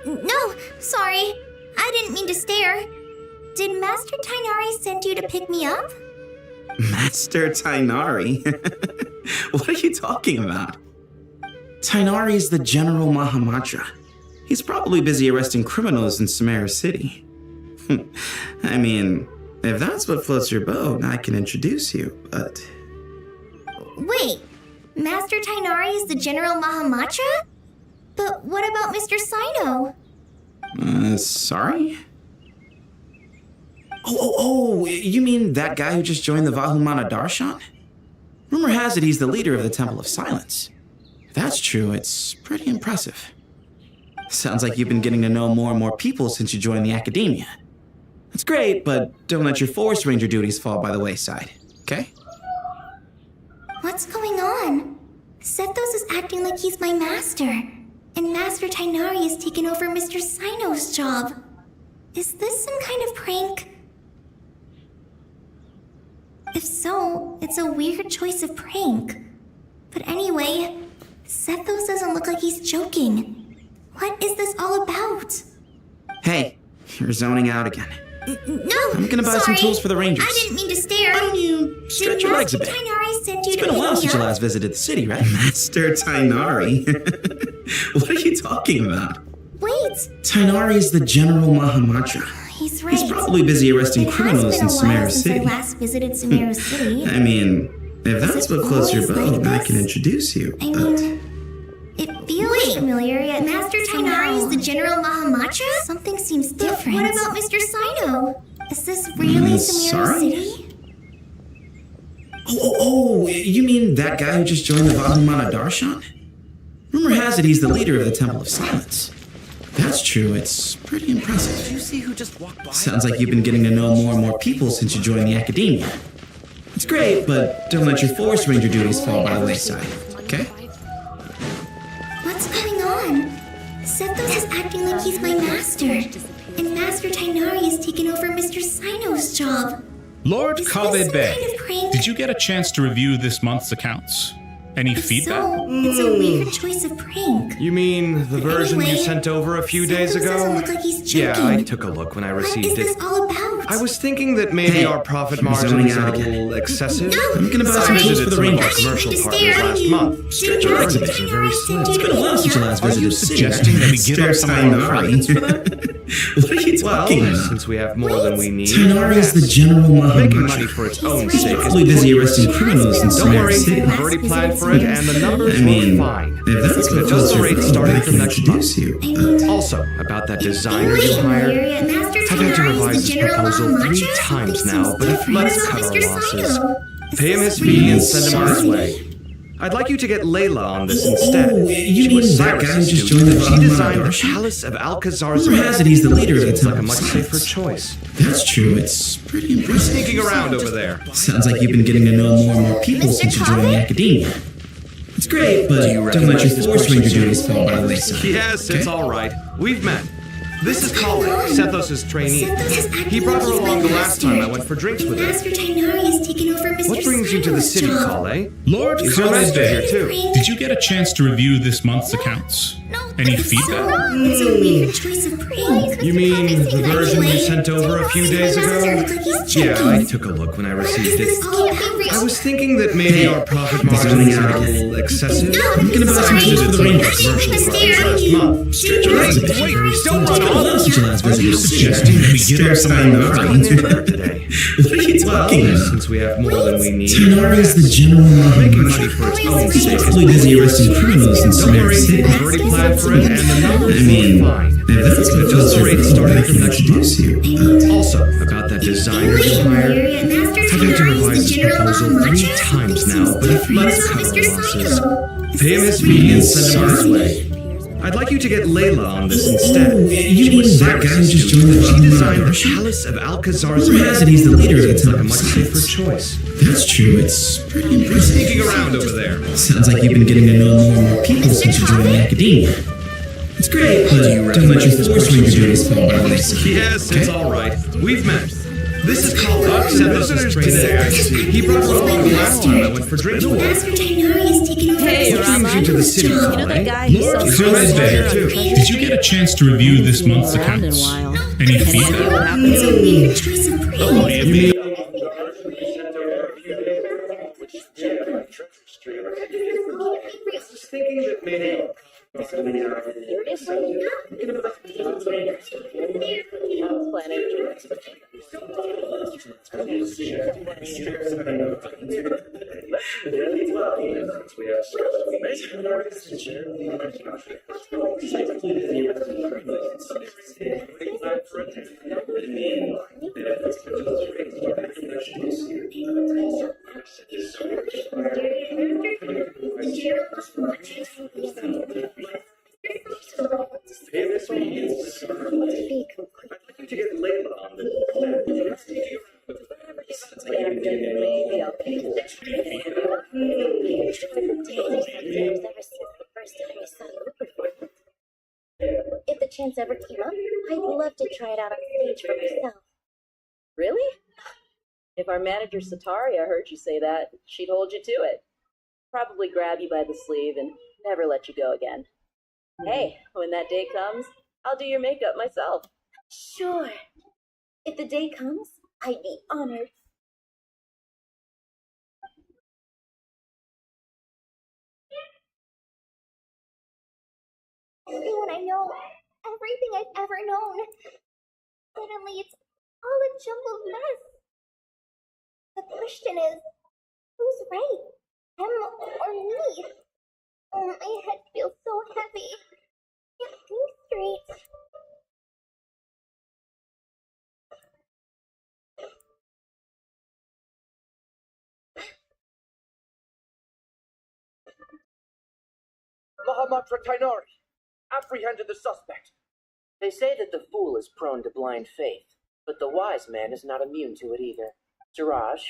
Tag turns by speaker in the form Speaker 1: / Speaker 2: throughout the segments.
Speaker 1: No, sorry. I didn't mean to stare. Did Master Tainari send you to pick me up?
Speaker 2: Master Tainari? What are you talking about? Tainari is the General Mahamatra. He's probably busy arresting criminals in Sumeru City. I mean, if that's what floats your boat, I can introduce you, but...
Speaker 1: Wait, Master Tainari is the General Mahamatra? But what about Mr. Saito?
Speaker 2: Sorry? Oh, you mean that guy who just joined the Vahumana Darshan? Rumor has it he's the leader of the Temple of Silence. If that's true, it's pretty impressive. Sounds like you've been getting to know more and more people since you joined the academia. That's great, but don't let your Forest Ranger duties fall by the wayside, okay?
Speaker 1: What's going on? Sethos is acting like he's my master, and Master Tainari has taken over Mr. Saito's job. Is this some kind of prank? If so, it's a weird choice of prank. But anyway, Sethos doesn't look like he's joking. What is this all about?
Speaker 2: Hey, you're zoning out again.
Speaker 1: No,
Speaker 2: I'm gonna buy some tools for the Rangers.
Speaker 1: I didn't mean to stare.
Speaker 2: Why don't you stretch your legs a bit? It's been a while since you last visited the city, right? Master Tainari? What are you talking about?
Speaker 1: Wait.
Speaker 2: Tainari is the General Mahamatra.
Speaker 1: He's right.
Speaker 2: He's probably busy arresting criminals in Sumeru City.
Speaker 1: I last visited Sumeru City.
Speaker 2: I mean, if that's what floats your boat, I can introduce you.
Speaker 1: I mean, it feels familiar, yet Master Tainari is the General Mahamatra? Something seems different. What about Mr. Saito? Is this really Sumeru City?
Speaker 2: Oh, you mean that guy who just joined the Vahumana Darshan? Rumor has it he's the leader of the Temple of Silence. If that's true, it's pretty impressive.
Speaker 3: Did you see who just walked by?
Speaker 2: Sounds like you've been getting to know more and more people since you joined the academia. It's great, but don't let your Forest Ranger duties fall by the wayside, okay?
Speaker 1: What's going on? Sethos is acting like he's my master, and Master Tainari has taken over Mr. Saito's job.
Speaker 4: Lord
Speaker 1: Is
Speaker 4: Kabe
Speaker 1: this some
Speaker 4: Bay,
Speaker 1: kind of prank?
Speaker 4: did you get a chance to review this month's accounts? Any
Speaker 1: If
Speaker 4: feedback?
Speaker 1: so, it's a weird choice of prank.
Speaker 3: You mean the version you
Speaker 1: Anyway,
Speaker 3: sent over a few days
Speaker 1: Sethos
Speaker 3: ago?
Speaker 1: doesn't look like he's
Speaker 3: Yeah,
Speaker 1: joking.
Speaker 3: I took a look when I
Speaker 1: What
Speaker 3: received
Speaker 1: is this
Speaker 3: it.
Speaker 1: all about?
Speaker 3: I was thinking that maybe
Speaker 2: Hey,
Speaker 3: our profit
Speaker 2: you're zoning
Speaker 3: margins
Speaker 2: out
Speaker 3: are a
Speaker 2: again.
Speaker 3: little excessive.
Speaker 1: No,
Speaker 2: I'm gonna buy some
Speaker 1: sorry.
Speaker 2: tools for the
Speaker 3: Some of our
Speaker 2: Rangers.
Speaker 3: commercial
Speaker 1: I didn't mean to
Speaker 3: partners
Speaker 1: stare.
Speaker 3: last month.
Speaker 2: Stretch your legs a bit.
Speaker 1: Master
Speaker 3: Very
Speaker 1: Tainari
Speaker 3: slow.
Speaker 1: sent you
Speaker 2: It's been a
Speaker 1: to
Speaker 2: while
Speaker 1: pick
Speaker 2: since
Speaker 1: me
Speaker 2: you
Speaker 1: up?
Speaker 2: last
Speaker 4: Are
Speaker 2: visited
Speaker 4: you
Speaker 2: the city,
Speaker 4: suggesting that we
Speaker 2: right?
Speaker 4: give up some of our
Speaker 2: Tainari.
Speaker 4: profits for that?
Speaker 2: What are you talking
Speaker 3: Well,
Speaker 2: about?
Speaker 3: since we have more than we need,
Speaker 2: Tainari is the
Speaker 3: yes.
Speaker 2: General
Speaker 3: Making money
Speaker 2: Mahamatra.
Speaker 3: for its own
Speaker 1: He's
Speaker 3: sake is
Speaker 2: Probably busy arresting
Speaker 1: It has
Speaker 2: criminals
Speaker 1: been
Speaker 2: in
Speaker 1: a
Speaker 3: Don't
Speaker 1: while
Speaker 3: worry,
Speaker 2: Sumeru
Speaker 1: since I
Speaker 2: City.
Speaker 3: I've
Speaker 1: last
Speaker 3: already planned
Speaker 1: visited
Speaker 3: for it,
Speaker 1: Sumeru
Speaker 3: and the
Speaker 1: City.
Speaker 3: numbers
Speaker 2: I mean,
Speaker 3: look fine.
Speaker 2: if that's what
Speaker 3: The
Speaker 2: floats
Speaker 3: dose
Speaker 2: your
Speaker 3: rate
Speaker 2: boat,
Speaker 3: starting
Speaker 2: I
Speaker 3: from
Speaker 2: can
Speaker 3: next
Speaker 2: introduce you.
Speaker 1: I mean,
Speaker 3: Also, about that designer
Speaker 1: Wait
Speaker 3: you
Speaker 1: a
Speaker 3: hired,
Speaker 1: minute, Master
Speaker 3: I've had to
Speaker 1: Tainari
Speaker 3: revise
Speaker 1: is
Speaker 3: his
Speaker 1: the General
Speaker 3: proposal
Speaker 1: Mahamatra?
Speaker 3: 3 times
Speaker 1: Something
Speaker 3: now,
Speaker 1: seems
Speaker 3: but
Speaker 1: different.
Speaker 3: let's
Speaker 1: What
Speaker 3: cut
Speaker 1: about
Speaker 3: our
Speaker 1: Mr.
Speaker 3: losses.
Speaker 1: Saito? Is
Speaker 3: Pay him
Speaker 1: this
Speaker 3: his fee and
Speaker 1: really
Speaker 3: send him on his
Speaker 1: Sumeru
Speaker 3: way.
Speaker 1: City?
Speaker 3: I'd like you to get Layla on this instead.
Speaker 2: Oh, you
Speaker 3: She
Speaker 2: mean
Speaker 3: was
Speaker 2: that guy who
Speaker 3: Cyrus's
Speaker 2: just
Speaker 3: student.
Speaker 2: joined the
Speaker 3: She
Speaker 2: Vahumana
Speaker 3: designed the
Speaker 2: Darshan?
Speaker 3: Palace of Alcazar's
Speaker 2: Rumor has it he's the leader of the
Speaker 3: Seems like a
Speaker 2: Temple
Speaker 3: much
Speaker 2: of
Speaker 3: safer
Speaker 2: Silence.
Speaker 3: choice.
Speaker 2: That's true, it's pretty impressive.
Speaker 3: Sneaking around over there.
Speaker 2: Sounds like you've been getting to know more and more people
Speaker 1: Mr.
Speaker 2: since you joined the
Speaker 1: Kabe?
Speaker 2: academia. It's great, but
Speaker 3: Do you
Speaker 2: don't let
Speaker 3: recognize
Speaker 2: your
Speaker 3: this
Speaker 2: Forest
Speaker 3: person?
Speaker 2: Ranger duties fall by the wayside.
Speaker 3: Yes, it's all right. We've met. This is Colin, Sethos' trainee.
Speaker 1: Sethos is acting
Speaker 3: He brought her
Speaker 1: like he's
Speaker 3: along
Speaker 1: my
Speaker 3: the last
Speaker 1: master.
Speaker 3: time I went for drinks with her.
Speaker 1: Master Tainari has taken over Mr.
Speaker 3: What brings you to the
Speaker 1: Saito's
Speaker 3: city,
Speaker 1: job.
Speaker 3: Colin?
Speaker 4: Lord
Speaker 3: Is your
Speaker 4: Kabe
Speaker 3: master
Speaker 4: Bay,
Speaker 3: here too?
Speaker 4: did you get a chance to review this month's accounts? Any feedback?
Speaker 1: It's a weird choice of prank.
Speaker 3: You mean the version you sent over a few days ago? Yeah, I took a look when I
Speaker 1: What is
Speaker 3: received
Speaker 1: this
Speaker 3: it.
Speaker 1: all about?
Speaker 3: I was thinking that maybe our profit
Speaker 2: Zoning
Speaker 3: margins are
Speaker 2: out
Speaker 3: a
Speaker 2: again.
Speaker 3: little excessive.
Speaker 1: No,
Speaker 2: I'm gonna buy some
Speaker 1: sorry.
Speaker 2: tools for the
Speaker 1: I
Speaker 2: Rangers.
Speaker 1: didn't mean to stare.
Speaker 3: Last month.
Speaker 2: Stretch your legs a bit.
Speaker 3: Wait, don't
Speaker 2: It's
Speaker 3: run
Speaker 2: been a while
Speaker 3: off.
Speaker 2: since you last
Speaker 3: Are
Speaker 2: visited
Speaker 3: you
Speaker 2: the city,
Speaker 4: suggesting that we give up some of our
Speaker 2: Tainari?
Speaker 3: Better today.
Speaker 2: What are you talking
Speaker 3: Well,
Speaker 2: about?
Speaker 3: since we have more than we need,
Speaker 2: Tainari is the General
Speaker 3: making money
Speaker 2: Mahamatra.
Speaker 3: for its
Speaker 1: He's
Speaker 3: own
Speaker 2: He's
Speaker 3: sake.
Speaker 2: probably busy arresting criminals in
Speaker 3: Don't
Speaker 2: Sumeru
Speaker 3: worry,
Speaker 2: City.
Speaker 3: I've already planned for it, and the numbers
Speaker 2: I mean,
Speaker 3: look fine.
Speaker 2: if that's what
Speaker 3: The
Speaker 2: floats
Speaker 3: dose
Speaker 2: your
Speaker 3: rate
Speaker 2: boat,
Speaker 3: starting
Speaker 2: I
Speaker 3: from
Speaker 2: can
Speaker 3: next
Speaker 2: introduce you.
Speaker 3: Also, about that designer you hired,
Speaker 1: Master
Speaker 3: I've had to
Speaker 1: Tainari
Speaker 3: revise
Speaker 1: is the
Speaker 3: his
Speaker 1: General
Speaker 3: proposal
Speaker 1: Mahamatra?
Speaker 3: 3 times
Speaker 1: Something
Speaker 3: now,
Speaker 1: seems
Speaker 3: but
Speaker 1: different.
Speaker 3: let's
Speaker 1: What
Speaker 3: cut
Speaker 1: about
Speaker 3: our
Speaker 1: Mr.
Speaker 3: losses.
Speaker 1: Saito? Is
Speaker 3: Pay him
Speaker 1: this
Speaker 3: his fee and
Speaker 1: really
Speaker 3: send him on his
Speaker 1: Sumeru
Speaker 3: way.
Speaker 1: City?
Speaker 3: I'd like you to get Layla on this
Speaker 2: Oh,
Speaker 3: instead.
Speaker 2: you
Speaker 3: She
Speaker 2: mean
Speaker 3: was
Speaker 2: that guy who
Speaker 3: Cyrus's
Speaker 2: just
Speaker 3: student.
Speaker 2: joined the
Speaker 3: She designed the
Speaker 2: Darshan?
Speaker 3: Palace of Alcazar's
Speaker 2: Rumor has it he's the leader of the
Speaker 3: Seems like a
Speaker 2: Temple of
Speaker 3: much safer
Speaker 2: Silence.
Speaker 3: choice.
Speaker 2: That's true, it's pretty impressive.
Speaker 3: Sneaking around over there.
Speaker 2: Sounds like you've been getting to know more and more people since you joined the academia. It's great, but don't let your Forest Ranger duties fall by the wayside.
Speaker 3: Yes, it's all right. We've met. This is Colin. Sent visitors today, I see. He brought one along last time I went for drinks.
Speaker 1: Master Tainari has taken over
Speaker 5: Hey,
Speaker 1: Mr.
Speaker 5: Rama.
Speaker 3: Brings you to the city,
Speaker 1: Sino's job.
Speaker 5: You know that
Speaker 3: Colin.
Speaker 5: guy who
Speaker 3: Lord,
Speaker 5: sells
Speaker 3: Zoom is
Speaker 5: treasure
Speaker 3: there,
Speaker 5: on
Speaker 3: too.
Speaker 5: treasure?
Speaker 4: Did you get a chance to review
Speaker 5: Haven't
Speaker 4: this
Speaker 5: seen him
Speaker 4: month's
Speaker 5: around in a
Speaker 4: accounts?
Speaker 5: while.
Speaker 4: Any
Speaker 5: Any idea
Speaker 4: feedback?
Speaker 5: what happened
Speaker 1: It's
Speaker 5: to
Speaker 1: a
Speaker 5: him?
Speaker 1: weird choice of praise.
Speaker 3: You mean
Speaker 6: If the chance ever came up, I'd love to try it out on stage for myself.
Speaker 7: Really? If our manager Sataria heard you say that, she'd hold you to it. Probably grab you by the sleeve and never let you go again. Hey, when that day comes, I'll do your makeup myself.
Speaker 6: Sure. If the day comes, I'd be honored. Everyone I know, everything I've ever known. Suddenly it's all a jumbled mess. The question is, who's right? Him or me? Oh, my head feels so heavy. I can't think straight.
Speaker 8: Mahamatra Tainari, apprehended the suspect. They say that the fool is prone to blind faith, but the wise man is not immune to it either. Siraj,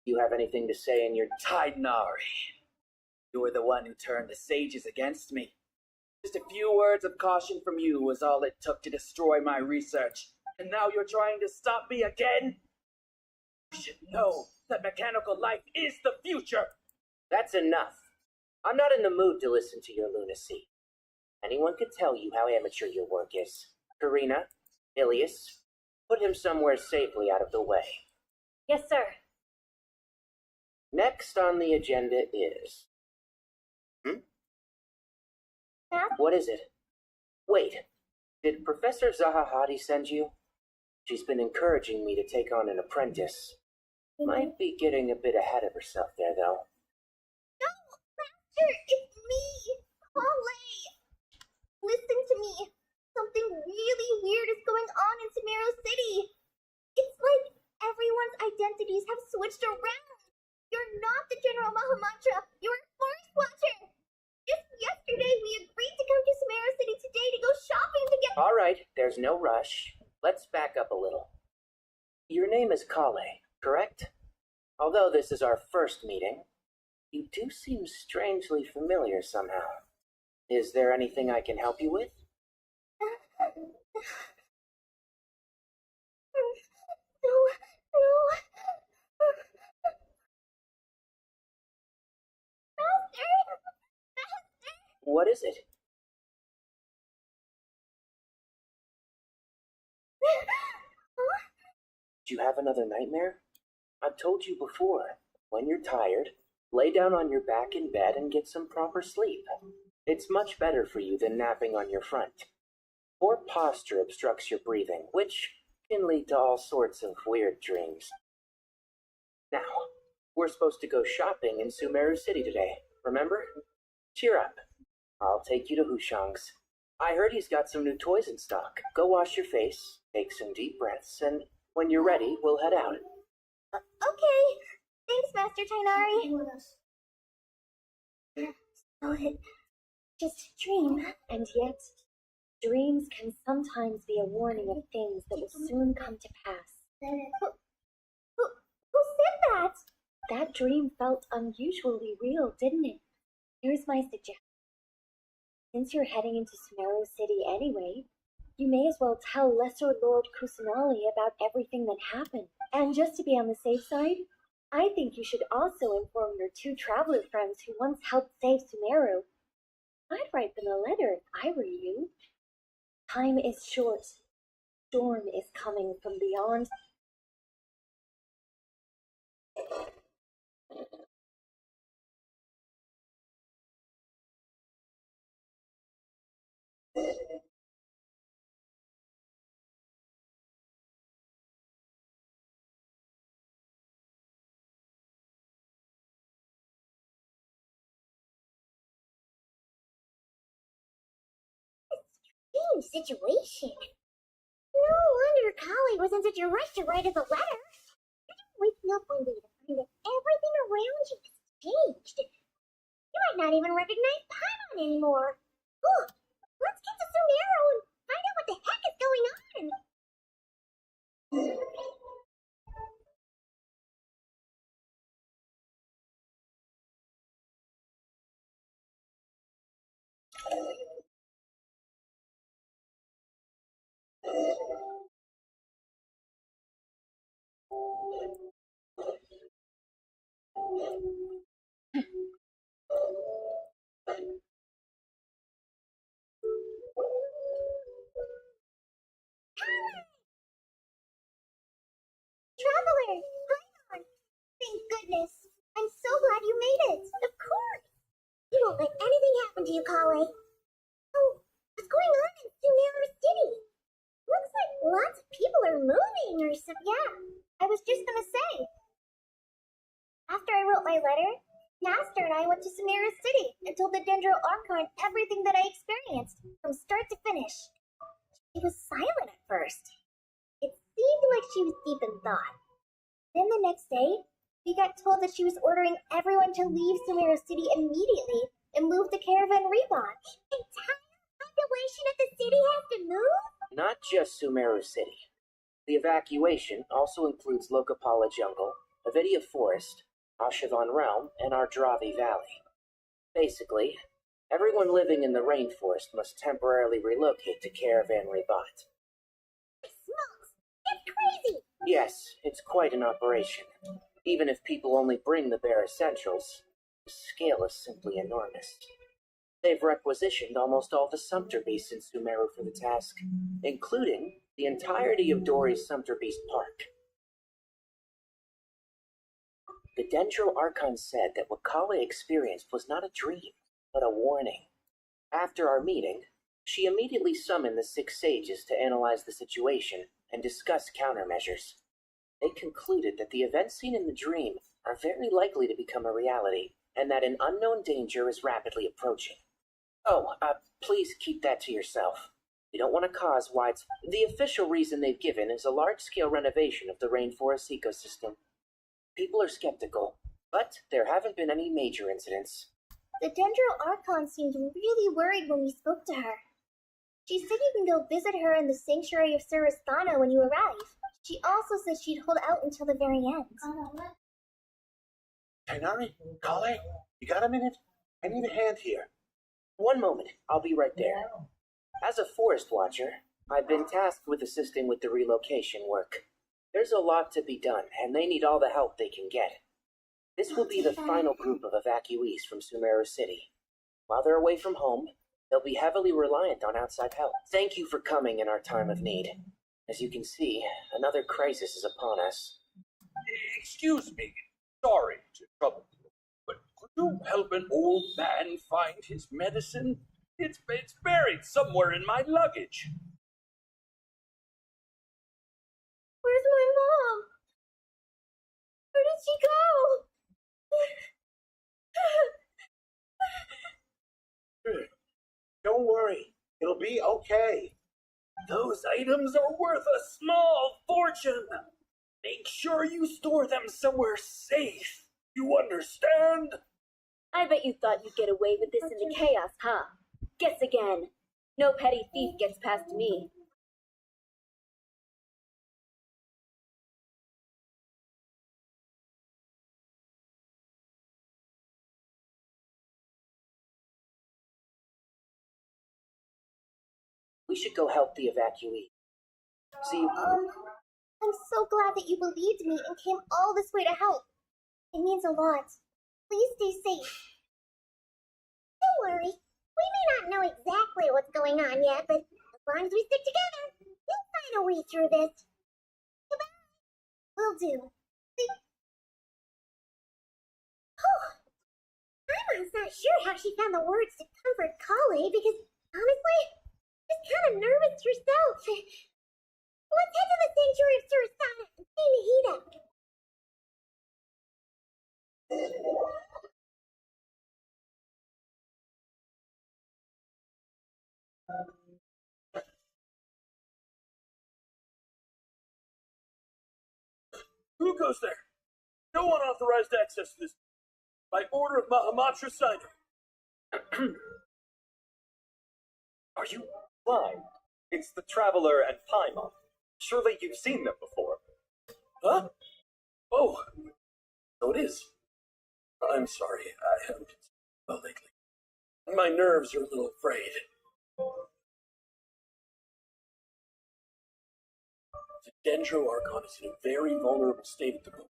Speaker 8: you have anything to say in your...
Speaker 9: Tainari, you were the one who turned the sages against me. Just a few words of caution from you was all it took to destroy my research, and now you're trying to stop me again? You should know that mechanical life is the future!
Speaker 8: That's enough. I'm not in the mood to listen to your lunacy. Anyone could tell you how amateur your work is. Karina, Ilias, put him somewhere safely out of the way.
Speaker 6: Yes, sir.
Speaker 8: Next on the agenda is...
Speaker 6: Math?
Speaker 8: What is it? Wait, did Professor Zahahati send you? She's been encouraging me to take on an apprentice. Might be getting a bit ahead of herself there, though.
Speaker 6: No, Master, it's me, Holly. Listen to me. Something really weird is going on in Sumeru City. It's like everyone's identities have switched around. You're not the General Mahamatra. You're a forest watcher. Just yesterday, we agreed to come to Sumeru City today to go shopping together.
Speaker 8: All right, there's no rush. Let's back up a little. Your name is Kale, correct? Although this is our first meeting, you do seem strangely familiar somehow. Is there anything I can help you with?
Speaker 6: No. Master!
Speaker 8: What is it? Do you have another nightmare? I've told you before, when you're tired, lay down on your back in bed and get some proper sleep. It's much better for you than napping on your front. Poor posture obstructs your breathing, which can lead to all sorts of weird dreams. Now, we're supposed to go shopping in Sumeru City today, remember? Cheer up. I'll take you to Hushang's. I heard he's got some new toys in stock. Go wash your face, take some deep breaths, and when you're ready, we'll head out.
Speaker 6: Okay. Thanks, Master Tainari. So it's just a dream. And yet, dreams can sometimes be a warning of things that will soon come to pass. Who said that? That dream felt unusually real, didn't it? Here's my suggestion. Since you're heading into Sumeru City anyway, you may as well tell Lesser Lord Kusanali about everything that happened. And just to be on the safe side, I think you should also inform your two traveler friends who once helped save Sumeru. I'd write them a letter if I were you. Time is short. Storm is coming from beyond. Situation. No wonder Kali was in such a rush to write us a letter. Imagine waking up one day to find that everything around you has changed. You might not even recognize Paimon anymore. Ooh, let's get to Sumeru and find out what the heck is going on. Traveler, Paimon. Thank goodness. I'm so glad you made it. Of course. You won't let anything happen to you, Kale. Oh, what's going on in Sumeru City? Looks like lots of people are moving or something. Yeah, I was just gonna say. After I wrote my letter, Master and I went to Sumeru City and told the Dendro Archon everything that I experienced, from start to finish. She was silent at first. It seemed like she was deep in thought. Then the next day, we got told that she was ordering everyone to leave Sumeru City immediately and move to Caravan Rebond. The entire population of the city has to move?
Speaker 8: Not just Sumeru City. The evacuation also includes Lokapala Jungle, Avidia Forest, Ashavan Realm, and Ardravi Valley. Basically, everyone living in the rainforest must temporarily relocate to Caravan Rebond.
Speaker 6: Smokes! It's crazy!
Speaker 8: Yes, it's quite an operation. Even if people only bring the bare essentials, the scale is simply enormous. They've requisitioned almost all the Sumpter Beasts in Sumeru for the task, including the entirety of Dory's Sumpter Beast Park. The Dendro Archon said that what Kale experienced was not a dream, but a warning. After our meeting, she immediately summoned the 6 sages to analyze the situation and discuss countermeasures. They concluded that the events seen in the dream are very likely to become a reality, and that an unknown danger is rapidly approaching. Oh, please keep that to yourself. We don't want to cause widespread. The official reason they've given is a large-scale renovation of the rainforest ecosystem. People are skeptical, but there haven't been any major incidents.
Speaker 6: The Dendro Archon seemed really worried when we spoke to her. She said you can go visit her in the Sanctuary of Surasthana when you arrive. She also said she'd hold out until the very end.
Speaker 5: Tainari, Kale, you got a minute? I need a hand here.
Speaker 8: One moment, I'll be right there. As a forest watcher, I've been tasked with assisting with the relocation work. There's a lot to be done, and they need all the help they can get. This will be the final group of evacuees from Sumeru City. While they're away from home, they'll be heavily reliant on outside help. Thank you for coming in our time of need. As you can see, another crisis is upon us.
Speaker 10: Excuse me, sorry to trouble you, but could you help an old man find his medicine? It's buried somewhere in my luggage.
Speaker 6: Where's my mom? Where did she go?
Speaker 5: Don't worry, it'll be okay.
Speaker 10: Those items are worth a small fortune. Make sure you store them somewhere safe. You understand?
Speaker 6: I bet you thought you'd get away with this in the chaos, huh? Guess again. No petty thief gets past me.
Speaker 8: We should go help the evacuees. See,
Speaker 6: I'm so glad that you believed me and came all this way to help. It means a lot. Please stay safe. Don't worry. We may not know exactly what's going on yet, but as long as we stick together, we'll find a way through this. Goodbye. Will do. Imon's not sure how she found the words to comfort Kale because, honestly, she's kind of nervous herself. Let's head to the sanctuary of Surasana and see Nahida.
Speaker 10: Who goes there? No unauthorized access to this. By order of Mahamatra Sino.
Speaker 5: Are you blind? It's the Traveler and Paimon. Surely you've seen them before.
Speaker 10: Huh? Oh, so it is. I'm sorry, I haven't been well lately. My nerves are a little frayed. The Dendro Archon is in a very vulnerable state at the moment.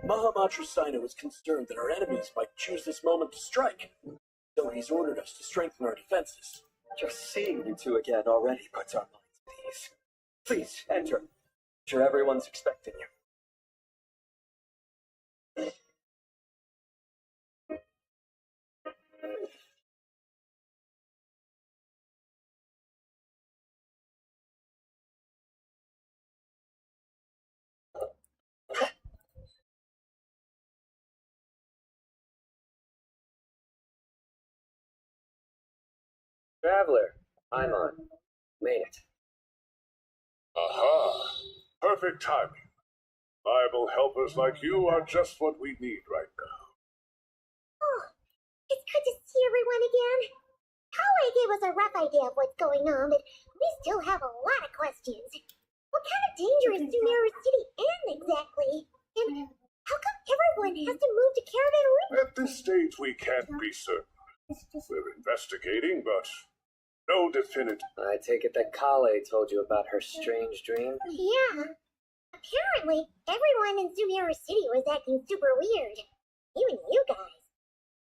Speaker 10: Mahamatra Sino is concerned that our enemies might choose this moment to strike, so he's ordered us to strengthen our defenses.
Speaker 5: Just seeing you two again already puts our minds at ease. Please, enter. I'm sure everyone's expecting you.
Speaker 8: Traveler, I'm on. Made it.
Speaker 11: Aha! Perfect timing. Reliable helpers like you are just what we need right now.
Speaker 6: Oh, it's good to see everyone again. Kale gave us a rough idea of what's going on, but we still have a lot of questions. What kind of danger is Sumeru City in exactly? And how come everyone has to move to Caravan Room?
Speaker 11: At this stage, we can't be certain. We're investigating, but no definitive.
Speaker 8: I take it that Kale told you about her strange dream?
Speaker 6: Yeah. Apparently, everyone in Sumeru City was acting super weird. Even you guys.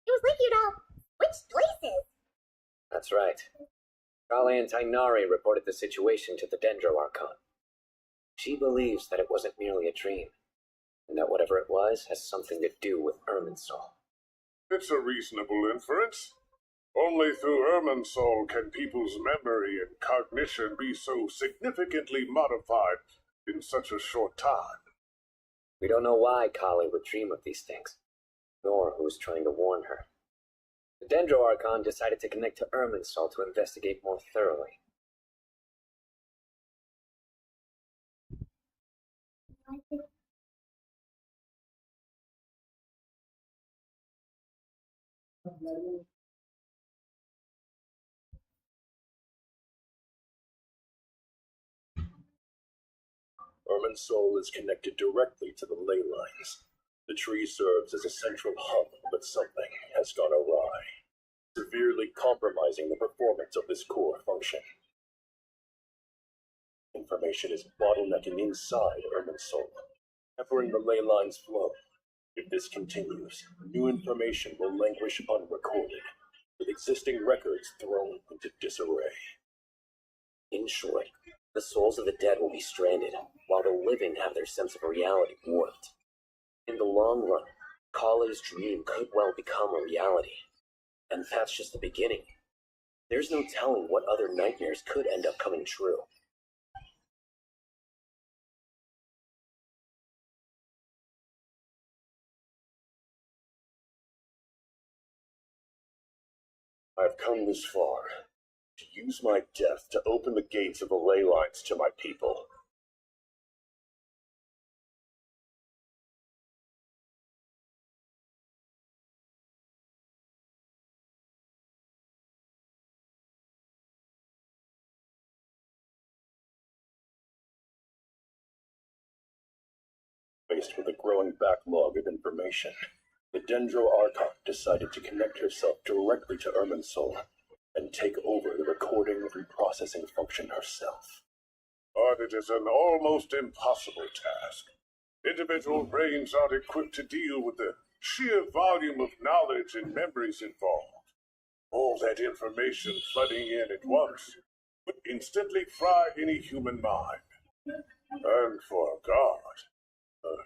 Speaker 6: It was like you'd all switched places.
Speaker 8: That's right. Kale and Tainari reported the situation to the Dendro Archon. She believes that it wasn't merely a dream, and that whatever it was has something to do with Irminsul.
Speaker 11: It's a reasonable inference. Only through Irminsul can people's memory and cognition be so significantly modified in such a short time.
Speaker 8: We don't know why Kale would dream of these things, nor who was trying to warn her. The Dendro Archon decided to connect to Irminsul to investigate more thoroughly.
Speaker 10: Irminsul is connected directly to the ley lines. The tree serves as a central hub, but something has gone awry, severely compromising the performance of this core function. Information is bottlenecking inside Irminsul, hampering the ley line's flow. If this continues, new information will languish unrecorded, with existing records thrown into disarray. In short, the souls of the dead will be stranded, while the living have their sense of reality warped. In the long run, Kale's dream could well become a reality. And that's just the beginning. There's no telling what other nightmares could end up coming true. I've come this far, to use my death to open the gates of the ley lines to my people. Faced with a growing backlog of information, the Dendro Archon decided to connect herself directly to Irminsul and take over the recording and processing function herself.
Speaker 11: but it is an almost impossible task. Individual brains aren't equipped to deal with the sheer volume of knowledge and memories involved. All that information flooding in at once would instantly fry any human mind. And for a god,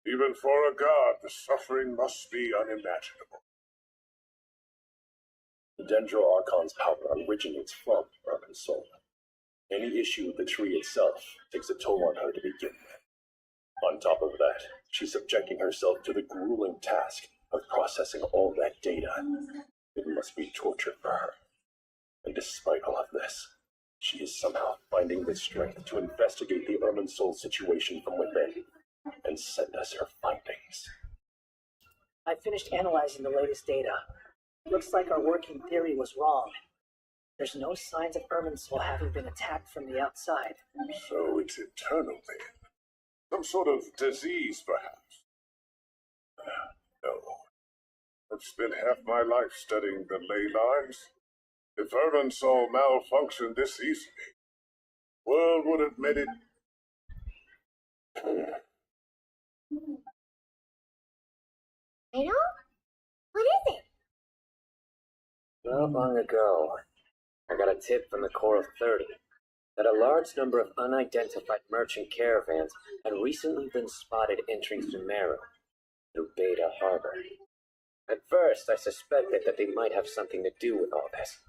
Speaker 11: even for a god, the suffering must be unimaginable.
Speaker 10: The Dendro Archon's power originates from Irminsul. Any issue with the tree itself takes a toll on her to begin with. On top of that, she's subjecting herself to the grueling task of processing all that data. It must be torture for her. And despite all of this, she is somehow finding the strength to investigate the Irminsul situation from within and send us her findings.
Speaker 12: I finished analyzing the latest data. Looks like our working theory was wrong. There's no signs of Irminsul having been attacked from the outside.
Speaker 11: So it's internal then. Some sort of disease, perhaps. No. I've spent half my life studying the ley lines. If Irminsul malfunctioned this easily, the world would have made it.
Speaker 6: I know? What is it?
Speaker 8: Not long ago, I got a tip from the Core of 30 that a large number of unidentified merchant caravans had recently been spotted entering Sumeru through Beta Harbor. At first, I suspected that they might have something to do with all this,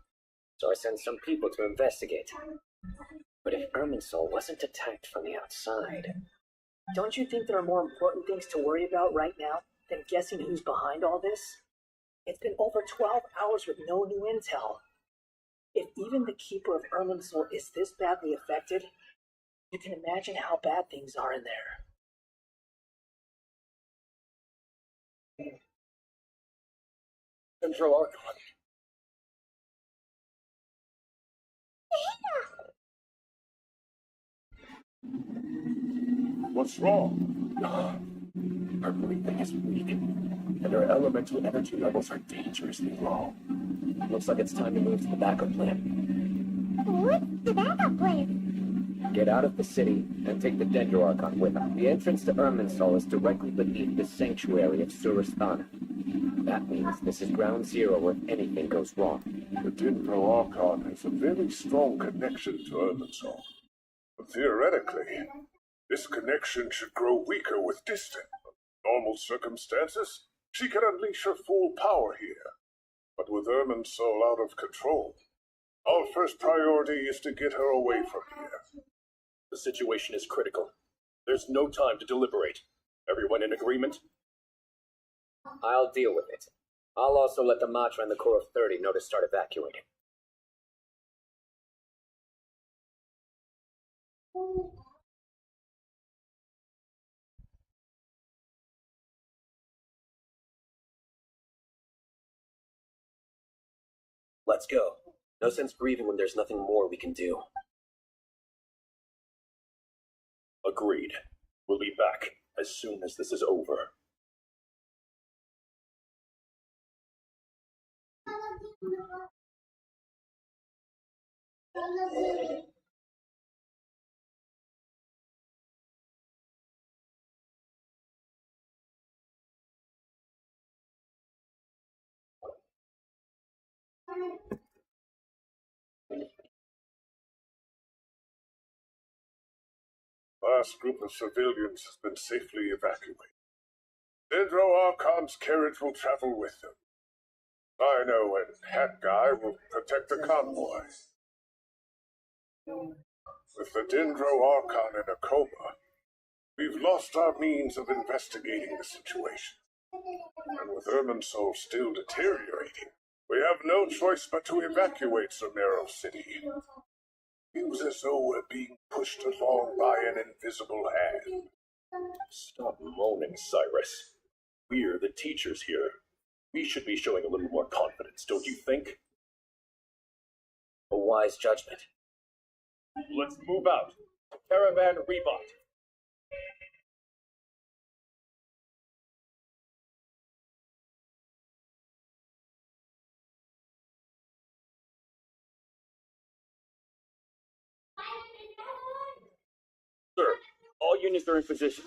Speaker 8: so I sent some people to investigate. But if Irminsul wasn't attacked from the outside...
Speaker 12: Don't you think there are more important things to worry about right now than guessing who's behind all this? It's been over 12 hours with no new intel. If even the Keeper of Irminsul is this badly affected, you can imagine how bad things are in there.
Speaker 10: Dendro Archon.
Speaker 11: What's wrong?
Speaker 10: Her breathing is weak, and her elemental energy levels are dangerously low. Looks like it's time to move to the backup plan.
Speaker 6: What's the backup plan?
Speaker 8: Get out of the city and take the Dendro Archon with her. The entrance to Irminsul is directly beneath the sanctuary of Surasthana. That means this is ground zero if anything goes wrong.
Speaker 11: The Dendro Archon has a very strong connection to Irminsul. But theoretically, this connection should grow weaker with distance. Under normal circumstances, she can unleash her full power here. But with Irminsul out of control, our first priority is to get her away from here.
Speaker 10: The situation is critical. There's no time to deliberate. Everyone in agreement?
Speaker 8: I'll deal with it. I'll also let the Matra and the Core of 30 know to start evacuating.
Speaker 10: Let's go. No sense grieving when there's nothing more we can do. Agreed. We'll be back as soon as this is over.
Speaker 11: Last group of civilians has been safely evacuated. Dendro Archon's carriage will travel with them. Rhino and Hat Guy will protect the convoy. With the Dendro Archon in a coma, we've lost our means of investigating the situation. And with Irminsul still deteriorating, we have no choice but to evacuate Sumeru City. Seems as though we're being pushed along by an invisible hand.
Speaker 10: Stop moaning, Cyrus. We're the teachers here. We should be showing a little more confidence, don't you think?
Speaker 8: A wise judgment.
Speaker 10: Let's move out. Caravan Rebot. units are in position.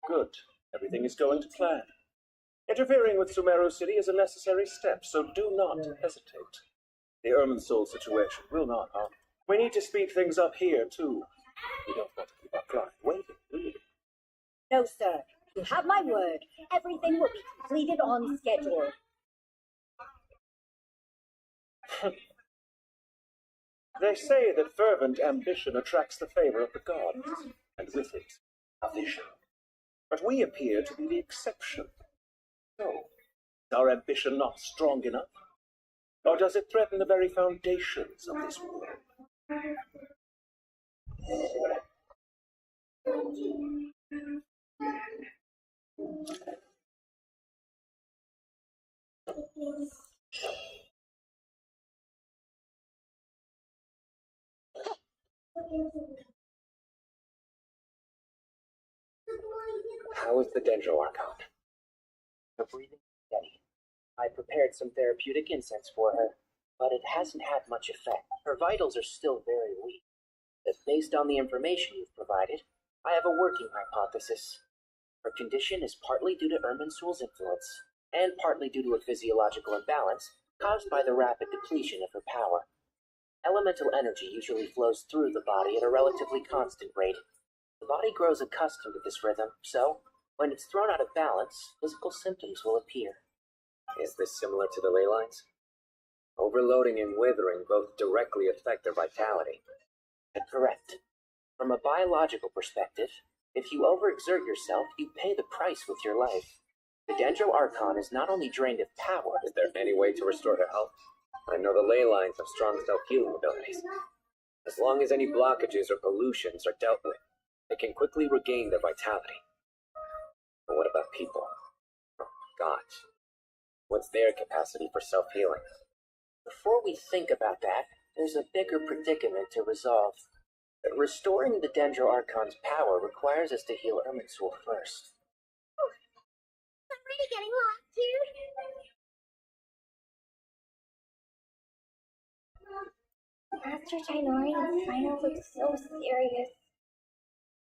Speaker 10: Good. Everything is going to plan. Interfering with Sumeru City is a necessary step, so do not hesitate. The Irminsul situation will not harm. We need to speed things up here, too. We don't want to keep our client waiting, do we?
Speaker 6: No, sir. You have my word. Everything will be completed on schedule.
Speaker 10: They say that fervent ambition attracts the favor of the gods, and with it, a vision. But we appear to be the exception. So, is our ambition not strong enough? Or does it threaten the very foundations of this world?
Speaker 8: How is the Dendro Archon? Her breathing is steady. I prepared some therapeutic incense for her, but it hasn't had much effect. Her vitals are still very weak. But based on the information you've provided, I have a working hypothesis. Her condition is partly due to Irminsul's influence, and partly due to a physiological imbalance caused by the rapid depletion of her power. Elemental energy usually flows through the body at a relatively constant rate. The body grows accustomed to this rhythm, so when it's thrown out of balance, physical symptoms will appear.
Speaker 13: Is this similar to the ley lines? Overloading and withering both directly affect their vitality.
Speaker 8: Correct. From a biological perspective, if you overexert yourself, you pay the price with your life. The Dendro Archon is not only drained of power...
Speaker 13: Is there any way to restore her health? I know the ley lines have strong self-healing abilities. As long as any blockages or pollutions are dealt with, they can quickly regain their vitality. But what about people? Oh, gods. What's their capacity for self-healing?
Speaker 8: Before we think about that, there's a bigger predicament to resolve. Restoring the Dendro Archon's power requires us to heal Irminsul first.
Speaker 6: I'm really getting lost here. Master Tainari and Sino look so serious.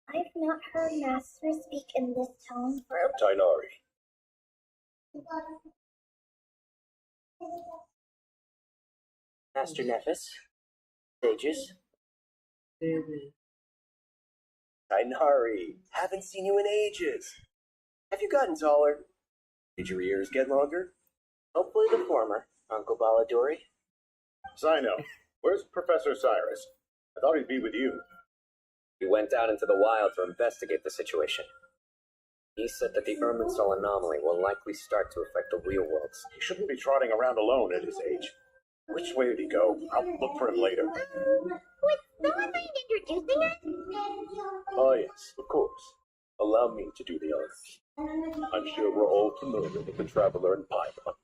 Speaker 6: I've not heard Master speak in this tone for a
Speaker 10: Tainari.
Speaker 8: Master Nephis, sages.
Speaker 14: Tainari, haven't seen you in ages. Have you gotten taller? Did your ears get longer?
Speaker 8: Hopefully the former, Uncle Baladori.
Speaker 10: Sino, where's Professor Cyrus? I thought he'd be with you.
Speaker 13: He went out into the wild to investigate the situation. He said that the Irminsul anomaly will likely start to affect the real worlds.
Speaker 10: He shouldn't be trotting around alone at his age. Which way did he go? I'll look for him later.
Speaker 6: Would someone mind introducing us?
Speaker 10: Oh yes, of course. Allow me to do the honors. I'm sure we're all familiar with the Traveler and Paimon.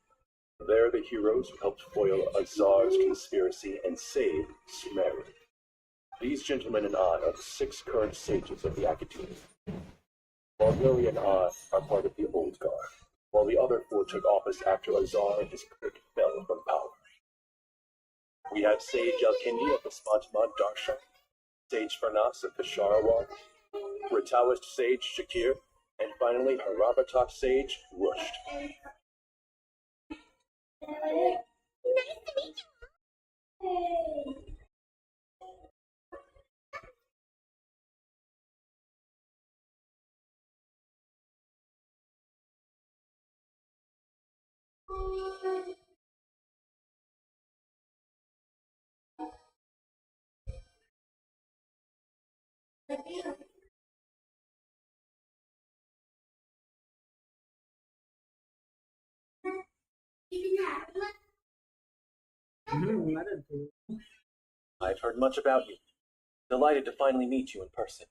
Speaker 10: They're the heroes who helped foil Azar's conspiracy and save Sumeru. These gentlemen and I are the 6 current sages of the Academy. While Yuri and I are part of the Old Guard, while the other 4 took office after Azar and his clique fell from power. We have Sage Alkindi of the Spajmad Darshan, Sage Farnas of the Sharawar, Ritaoist Sage Shakir, and finally Harabatok Sage Rushed.
Speaker 6: Nice to meet you.
Speaker 10: I've heard much about you. Delighted to finally meet you in person.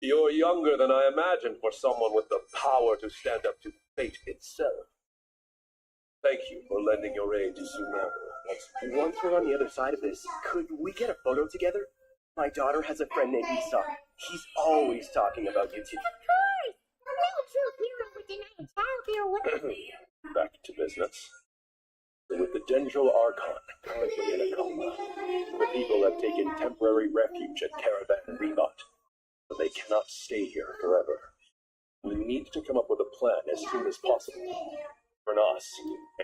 Speaker 10: You're younger than I imagined for someone with the power to stand up to fate itself. Thank you for lending your aid to Sumeru.
Speaker 14: Once we're on the other side of this, could we get a photo together? My daughter has a friend named Esau. He's always talking about you two.
Speaker 6: Of course! No true hero would deny a child their way.
Speaker 10: Back to business. With the Dendro Archon currently in a coma, the people have taken temporary refuge at Caravan Rebot, but they cannot stay here forever. We need to come up with a plan as soon as possible. For us.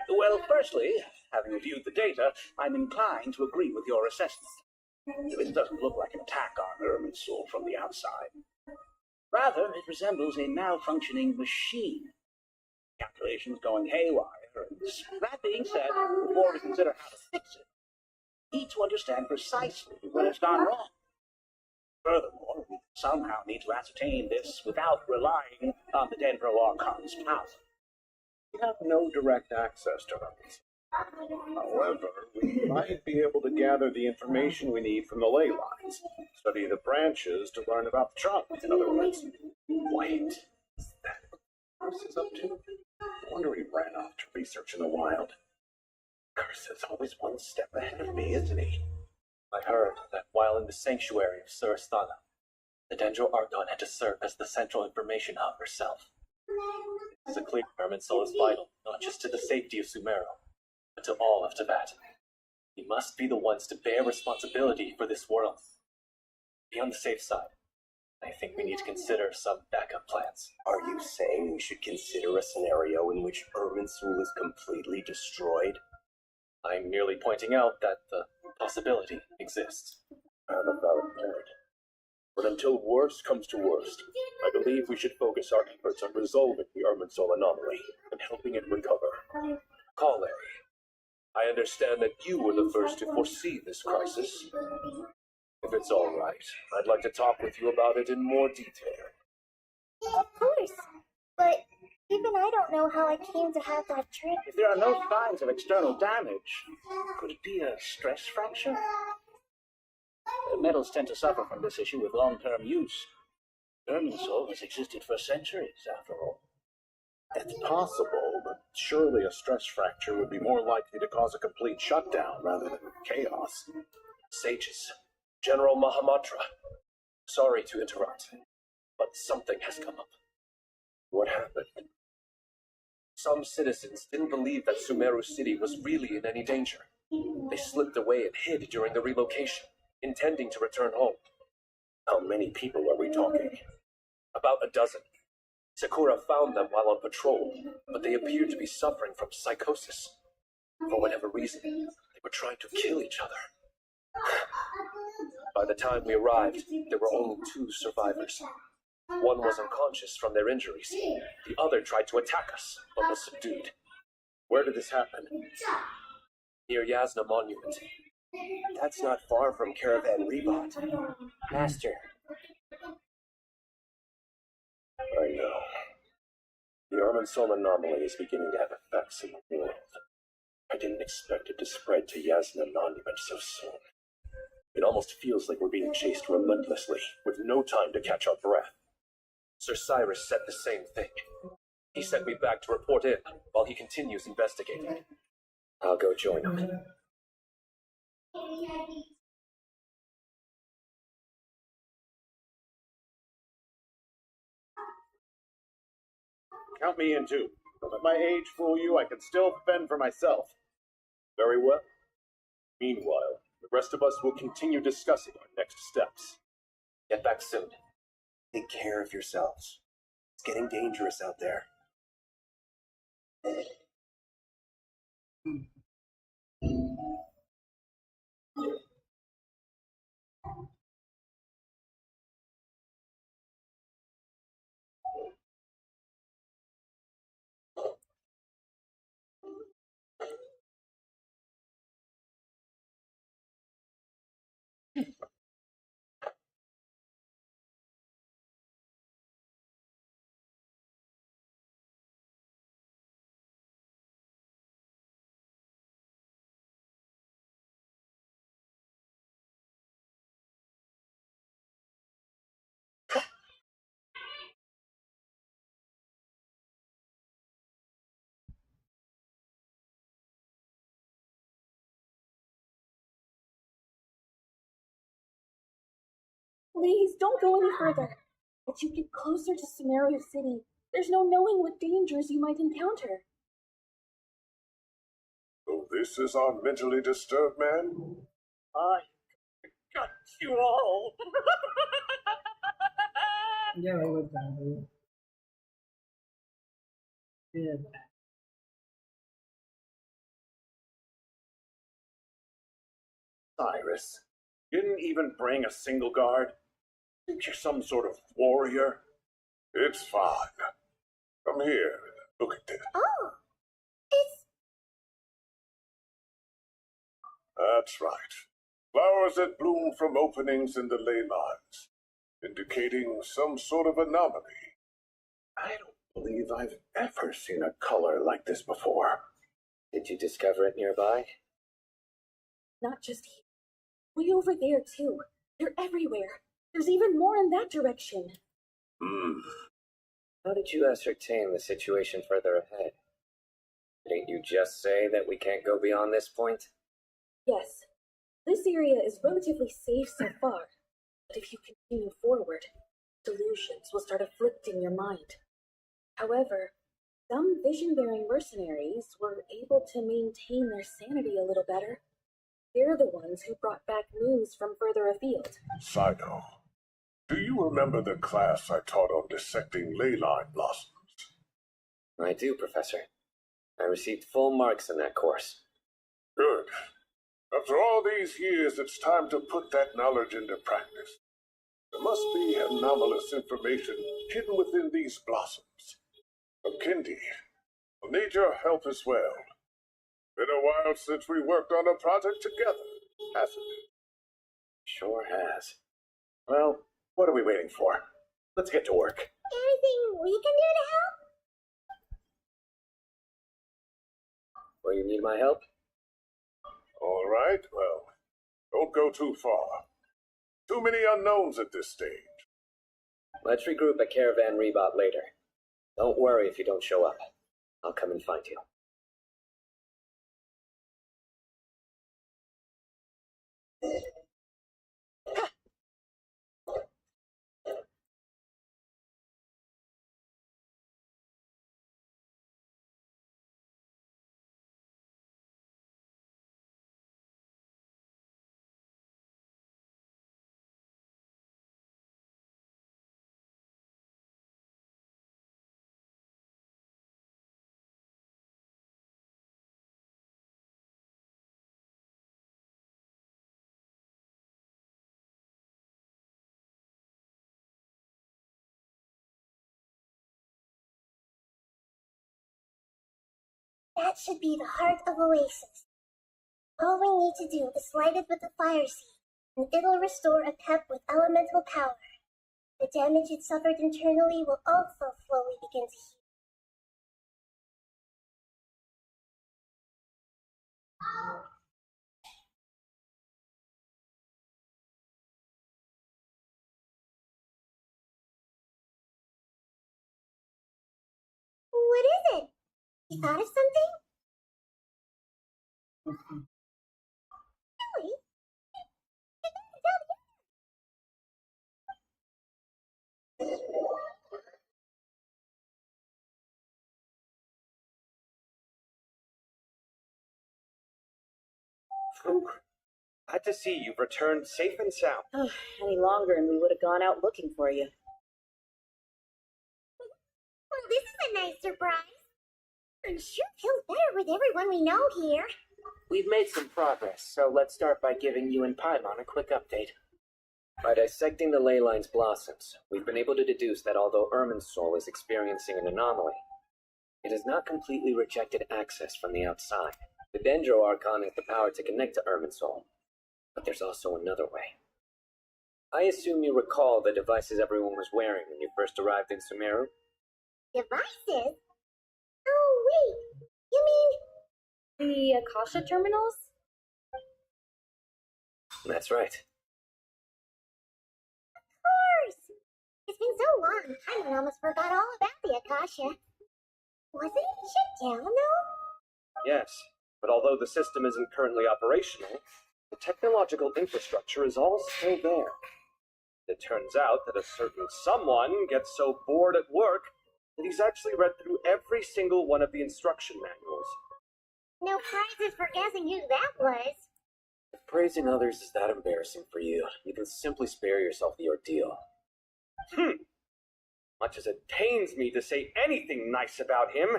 Speaker 9: Well, firstly, having reviewed the data, I'm inclined to agree with your assessment. It doesn't look like an attack on Irminsul from the outside. Rather, it resembles a malfunctioning machine. Calculations going haywire. That being said, before we consider how to fix it, we need to understand precisely what has gone wrong. Furthermore, we somehow need to ascertain this without relying on the Dendro Archon's power.
Speaker 10: We have no direct access to Irminsul. However, we might be able to gather the information we need from the ley lines, study the branches to learn about the trunk, in other words. Wait, is that what Curse is up to? I wonder he ran off to research in the wild. Curse is always one step ahead of me, isn't he?
Speaker 15: I heard that while in the sanctuary of Surasthana, the Dendro Archon had to serve as the central information hub herself. It's a clear Irminsul is vital, not just to the safety of Sumeru, but to all of Teyvat. We must be the ones to bear responsibility for this world. Be on the safe side. I think we need to consider some backup plans.
Speaker 14: Are you saying we should consider a scenario in which Irminsul is completely destroyed?
Speaker 15: I'm merely pointing out that the possibility exists.
Speaker 10: I have a valid point. But until worst comes to worst, I believe we should focus our efforts on resolving the Irminsul anomaly and helping it recover. Kale, I understand that you were the first to foresee this crisis. If it's all right, I'd like to talk with you about it in more detail.
Speaker 6: Of course, but even I don't know how I came to have that trick.
Speaker 9: If there are no signs of external damage, could it be a stress fracture? Metals tend to suffer from this issue with long-term use. Irminsul has existed for centuries, after all.
Speaker 10: It's possible, but surely a stress fracture would be more likely to cause a complete shutdown rather than chaos.
Speaker 15: Sages, General Mahamatra, sorry to interrupt, but something has come up.
Speaker 10: What happened?
Speaker 15: Some citizens didn't believe that Sumeru City was really in any danger. They slipped away and hid during the relocation, intending to return home.
Speaker 10: How many people are we talking?
Speaker 15: About a dozen. Sakura found them while on patrol, but they appeared to be suffering from psychosis. For whatever reason, they were trying to kill each other. By the time we arrived, there were only 2 survivors. One was unconscious from their injuries. The other tried to attack us, but was subdued.
Speaker 10: Where did this happen?
Speaker 15: Near Yasna Monument.
Speaker 14: That's not far from Caravan Rebot. Master.
Speaker 10: I know. The Irminsul anomaly is beginning to have effects in the world. I didn't expect it to spread to Yasna Monument so soon. It almost feels like we're being chased relentlessly, with no time to catch our breath.
Speaker 15: Sir Cyrus said the same thing. He sent me back to report in, while he continues investigating. I'll go join him.
Speaker 10: Count me in too. Don't let my age fool you, I can still fend for myself. Very well. Meanwhile, the rest of us will continue discussing our next steps.
Speaker 15: Get back soon.
Speaker 14: Take care of yourselves. It's getting dangerous out there.
Speaker 6: Please, don't go any further. As you get closer to Sumeru City, there's no knowing what dangers you might encounter.
Speaker 11: So This is our mentally disturbed man?
Speaker 12: I got you all.
Speaker 16: Ya va a aguantar, güey. Bien.
Speaker 10: Cyrus, didn't even bring a single guard? Think you're some sort of warrior?
Speaker 11: It's fine. Come here. Look at this.
Speaker 6: Oh, it's
Speaker 11: That's right. Flowers that bloom from openings in the ley lines, indicating some sort of anomaly.
Speaker 10: I don't believe I've ever seen a color like this before.
Speaker 13: Did you discover it nearby?
Speaker 7: Not just here. Way over there, too. They're everywhere. There's even more in that direction.
Speaker 13: How did you ascertain the situation further ahead? Didn't you just say that we can't go beyond this point?
Speaker 7: Yes. This area is relatively safe so far. But if you continue forward, delusions will start afflicting your mind. However, some vision-bearing mercenaries were able to maintain their sanity a little better. They're the ones who brought back news from further afield.
Speaker 11: Sino, do you remember the class I taught on dissecting ley line blossoms?
Speaker 13: I do, Professor. I received full marks in that course.
Speaker 11: Good. After all these years, it's time to put that knowledge into practice. There must be anomalous information hidden within these blossoms. Okindi, I'll need your help as well. Been a while since we worked on a project together, hasn't it?
Speaker 10: Sure has. Well, what are we waiting for? Let's get to work.
Speaker 6: anything we can do to help?
Speaker 13: Will you need my help?
Speaker 11: All right, well, don't go too far. Too many unknowns at this stage.
Speaker 13: Let's regroup at Caravan Rebot later. Don't worry if you don't show up. I'll come and find you.
Speaker 6: That should be the heart of Oasis. All we need to do is light it with the fire seed, and it'll restore a pep with elemental power. The damage it suffered internally will also slowly begin to heal. What is it? You thought of something? Really?
Speaker 8: Whew. Glad to see you've returned safe and sound.
Speaker 7: Any longer and we would have gone out looking for you.
Speaker 6: Well, this is a nice surprise. It sure feels better with everyone we know here.
Speaker 8: We've made some progress, so let's start by giving you and Paimon a quick update.
Speaker 13: By dissecting the ley line's blossoms, we've been able to deduce that although Irminsul is experiencing an anomaly, it has not completely rejected access from the outside. The Dendro Archon has the power to connect to Irminsul, but there's also another way. I assume you recall the devices everyone was wearing when you first arrived in Sumeru?
Speaker 6: Devices? Oh, wait. You mean...
Speaker 7: The Akasha terminals?
Speaker 13: That's right.
Speaker 6: Of course! It's been so long, I almost forgot all about the Akasha. Wasn't it shut down, though?
Speaker 8: Yes, but although the system isn't currently operational, the technological infrastructure is all still there. It turns out that a certain someone gets so bored at work that he's actually read through every single one of the instruction manuals.
Speaker 6: No prizes for guessing who that was.
Speaker 13: If praising others is that embarrassing for you, you can simply spare yourself the ordeal. Much as it pains me to say anything nice about him,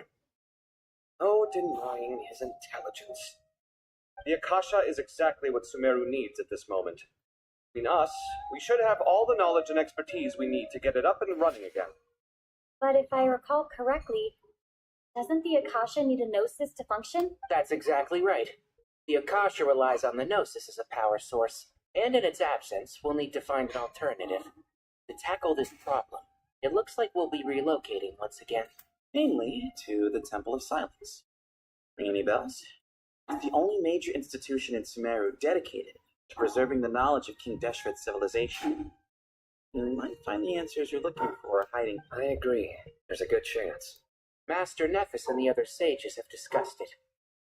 Speaker 13: no denying his intelligence. The Akasha is exactly what Sumeru needs at this moment. Between us, we should have all the knowledge and expertise we need to get it up and running again.
Speaker 17: But if I recall correctly, doesn't the Akasha need a gnosis to function?
Speaker 8: That's exactly right. The Akasha relies on the Gnosis as a power source, and in its absence, we'll need to find an alternative. To tackle this problem, it looks like we'll be relocating once again.
Speaker 2: Mainly to the Temple of Silence. Ring any bells? It's the only major institution in Sumeru dedicated to preserving the knowledge of King Deshret's civilization. You might find the answers you're looking for hiding.
Speaker 13: I agree. There's a good chance.
Speaker 8: Master Nephis and the other sages have discussed it.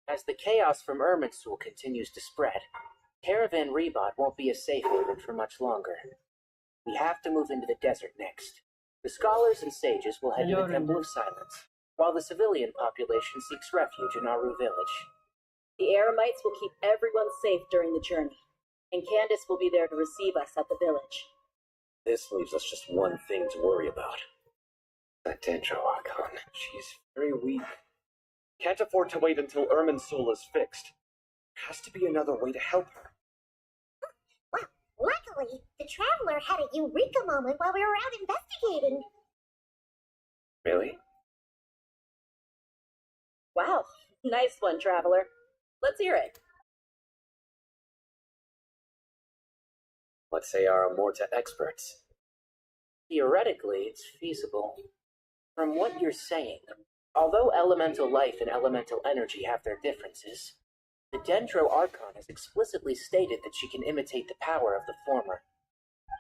Speaker 8: As the chaos from Irminsul continues to spread, Caravan Rebot won't be a safe haven for much longer. We have to move into the desert next. The scholars and sages will head to the Temple of Silence, while the civilian population seeks refuge in Aru village.
Speaker 7: The Eremites will keep everyone safe during the journey, and Candace will be there to receive us at the village.
Speaker 13: This leaves us just one thing to worry about. That Dendro Archon.
Speaker 2: She's very weak.
Speaker 5: Can't afford to wait until Irminsul is fixed. There has to be another way to help her.
Speaker 6: Well, luckily, the Traveler had a eureka moment while we were out investigating.
Speaker 13: Really?
Speaker 7: Wow, nice one, Traveler. Let's hear it.
Speaker 13: Let's say our Amorta experts.
Speaker 8: Theoretically, it's feasible. From what you're saying, although elemental life and elemental energy have their differences, the Dendro Archon has explicitly stated that she can imitate the power of the former.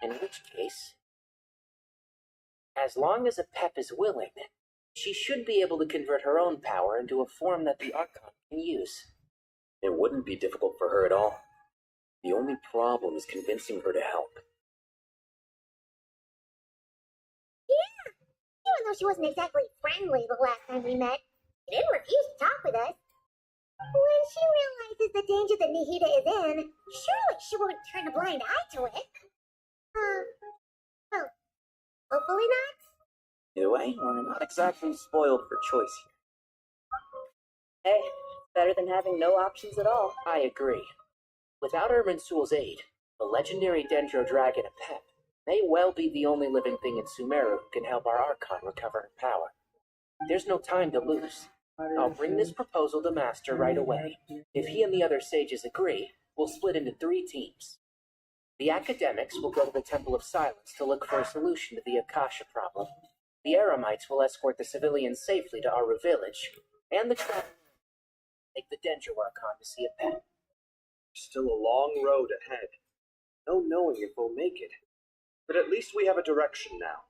Speaker 8: In which case, as long as Apep is willing, she should be able to convert her own power into a form that the Archon can use.
Speaker 13: It wouldn't be difficult for her at all. The only problem is convincing her to help.
Speaker 6: Yeah, even though she wasn't exactly friendly the last time we met, she didn't refuse to talk with us. When she realizes the danger that Nahida is in, surely she won't turn a blind eye to it. Well, hopefully not.
Speaker 2: Either way, we're not exactly spoiled for choice
Speaker 7: Hey, better than having no options at all.
Speaker 8: I agree. Without Irminsul's aid, the legendary Dendro Dragon Apep may well be the only living thing in Sumeru who can help our Archon recover her power. There's no time to lose. I'll bring this proposal to Master right away. If he and the other sages agree, we'll split into 3 teams. The academics will go to the Temple of Silence to look for a solution to the Akasha problem. The Eremites will escort the civilians safely to Aru village, and the travelers take the Dendro Archon to see Apep.
Speaker 5: Still a long road ahead. No knowing if we'll make it. But at least we have a direction now.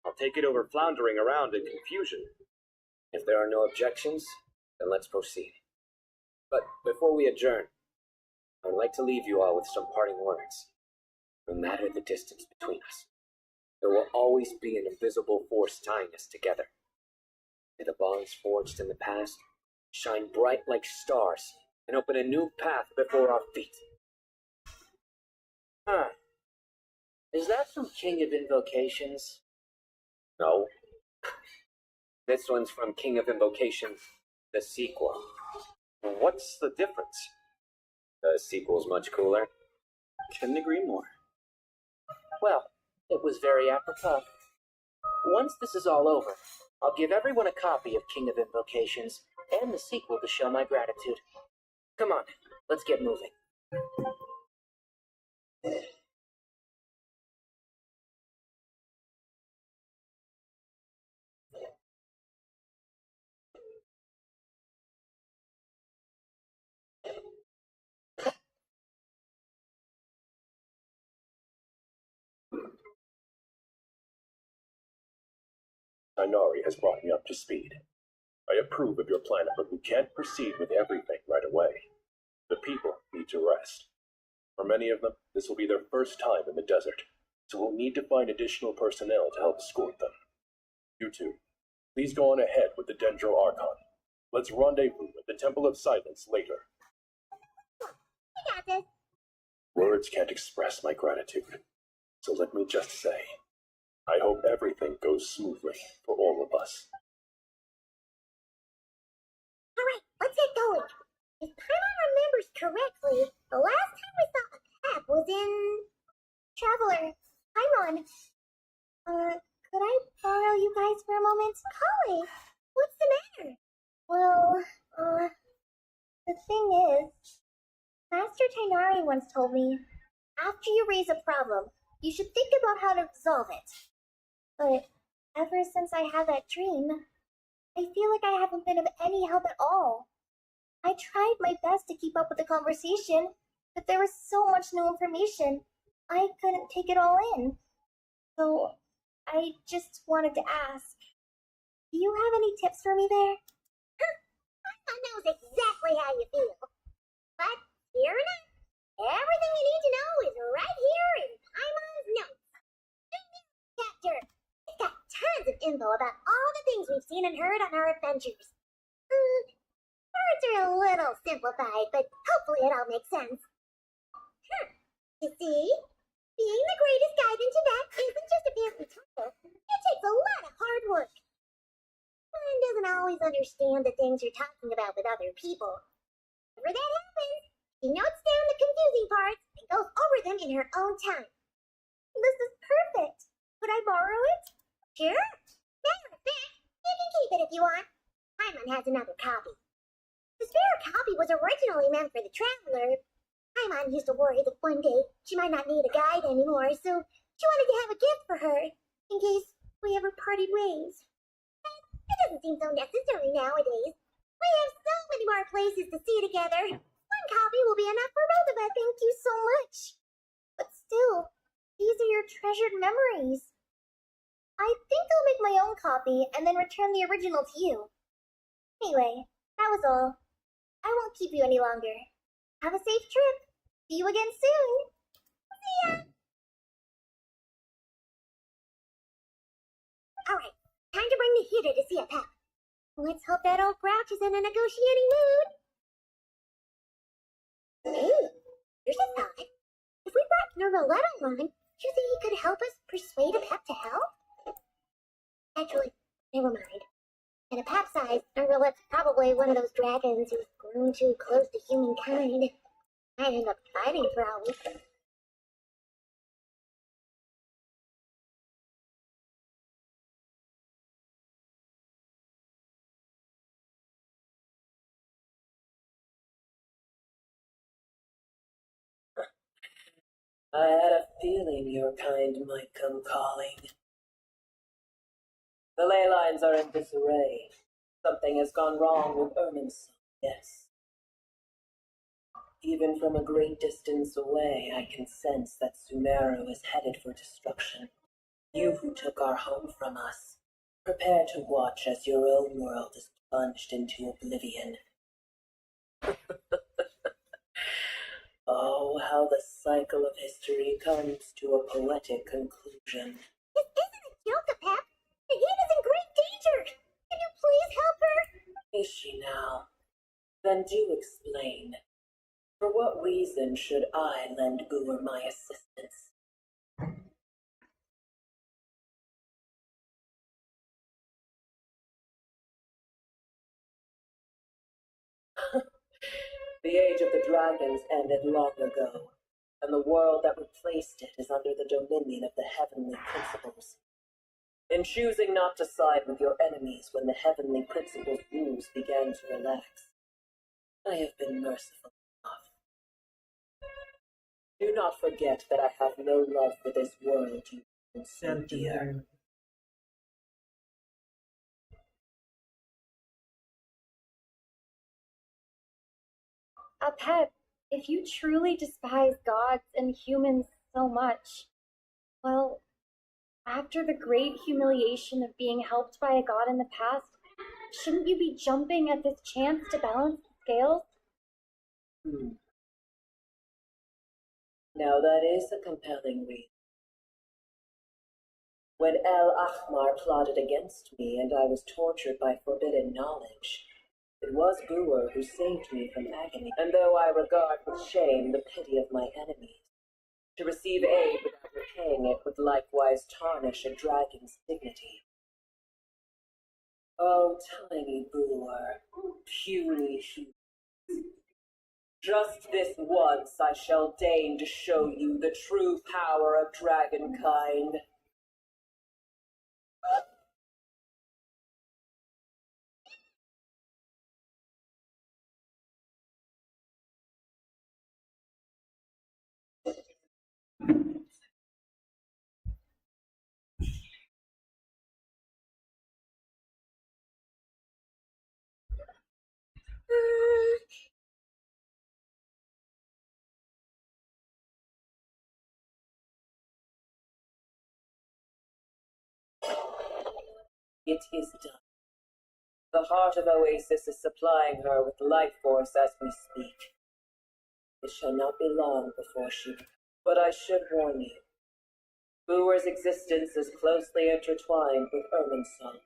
Speaker 5: I'll take it over floundering around in confusion.
Speaker 13: If there are no objections, then let's proceed. But before we adjourn, I would like to leave you all with some parting words. No matter the distance between us, there will always be an invisible force tying us together. May the bonds forged in the past shine bright like stars and open a new path before our feet.
Speaker 8: Huh. Is that from King of Invocations?
Speaker 13: No. This one's from King of Invocations, the sequel.
Speaker 5: What's the difference?
Speaker 13: The sequel's much cooler.
Speaker 2: Couldn't agree more.
Speaker 8: Well, it was very apropos. Once this is all over, I'll give everyone a copy of King of Invocations and the sequel to show my gratitude. Come on, let's get moving.
Speaker 10: Inari has brought me up to speed. I approve of your plan, but we can't proceed with everything right away. The people need to rest. For many of them, this will be their first time in the desert, so we'll need to find additional personnel to help escort them. You two, please go on ahead with the Dendro Archon. Let's rendezvous at the Temple of Silence later.
Speaker 6: I got this.
Speaker 10: Words can't express my gratitude. So let me just say, I hope everything goes smoothly for all of us.
Speaker 6: Alright, let's get going. If Paimon remembers correctly, the last time we saw a pep was in... Traveler, Paimon. Could I borrow you guys for a moment? Collie, what's the matter? Well, the thing is, Master Tainari once told me, after you raise a problem, you should think about how to resolve it. But ever since I had that dream, I feel like I haven't been of any help at all. I tried my best to keep up with the conversation, but there was so much new information, I couldn't take it all in. So, I just wanted to ask, do you have any tips for me there? Paimon knows exactly how you feel. But, here it is. Everything you need to know is right here in Paimon's notes. Chapter. It's got tons of info about all the things we've seen and heard on our adventures. Words are a little simplified, but hopefully it all makes sense. You see? Being the greatest guide in Teyvat isn't just a fancy title. It takes a lot of hard work. One doesn't always understand the things you're talking about with other people. Whenever that happens, she notes down the confusing parts and goes over them in her own time. This is perfect. Could I borrow it? Sure. Matter of fact, you can keep it if you want. Paimon has another copy. The spare copy was originally meant for the traveler. Paimon used to worry that one day she might not need a guide anymore, so she wanted to have a gift for her, in case we ever parted ways. And it doesn't seem so necessary nowadays. We have so many more places to see together. One copy will be enough for both of us, thank you so much. But still, these are your treasured memories. I think I'll make my own copy and then return the original to you. Anyway, that was all. I won't keep you any longer. Have a safe trip. See you again soon. See ya! Alright, time to bring Nahida to see a pep. Let's hope that old grouch is in a negotiating mood. Hey, here's a thought. If we brought Nervaletta along, do you think he could help us persuade a pep to help? Actually, never mind. At a pep size, Nervaletta's probably one of those dragons who's grown too close to humankind. Might end up fighting for all we know.
Speaker 8: I had a feeling your kind might come calling. The ley lines are in disarray. Something has gone wrong with Irminsul, yes. Even from a great distance away, I can sense that Sumeru is headed for destruction. You who took our home from us, prepare to watch as your own world is plunged into oblivion. Oh, how the cycle of history comes to a poetic conclusion.
Speaker 6: This isn't a joke, Pep. Nahida's in great danger. Can you please help her?
Speaker 8: Is she now? Then do explain. For what reason should I lend Gur my assistance? The age of the dragons ended long ago, and the world that replaced it is under the dominion of the heavenly principles. In choosing not to side with your enemies when the heavenly principles' rules began to relax, I have been merciful enough. Do not forget that I have no love for this world you hold so dear.
Speaker 17: Pet, if you truly despise gods and humans so much, well, after the great humiliation of being helped by a god in the past, shouldn't you be jumping at this chance to balance the scales?
Speaker 8: Now that is a compelling reason. When El Ahmar plotted against me and I was tortured by forbidden knowledge,
Speaker 7: It was Brewer who saved me from agony, and though I regard with shame the pity of my enemies, to receive aid without repaying it would likewise tarnish a dragon's dignity. Oh, tiny Brewer, puny human. Just this once I shall deign to show you the true power of dragonkind. It is done. The heart of Oasis is supplying her with life force as we speak. It shall not be long before she... But I should warn you. Brewer's existence is closely intertwined with Irminsul.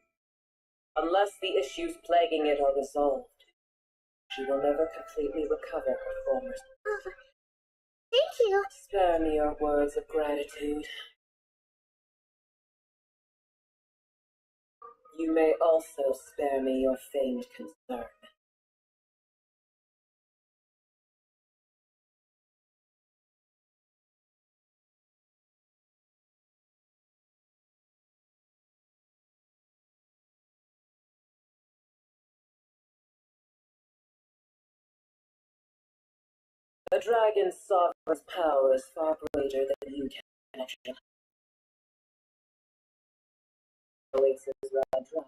Speaker 7: Unless the issues plaguing it are resolved, she will never completely recover her former...
Speaker 6: Thank you.
Speaker 7: Spare me your words of gratitude. You may also spare me your feigned concern. A dragon's sovereign's power is far greater than you can imagine. Oasis ran dry.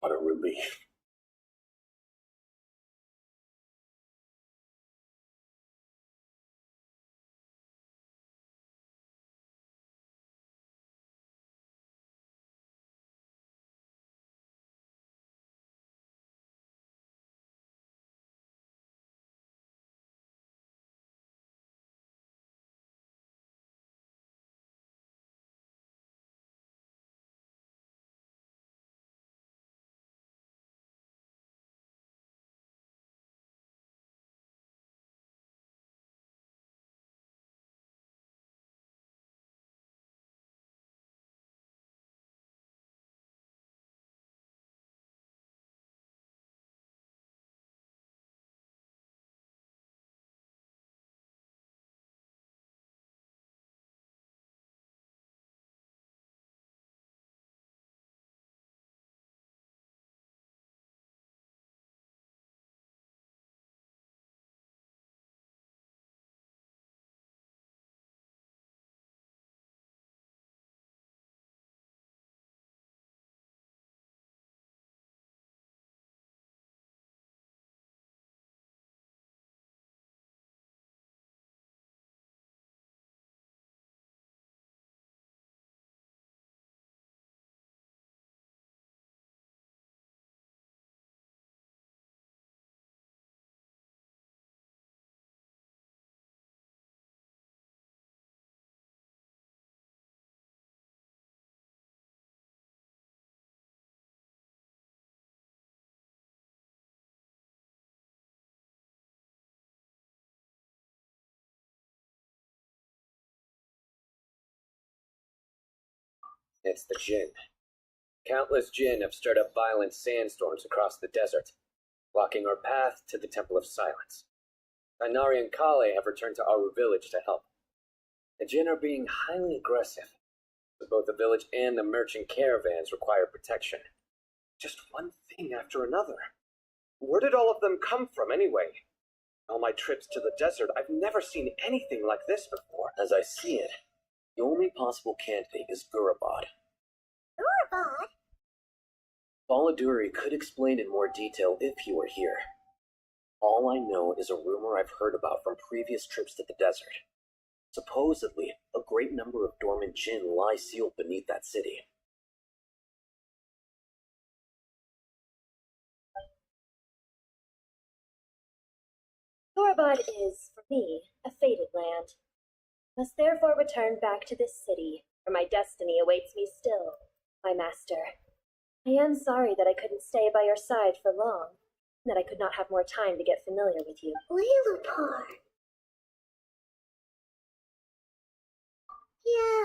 Speaker 10: What a relief.
Speaker 13: It's the Jinn. Countless Jinn have stirred up violent sandstorms across the desert, blocking our path to the Temple of Silence. Ainari and Kale have returned to Aru village to help. The Jinn are being highly aggressive, so both the village and the merchant caravans require protection.
Speaker 5: Just one thing after another. Where did all of them come from anyway? All my trips to the desert, I've never seen anything like this before.
Speaker 8: As I see it, the only possible candidate is Gurabad.
Speaker 6: Gurabad?
Speaker 8: Baladuri could explain in more detail if he were here. All I know is a rumor I've heard about from previous trips to the desert. Supposedly, a great number of dormant Jinn lie sealed beneath that city.
Speaker 17: Gurabad is, for me, a fated land. Must therefore return back to this city, where my destiny awaits me still, my master. I am sorry that I couldn't stay by your side for long, and that I could not have more time to get familiar with you.
Speaker 6: Layla. Yeah,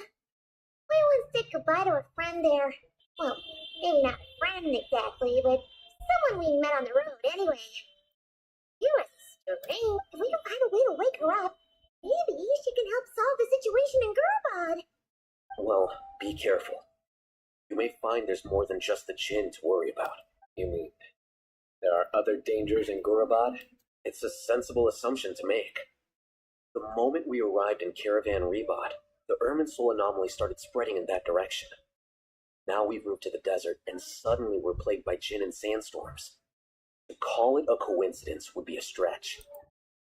Speaker 6: we once said goodbye to a friend there. Well, maybe not a friend exactly, but someone we met on the road anyway. You're a string. If we can find a way to wake her up, maybe she can help solve the situation in Gurabad.
Speaker 8: Well, be careful. You may find there's more than just the Jinn to worry about.
Speaker 13: You mean there are other dangers in Gurabad?
Speaker 8: It's a sensible assumption to make. The moment we arrived in Caravan Rebad, the Irminsul anomaly started spreading in that direction. Now we've moved to the desert, and suddenly we're plagued by Jinn and sandstorms. To call it a coincidence would be a stretch.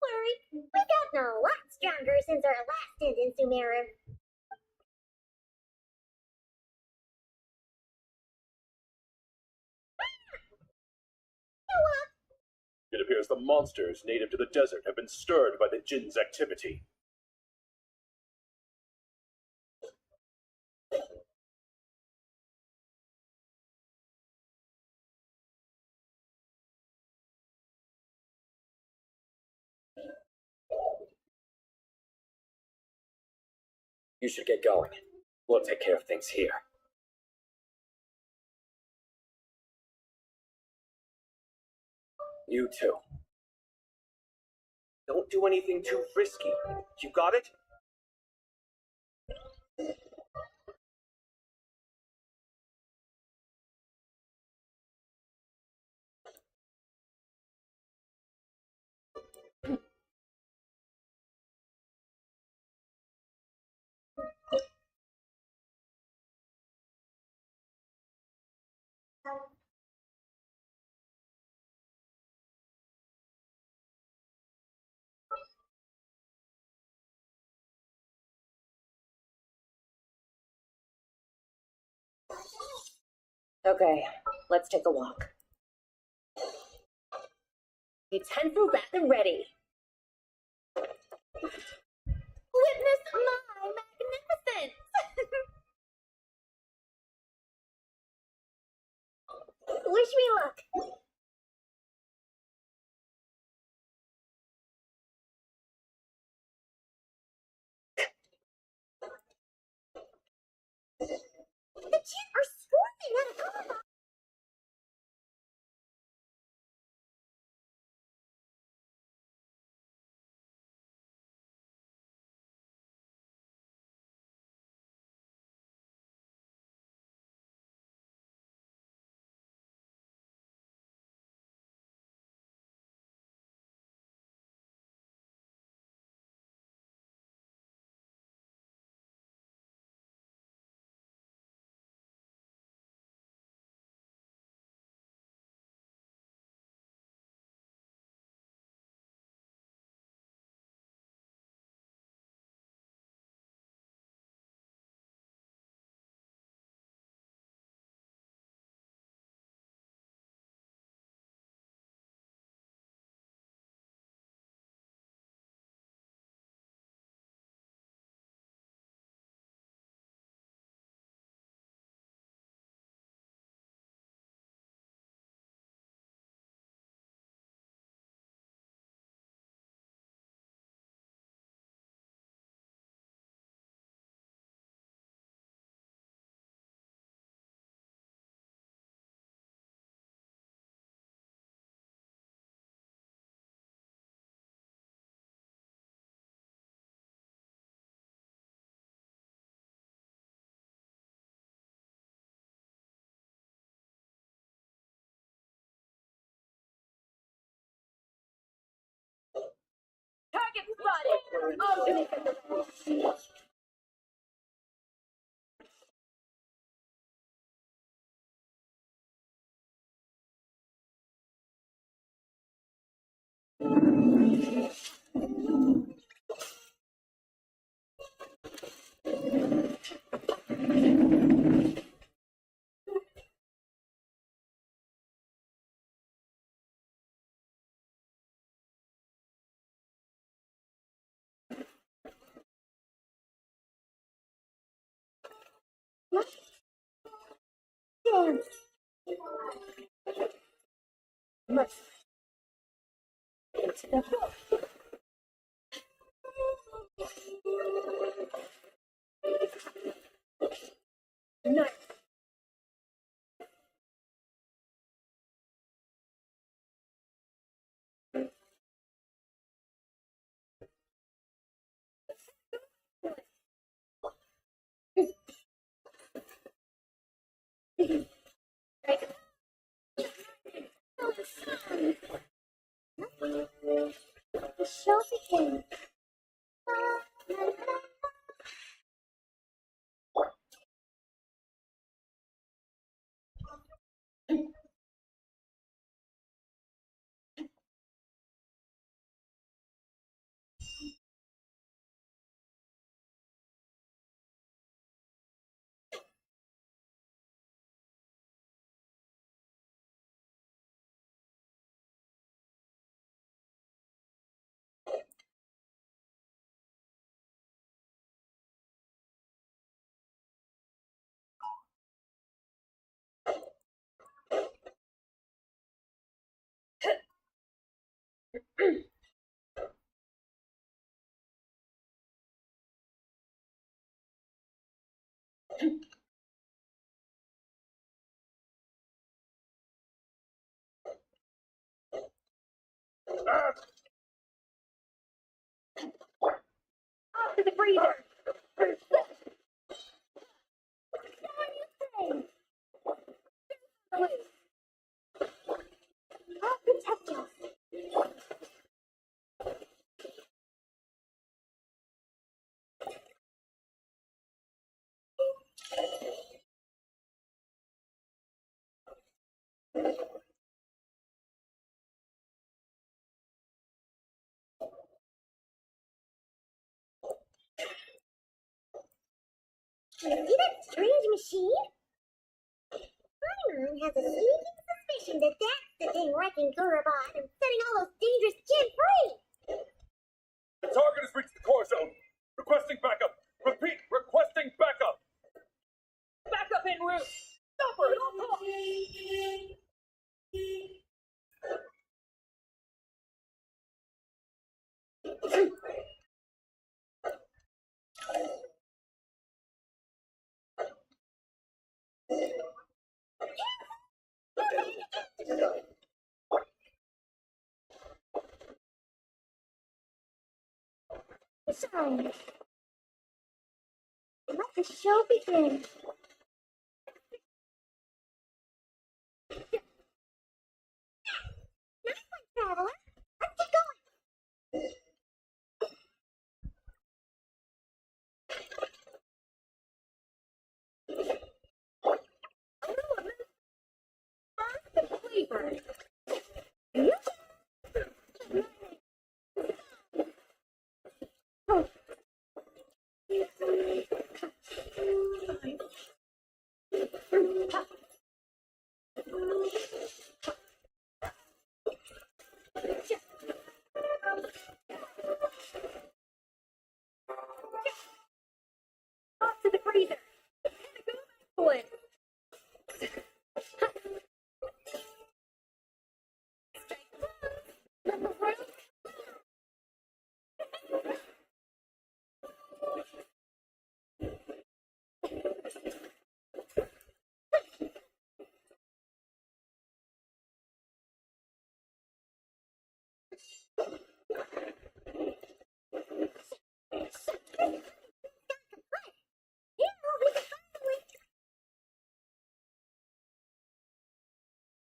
Speaker 6: Worry, we've gotten a lot stronger since our last stint in Sumeru.
Speaker 10: It appears the monsters native to the desert have been stirred by the Jinn's activity.
Speaker 13: You should get going. We'll take care of things here. You too.
Speaker 5: Don't do anything too risky. You got it?
Speaker 7: Okay, let's take a walk.
Speaker 6: Utensil at the ready. Witness my magnificence! Wish me luck. The Chief are storming at us.
Speaker 7: Target spotted! All units at the ready.
Speaker 6: Dance.
Speaker 7: Mercy. Into the floor. Nice.
Speaker 6: The show begins.
Speaker 7: Off to the breather!
Speaker 6: I'll protect you. See that strange machine? Sumeru has a sneaking suspicion that that's the thing wrecking Gurabot and setting all those dangerous kids free.
Speaker 10: The target has reached the core zone. Requesting backup. Repeat, requesting backup.
Speaker 7: Backup en route! Stop her at all costs!
Speaker 6: Sorry. Let the show begin. Nice one, Traveler. Let's get going.
Speaker 7: The flavor. Off to the freezer. Boy.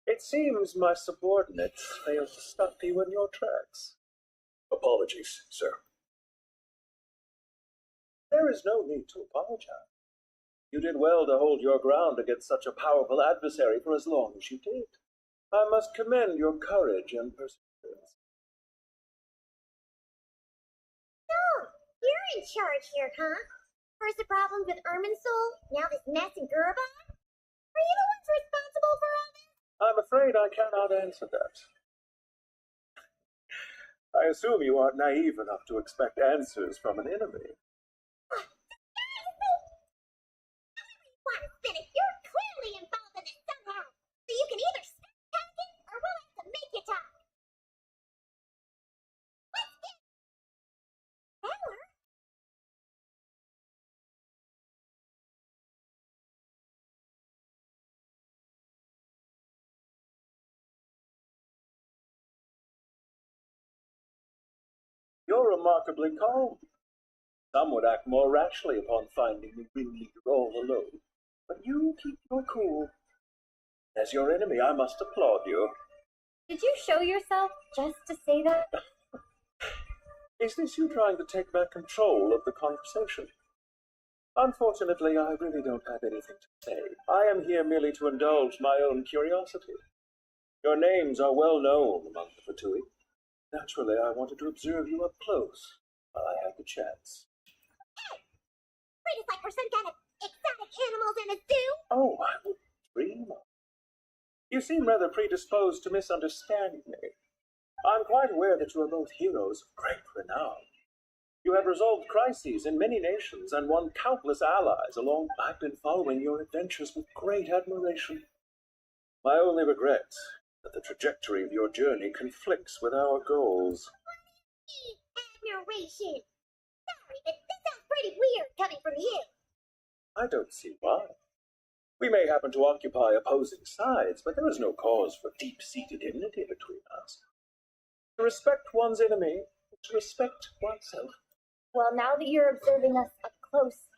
Speaker 10: It seems my subordinates failed to stop you in your tracks. Apologies, sir. There is no need to apologize. You did well to hold your ground against such a powerful adversary for as long as you did. I must commend your courage and perseverance.
Speaker 6: So, you're in charge here, huh? First the problems with Irminsul, now this mess in Gurabot? Are you the ones responsible for all this?
Speaker 10: I'm afraid I cannot answer that. I assume you aren't naive enough to expect answers from an enemy.
Speaker 6: You're clearly involved in this somehow. So you can either stop talking or we'll have to make you talk. Let's get power.
Speaker 10: You're remarkably calm. Some would act more rashly upon finding the ringleader all alone. But you keep your cool. As your enemy, I must applaud you.
Speaker 17: Did you show yourself just to say that?
Speaker 10: Is this you trying to take back control of the conversation? Unfortunately, I really don't have anything to say. I am here merely to indulge my own curiosity. Your names are well known among the Fatui. Naturally, I wanted to observe you up close while I had the chance.
Speaker 6: Hey! Treat us like we're some kind of exotic animals in a zoo?
Speaker 10: Oh, I would dream of. You seem rather predisposed to misunderstand me. I'm quite aware that you are both heroes of great renown. You have resolved crises in many nations and won countless allies along. I've been following your adventures with great admiration. My only regret is that the trajectory of your journey conflicts with our goals.
Speaker 6: Admiration. Sorry, but this sounds pretty weird coming from you.
Speaker 10: I don't see why. We may happen to occupy opposing sides, but there is no cause for deep-seated enmity between us. To respect one's enemy is to respect oneself.
Speaker 17: Well, now that you're observing us up close,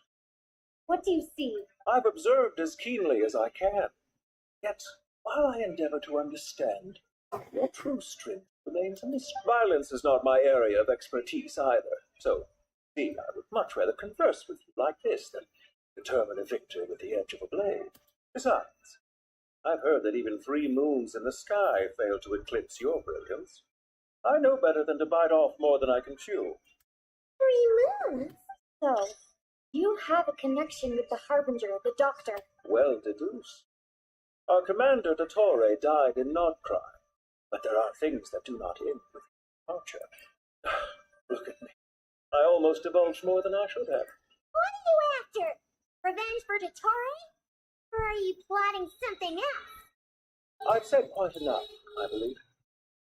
Speaker 17: what do you see?
Speaker 10: I've observed as keenly as I can. Yet, while I endeavor to understand, your true strength remains a mystery. Violence is not my area of expertise either, so, I would much rather converse with you like this than determine a victor with the edge of a blade. Besides, I've heard that even 3 moons in the sky fail to eclipse your brilliance. I know better than to bite off more than I can chew.
Speaker 6: 3 moons?
Speaker 17: So, you have a connection with the Harbinger, the Doctor.
Speaker 10: Well deduced.
Speaker 5: Our commander Dottore died in Nordcry, but there are things that do not end with departure. Look at me. I almost divulged more than I should have.
Speaker 6: What are you after? Revenge for Dottore? Or are you plotting something else?
Speaker 5: I've said quite enough, I believe.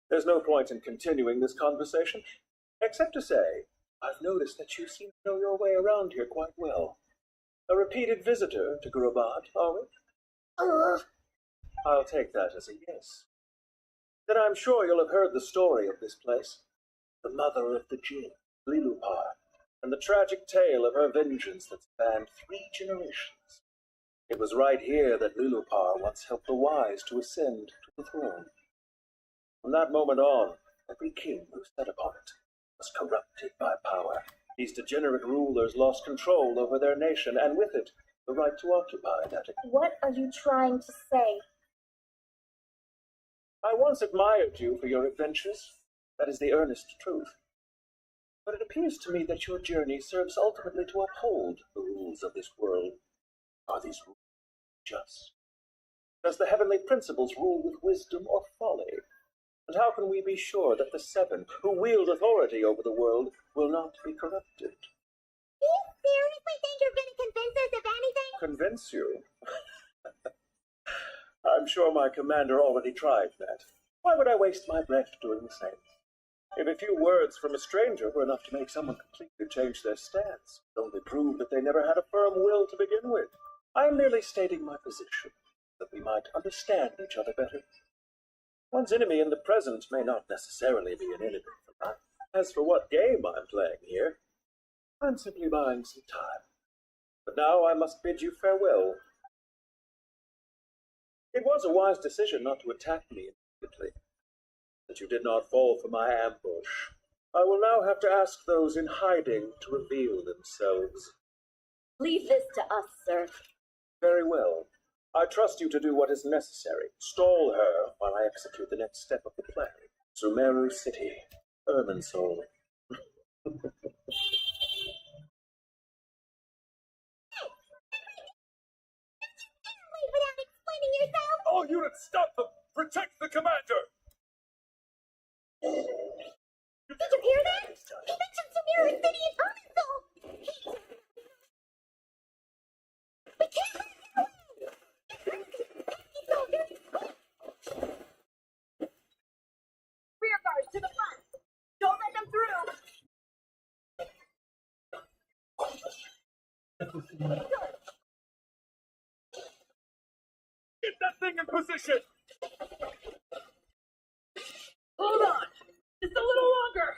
Speaker 5: There's no point in continuing this conversation, except to say, I've noticed that you seem to know your way around here quite well. A repeated visitor to Gurabad, are we? I'll take that as a yes. Then I'm sure you'll have heard the story of this place. The mother of the Jinn, Lilupar, and the tragic tale of her vengeance that spanned 3 generations. It was right here that Lilupar once helped the wise to ascend to the throne. From that moment on, every king who sat upon it was corrupted by power. These degenerate rulers lost control over their nation, and with it, the right to occupy that.
Speaker 17: What are you trying to say?
Speaker 5: I once admired you for your adventures. That is the earnest truth. But it appears to me that your journey serves ultimately to uphold the rules of this world. Are these rules just? Does the heavenly principles rule with wisdom or folly? And how can we be sure that the 7 who wield authority over the world will not be corrupted?
Speaker 6: Do you seriously think you're going to convince us of anything?
Speaker 5: Convince you? I'm sure my commander already tried that. Why would I waste my breath doing the same? If a few words from a stranger were enough to make someone completely change their stance, it only proved that they never had a firm will to begin with. I am merely stating my position, that we might understand each other better. One's enemy in the present may not necessarily be an enemy for life. As for what game I'm playing here, I'm simply buying some time. But now I must bid you farewell. It was a wise decision not to attack me immediately, that you did not fall for my ambush. I will now have to ask those in hiding to reveal themselves.
Speaker 7: Leave this to us, sir.
Speaker 5: Very well. I trust you to do what is necessary. Stall her while I execute the next step of the plan. Sumeru City, Irminsul.
Speaker 6: Without explaining yourself?
Speaker 11: All units, stop them! Protect the commander!
Speaker 6: Did you hear that? He mentioned Sumeru City and Irminsul! We can't let him away!
Speaker 7: Rear guards to the front. Don't let them through.
Speaker 11: Get that thing in position!
Speaker 7: Hold on. Just a little longer.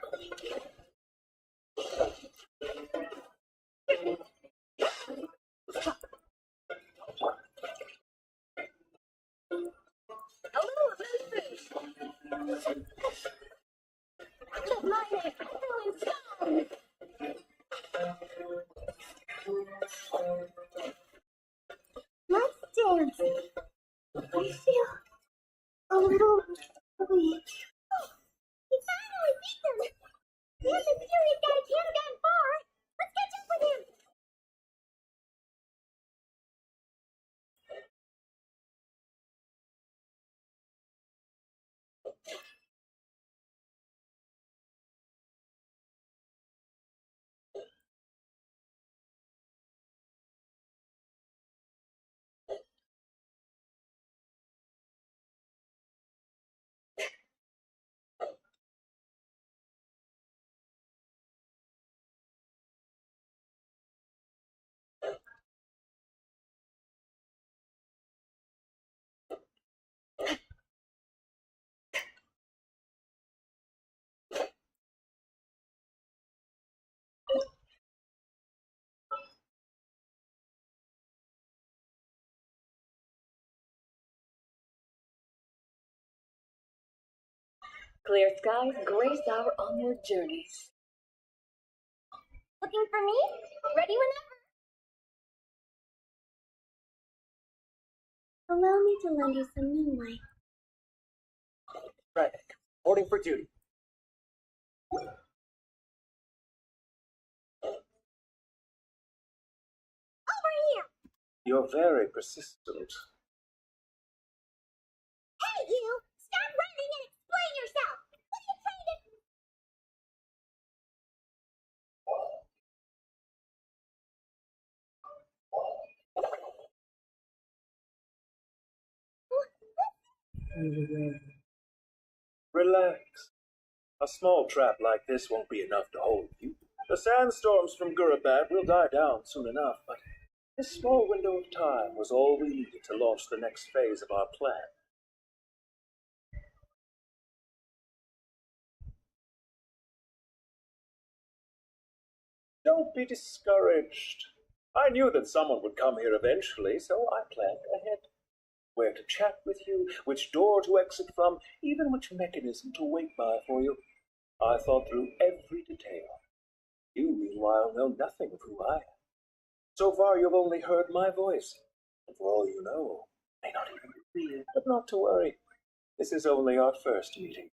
Speaker 7: A little assistance.
Speaker 6: The lightning throwing stone! Let's dance. I feel a little weak. We finally beat them! The mysterious guy can't have gotten far! Let's catch up with him!
Speaker 7: Clear skies grace our onward journeys.
Speaker 6: Looking for me? Ready whenever. Allow me to lend you some moonlight.
Speaker 8: Right. Reporting for duty.
Speaker 6: Over here!
Speaker 5: You're very persistent.
Speaker 6: Hey, you! Stop running and explain yourself! What are you trying to...
Speaker 5: Relax. A small trap like this won't be enough to hold you. The sandstorms from Gurabad will die down soon enough, but this small window of time was all we needed to launch the next phase of our plan. Don't be discouraged. I knew that someone would come here eventually, so I planned ahead. Where to chat with you, which door to exit from, even which mechanism to wait by for you. I thought through every detail. You, meanwhile, know nothing of who I am. So far, you've only heard my voice, and for all you know, may not even be real. But not to worry. This is only our first meeting.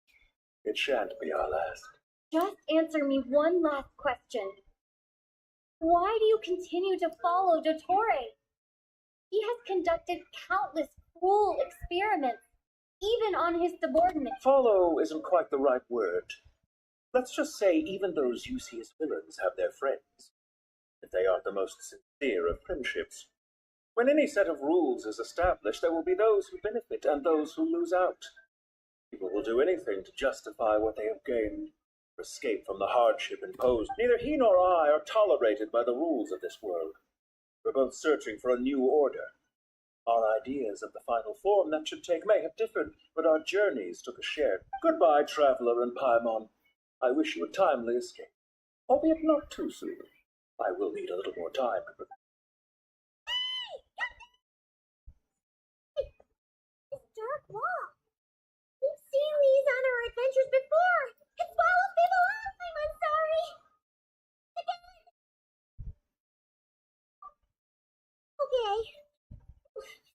Speaker 5: It shan't be our last.
Speaker 17: Just answer me one last question. Why do you continue to follow Dottore? He has conducted countless cruel experiments, even on his subordinates.
Speaker 5: Follow isn't quite the right word. Let's just say even those you see as villains have their friends. If they aren't the most sincere of friendships. When any set of rules is established, there will be those who benefit and those who lose out. People will do anything to justify what they have gained, or escape from the hardship imposed. Neither he nor I are tolerated by the rules of this world. We're both searching for a new order. Our ideas of the final form that should take may have differed, but our journeys took a shared. Goodbye, traveler and Paimon. I wish you a timely escape, albeit not too soon. I will need a little more time to prepare.
Speaker 6: It's dark wall. We've seen these on our adventures before. It swallows people up. I'm sorry. Again. Okay.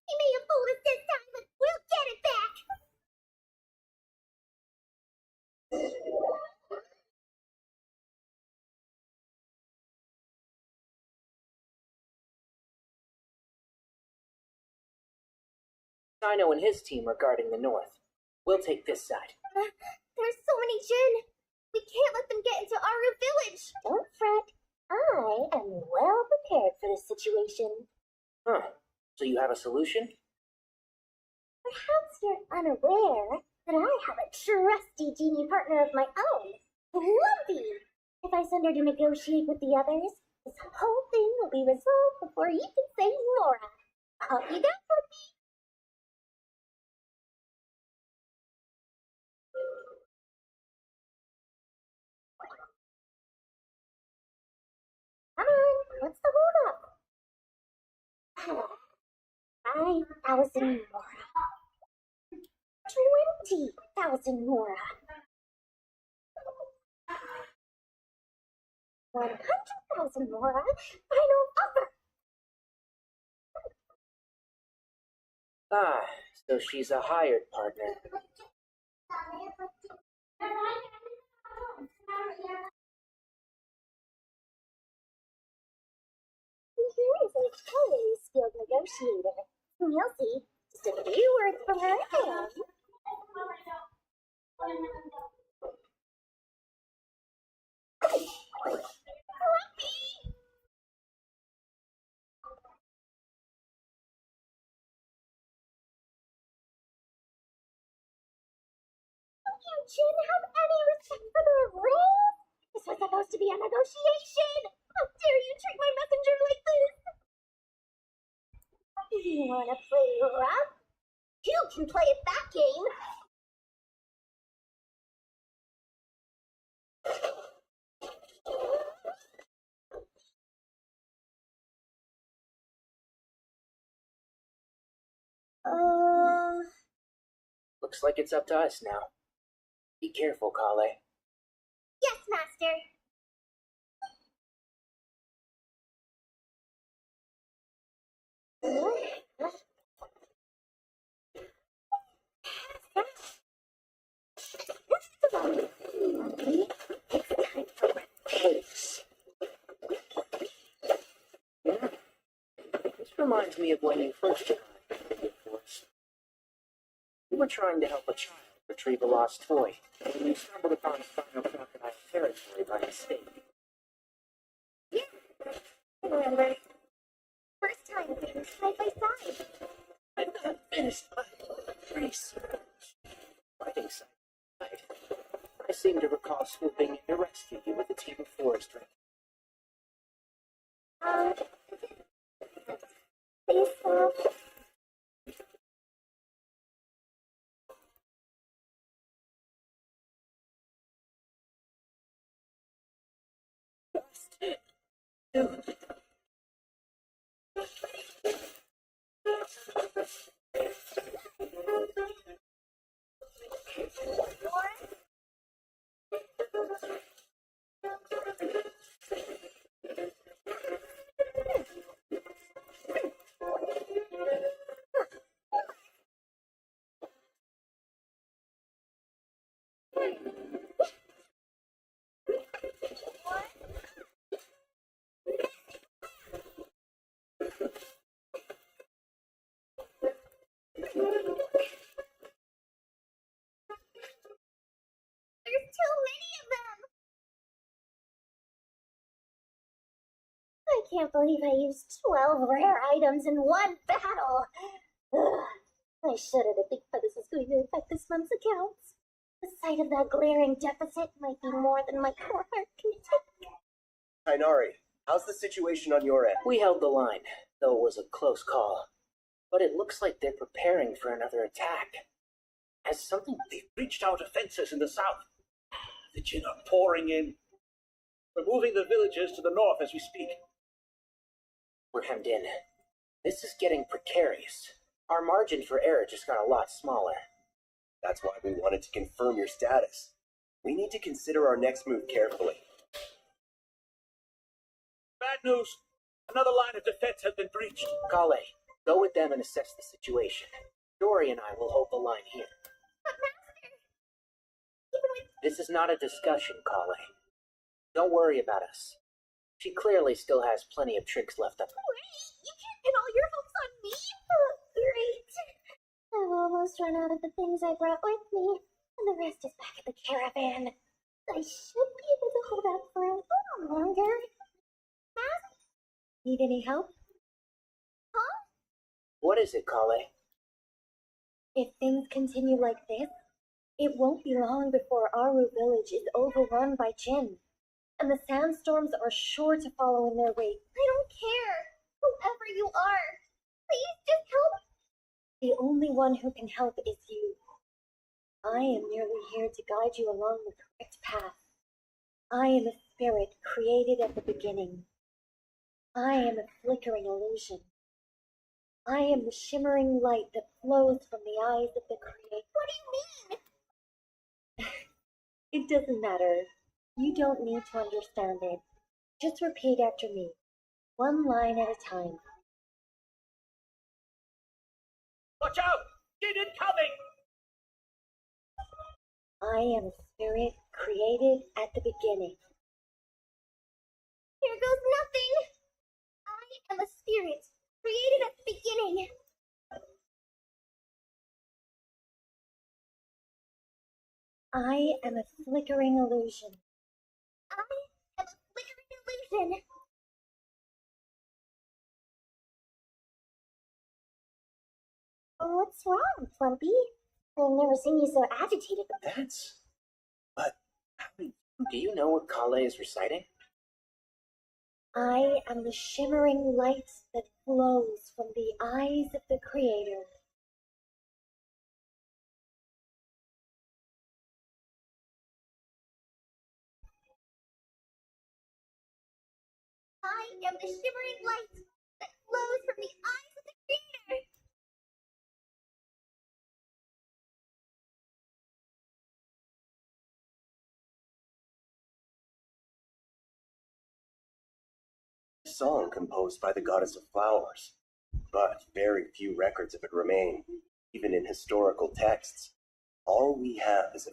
Speaker 6: He may have fooled us this time, but we'll get it back.
Speaker 8: Sino and his team are guarding the north. We'll take this side.
Speaker 6: There's so many Jin. We can't let them get into Aru village. Don't fret. I am well prepared for this situation.
Speaker 8: Huh. So you have a solution?
Speaker 6: Perhaps you're unaware that I have a trusty genie partner of my own, Lumpy. If I send her to negotiate with the others, this whole thing will be resolved before you can say Mora. I'll be there, Lumpy. Come on, what's the hold up? 5,000 Mora. 20,000 Mora. 100,000 Mora. Final offer.
Speaker 8: Ah, so she's a hired partner.
Speaker 6: Here is a totally skilled negotiator. You'll see. Just a few words from her and... Don't you Jin have any respect for the rules? This was supposed to be a negotiation. How dare you treat my messenger like this? You wanna play rough? You can play at that game.
Speaker 8: Looks like it's up to us now. Be careful, Kale.
Speaker 6: Yes, Master.
Speaker 8: This reminds me of when you first arrived. You were trying to help a child retrieve a lost toy when you stumbled upon Spinal Crocodile territory by mistake.
Speaker 6: Yeah, I remember. First time being side by side.
Speaker 8: I've not finished my research. Fighting side by side. I seem to recall swooping in to rescue you with a team of forest rangers.
Speaker 6: Baseball. There's too many of them! I can't believe I used 12 rare items in one battle! Ugh. I shudder to think how this is going to affect this month's accounts. The sight of that glaring deficit might be more than my poor heart can take.
Speaker 14: Tainari, how's the situation on your end?
Speaker 8: We held the line, though it was a close call. But it looks like they're preparing for another attack. Has something...
Speaker 5: They've breached our defenses in the south. The Jin are pouring in. We're moving the villagers to the north as we speak.
Speaker 8: We're hemmed in. This is getting precarious. Our margin for error just got a lot smaller.
Speaker 14: That's why we wanted to confirm your status. We need to consider our next move carefully.
Speaker 5: Bad news. Another line of defense has been breached.
Speaker 8: Kale, go with them and assess the situation. Dory and I will hold the line here.
Speaker 6: But Master, even with...
Speaker 8: This is not a discussion, Kale. Don't worry about us. She clearly still has plenty of tricks left up.
Speaker 6: Wait, you can't pin all your hopes on me? Great. I've almost run out of the things I brought with me, and the rest is back at the caravan. I should be able to hold out for a little longer. Master, need any help? Huh?
Speaker 8: What is it, Kale?
Speaker 17: If things continue like this, it won't be long before Aru village is overrun by Jinn, and the sandstorms are sure to follow in their wake.
Speaker 6: I don't care, whoever you are. Please just help.
Speaker 17: The only one who can help is you. I am merely here to guide you along the correct path. I am a spirit created at the beginning. I am a flickering illusion. I am the shimmering light that flows from the eyes of the Creator.
Speaker 6: What do you mean?
Speaker 17: It doesn't matter. You don't need to understand it. Just repeat after me, one line at a time.
Speaker 5: Watch out! Jin incoming!
Speaker 17: I am a spirit created at the beginning.
Speaker 6: Here goes nothing! I am a spirit created at the beginning.
Speaker 17: I am a flickering illusion.
Speaker 6: I am a flickering illusion. What's wrong, Plumpy? I've never seen you so agitated before.
Speaker 8: But do you know what Kale is reciting?
Speaker 17: I am the shimmering light that flows from the eyes of the Creator.
Speaker 6: I am the shimmering light that flows from the eyes of the Creator.
Speaker 14: Song composed by the goddess of flowers, but very few records of it remain, even in historical texts. All we have is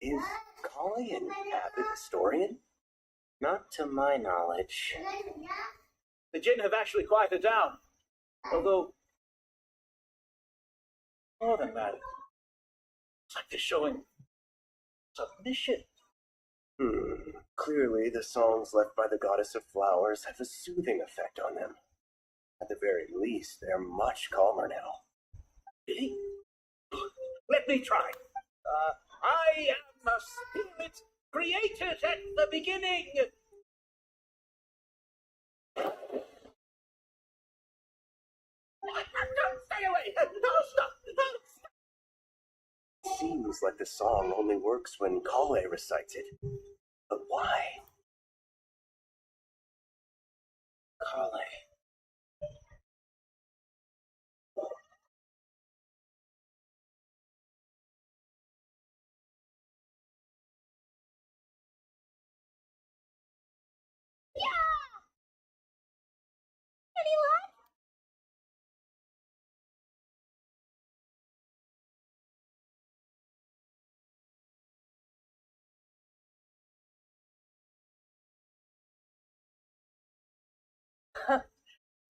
Speaker 14: is Kale an avid historian?
Speaker 8: Not to my knowledge.
Speaker 5: The Jin have actually quieted down. Although, more than that,
Speaker 9: It's like they're showing submission.
Speaker 14: Clearly, the songs left by the goddess of flowers have a soothing effect on them. At the very least, they're much calmer now.
Speaker 9: Really? Let me try. I am a spirit created at the beginning. Stay away! No, stop! No, stop!
Speaker 14: Seems like the song only works when Kale recites it. But why? Kale.
Speaker 6: Any luck?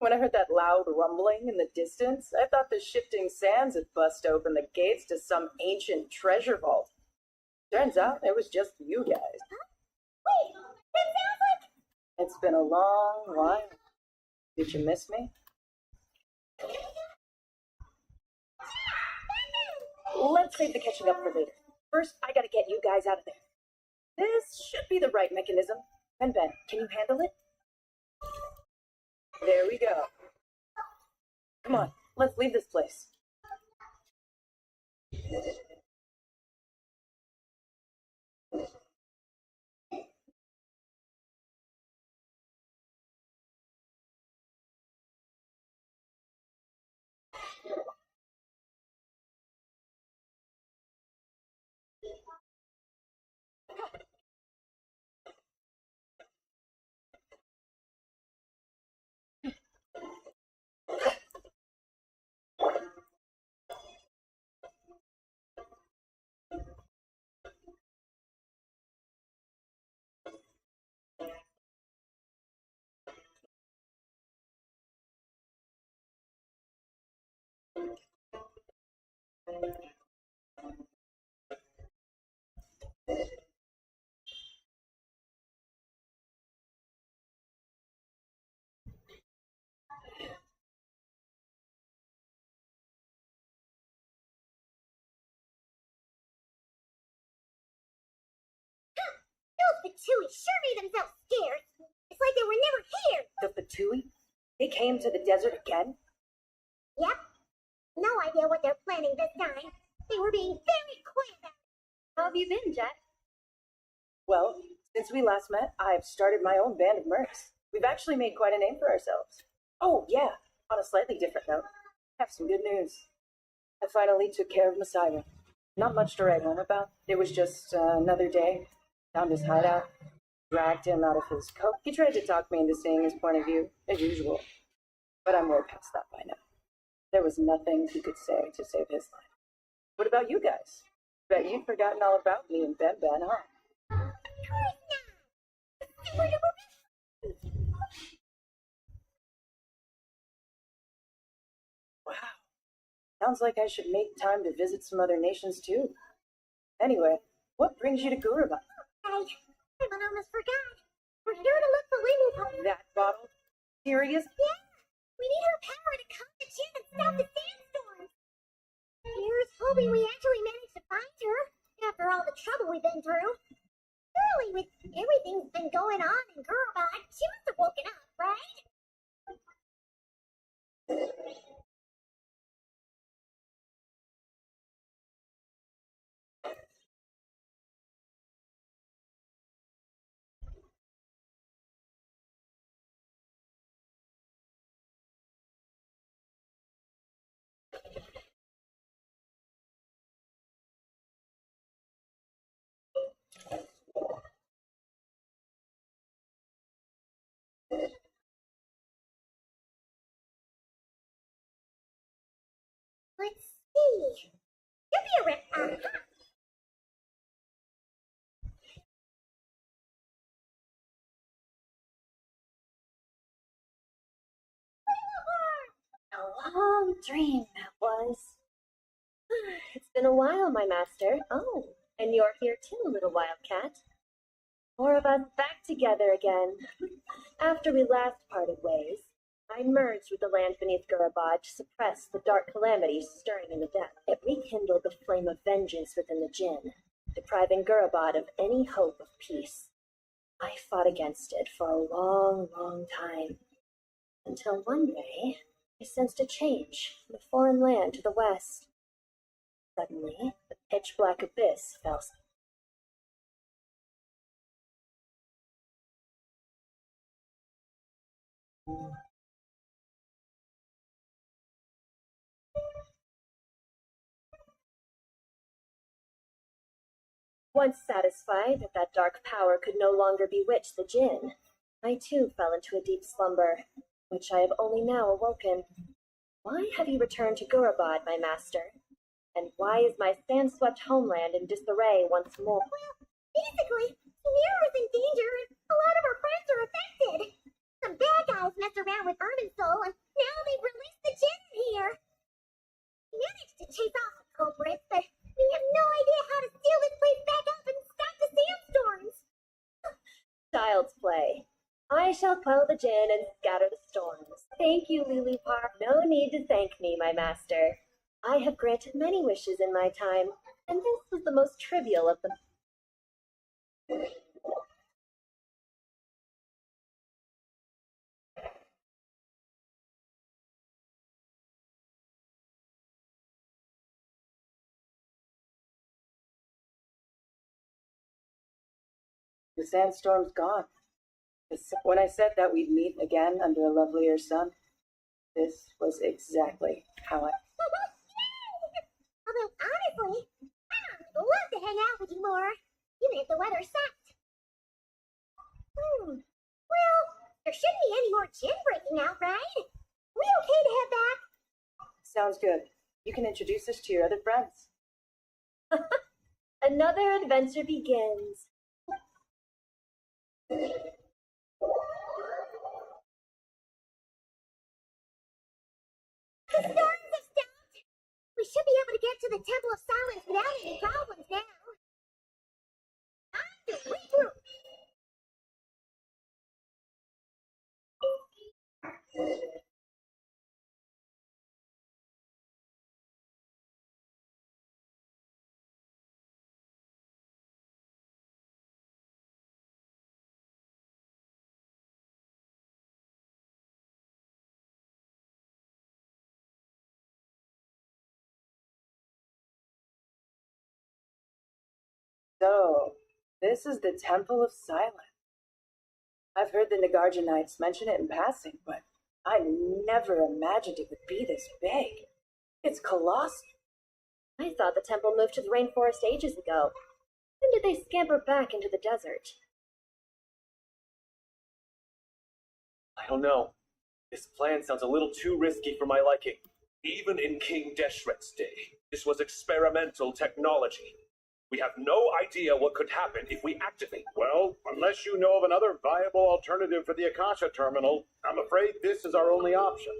Speaker 7: When I heard that loud rumbling in the distance, I thought the shifting sands had bust open the gates to some ancient treasure vault. Turns out it was just you guys.
Speaker 6: Wait, that sounds like...
Speaker 7: It's been a long while. Did you miss me? Let's save the catching up for later. First, I gotta get you guys out of there. This should be the right mechanism. Ben, can you handle it? There we go. Come on, let's leave this place.
Speaker 6: Those Fatui sure made themselves scarce. It's like they were never here.
Speaker 7: The Fatui? They came to the desert again?
Speaker 6: Yep. No idea what they're planning this time. They were being very coy about it.
Speaker 17: How have you been, Jet?
Speaker 7: Well, since we last met, I've started my own band of mercs. We've actually made quite a name for ourselves. Oh, yeah, on a slightly different note, I have some good news. I finally took care of Messiah. Not much to write home about. It was just another day. Found his hideout, dragged him out of his coat. He tried to talk me into seeing his point of view, as usual. But I'm way past that by now. There was nothing he could say to save his life. What about you guys? Bet you've forgotten all about me and Ben, huh? Wow. Sounds like I should make time to visit some other nations too. Anyway, what brings you to Guruba?
Speaker 6: I almost forgot. We're here to look for Lulu Pop.
Speaker 7: That bottle? Serious?
Speaker 6: Yeah. We need her power to calm the chin and stop the sandstorms. Here's hoping we actually managed to find her after all the trouble we've been through. Surely, with everything's been going on in Guruba, she must have woken up, right? Let's see. Give me a rip.
Speaker 17: A long dream that was.
Speaker 7: It's been a while, my master. Oh, and you're here too, little wildcat. Four of us back together again. After we last parted ways, I merged with the land beneath Gurabad to suppress the dark calamities stirring in the depths. It rekindled the flame of vengeance within the Jinn, depriving Gurabad of any hope of peace. I fought against it for a long, long time, until one day I sensed a change from the foreign land to the west. Suddenly, the pitch-black abyss fell. Once satisfied that that dark power could no longer bewitch the Jinn, I too fell into a deep slumber, which I have only now awoken. Why have you returned to Gurabad, my master? And why is my sand-swept homeland in disarray once more?
Speaker 6: Well, basically, Sumeru is in danger and a lot of our friends are affected. Some bad guys messed around with Irminsul and now they've released the Jinn here. We managed to chase off the culprits, but we have no idea how to seal this place back up and stop the sandstorms.
Speaker 7: Child's play. I shall quell the Jinn and scatter the storms. Thank you, Lulu Park. No need to thank me, my master. I have granted many wishes in my time, and this was the most trivial of them.
Speaker 12: The sandstorm's gone. When I said that we'd meet again under a lovelier sun, this was exactly how I...
Speaker 6: Although, honestly, I'd love to hang out with you more, even if the weather sucked. Well, there shouldn't be any more Jinn breaking out, right? We okay to head back?
Speaker 12: Sounds good. You can introduce us to your other friends.
Speaker 7: Another adventure begins.
Speaker 6: The storms have stopped. We should be able to get to the Temple of Silence without any problems now. Time to regroup.
Speaker 12: So, this is the Temple of Silence. I've heard the Nagarjanites mention it in passing, but I never imagined it would be this big. It's colossal.
Speaker 7: I thought the temple moved to the rainforest ages ago. When did they scamper back into the desert?
Speaker 15: I don't know. This plan sounds a little too risky for my liking.
Speaker 10: Even in King Deshret's day, this was experimental technology. We have no idea what could happen if we activate.
Speaker 5: Well, unless you know of another viable alternative for the Akasha terminal, I'm afraid this is our only option.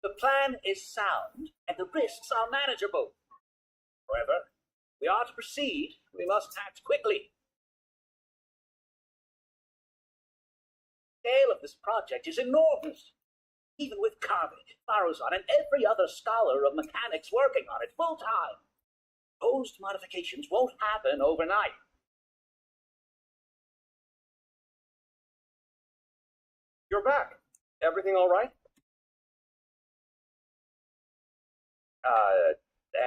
Speaker 9: The plan is sound, and the risks are manageable. However, if we are to proceed, we must act quickly. The scale of this project is enormous. Even with Karvik, Faruzan, and every other scholar of mechanics working on it full-time, proposed modifications won't happen overnight.
Speaker 13: You're back. Everything all right?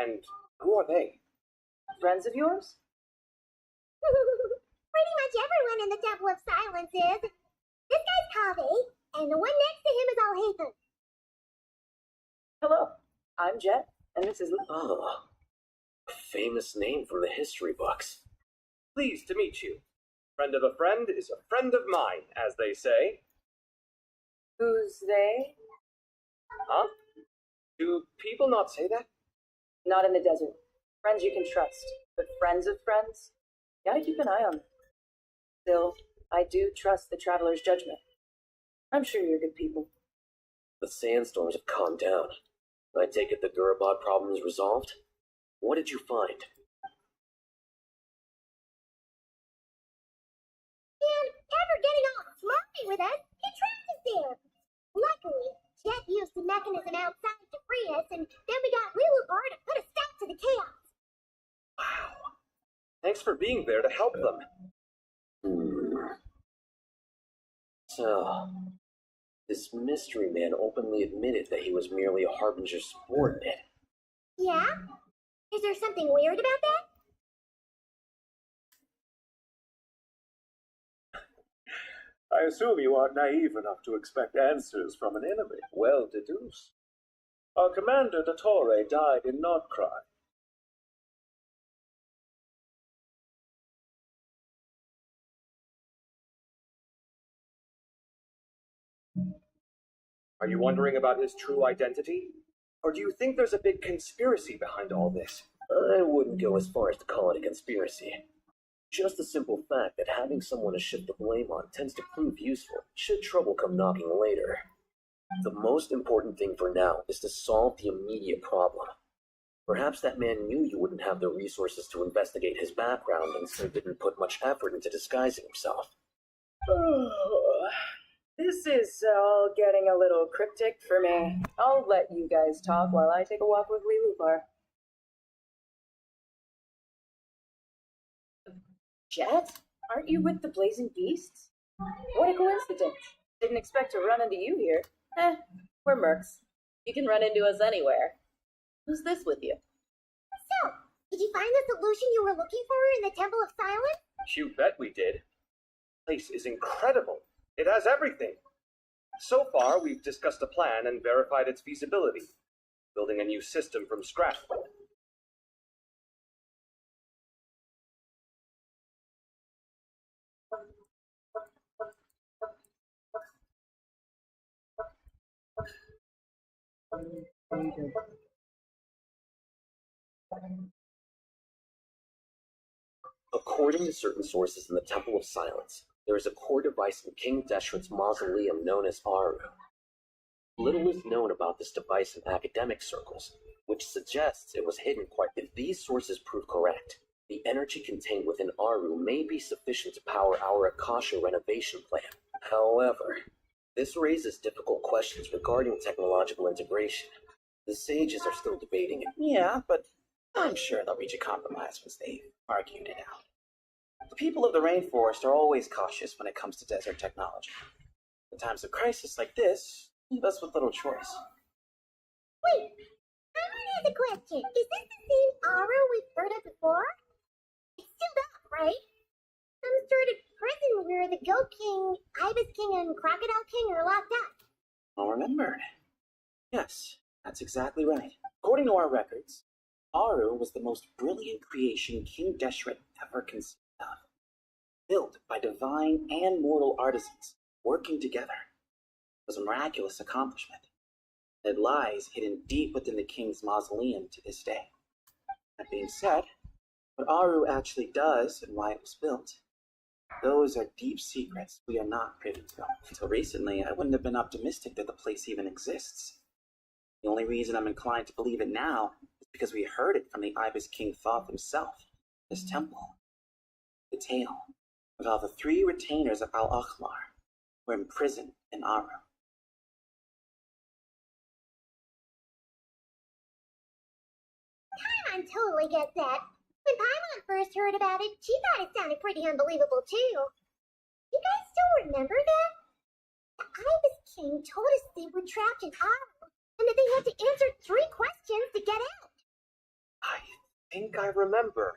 Speaker 13: And who are they?
Speaker 7: Friends of yours?
Speaker 6: Pretty much everyone in the Temple of Silence is. This guy's Kave, and the one next to him is Alhazen.
Speaker 7: Hello, I'm Jet, and this is...
Speaker 13: Oh, a famous name from the history books. Pleased to meet you. Friend of a friend is a friend of mine, as they say.
Speaker 7: Who's they?
Speaker 13: Huh? Do people not say that?
Speaker 7: Not in the desert. Friends you can trust, but friends of friends? Gotta keep an eye on them. Still, I do trust the Traveler's judgment. I'm sure you're good people.
Speaker 13: The sandstorms have calmed down. I take it the Gurabot problem is resolved? What did you find?
Speaker 6: And ever getting all smarty with us, he trapped us there. Luckily, Jet used the mechanism outside to free us, and then we got Lulubar to put a stop to the chaos.
Speaker 13: Wow. Thanks for being there to help them. So, this mystery man openly admitted that he was merely a Harbinger's subordinate.
Speaker 6: Yeah? Is there something weird about that?
Speaker 5: I assume you are naive enough to expect answers from an enemy. Well deduced. Our commander, Dottore, died in Nordkrai.
Speaker 13: Are you wondering about his true identity? Or do you think there's a big conspiracy behind all this? I wouldn't go as far as to call it a conspiracy. Just the simple fact that having someone to shift the blame on tends to prove useful, should trouble come knocking later. The most important thing for now is to solve the immediate problem. Perhaps that man knew you wouldn't have the resources to investigate his background and so didn't put much effort into disguising himself.
Speaker 7: Oh, this is all getting a little cryptic for me. I'll let you guys talk while I take a walk with Lulubar. Jet? Aren't you with the Blazing Beasts? What a coincidence. Didn't expect to run into you here. We're mercs. You can run into us anywhere. Who's this with you?
Speaker 6: So, did you find the solution you were looking for in the Temple of Silence?
Speaker 13: You bet we did. The place is incredible. It has everything. So far, we've discussed a plan and verified its feasibility. Building a new system from scratch. According to certain sources in the Temple of Silence, there is a core device in King Deshret's mausoleum known as Aru. Little is known about this device in academic circles, which suggests it was hidden quite. If these sources prove correct, the energy contained within Aru may be sufficient to power our Akasha renovation plan. However, this raises difficult questions regarding technological integration. The sages are still debating it.
Speaker 2: Yeah, but I'm sure they'll reach a compromise once they've argued it out. The people of the rainforest are always cautious when it comes to desert technology. In times of crisis like this, leave us with little choice.
Speaker 6: Wait, Aaron has a question. Is this the same Aru we've heard of before? It's still up, right? Some sort of prison where the Goat King, Ibis King, and Crocodile King are locked up.
Speaker 2: All remembered. Yes, that's exactly right. According to our records, Aru was the most brilliant creation King Deshret ever conceived of. Built by divine and mortal artisans, working together. It was a miraculous accomplishment. It lies hidden deep within the king's mausoleum to this day. That being said, what Aru actually does and why it was built, those are deep secrets we are not privy to. Until recently, I wouldn't have been optimistic that the place even exists.
Speaker 9: The only reason I'm inclined to believe it now is because we heard it from the Ibis King Thoth himself, his temple. The tale of how the 3 retainers of Al-Akhlar were imprisoned in Aru.
Speaker 6: Paimon totally gets that. When Paimon first heard about it, she thought it sounded pretty unbelievable too. You guys still remember that? The Ibis King told us they were trapped in Aru, and that they had to answer 3 questions to get out.
Speaker 13: I think I remember.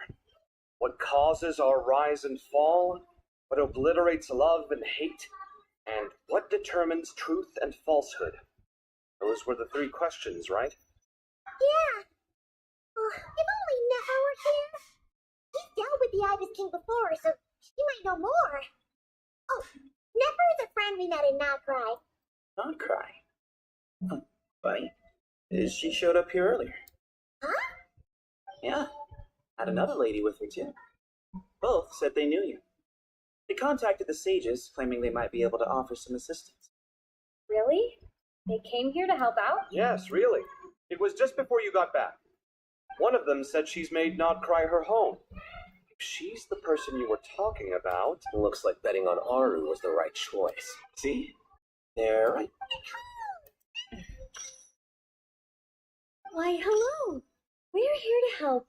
Speaker 13: What causes our rise and fall? What obliterates love and hate? And what determines truth and falsehood? Those were the 3 questions, right?
Speaker 6: Yeah. Oh, if only Neha were here. She's dealt with the Ibis King before, so she might know more. Oh, Nefer is a friend we met in Nagrai.
Speaker 9: Not cry. Oh, funny. She showed up here earlier.
Speaker 6: Huh?
Speaker 9: Yeah. Had another lady with her too. Both said they knew you. They contacted the sages, claiming they might be able to offer some assistance.
Speaker 17: Really? They came here to help out?
Speaker 13: Yes, really. It was just before you got back. One of them said she's made Nodcry her home. If she's the person you were talking about...
Speaker 14: Looks like betting on Aru was the right choice.
Speaker 9: See? They're right.
Speaker 17: Why, hello. We're here to help.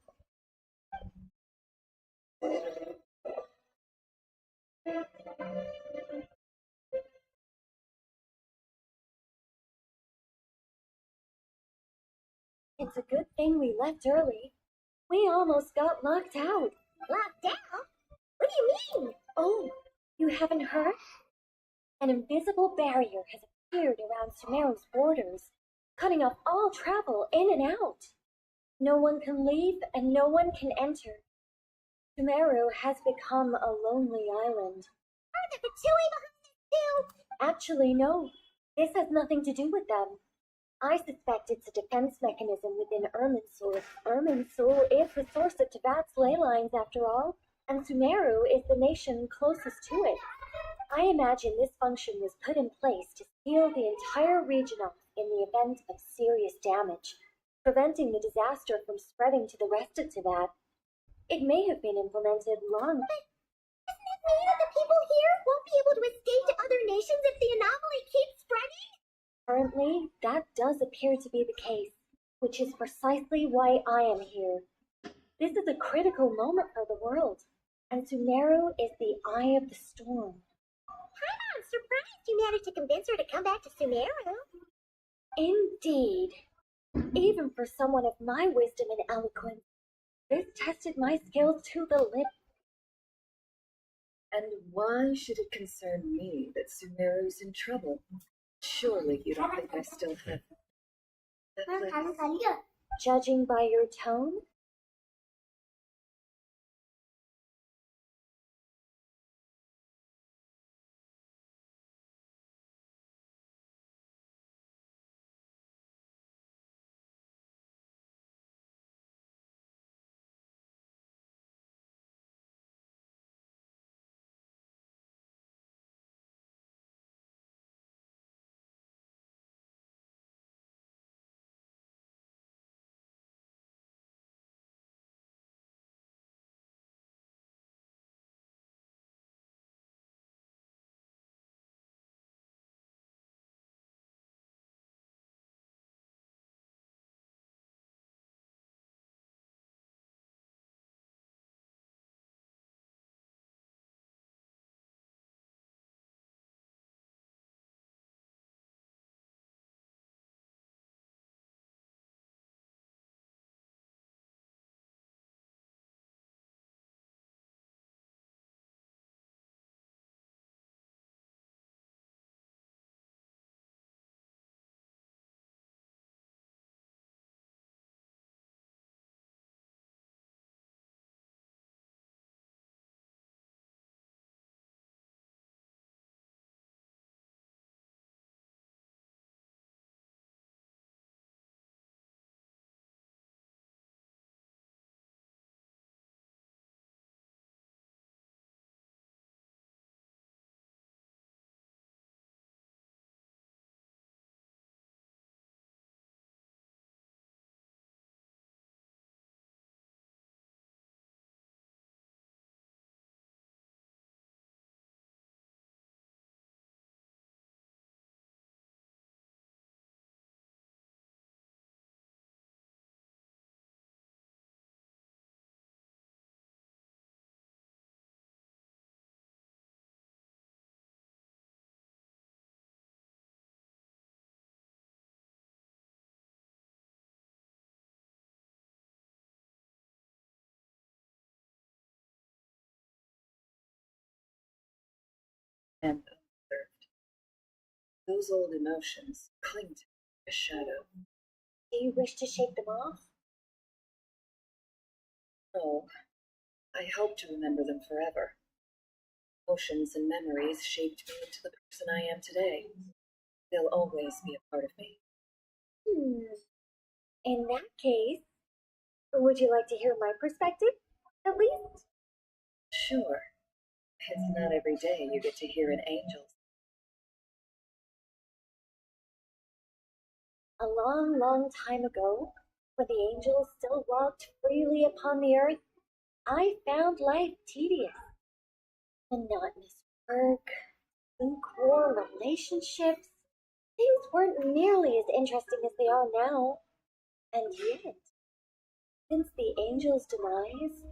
Speaker 17: It's a good thing we left early. We almost got locked out.
Speaker 6: Locked out? What do you mean?
Speaker 17: Oh, you haven't heard? An invisible barrier has appeared around Sumeru's borders, cutting off all travel in and out. No one can leave and no one can enter. Sumeru has become a lonely island.
Speaker 6: Are the Fatui behind this too?
Speaker 17: Actually, no. This has nothing to do with them. I suspect it's a defense mechanism within Irminsul. Irminsul is the source of Teyvat's ley lines, after all, and Sumeru is the nation closest to it. I imagine this function was put in place to seal the entire region off in the event of serious damage, preventing the disaster from spreading to the rest of Teyvat. It may have been implemented long.
Speaker 6: But doesn't it mean that the people here won't be able to escape to other nations if the anomaly keeps spreading?
Speaker 17: Currently, that does appear to be the case, which is precisely why I am here. This is a critical moment for the world, and Sumeru is the eye of the storm.
Speaker 6: I'm surprised you managed to convince her to come back to Sumeru.
Speaker 17: Indeed. Even for someone of my wisdom and eloquence, this tested my skills to the lip.
Speaker 18: And why should it concern me that Sumeru's in trouble? Surely you don't think I still have that place?
Speaker 17: Judging by your tone,
Speaker 18: Those old emotions cling to me like a shadow.
Speaker 17: Do you wish to shake them off?
Speaker 18: No, I hope to remember them forever. Emotions and memories shaped me into the person I am today. They'll always be a part of me.
Speaker 17: In that case, would you like to hear my perspective, at least?
Speaker 18: Sure. It's not every day you get to hear an angel's.
Speaker 17: A long, long time ago, when the angels still walked freely upon the earth, I found life tedious. Monotonous work, lukewarm relationships, things weren't nearly as interesting as they are now. And yet, since the angel's demise,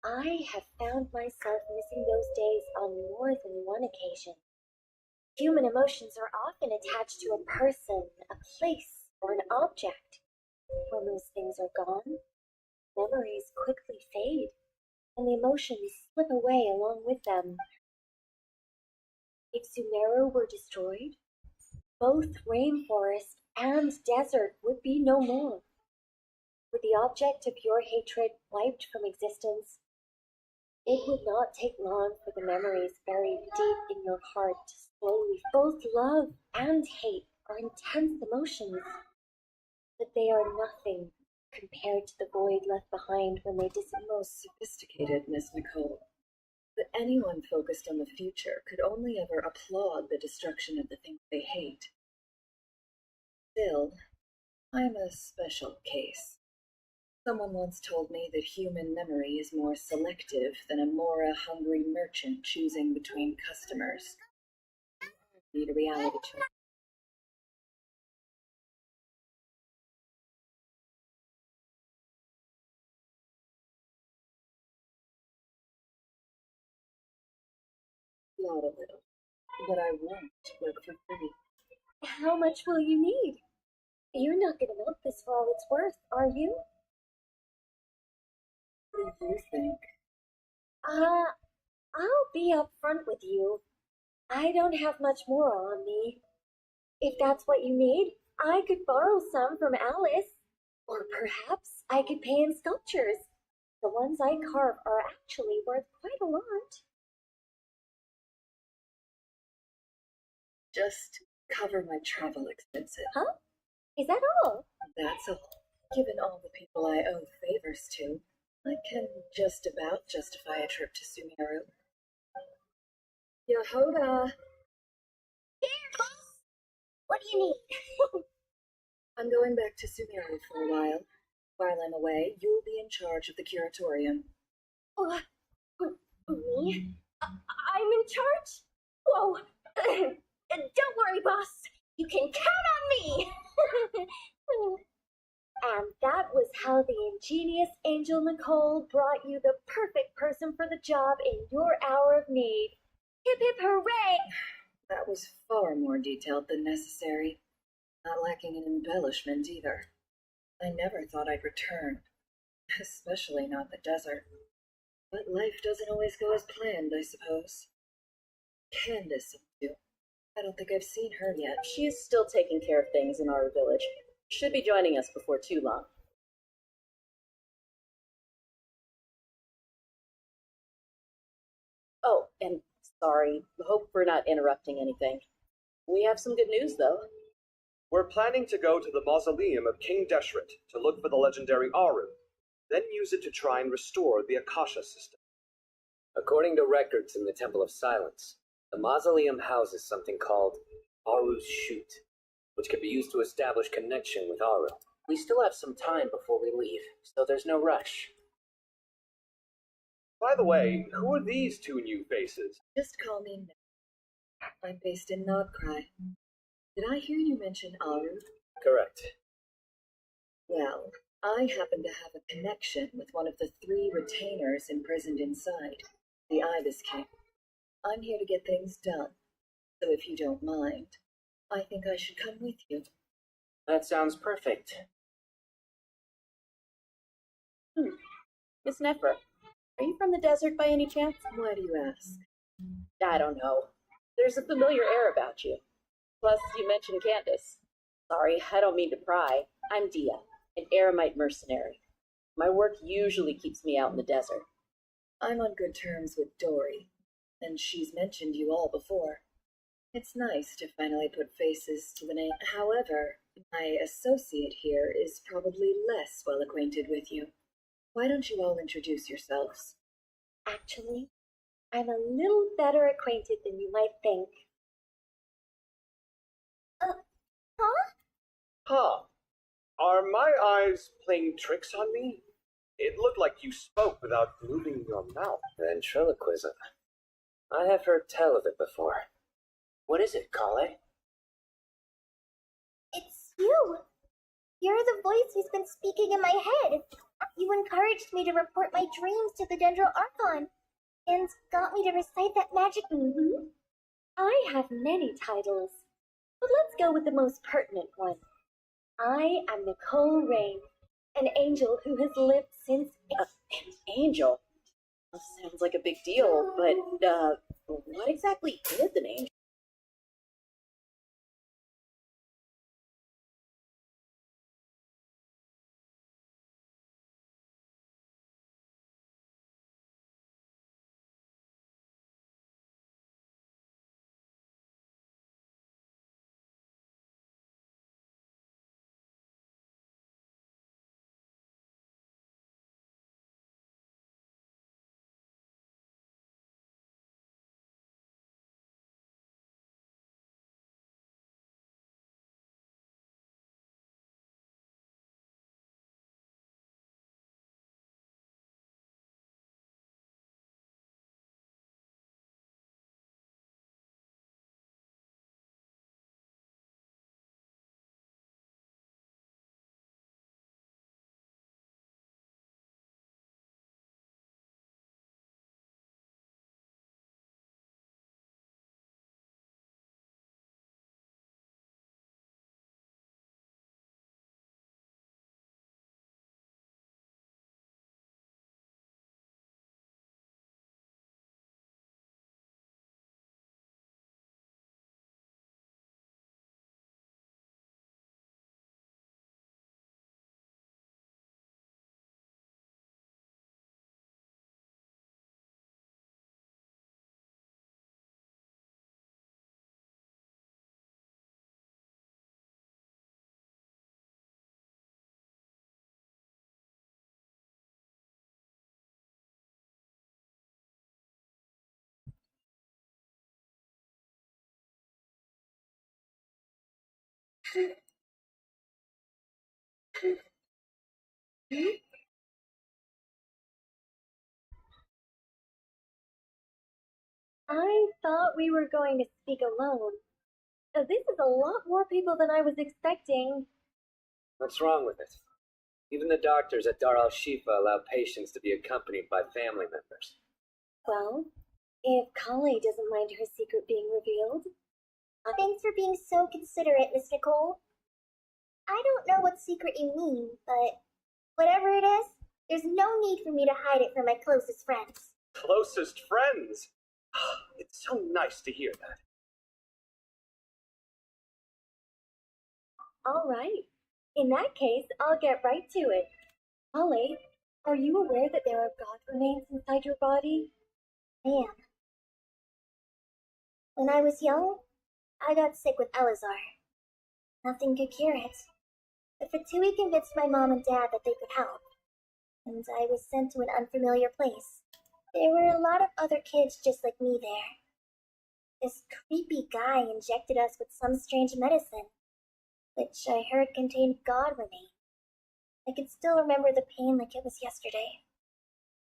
Speaker 17: I have found myself missing those days on more than one occasion. Human emotions are often attached to a person, a place, or an object. When those things are gone, memories quickly fade, and the emotions slip away along with them. If Sumeru were destroyed, both rainforest and desert would be no more. With the object of your hatred wiped from existence, it would not take long for the memories buried deep in your heart to slowly. Both love and hate are intense emotions, but they are nothing compared to the void left behind when they disappear.
Speaker 18: Most sophisticated, Miss Nicole. But anyone focused on the future could only ever applaud the destruction of the things they hate. Still, I'm a special case. Someone once told me that human memory is more selective than a Mora-hungry merchant choosing between customers. Need a reality check. Not a little, but I won't work for free.
Speaker 17: How much will you need? You're not going to milk this for all it's worth, are you?
Speaker 18: What do you think?
Speaker 17: I'll be upfront with you. I don't have much more on me. If that's what you need, I could borrow some from Alice. Or perhaps I could pay in sculptures. The ones I carve are actually worth quite a lot.
Speaker 18: Just cover my travel expenses.
Speaker 17: Huh? Is that all?
Speaker 18: That's all. Given all the people I owe favors to, I can just about justify a trip to Sumeru. Yehoda!
Speaker 6: Here, boss! What do you need?
Speaker 18: I'm going back to Sumeru for a while. While I'm away, you'll be in charge of the curatorium.
Speaker 6: Me? I'm in charge? Whoa! Don't worry, boss. You can count on me!
Speaker 17: And that was how the ingenious Angel Nicole brought you the perfect person for the job in your hour of need. Hip hip hooray!
Speaker 18: That was far more detailed than necessary. Not lacking in embellishment either. I never thought I'd return. Especially not the desert. But life doesn't always go as planned, I suppose. Candace, too. I don't think I've seen her yet.
Speaker 7: She's still taking care of things in our village. Should be joining us before too long. Oh, and sorry. Hope we're not interrupting anything. We have some good news, though.
Speaker 19: We're planning to go to the mausoleum of King Deshret to look for the legendary Aru, then use it to try and restore the Akasha system.
Speaker 13: According to records in the Temple of Silence, the mausoleum houses something called Aru's Chute, which can be used to establish connection with Aru.
Speaker 8: We still have some time before we leave, so there's no rush.
Speaker 19: By the way, who are these two new faces?
Speaker 18: Just call me Nick. I'm based in Nodcry. Did I hear you mention Aru?
Speaker 13: Correct.
Speaker 18: Well, I happen to have a connection with one of the 3 retainers imprisoned inside, the Ibis King. I'm here to get things done, so if you don't mind, I think I should come with you.
Speaker 8: That sounds perfect.
Speaker 7: Miss Nefer, are you from the desert by any chance?
Speaker 18: Why do you ask?
Speaker 7: I don't know. There's a familiar air about you. Plus, you mentioned Candace. Sorry, I don't mean to pry. I'm Dia, an Eremite mercenary. My work usually keeps me out in the desert.
Speaker 18: I'm on good terms with Dory, and she's mentioned you all before. It's nice to finally put faces to the name. However, my associate here is probably less well acquainted with you. Why don't you all introduce yourselves?
Speaker 17: Actually, I'm a little better acquainted than you might think.
Speaker 19: Huh? Are my eyes playing tricks on me? It looked like you spoke without moving your mouth.
Speaker 13: Ventriloquism. I have heard tell of it before. What is it, Kale?
Speaker 6: It's you! You're the voice who's been speaking in my head. You encouraged me to report my dreams to the Dendro Archon, and got me to recite that magic.
Speaker 17: I have many titles, but let's go with the most pertinent one. I am Nicole Rain, an angel who has lived since.
Speaker 7: An angel? That sounds like a big deal, but, what exactly is an angel?
Speaker 17: I thought we were going to speak alone. This is a lot more people than I was expecting.
Speaker 13: What's wrong with it? Even the doctors at Dar al-Shifa allow patients to be accompanied by family members.
Speaker 17: Well, if Kale doesn't mind her secret being revealed.
Speaker 6: Thanks for being so considerate, Miss Nicole. I don't know what secret you mean, but whatever it is, there's no need for me to hide it from my closest friends.
Speaker 19: Closest friends? It's so nice to hear that.
Speaker 17: All right. In that case, I'll get right to it. Kale, are you aware that there are god remains inside your body?
Speaker 6: I am. When I was young, I got sick with Elazar. Nothing could cure it. But Fatui convinced my mom and dad that they could help, and I was sent to an unfamiliar place. There were a lot of other kids just like me there. This creepy guy injected us with some strange medicine, which I heard contained god remains. I can still remember the pain like it was yesterday.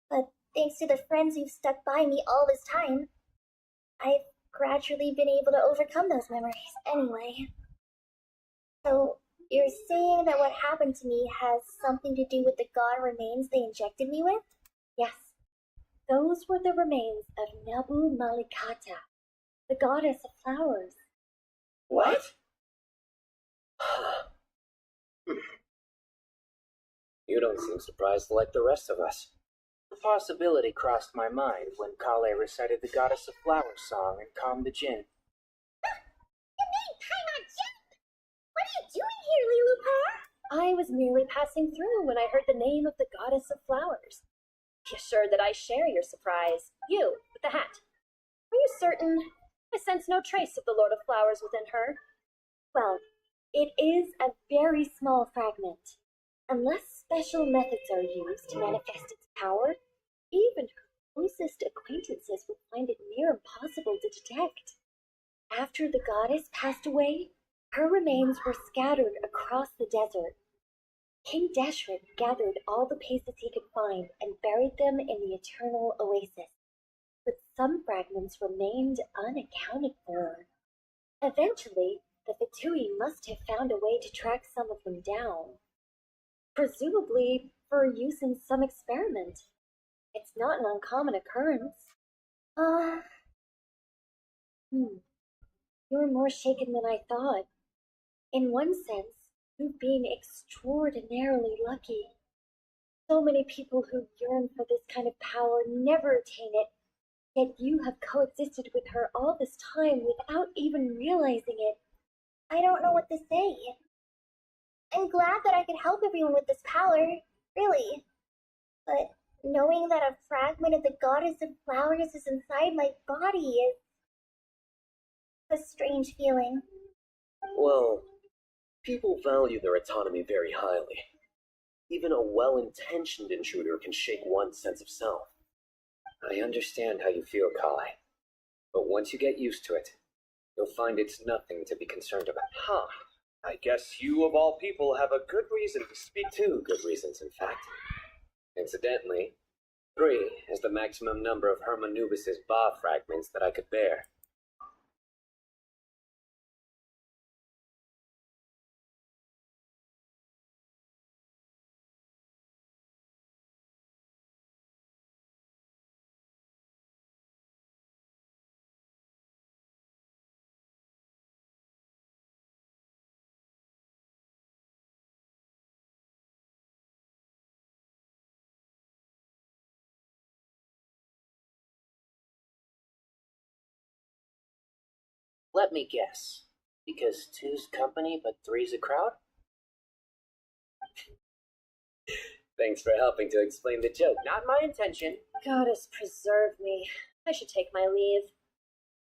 Speaker 6: But thanks to the friends who've stuck by me all this time, I've gradually been able to overcome those memories anyway. So, you're saying that what happened to me has something to do with the god remains they injected me with?
Speaker 17: Yes. Those were the remains of Nabu Malikata, the goddess of flowers.
Speaker 19: What?
Speaker 13: You don't seem surprised like the rest of us. The possibility crossed my mind when Kale recited the Goddess of Flowers song and calmed the djinn.
Speaker 6: You mean time
Speaker 17: I was merely passing through when I heard the name of the goddess of flowers. Be assured that I share your surprise. You, with the hat. Are you certain? I sense no trace of the Lord of Flowers within her. Well, it is a very small fragment. Unless special methods are used to manifest its power, even her closest acquaintances would find it near impossible to detect. After the goddess passed away, her remains were scattered across the desert. King Deshret gathered all the pieces he could find and buried them in the eternal oasis, but some fragments remained unaccounted for. Eventually, the Fatui must have found a way to track some of them down, presumably for use in some experiment. It's not an uncommon occurrence. You're more shaken than I thought. In one sense, you've been extraordinarily lucky. So many people who yearn for this kind of power never attain it, yet you have coexisted with her all this time without even realizing it.
Speaker 6: I don't know what to say. I'm glad that I could help everyone with this power, really. But knowing that a fragment of the goddess of flowers is inside my body is a strange feeling.
Speaker 14: Well, people value their autonomy very highly. Even a well-intentioned intruder can shake one's sense of self.
Speaker 13: I understand how you feel, Kai. But once you get used to it, you'll find it's nothing to be concerned about.
Speaker 19: Huh. I guess you, of all people, have a good reason to speak.
Speaker 13: 2 good reasons, in fact. Incidentally, 3 is the maximum number of Hermanubis' Ba fragments that I could bear.
Speaker 8: Let me guess. Because 2's company, but 3's a crowd?
Speaker 13: Thanks for helping to explain the joke.
Speaker 8: Not my intention.
Speaker 17: Goddess preserve me. I should take my leave.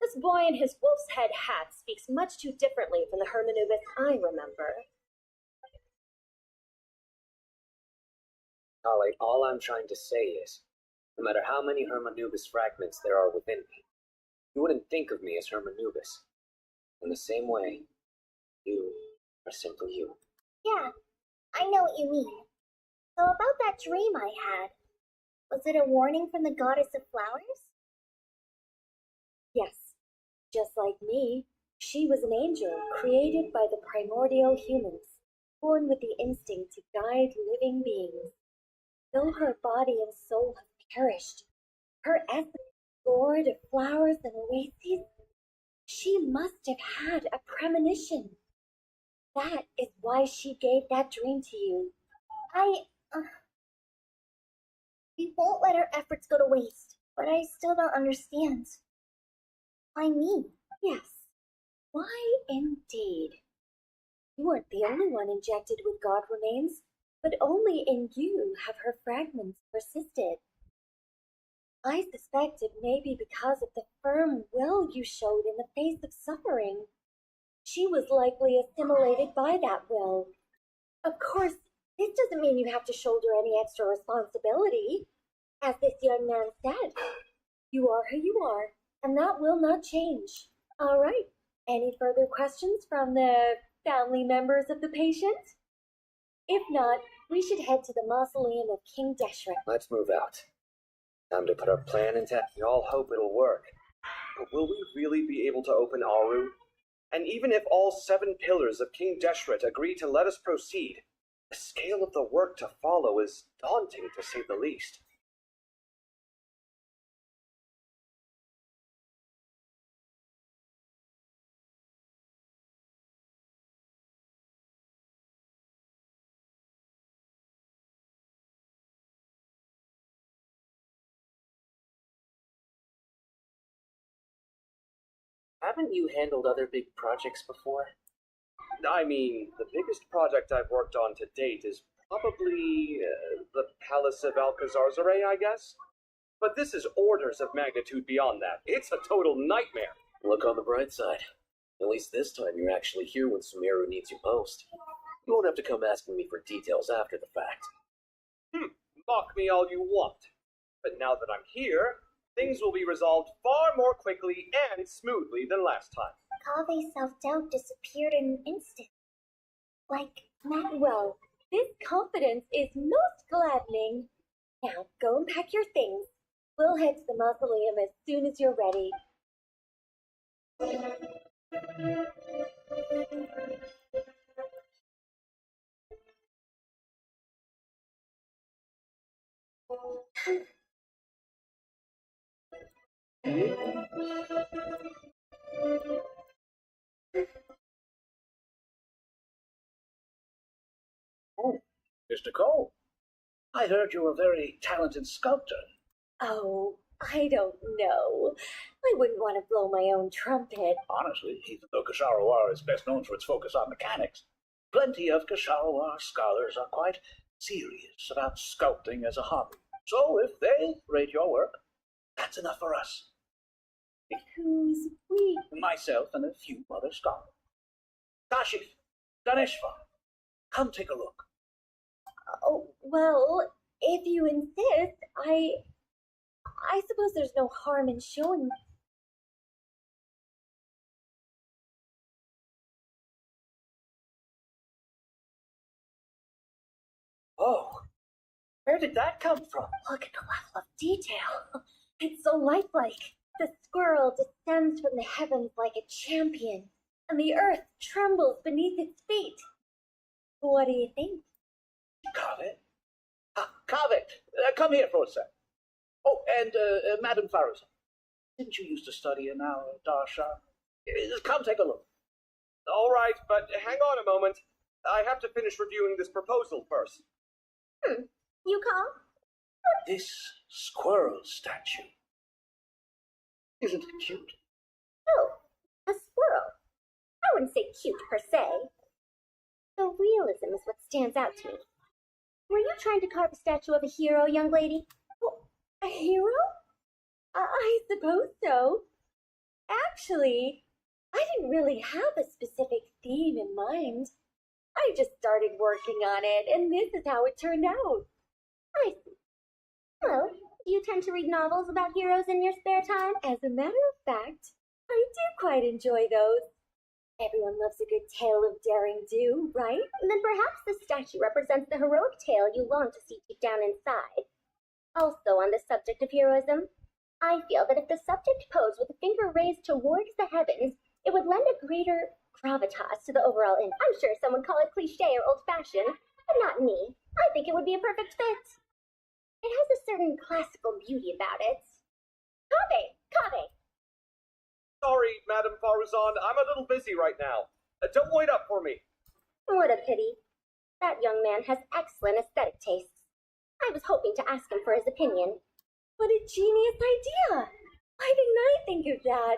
Speaker 17: This boy in his wolf's head hat speaks much too differently from the Hermanubis I remember.
Speaker 13: Kali, all I'm trying to say is, no matter how many Hermanubis fragments there are within me, you wouldn't think of me as Hermanubis. In the same way, you are simply you.
Speaker 6: Yeah, I know what you mean. So about that dream I had, was it a warning from the goddess of flowers?
Speaker 17: Yes, just like me, she was an angel created by the primordial humans, born with the instinct to guide living beings. Though her body and soul have perished, her essence, Lord of flowers and oases, she must have had a premonition. That is why she gave that dream to you.
Speaker 6: We won't let our efforts go to waste, but I still don't understand. Why me?
Speaker 17: Yes, why indeed? You weren't the only one injected with God remains, but only in you have her fragments persisted. I suspect it may be because of the firm will you showed in the face of suffering. She was likely assimilated by that will. Of course, this doesn't mean you have to shoulder any extra responsibility. As this young man said, you are who you are, and that will not change. All right, any further questions from the family members of the patient? If not, we should head to the mausoleum of King Deshret.
Speaker 13: Let's move out. Time to put our plan into.
Speaker 19: We all hope it'll work. But will we really be able to open Aru? And even if all 7 pillars of King Deshret agree to let us proceed, the scale of the work to follow is daunting, to say the least.
Speaker 8: Haven't you handled other big projects before?
Speaker 19: I mean, the biggest project I've worked on to date is probably the Palace of Alcazarzaray, I guess? But this is orders of magnitude beyond that. It's a total nightmare.
Speaker 13: Look on the bright side. At least this time you're actually here when Sumeru needs you most. You won't have to come asking me for details after the fact.
Speaker 19: Mock me all you want. But now that I'm here, things will be resolved far more quickly and smoothly than last time.
Speaker 6: Kave's self-doubt disappeared in an instant. Like,
Speaker 17: Well, this confidence is most gladdening. Now, go and pack your things. We'll head to the mausoleum as soon as you're ready.
Speaker 9: Oh, Mr. Cole. I heard you were a very talented sculptor.
Speaker 17: Oh, I don't know. I wouldn't want to blow my own trumpet.
Speaker 9: Honestly, even though Kasharawar is best known for its focus on mechanics, plenty of Kasharawar scholars are quite serious about sculpting as a hobby. So if they rate your work, that's enough for us.
Speaker 17: Who's we?
Speaker 9: Myself and a few other scholars. Kashif, Ganeshva, come take a look.
Speaker 17: Oh, well, if you insist, I suppose there's no harm in showing.
Speaker 9: Oh, where did that come from?
Speaker 17: Look at the level of detail. It's so lifelike. The squirrel descends from the heavens like a champion, and the earth trembles beneath its feet. What do you think?
Speaker 9: Kaveh? Kaveh, come here for a sec. Oh, and Madame Farazan, didn't you used to study in our darshan? Come take a look.
Speaker 19: All right, but hang on a moment. I have to finish reviewing this proposal first.
Speaker 6: You call?
Speaker 9: This squirrel statue. Isn't it cute?
Speaker 6: Oh, a squirrel. I wouldn't say cute per se. The realism is what stands out to me. Were you trying to carve a statue of a hero, young lady?
Speaker 17: Oh, a hero? I suppose so. Actually, I didn't really have a specific theme in mind. I just started working on it, and this is how it turned out.
Speaker 6: I see. Well, do you tend to read novels about heroes in your spare time?
Speaker 17: As a matter of fact, I do quite enjoy those. Everyone loves a good tale of daring do, right?
Speaker 6: Then perhaps this statue represents the heroic tale you long to see deep down inside. Also, on the subject of heroism, I feel that if the subject posed with a finger raised towards the heavens, it would lend a greater gravitas to the overall image. I'm sure some would call it cliche or old-fashioned, but not me. I think it would be a perfect fit. It has a certain classical beauty about it. Kaveh!
Speaker 19: Sorry, Madame Farazan, I'm a little busy right now. Don't wait up for me.
Speaker 6: What a pity. That young man has excellent aesthetic tastes. I was hoping to ask him for his opinion.
Speaker 17: What a genius idea! Why didn't I think of that?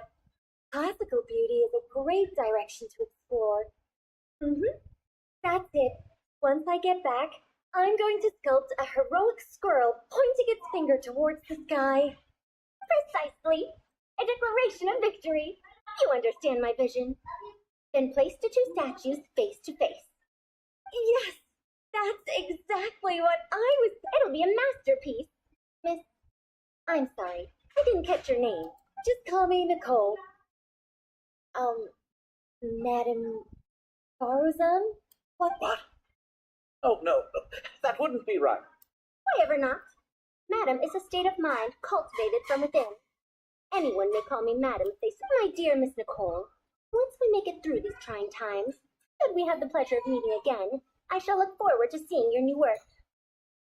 Speaker 17: Classical beauty is a great direction to explore. That's it. Once I get back, I'm going to sculpt a heroic squirrel pointing its finger towards the sky.
Speaker 6: Precisely. A declaration of victory. You understand my vision. Then place the two statues face to face.
Speaker 17: Yes, that's exactly what I was.
Speaker 6: It'll be a masterpiece. Miss, I'm sorry. I didn't catch your name.
Speaker 17: Just call me Nicole. Madame Farazan?
Speaker 9: What? Oh, no, that wouldn't be right.
Speaker 6: Why ever not? Madam is a state of mind cultivated from within. Anyone may call me Madam if they say, my dear Miss Nicole, once we make it through these trying times, should we have the pleasure of meeting again, I shall look forward to seeing your new work.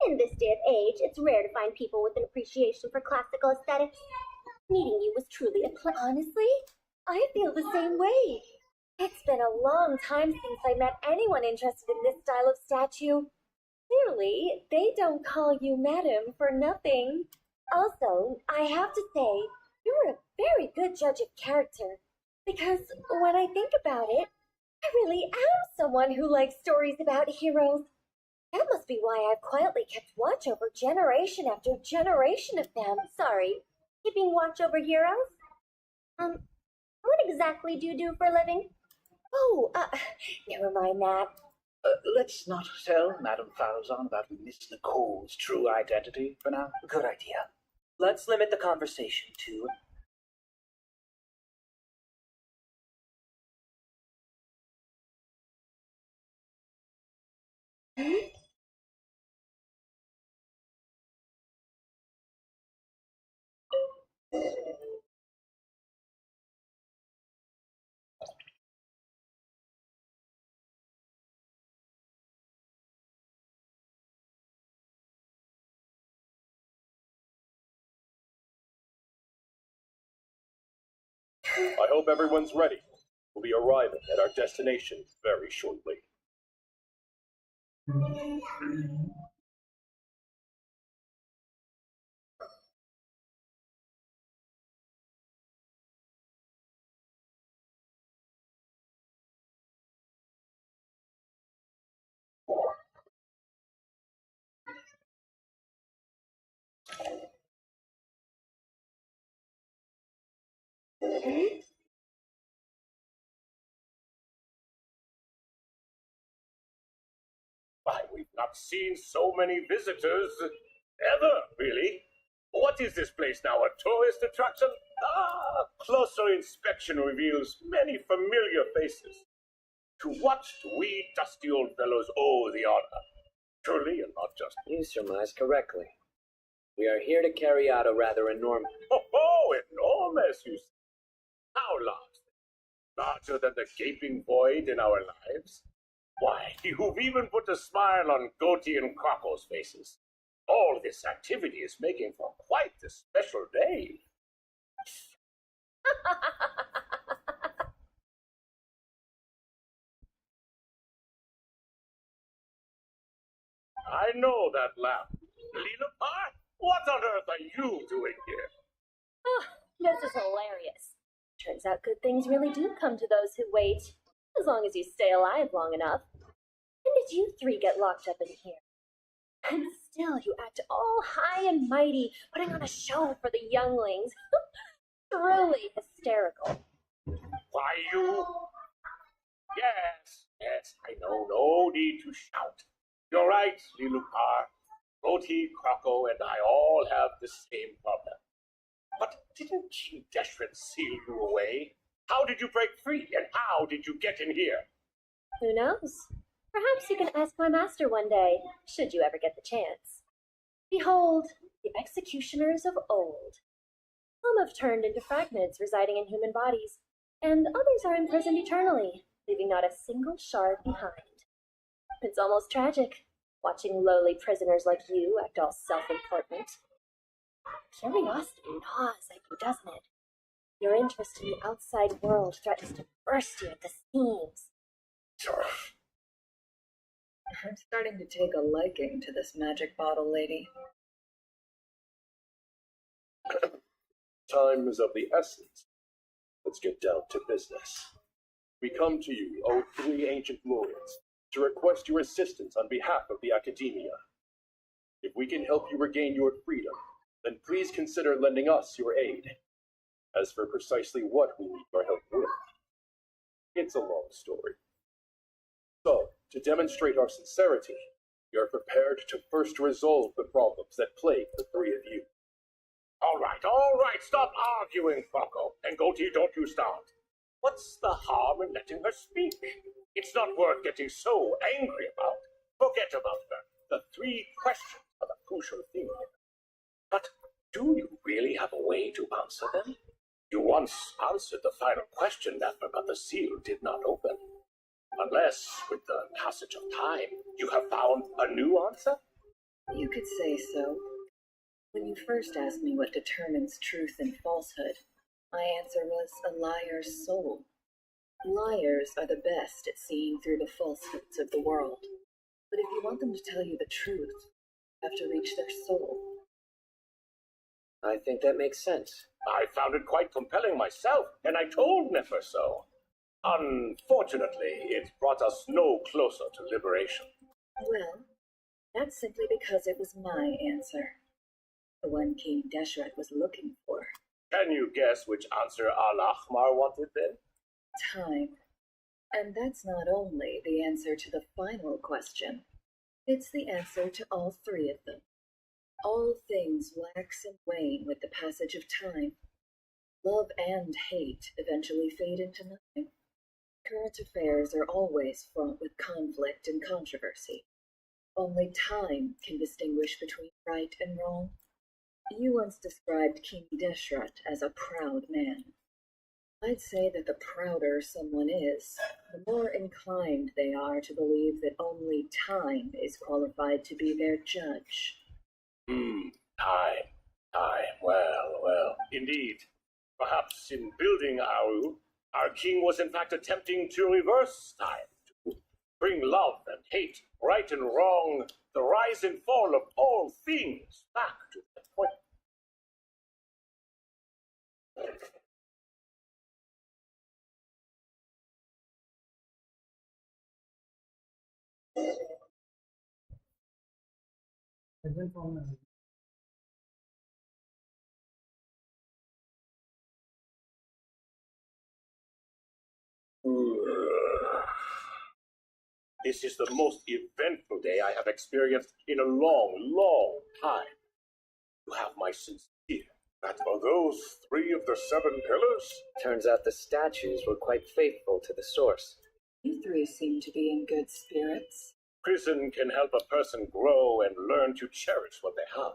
Speaker 6: In this day of age, it's rare to find people with an appreciation for classical aesthetics. Meeting you was truly a pleasure.
Speaker 17: Honestly, I feel the same way. It's been a long time since I met anyone interested in this style of statue. Clearly, they don't call you Madam for nothing. Also, I have to say, you're a very good judge of character, because when I think about it, I I really am someone who likes stories about heroes. That must be why I've quietly kept watch over generation after generation of them. Sorry, keeping watch over heroes? What exactly do you do for a living? Oh, never mind that.
Speaker 9: Let's not tell Madame Falzon about Miss Nicole's true identity for now.
Speaker 8: Good idea. Let's limit the conversation to...
Speaker 10: I hope everyone's ready. We'll be arriving at our destination very shortly. Why, we've not seen so many visitors ever, really. What is this place now, a tourist attraction? Closer inspection reveals many familiar faces. To what do we dusty old fellows owe the honor? Surely, and not just...
Speaker 13: You surmise correctly. We are here to carry out a rather enormous...
Speaker 10: Oh, enormous, you say. How large? Larger than the gaping void in our lives? Why, you've even put a smile on Goatee and Crocco's faces. All this activity is making for quite a special day. I know that laugh. Lena Pie, what on earth are you doing here?
Speaker 17: Oh, this is hilarious. Turns out good things really do come to those who wait, as long as you stay alive long enough. When did you three get locked up in here? And still you act all high and mighty, putting on a show for the younglings. Truly hysterical.
Speaker 10: Why, you... Yes, I know, no need to shout. You're right, Lilupar. Goatee, Crocco, and I all have the same problem. But didn't King Deshret seal you away? How did you break free, and how did you get in here?
Speaker 17: Who knows? Perhaps you can ask my master one day, should you ever get the chance. Behold, the executioners of old. Some have turned into fragments residing in human bodies, and others are imprisoned eternally, leaving not a single shard behind. It's almost tragic, watching lowly prisoners like you act all self-important. Curiosity gnaws at you, doesn't it? Your interest in the outside world threatens to burst you at the seams.
Speaker 18: I'm starting to take a liking to this magic bottle lady.
Speaker 10: Time is of the essence. Let's get down to business. We come to you, O three ancient laureates, to request your assistance on behalf of the Academia. If we can help you regain your freedom, then please consider lending us your aid. As for precisely what we need your help with, it's a long story. So, to demonstrate our sincerity, we are prepared to first resolve the problems that plague the three of you. All right, stop arguing, Crocco. And Goatee, don't you start. What's the harm in letting her speak? It's not worth getting so angry about. Forget about her. The three questions are the crucial thing. But do you really have a way to answer them? You once answered the final question, Nefer, but the seal did not open. Unless, with the passage of time, you have found a new answer?
Speaker 18: You could say so. When you first asked me what determines truth and falsehood, my answer was a liar's soul. Liars are the best at seeing through the falsehoods of the world. But if you want them to tell you the truth, you have to reach their soul.
Speaker 13: I think that makes sense.
Speaker 10: I found it quite compelling myself, and I told Nefer so. Unfortunately, it brought us no closer to liberation.
Speaker 18: Well, that's simply because it was my answer. The one King Deshret was looking for.
Speaker 10: Can you guess which answer Al-Ahmar wanted then?
Speaker 18: Time. And that's not only the answer to the final question, it's the answer to all three of them. All things wax and wane with the passage of time. Love and hate eventually fade into nothing. Current affairs are always fraught with conflict and controversy. Only time can distinguish between right and wrong. You once described King Deshret as a proud man. I'd say that the prouder someone is, the more inclined they are to believe that only time is qualified to be their judge.
Speaker 10: Time. Well. Indeed. Perhaps in building Aru, our king was in fact attempting to reverse time, to bring love and hate, right and wrong, the rise and fall of all things back to the point. This is the most eventful day I have experienced in a long time. You have my sincere.
Speaker 11: That are those 3 of the 7 pillars?
Speaker 8: Turns out the statues were quite faithful to the source.
Speaker 18: You three seem to be in good spirits.
Speaker 10: Prison can help a person grow and learn to cherish what they have.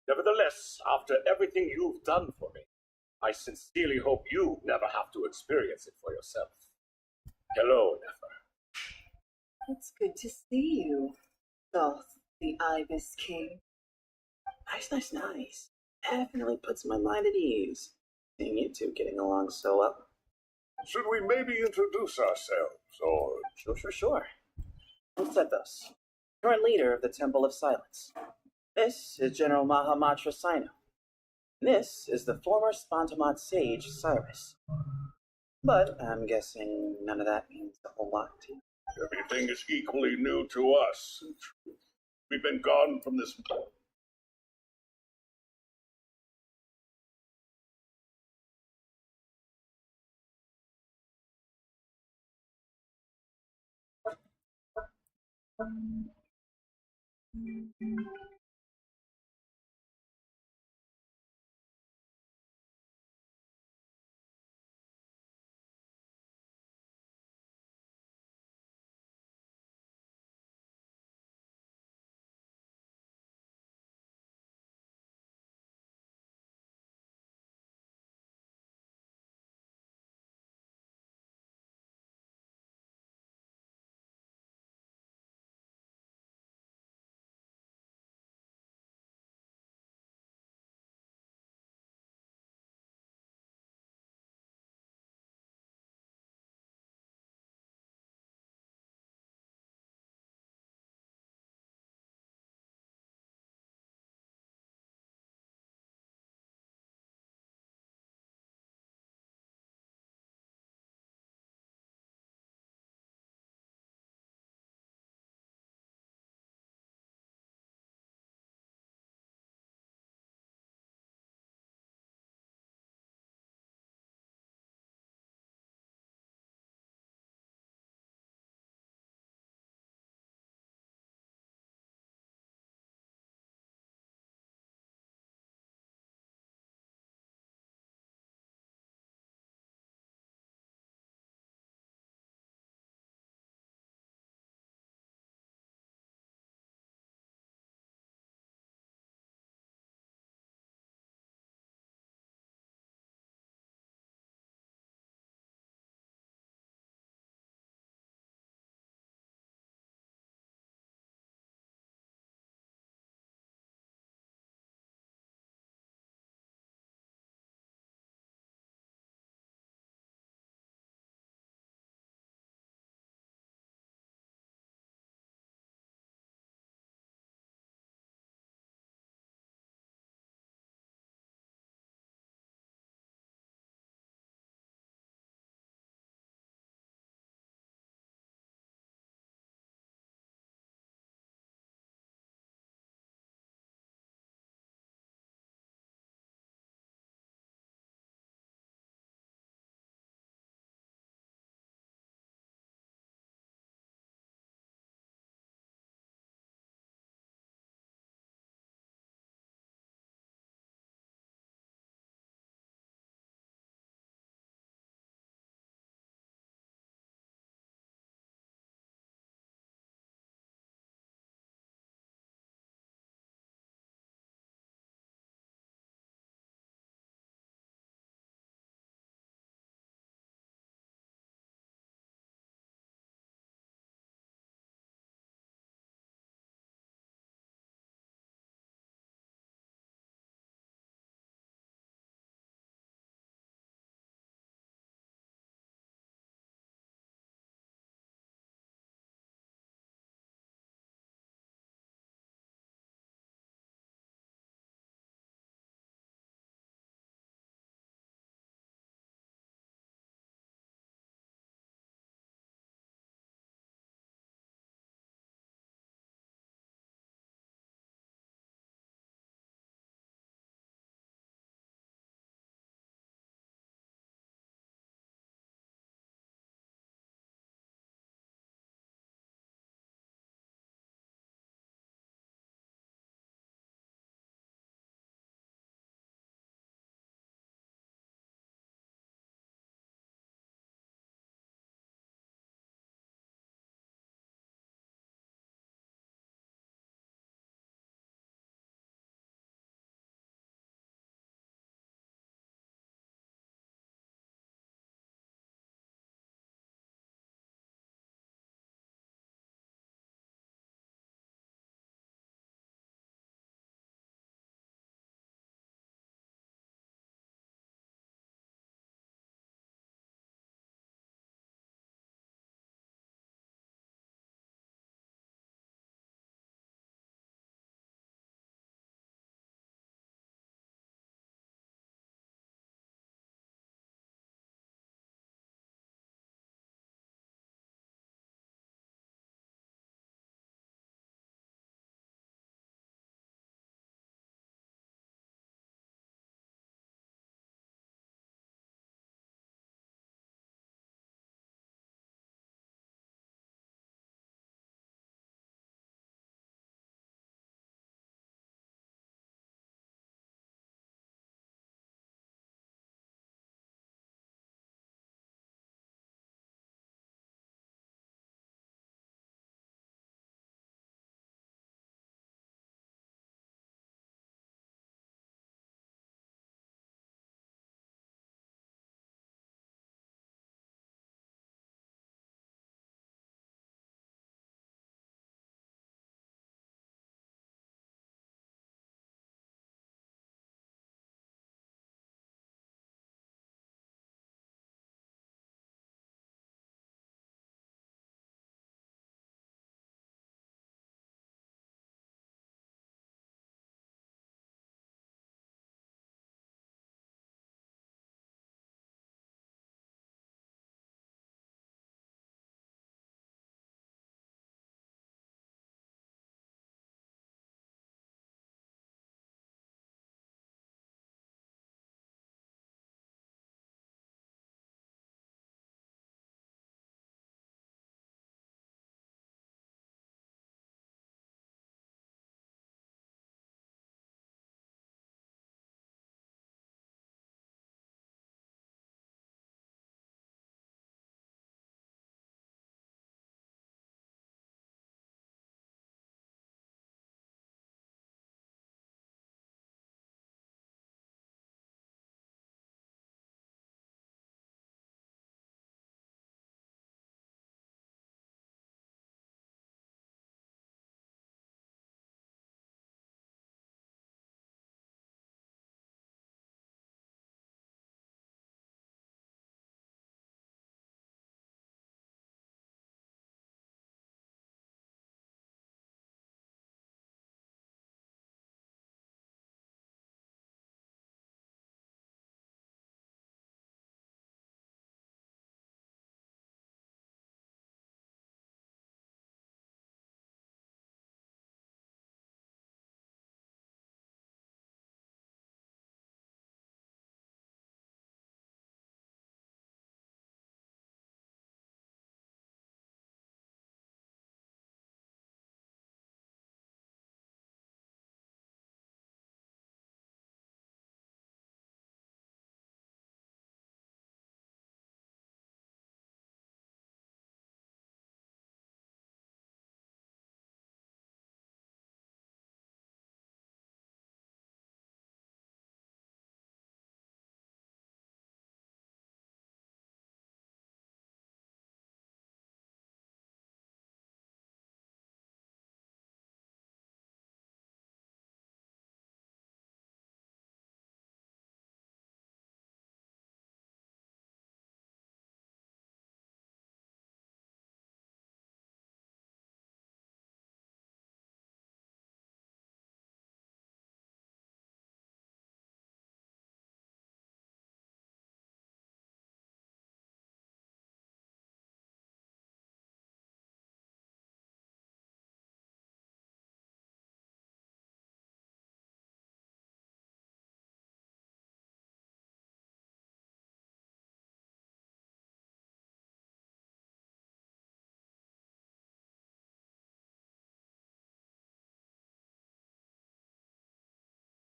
Speaker 10: Nevertheless, after everything you've done for me, I sincerely hope you never have to experience it for yourself. Hello, Nefer.
Speaker 18: It's good to see you, Thoth, the Ibis King.
Speaker 20: Nice. Definitely puts my mind at ease. Seeing you two getting along so well.
Speaker 11: Should we maybe introduce ourselves, or...
Speaker 20: Sure. I'm Sethos, current leader of the Temple of Silence. This is General Mahamatra Sino. This is the former Spantamat sage, Cyrus. But I'm guessing none of that means a whole lot to you.
Speaker 11: Everything is equally new to us. We've been gone from this...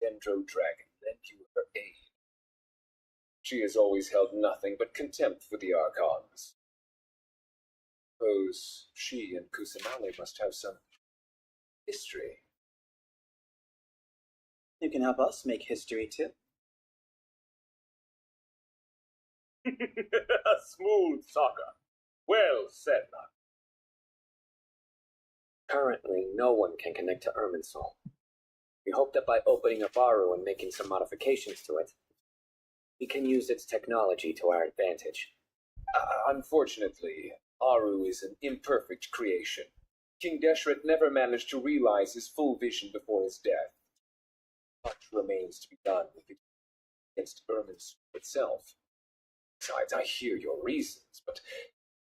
Speaker 13: Dendro Dragon lent you her aid. She has always held nothing but contempt for the Archons. Suppose she and Kusanale must have some history.
Speaker 20: You can help us make history too.
Speaker 10: Smooth soccer. Well said, Nahida.
Speaker 13: Currently, no one can connect to Irminsul. We hope that by opening up Aru and making some modifications to it, we can use its technology to our advantage. Unfortunately, Aru is an imperfect creation. King Deshret never managed to realize his full vision before his death. Much remains to be done with it against Irminsul itself. Besides, I hear your reasons, but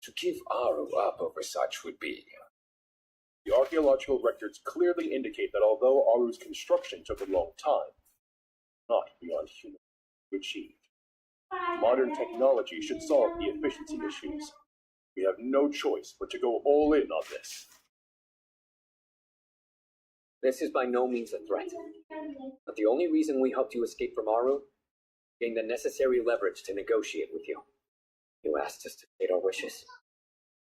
Speaker 13: to give Aru up over such would be...
Speaker 10: The archaeological records clearly indicate that although Aru's construction took a long time, not beyond human to achieve. Modern technology should solve the efficiency issues. We have no choice but to go all in on this.
Speaker 13: This is by no means a threat. But the only reason we helped you escape from Aru, gain the necessary leverage to negotiate with you. You asked us to state our wishes.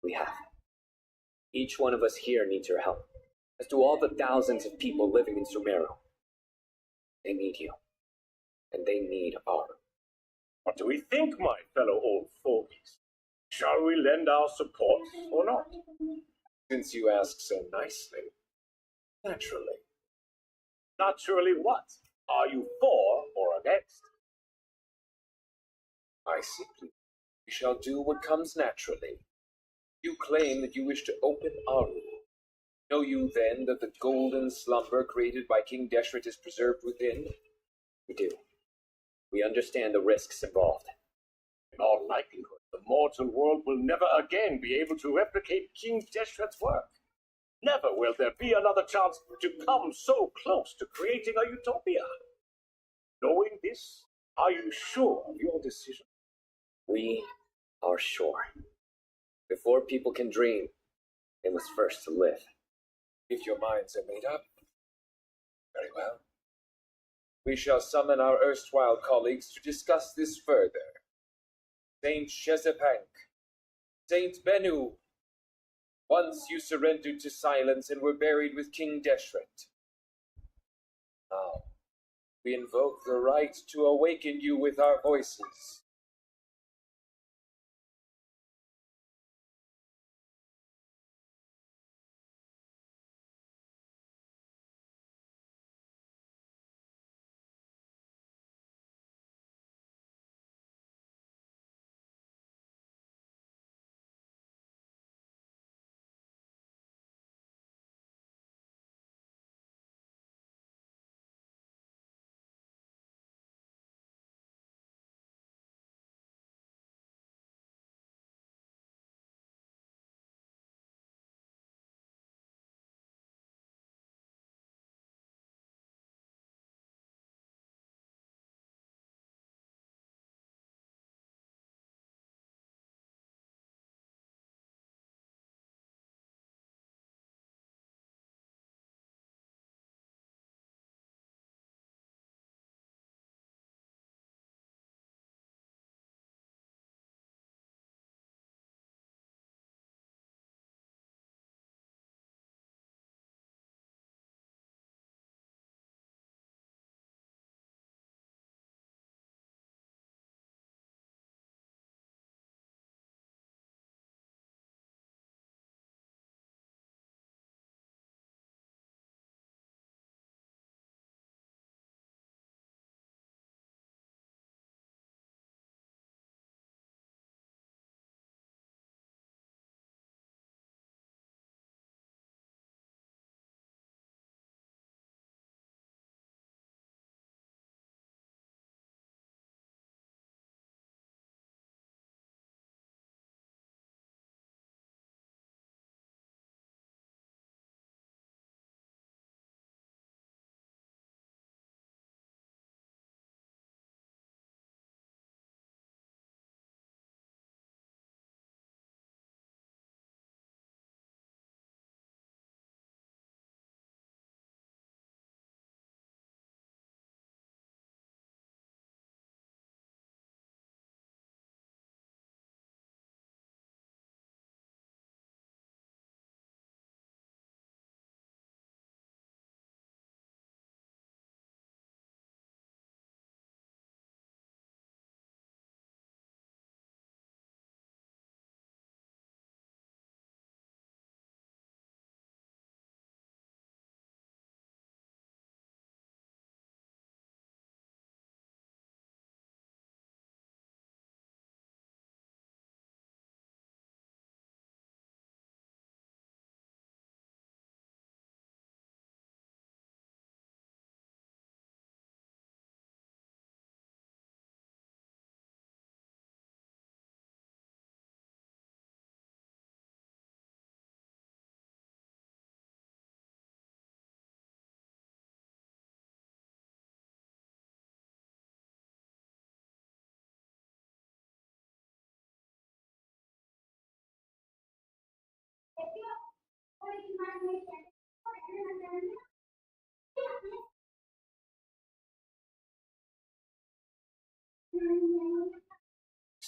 Speaker 13: We have. Each one of us here needs your help, as do all the thousands of people living in Sumeru. They need you, and they need Aru.
Speaker 10: What do we think, my fellow old fogies? Shall we lend our support or not?
Speaker 13: Since you ask so nicely, naturally.
Speaker 10: Naturally what? Are you for or against?
Speaker 13: I simply, we shall do what comes naturally. You claim that you wish to open Aru. Know you then that the golden slumber created by King Deshret is preserved within? We do. We understand the risks involved.
Speaker 10: In all likelihood, the mortal world will never again be able to replicate King Deshret's work. Never will there be another chance to come so close to creating a utopia. Knowing this, are you sure of your decision?
Speaker 13: We are sure. Before people can dream, they must first live. If your minds are made up, very well. We shall summon our erstwhile colleagues to discuss this further. Saint Shezepank, Saint Bennu, once you surrendered to silence and were buried with King Deshret. Now, we invoke the right to awaken you with our voices.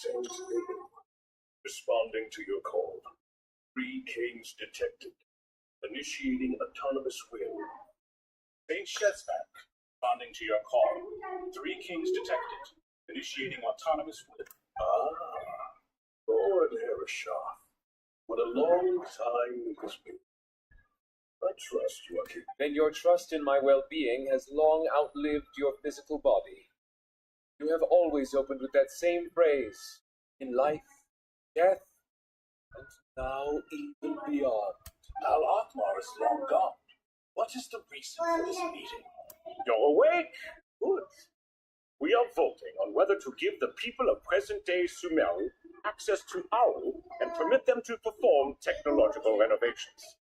Speaker 10: Saint Sumeru, responding to your call. 3 kings detected. Initiating autonomous will.
Speaker 5: Saint Shezvac, responding to your call. 3 kings detected. Initiating autonomous will.
Speaker 10: Ah, Lord Hereshaf. What a long time it has been. I trust you are keeping.
Speaker 13: Then your trust in my well-being has long outlived your physical body. You have always opened with that same phrase, in life, death, and now even beyond.
Speaker 10: Al Akbar is long gone. What is the reason for this meeting?
Speaker 5: You're awake? Good. We are voting on whether to give the people of present-day Sumeru access to Aru and permit them to perform technological renovations.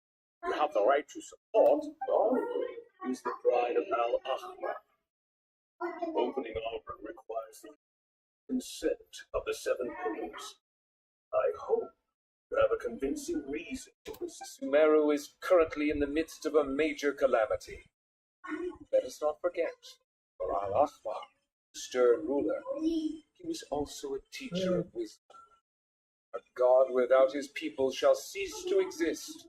Speaker 5: You have the right to support.
Speaker 10: Aru is the pride of Al Akbar. Opening Aru requires the consent of the 7 pillars. I hope you have a convincing reason to resist.
Speaker 13: Sumeru is currently in the midst of a major calamity. Let us not forget, for Al Akbar, stern ruler, he was also a teacher of wisdom. A god without his people shall cease to exist,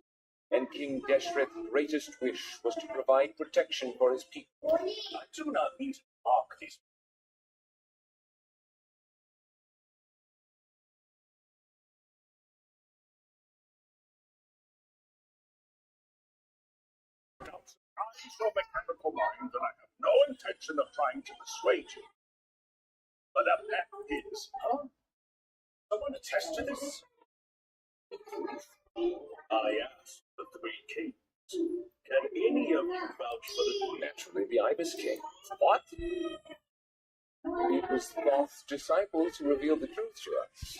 Speaker 13: and King Deshret's greatest wish was to provide protection for his people.
Speaker 10: I do not mean to mock these.
Speaker 5: I'm so mechanical mind that I have no intention of trying to persuade you. But a fact is, someone attest to this?
Speaker 10: I asked the 3 kings. Can any of you vouch for the
Speaker 13: Naturally, the Ibis King.
Speaker 5: What?
Speaker 13: It was Thoth's disciples who revealed the truth to us.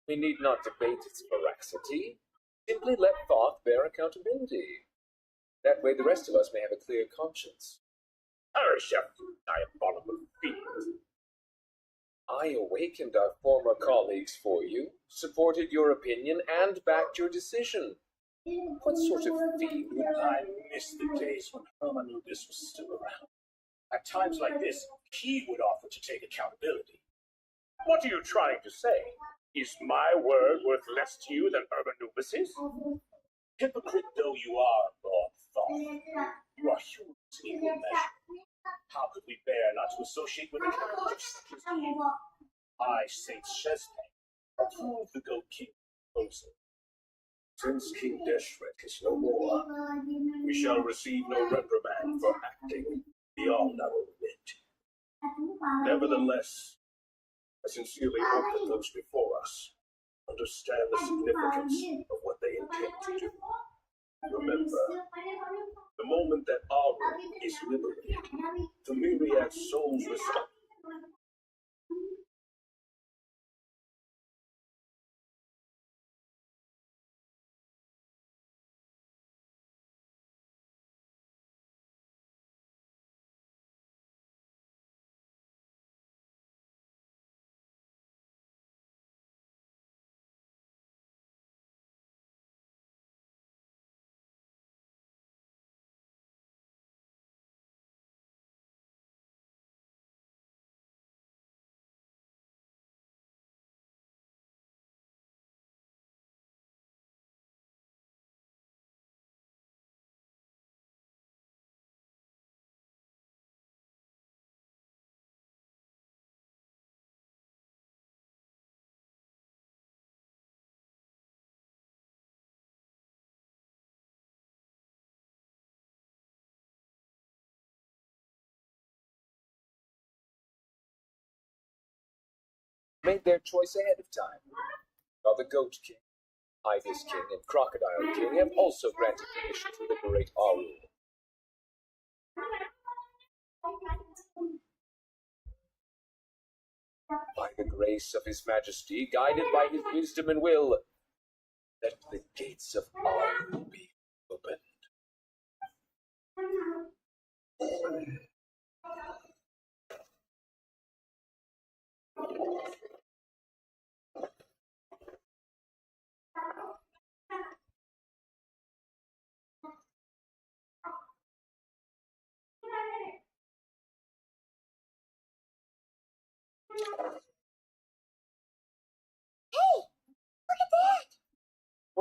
Speaker 13: We need not debate its veracity. Simply let Thoth bear accountability. That way the rest of us may have a clear conscience.
Speaker 5: Hereshaf, diabolical fiend.
Speaker 13: I awakened our former colleagues for you, supported your opinion, and backed your decision. What sort of fiend would
Speaker 5: I miss the days when Hermanubis was still around. At times like this, he would offer to take accountability. What are you trying to say? Is my word worth less to you than Hermanubis's? Hypocrite though you are, Lord Thoth, you are human in equal measure. How could we bear not to associate with a character such as you? I, Saint Shezvac, approve the Goat King proposal.
Speaker 10: Since King Deshret is no more, we shall receive no reprimand for acting beyond our limit. Nevertheless, I sincerely hope that those before us understand the significance of what they intend to do. Remember, the moment that Aru is liberated, the myriad souls respond.
Speaker 13: Made their choice ahead of time. While the Goat King, Ibis King, and Crocodile King have also granted permission to liberate Aru. By the grace of His Majesty, guided by His wisdom and will, let the gates of Aru be opened.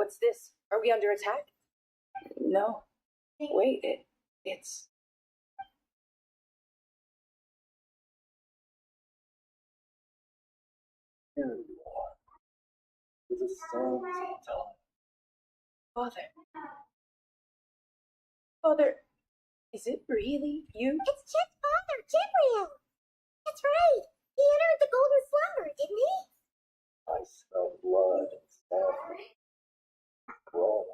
Speaker 18: What's this? Are we under attack? No. Wait, it's...
Speaker 10: Here you are, with a sound tongue.
Speaker 18: Father. Father, is it really you?
Speaker 6: It's Chet's father, Gabriel. That's right. He entered the golden slumber, didn't he?
Speaker 10: I smell blood and stabbing. Crawling.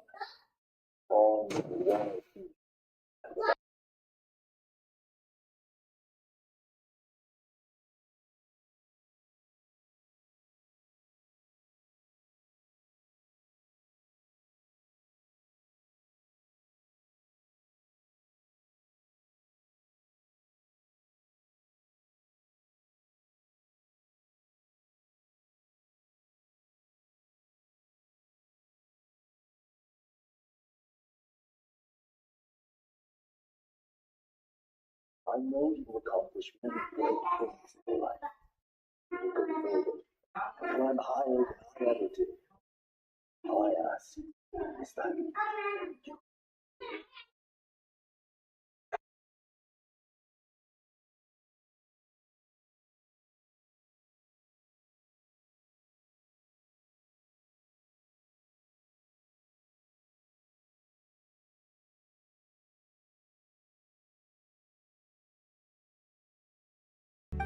Speaker 10: All the way. I know you will accomplish many great things in your life. You will go further, and climb higher than I ever did. All I ask is that you...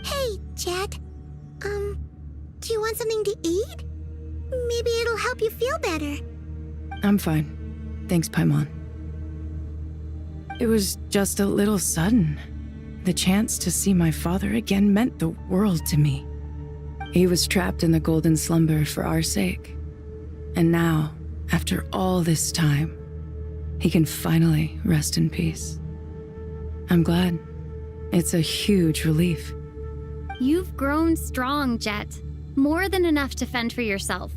Speaker 6: Hey, Jet. Do you want something to eat? Maybe it'll help you feel better.
Speaker 21: I'm fine. Thanks, Paimon. It was just a little sudden. The chance to see my father again meant the world to me. He was trapped in the golden slumber for our sake. And now, after all this time, he can finally rest in peace. I'm glad. It's a huge relief.
Speaker 22: You've grown strong, Jet. More than enough to fend for yourself.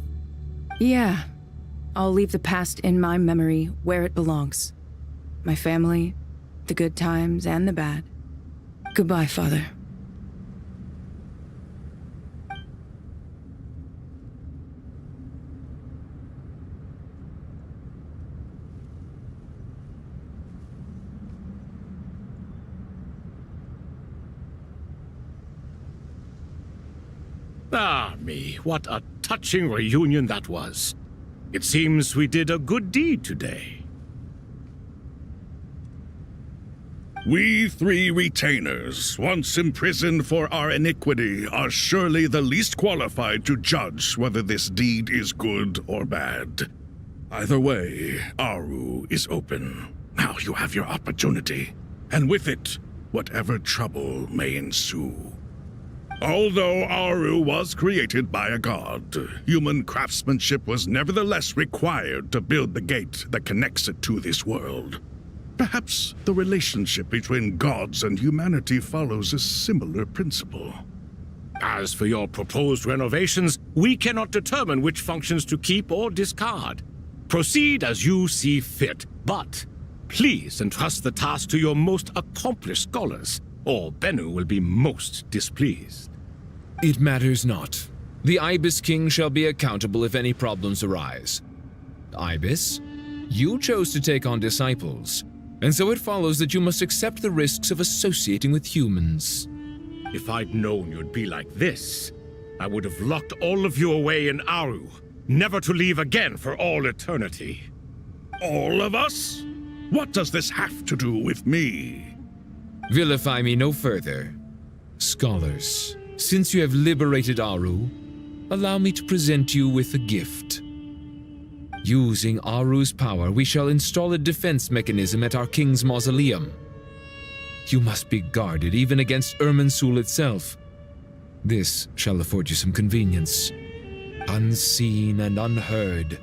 Speaker 21: Yeah. I'll leave the past in my memory where it belongs. My family, the good times and the bad. Goodbye, Father.
Speaker 23: Ah, me, what a touching reunion that was. It seems we did a good deed today.
Speaker 24: We three retainers, once imprisoned for our iniquity, are surely the least qualified to judge whether this deed is good or bad. Either way, Aru is open. Now you have your opportunity, and with it, whatever trouble may ensue. Although Aru was created by a god, human craftsmanship was nevertheless required to build the gate that connects it to this world. Perhaps the relationship between gods and humanity follows a similar principle.
Speaker 23: As for your proposed renovations, we cannot determine which functions to keep or discard. Proceed as you see fit, but please entrust the task to your most accomplished scholars, or Bennu will be most displeased.
Speaker 25: It matters not. The Ibis King shall be accountable if any problems arise. Ibis, you chose to take on disciples, and so it follows that you must accept the risks of associating with humans.
Speaker 23: If I'd known you'd be like this, I would have locked all of you away in Aru, never to leave again for all eternity.
Speaker 24: All of us? What does this have to do with me?
Speaker 25: Vilify me no further. Scholars, since you have liberated Aru, allow me to present you with a gift. Using Aru's power, we shall install a defense mechanism at our king's mausoleum. You must be guarded even against Irminsul itself. This shall afford you some convenience. Unseen and unheard.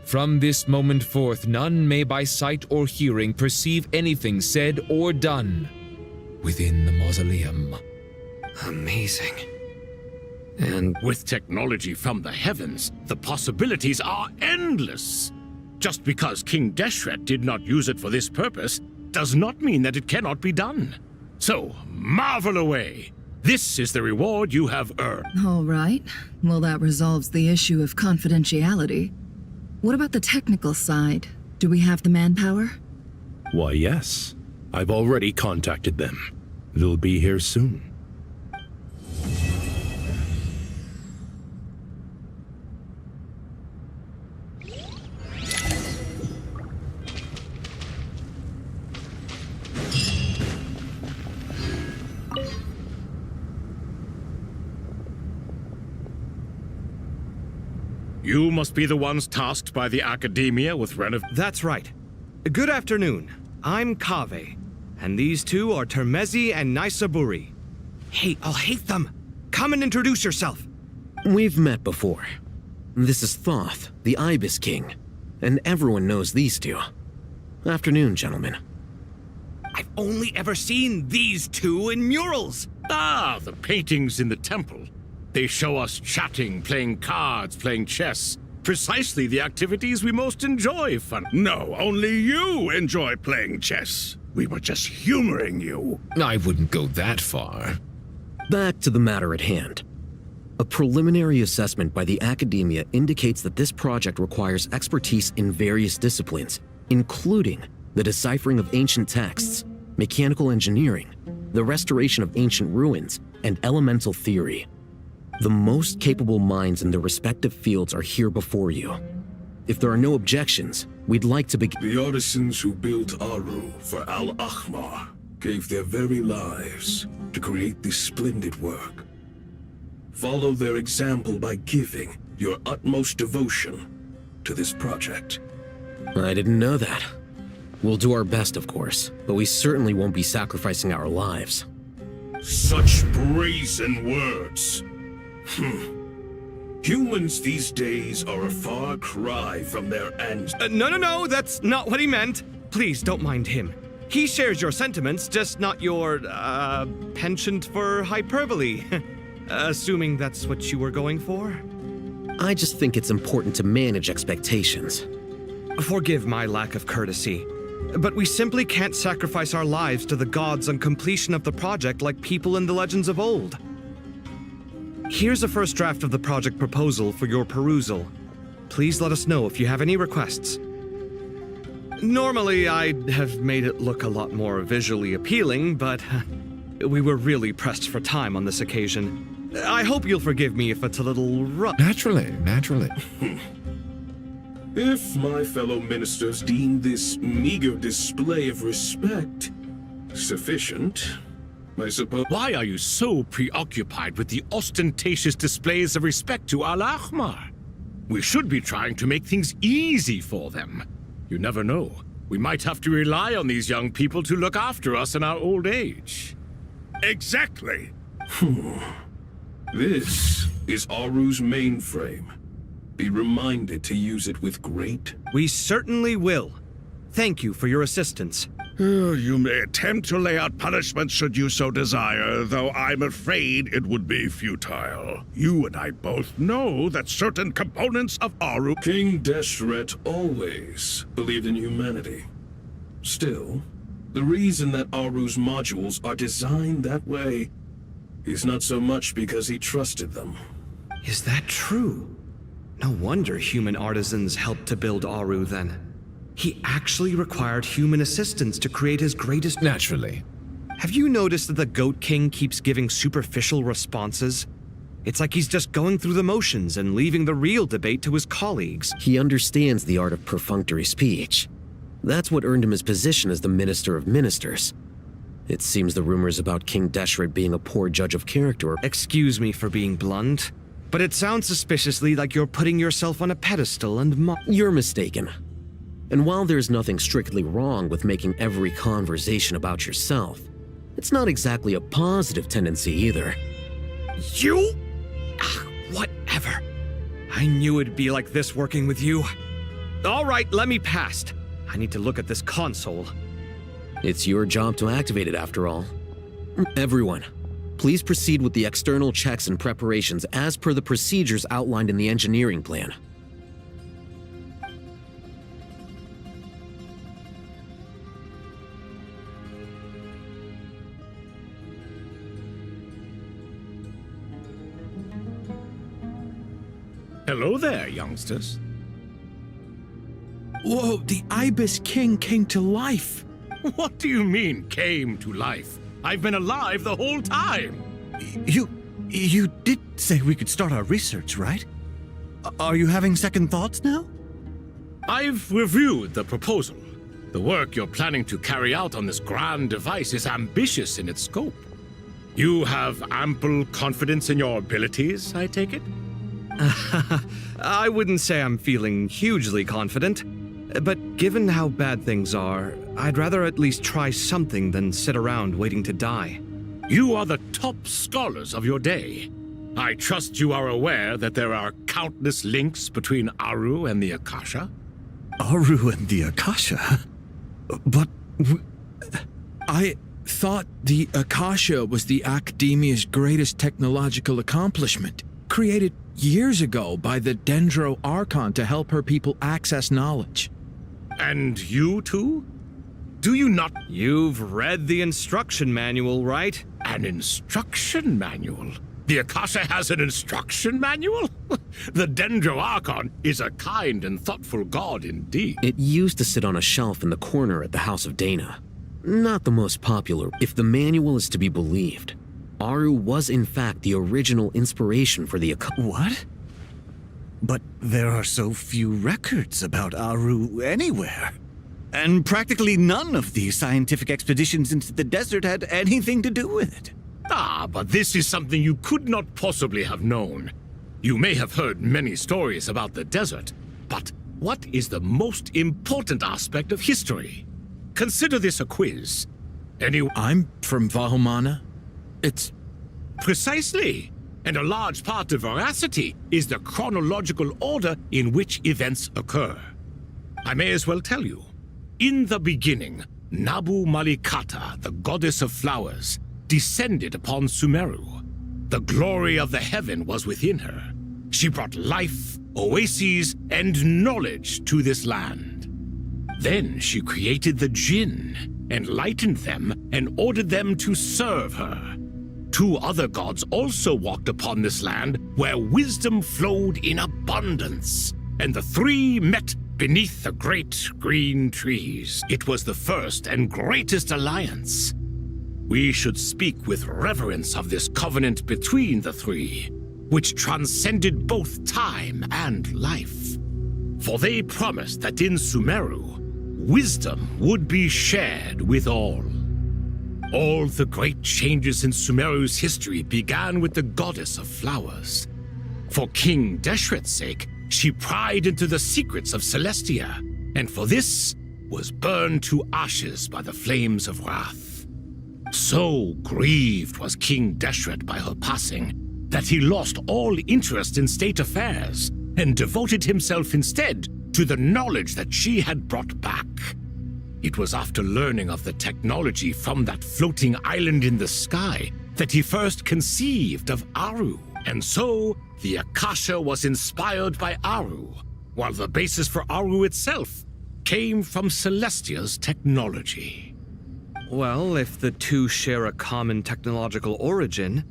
Speaker 25: From this moment forth, none may by sight or hearing perceive anything said or done within the mausoleum.
Speaker 23: Amazing. And with technology from the heavens, the possibilities are endless. Just because King Deshret did not use it for this purpose does not mean that it cannot be done. So, marvel away. This is the reward you have earned.
Speaker 26: All right. Well, that resolves the issue of confidentiality.
Speaker 1: What about the technical side? Do we have the manpower?
Speaker 3: Why, yes. I've already contacted them. They'll be here soon.
Speaker 23: You must be the ones tasked by the Academia with
Speaker 4: That's right. Good afternoon. I'm Kaveh, and these two are Termezi and Naisaburi. Hey, I'll hate them! Come and introduce yourself!
Speaker 12: We've met before. This is Thoth, the Ibis King, and everyone knows these two. Afternoon, gentlemen.
Speaker 4: I've only ever seen these two in murals!
Speaker 23: Ah, the paintings in the temple. They show us chatting, playing cards, playing chess. Precisely the activities we most enjoy, fun.
Speaker 24: No, only you enjoy playing chess. We were just humoring you.
Speaker 25: I wouldn't go that far.
Speaker 12: Back to the matter at hand. A preliminary assessment by the Academia indicates that this project requires expertise in various disciplines, including the deciphering of ancient texts, mechanical engineering, the restoration of ancient ruins, and elemental theory. The most capable minds in their respective fields are here before you. If there are no objections, we'd like to begin.
Speaker 24: The artisans who built Aru for Al-Ahmar gave their very lives to create this splendid work. Follow their example by giving your utmost devotion to this project.
Speaker 12: I didn't know that. We'll do our best, of course, but we certainly won't be sacrificing our lives.
Speaker 24: Such brazen words. Humans these days are a far cry from their ancestors.
Speaker 4: No, that's not what he meant. Please don't mind him. He shares your sentiments, just not your, penchant for hyperbole. Assuming that's what you were going for?
Speaker 12: I just think it's important to manage expectations.
Speaker 4: Forgive my lack of courtesy, but we simply can't sacrifice our lives to the gods on completion of the project like people in the legends of old. Here's a first draft of the project proposal for your perusal. Please let us know if you have any requests. Normally, I'd have made it look a lot more visually appealing, but we were really pressed for time on this occasion. I hope you'll forgive me if it's a little rough.
Speaker 3: Naturally.
Speaker 24: If my fellow ministers deem this meager display of respect sufficient, I suppose.
Speaker 23: Why are you so preoccupied with the ostentatious displays of respect to Al-Ahmar? We should be trying to make things easy for them. You never know. We might have to rely on these young people to look after us in our old age.
Speaker 24: Exactly. This is Aru's mainframe. Be reminded to use it with great...
Speaker 4: We certainly will. Thank you for your assistance.
Speaker 24: You may attempt to lay out punishment should you so desire, though I'm afraid it would be futile. You and I both know that certain components of Aru... King Deshret always believed in humanity. Still, the reason that Aru's modules are designed that way is not so much because he trusted them.
Speaker 4: Is that true? No wonder human artisans helped to build Aru then. He actually required human assistance to create his greatest...
Speaker 25: Naturally.
Speaker 4: Have you noticed that the Goat King keeps giving superficial responses? It's like he's just going through the motions and leaving the real debate to his colleagues.
Speaker 12: He understands the art of perfunctory speech. That's what earned him his position as the Minister of Ministers. It seems the rumors about King Deshret being a poor judge of character...
Speaker 4: Excuse me for being blunt, but it sounds suspiciously like you're putting yourself on a pedestal and
Speaker 12: You're mistaken. And while there's nothing strictly wrong with making every conversation about yourself, it's not exactly a positive tendency either.
Speaker 4: You? Whatever. I knew it'd be like this working with you. All right, let me past. I need to look at this console.
Speaker 12: It's your job to activate it after all. Everyone, please proceed with the external checks and preparations as per the procedures outlined in the engineering plan.
Speaker 23: Hello there, youngsters.
Speaker 2: Whoa, the Ibis King came to life.
Speaker 23: What do you mean, came to life? I've been alive the whole time.
Speaker 7: You did say we could start our research, right? Are you having second thoughts now?
Speaker 23: I've reviewed the proposal. The work you're planning to carry out on this grand device is ambitious in its scope. You have ample confidence in your abilities, I take it?
Speaker 4: I wouldn't say I'm feeling hugely confident, but given how bad things are, I'd rather at least try something than sit around waiting to die.
Speaker 23: You are the top scholars of your day. I trust you are aware that there are countless links between Aru and the Akasha?
Speaker 7: Aru and the Akasha? But
Speaker 2: I thought the Akasha was the Academia's greatest technological accomplishment, created years ago by the Dendro Archon to help her people access knowledge.
Speaker 23: And you too? Do you not?
Speaker 4: You've read the instruction manual, right?
Speaker 23: An instruction manual? The Akasha has an instruction manual? The Dendro Archon is a kind and thoughtful god indeed.
Speaker 12: It used to sit on a shelf in the corner at the House of Dana. Not the most popular, if the manual is to be believed. Aru was in fact the original inspiration for the Akasha.
Speaker 7: What? But there are so few records about Aru anywhere. And practically none of the scientific expeditions into the desert had anything to do with it.
Speaker 23: Ah, but this is something you could not possibly have known. You may have heard many stories about the desert, but what is the most important aspect of history? Consider this a quiz.
Speaker 2: I'm from Vahumana. It's...
Speaker 23: Precisely. And a large part of veracity is the chronological order in which events occur. I may as well tell you. In the beginning, Nabu Malikata, the goddess of flowers, descended upon Sumeru. The glory of the heaven was within her. She brought life, oases, and knowledge to this land. Then she created the Jinn, enlightened them, and ordered them to serve her. 2 other gods also walked upon this land where wisdom flowed in abundance, and the 3 met beneath the great green trees. It was the first and greatest alliance. We should speak with reverence of this covenant between the 3, which transcended both time and life. For they promised that in Sumeru, wisdom would be shared with all. All the great changes in Sumeru's history began with the goddess of flowers. For King Deshret's sake, she pried into the secrets of Celestia, and for this was burned to ashes by the flames of wrath. So grieved was King Deshret by her passing that he lost all interest in state affairs and devoted himself instead to the knowledge that she had brought back. It was after learning of the technology from that floating island in the sky that he first conceived of Aru. And so, the Akasha was inspired by Aru, while the basis for Aru itself came from Celestia's technology.
Speaker 4: Well, if the 2 share a common technological origin,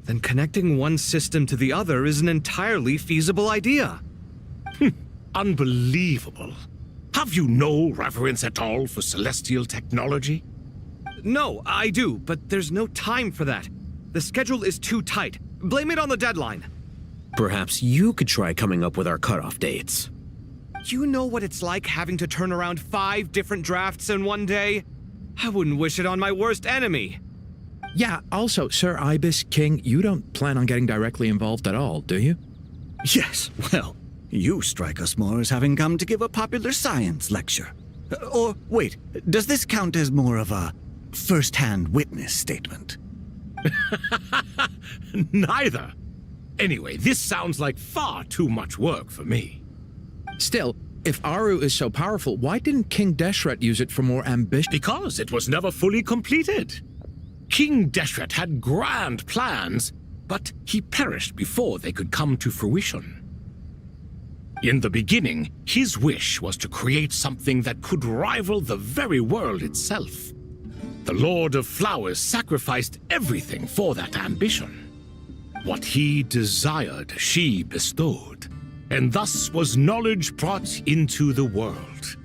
Speaker 4: then connecting one system to the other is an entirely feasible idea.
Speaker 23: Unbelievable. Have you no reverence at all for celestial technology?
Speaker 4: No, I do, but there's no time for that. The schedule is too tight. Blame it on the deadline.
Speaker 12: Perhaps you could try coming up with our cutoff dates.
Speaker 4: You know what it's like having to turn around 5 different drafts in one day? I wouldn't wish it on my worst enemy.
Speaker 2: Yeah, also, Sir Ibis King, you don't plan on getting directly involved at all, do you?
Speaker 7: Yes, well, you strike us more as having come to give a popular science lecture. Or, wait, does this count as more of a first-hand witness statement?
Speaker 23: Neither. Anyway, this sounds like far too much work for me.
Speaker 2: Still, if Aru is so powerful, why didn't King Deshret use it for more ambition?
Speaker 23: Because it was never fully completed. King Deshret had grand plans, but he perished before they could come to fruition. In the beginning, his wish was to create something that could rival the very world itself. The Lord of Flowers sacrificed everything for that ambition. What he desired, she bestowed. and thus was knowledge brought into the world.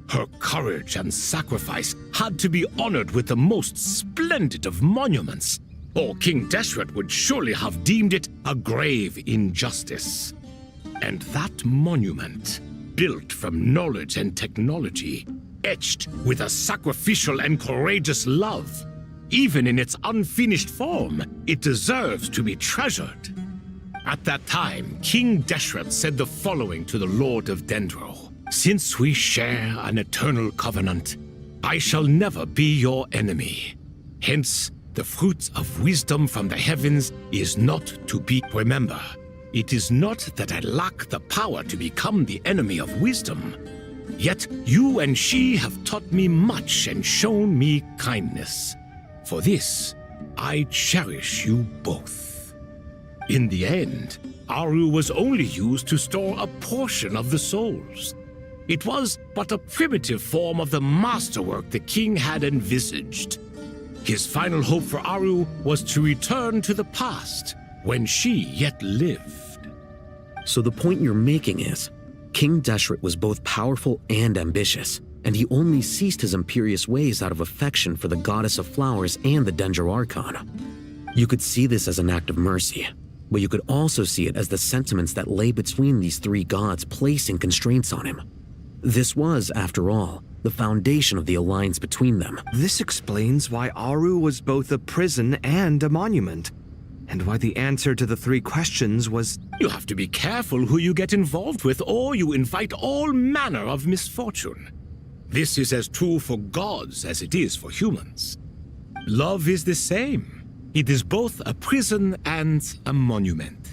Speaker 23: Her courage and sacrifice had to be honored with the most splendid of monuments, or King Deshret would surely have deemed it a grave injustice. And that monument, built from knowledge and technology, etched with a sacrificial and courageous love, even in its unfinished form, it deserves to be treasured. At that time, King Deshret said the following to the Lord of Dendro: "Since we share an eternal covenant, I shall never be your enemy. Hence, the fruit of wisdom from the heavens is not to be. Remember, it is not that I lack the power to become the enemy of wisdom. Yet you and she have taught me much and shown me kindness. For this, I cherish you both." In the end, Aru was only used to store a portion of the souls. It was but a primitive form of the masterwork the king had envisaged. His final hope for Aru was to return to the past, when she yet lived.
Speaker 12: So the point you're making is, King Deshret was both powerful and ambitious, and he only ceased his imperious ways out of affection for the goddess of flowers and the Dendro Archon. You could see this as an act of mercy, but you could also see it as the sentiments that lay between these three gods placing constraints on him. This was, after all, the foundation of the alliance between them.
Speaker 4: This explains why Aru was both a prison and a monument, and why the answer to the three questions was,
Speaker 23: "You have to be careful who you get involved with, or you invite all manner of misfortune. This is as true for gods as it is for humans. Love is the same. It is both a prison and a monument."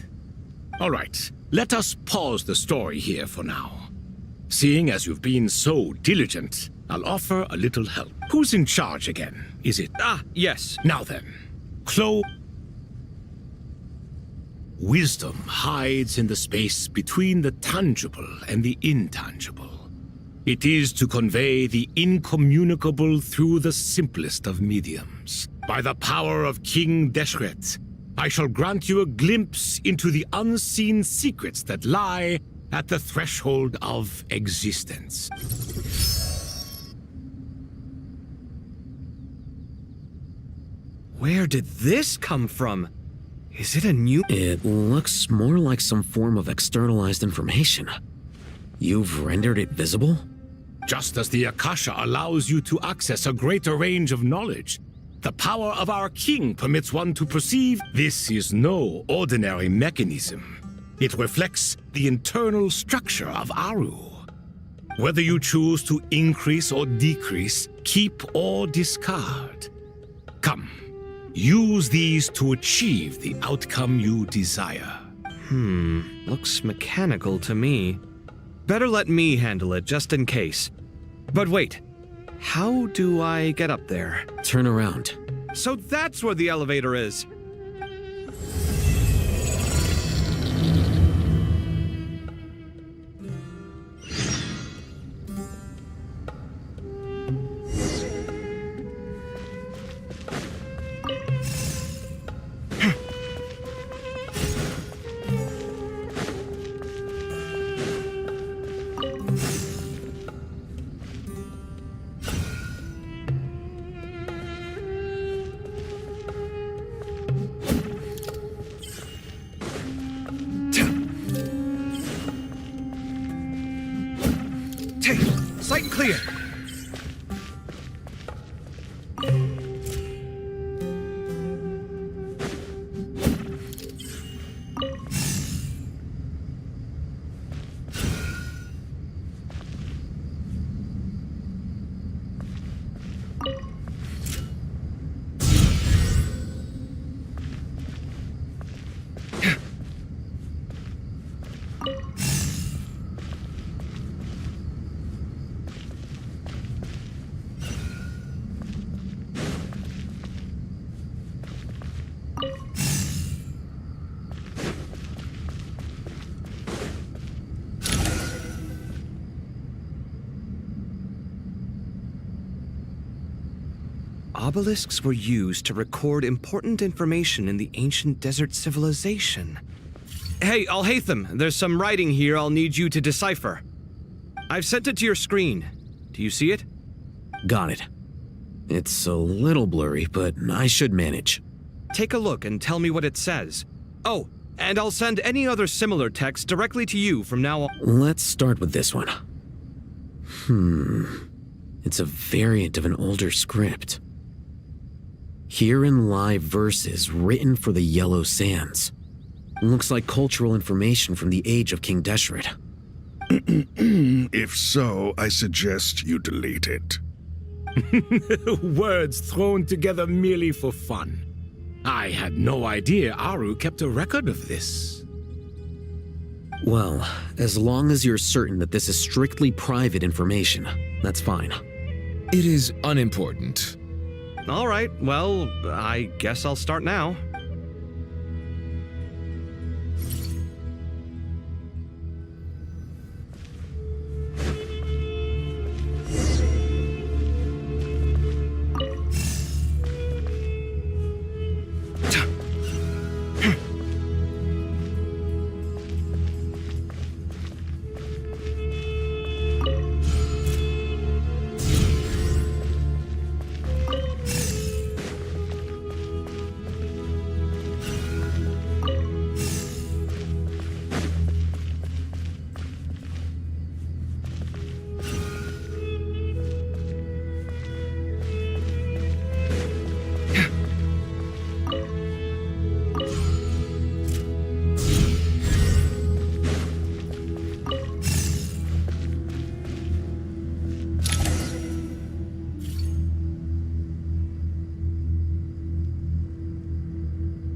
Speaker 23: All right, let us pause the story here for now. Seeing as you've been so diligent, I'll offer a little help. Who's in charge again? Is it?
Speaker 4: Yes.
Speaker 23: Now then, Wisdom hides in the space between the tangible and the intangible. It is to convey the incommunicable through the simplest of mediums. By the power of King Deshret, I shall grant you a glimpse into the unseen secrets that lie at the threshold of existence.
Speaker 4: Where did this come from? Is it a new...
Speaker 12: It looks more like some form of externalized information. You've rendered it visible?
Speaker 23: Just as the Akasha allows you to access a greater range of knowledge, the power of our king permits one to perceive. This is no ordinary mechanism. It reflects the internal structure of Aru. Whether you choose to increase or decrease, keep or discard. Come, use these to achieve the outcome you desire.
Speaker 4: Looks mechanical to me. Better let me handle it, just in case. But wait, how do I get up there?
Speaker 12: Turn around.
Speaker 4: So that's where the elevator is. Sight and clear. Obelisks were used to record important information in the ancient desert civilization. Hey, Alhaitham, there's some writing here I'll need you to decipher. I've sent it to your screen. Do you see it?
Speaker 12: Got it. It's a little blurry, but I should manage.
Speaker 4: Take a look and tell me what it says. Oh, and I'll send any other similar text directly to you from now on.
Speaker 12: Let's start with this one. It's a variant of an older script. Herein lie verses written for the Yellow Sands. Looks like cultural information from the age of King Deshret.
Speaker 24: If so, I suggest you delete it.
Speaker 23: Words thrown together merely for fun. I had no idea Aru kept a record of this.
Speaker 12: Well, as long as you're certain that this is strictly private information, that's fine.
Speaker 25: It is unimportant.
Speaker 4: All right, well, I guess I'll start now.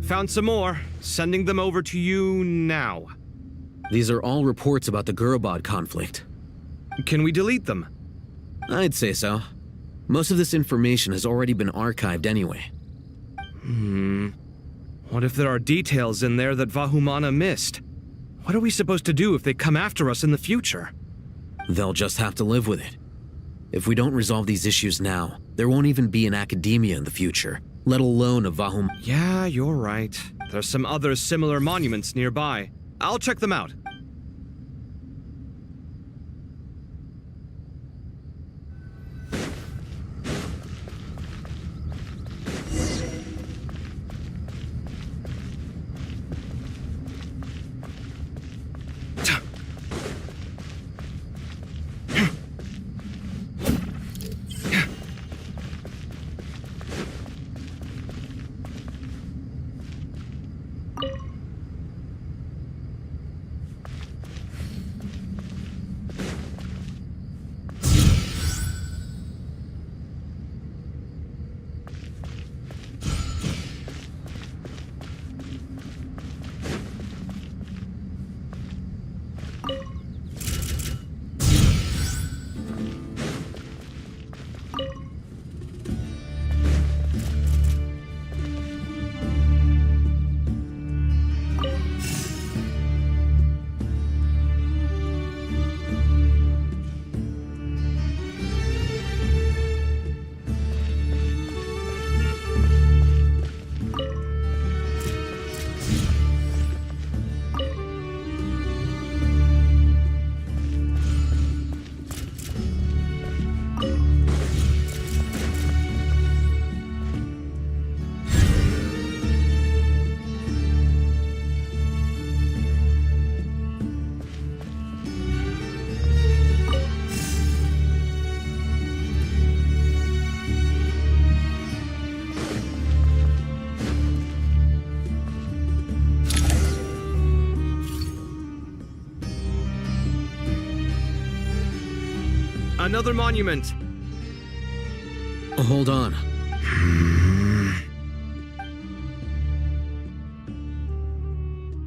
Speaker 4: Found some more. Sending them over to you now.
Speaker 12: These are all reports about the Gurubad conflict.
Speaker 4: Can we delete them?
Speaker 12: I'd say so. Most of this information has already been archived anyway.
Speaker 4: What if there are details in there that Vahumana missed? What are we supposed to do if they come after us in the future?
Speaker 12: They'll just have to live with it. If we don't resolve these issues now, there won't even be an academia in the future, let alone a Vahum.
Speaker 4: Yeah, you're right. There's some other similar monuments nearby. I'll check them out. Another monument.
Speaker 12: Hold on.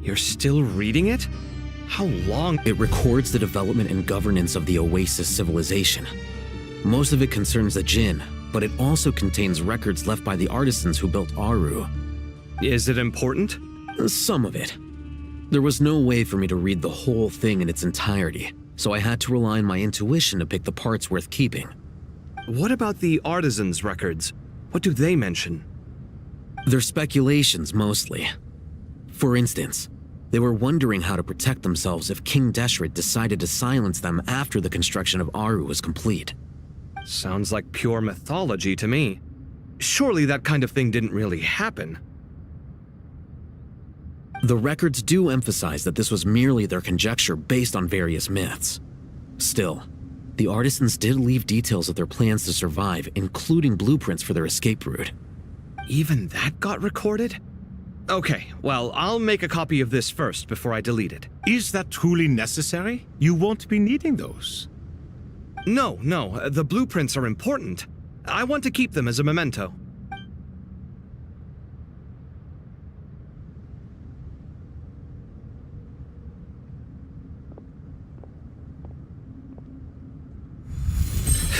Speaker 4: You're still reading it? How long?
Speaker 12: It records the development and governance of the Oasis civilization. Most of it concerns the Jinn, but it also contains records left by the artisans who built Aru.
Speaker 4: Is it important?
Speaker 12: Some of it. There was no way for me to read the whole thing in its entirety, so I had to rely on my intuition to pick the parts worth keeping.
Speaker 4: What about the artisans' records? What do they mention?
Speaker 12: They're speculations, mostly. For instance, They were wondering how to protect themselves if King Deshret decided to silence them after the construction of Aru was complete.
Speaker 4: Sounds like pure mythology to me. Surely that kind of thing didn't really happen.
Speaker 12: The records do emphasize that this was merely their conjecture based on various myths. Still, the artisans did leave details of their plans to survive, including blueprints for their escape route.
Speaker 4: Even that got recorded? Okay, well, I'll make a copy of this first before I delete it.
Speaker 23: Is that truly necessary? You won't be needing those.
Speaker 4: No, the blueprints are important. I want to keep them as a memento.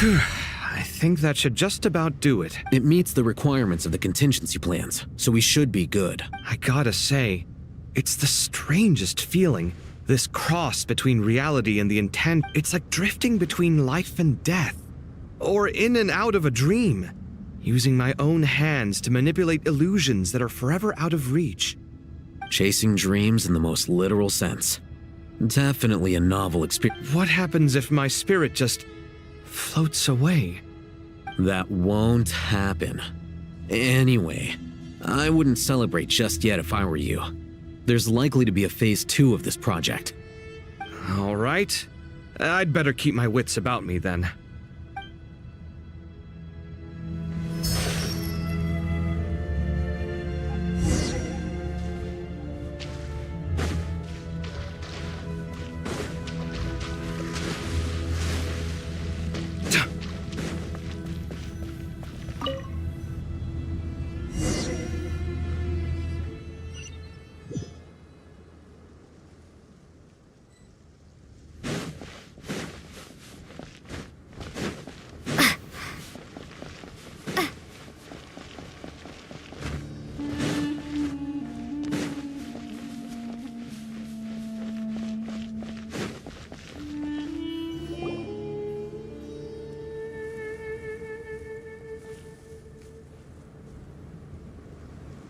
Speaker 4: I think that should just about do it.
Speaker 12: It meets the requirements of the contingency plans, so we should be good.
Speaker 4: I gotta say, it's the strangest feeling. This cross between reality and the intent. It's like drifting between life and death. Or in and out of a dream. Using my own hands to manipulate illusions that are forever out of reach.
Speaker 12: Chasing dreams in the most literal sense. Definitely a novel experience.
Speaker 4: What happens if my spirit just floats away?
Speaker 12: That won't happen. Anyway, I wouldn't celebrate just yet if I were you. There's likely to be a phase 2 of this project.
Speaker 4: All right. I'd better keep my wits about me then.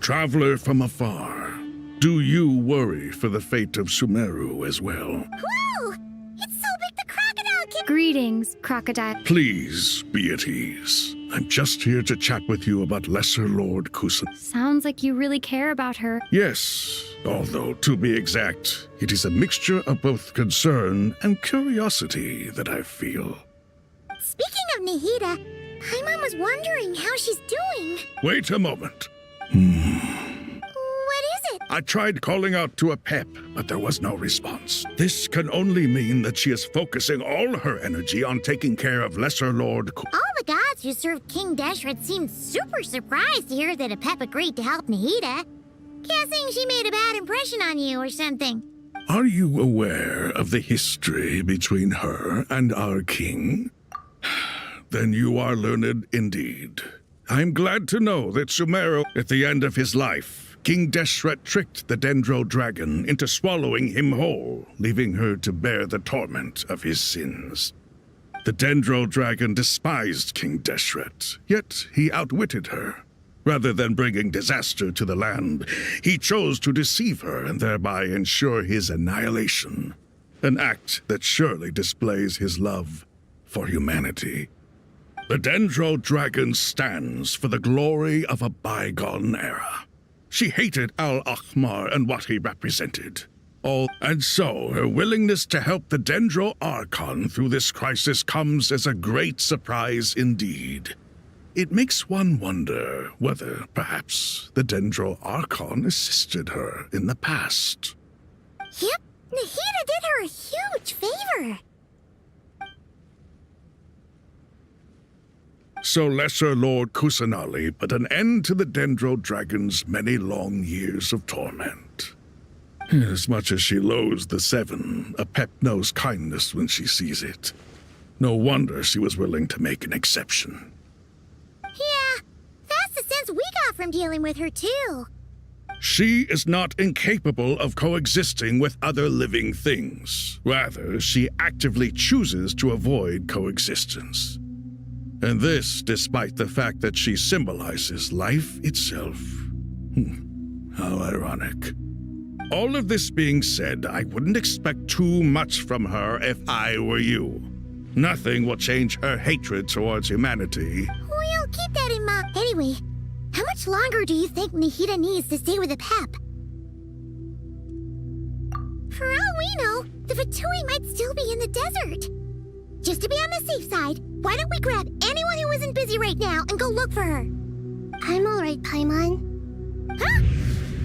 Speaker 24: Traveler from afar, do you worry for the fate of Sumeru as well?
Speaker 6: Whoa! It's so big the crocodile can—
Speaker 22: Greetings, crocodile.
Speaker 24: Please be at ease. I'm just here to chat with you about Lesser Lord Kusan.
Speaker 22: Sounds like you really care about her.
Speaker 24: Yes, although to be exact, it is a mixture of both concern and curiosity that I feel.
Speaker 6: Speaking of Nahida, Paimon was wondering how she's doing.
Speaker 24: Wait a moment.
Speaker 6: What is it?
Speaker 24: I tried calling out to Apep, but there was no response. This can only mean that she is focusing all her energy on taking care of Lesser Lord
Speaker 6: All the gods who served King Deshret seemed super surprised to hear that Apep agreed to help Nahida. Guessing she made a bad impression on you or something.
Speaker 24: Are you aware of the history between her and our king? Then you are learned indeed. I'm glad to know that Sumeru, at the end of his life, King Deshret tricked the Dendro dragon into swallowing him whole, leaving her to bear the torment of his sins. The Dendro dragon despised King Deshret, yet he outwitted her. Rather than bringing disaster to the land, he chose to deceive her and thereby ensure his annihilation. An act that surely displays his love for humanity. The Dendro dragon stands for the glory of a bygone era. She hated Al-Ahmar and what he represented. And so her willingness to help the Dendro Archon through this crisis comes as a great surprise indeed. It makes one wonder whether, perhaps, the Dendro Archon assisted her in the past.
Speaker 6: Yep, Nahida did her a huge favor.
Speaker 24: So Lesser Lord Kusanali put an end to the Dendro Dragon's many long years of torment. As much as she loathes the Seven, Apep knows kindness when she sees it. No wonder she was willing to make an exception.
Speaker 6: Yeah, that's the sense we got from dealing with her too.
Speaker 24: She is not incapable of coexisting with other living things. Rather, she actively chooses to avoid coexistence. And this despite the fact that she symbolizes life itself. How ironic. All of this being said, I wouldn't expect too much from her if I were you. Nothing will change her hatred towards humanity.
Speaker 6: We'll keep that in mind. Anyway, how much longer do you think Nahida needs to stay with the Pep? For all we know, the Fatui might still be in the desert. Just to be on the safe side, why don't we grab anyone who isn't busy right now and go look for her? I'm alright, Paimon. Huh?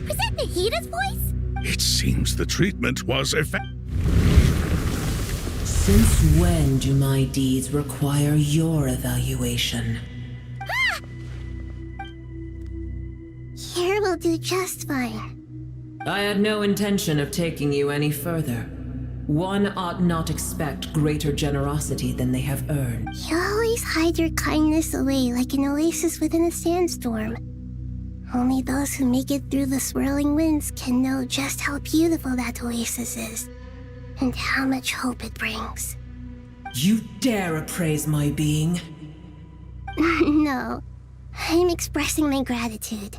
Speaker 6: Was that Nahida's voice?
Speaker 24: It seems the treatment was effective.
Speaker 9: Since when do my deeds require your evaluation?
Speaker 6: Ah! Here will do just fine.
Speaker 9: I had no intention of taking you any further. One ought not expect greater generosity than they have earned.
Speaker 6: You always hide your kindness away like an oasis within a sandstorm. Only those who make it through the swirling winds can know just how beautiful that oasis is, and how much hope it brings.
Speaker 9: You dare appraise my being?
Speaker 6: No, I'm expressing my gratitude.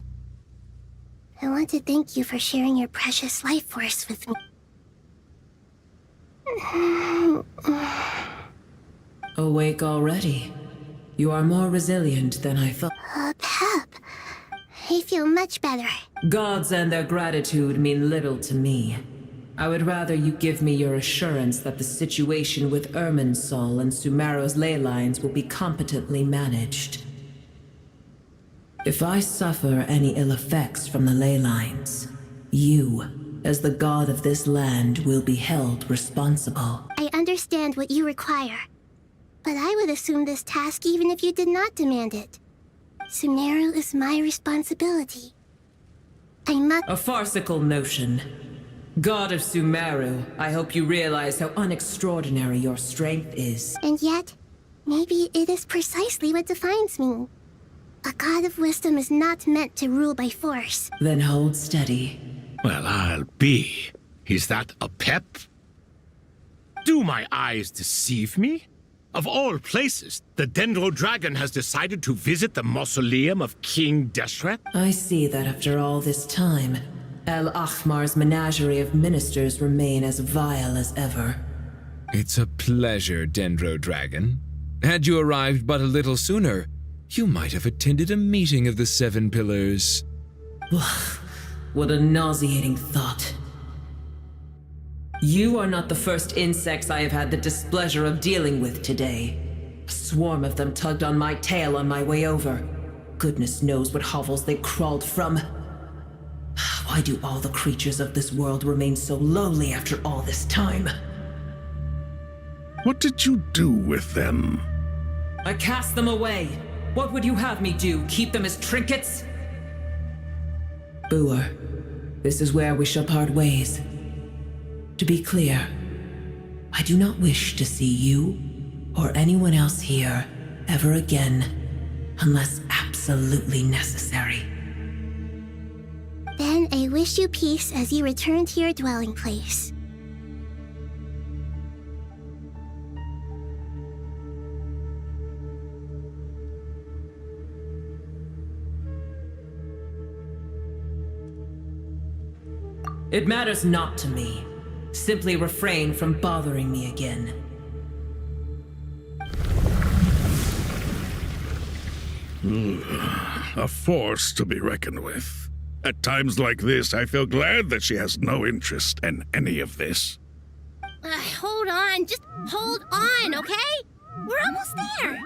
Speaker 6: I want to thank you for sharing your precious life force with me.
Speaker 9: Awake already? You are more resilient than I thought.
Speaker 6: Pep, I feel much better.
Speaker 9: Gods and their gratitude mean little to me. I would rather you give me your assurance that the situation with Irminsul and Sumeru's ley lines will be competently managed. If I suffer any ill effects from the ley lines, you, as the god of this land, will be held responsible.
Speaker 6: I understand what you require, but I would assume this task even if you did not demand it. Sumeru is my responsibility. I must—
Speaker 9: A farcical notion. God of Sumeru, I hope you realize how unextraordinary your strength is.
Speaker 6: And yet, maybe it is precisely what defines me. A god of wisdom is not meant to rule by force.
Speaker 9: Then hold steady.
Speaker 23: Well, I'll be. Is that a pep? Do my eyes deceive me? Of all places, the Dendro Dragon has decided to visit the mausoleum of King Deshret?
Speaker 9: I see that after all this time, El Ahmar's menagerie of ministers remain as vile as ever.
Speaker 25: It's a pleasure, Dendro Dragon. Had you arrived but a little sooner, you might have attended a meeting of the Seven Pillars.
Speaker 9: What a nauseating thought. You are not the first insects I have had the displeasure of dealing with today. A swarm of them tugged on my tail on my way over. Goodness knows what hovels they crawled from. Why do all the creatures of this world remain so lowly after all this time?
Speaker 24: What did you do with them?
Speaker 9: I cast them away. What would you have me do? Keep them as trinkets? Boer, this is where we shall part ways. To be clear, I do not wish to see you or anyone else here ever again, unless absolutely necessary.
Speaker 6: Then I wish you peace as you return to your dwelling place.
Speaker 9: It matters not to me. Simply refrain from bothering me again.
Speaker 24: A force to be reckoned with. At times like this, I feel glad that she has no interest in any of this.
Speaker 6: Hold on, just hold on, okay? We're almost there.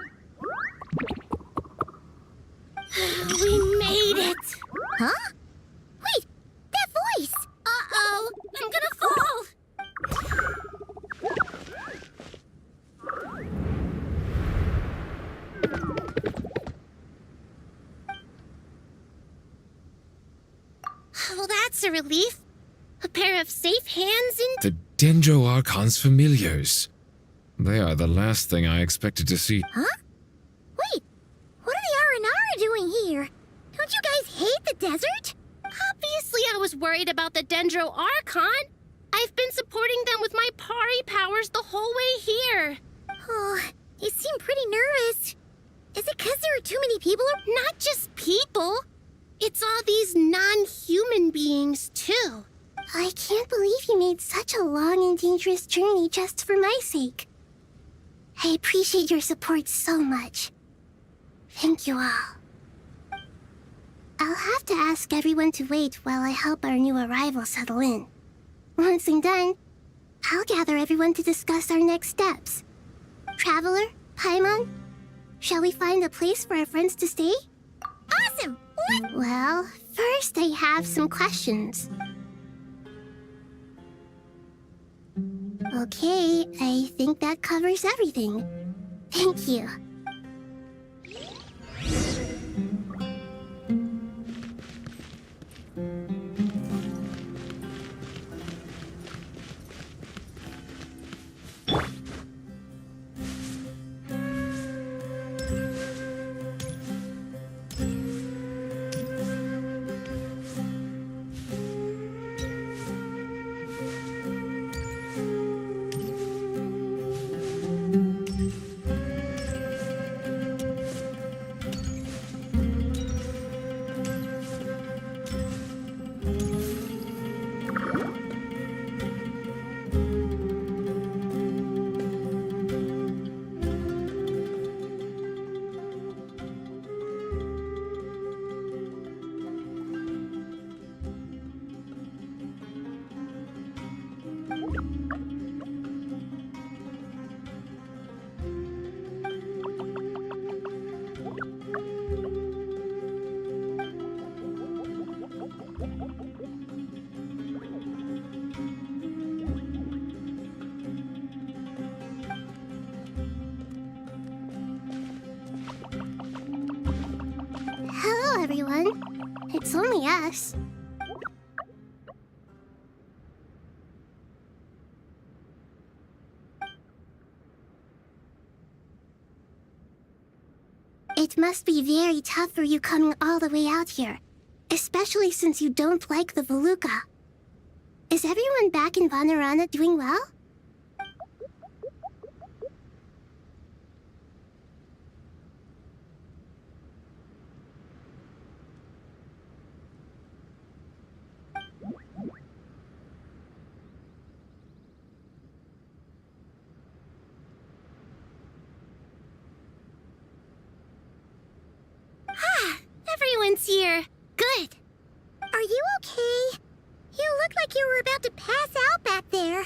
Speaker 6: We made it. Huh? Wait, that voice. Uh-oh, I'm gonna fall. Well, that's a relief. A pair of safe hands in—
Speaker 25: The Dendro Archon's familiars. They are the last thing I expected to see.
Speaker 6: Huh? Wait, what are the R&R doing here? Don't you guys hate the desert? Obviously I was worried about the Dendro Archon. I've been supporting them with my Pari powers the whole way here. Oh, you seem pretty nervous. Is it because there are too many people? Not just people. It's all these non-human beings, too. I can't believe you made such a long and dangerous journey just for my sake. I appreciate your support so much. Thank you all. I'll have to ask everyone to wait while I help our new arrival settle in. Once I'm done, I'll gather everyone to discuss our next steps. Traveler, Paimon, shall we find a place for our friends to stay? Awesome! Well, first I have some questions. Okay, I think that covers everything. Thank you. Hello, everyone. It's only us. It must be very tough for you coming all the way out here, especially since you don't like the Voluka. Is everyone back in Purana doing well? Everyone's here. Good. Are you okay? You look like you were about to pass out back there.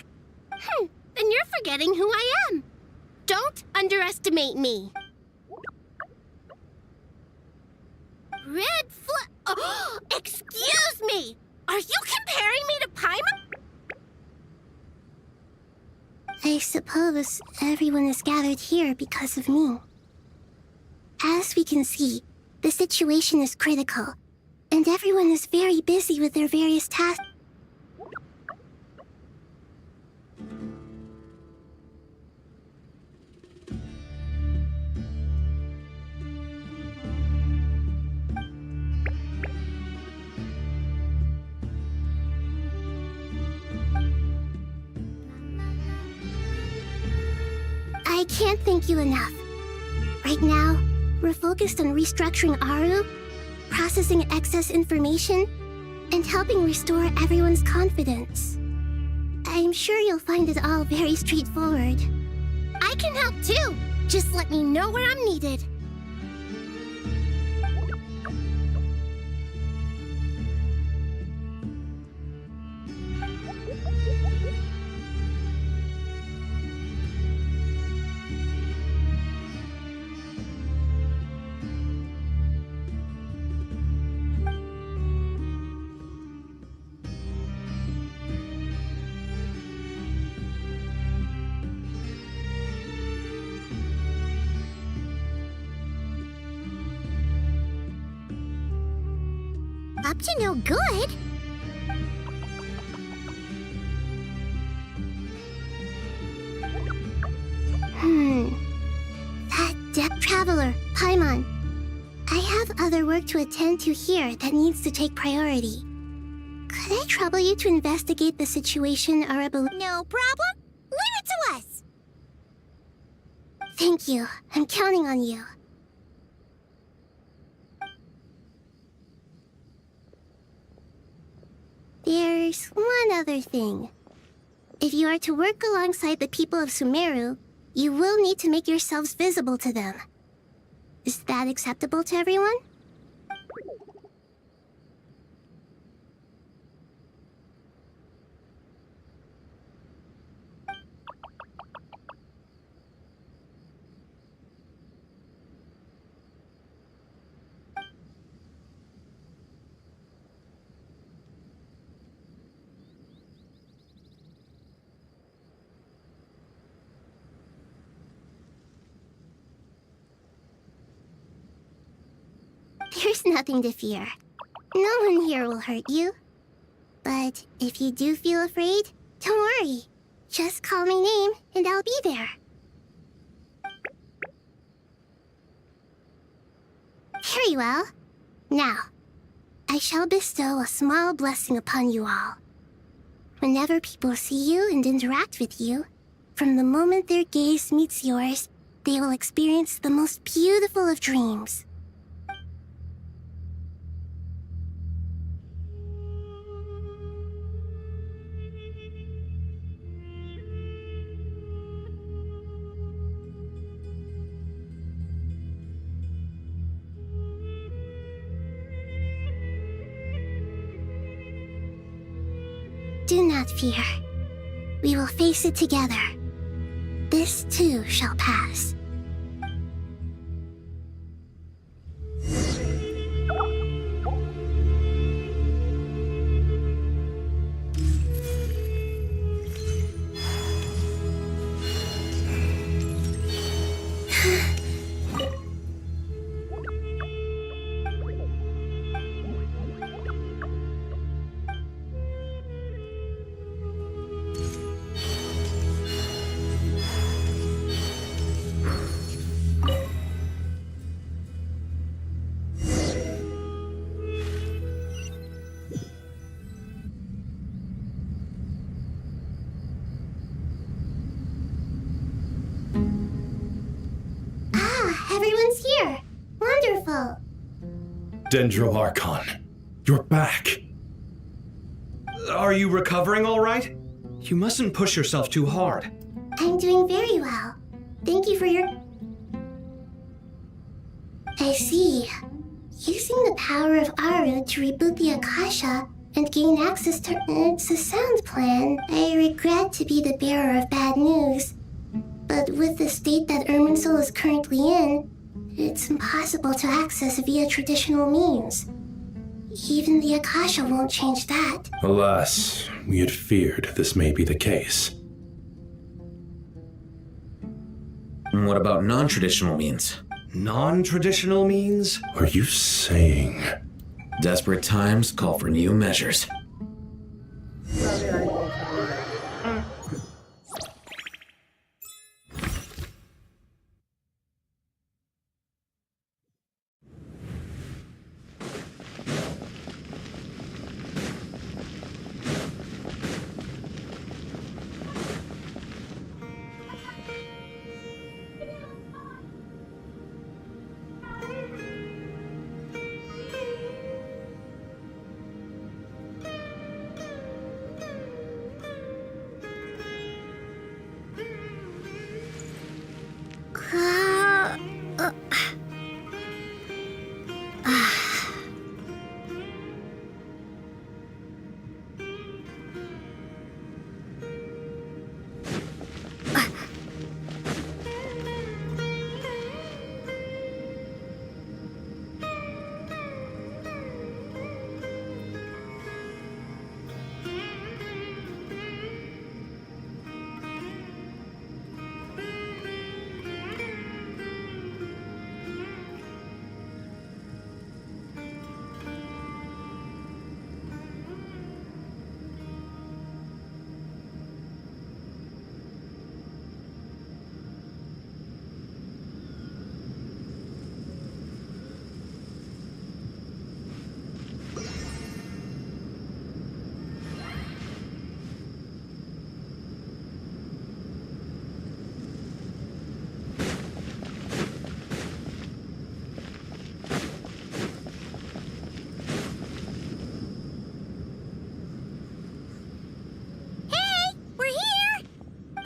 Speaker 6: Then you're forgetting who I am. Don't underestimate me. Oh, excuse me! Are you comparing me to Paimon? I suppose everyone is gathered here because of me. As we can see, the situation is critical, and everyone is very busy with their various tasks. I can't thank you enough. Right now, we're focused on restructuring Aru, processing excess information, and helping restore everyone's confidence. I'm sure you'll find it all very straightforward. I can help too! Just let me know where I'm needed. Up to no good? That depth traveler, Paimon. I have other work to attend to here that needs to take priority. Could I trouble you to investigate the situation or a No problem. Leave it to us. Thank you. I'm counting on you. There there's one other thing. If you are to work alongside the people of Sumeru, you will need to make yourselves visible to them. Is that acceptable to everyone? There's nothing to fear. No one here will hurt you. But if you do feel afraid, don't worry. Just call my name and I'll be there. Very well. Now, I shall bestow a small blessing upon you all. Whenever people see you and interact with you, from the moment their gaze meets yours, they will experience the most beautiful of dreams. Do not fear. We will face it together. This too shall pass. Everyone's here. Wonderful.
Speaker 4: Dendro Archon, you're back. Are you recovering all right? You mustn't push yourself too hard.
Speaker 6: I'm doing very well. Thank you for your... I see. Using the power of Aru to reboot the Akasha and gain access to it's a sound plan. I regret to be the bearer of bad news. But with the state that Irminsul is currently in, it's impossible to access via traditional means. Even the Akasha won't change that.
Speaker 3: Alas, we had feared this may be the case.
Speaker 12: And what about non-traditional means?
Speaker 4: Non-traditional means?
Speaker 3: Are you saying...
Speaker 12: Desperate times call for new measures.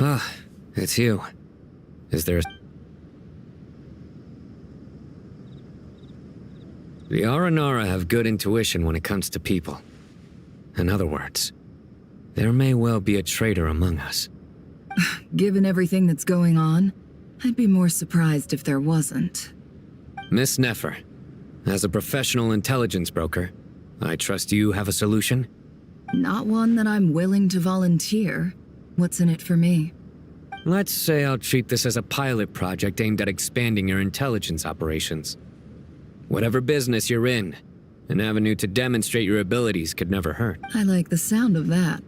Speaker 8: Ah, it's you. Is there... The Aranara have good intuition when it comes to people. In other words, there may well be a traitor among us.
Speaker 1: Given everything that's going on, I'd be more surprised if there wasn't.
Speaker 8: Miss Nefer, as a professional intelligence broker, I trust you have a solution?
Speaker 1: Not one that I'm willing to volunteer. What's in it for me?
Speaker 8: Let's say I'll treat this as a pilot project aimed at expanding your intelligence operations. Whatever business you're in, an avenue to demonstrate your abilities could never hurt.
Speaker 1: I like the sound of that.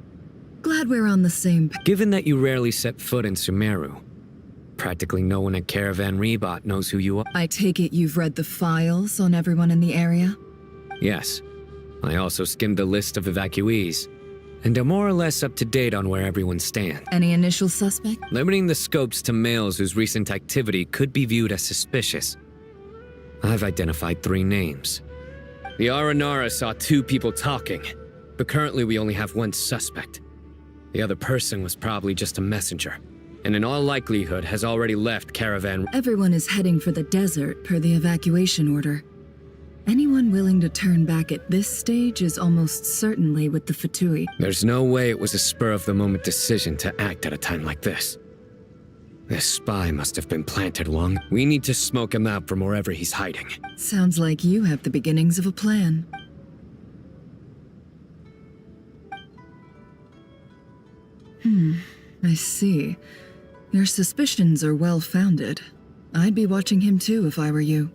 Speaker 1: Glad we're on the same page.
Speaker 8: Given that you rarely set foot in Sumeru, practically no one at Caravan Rebot knows who you are.
Speaker 1: I take it you've read the files on everyone in the area?
Speaker 8: Yes. I also skimmed the list of evacuees, and are more or less up to date on where everyone stands.
Speaker 1: Any initial suspect?
Speaker 8: Limiting the scopes to males whose recent activity could be viewed as suspicious. I've identified 3 names. The Aranara saw 2 people talking, but currently we only have 1 suspect. The other person was probably just a messenger, and in all likelihood has already left Caravan.
Speaker 1: Everyone is heading for the desert per the evacuation order. Anyone willing to turn back at this stage is almost certainly with the Fatui.
Speaker 8: There's no way it was a spur-of-the-moment decision to act at a time like this. This spy must have been planted long. We need to smoke him out from wherever he's hiding.
Speaker 1: Sounds like you have the beginnings of a plan. I see. Your suspicions are well-founded. I'd be watching him too if I were you.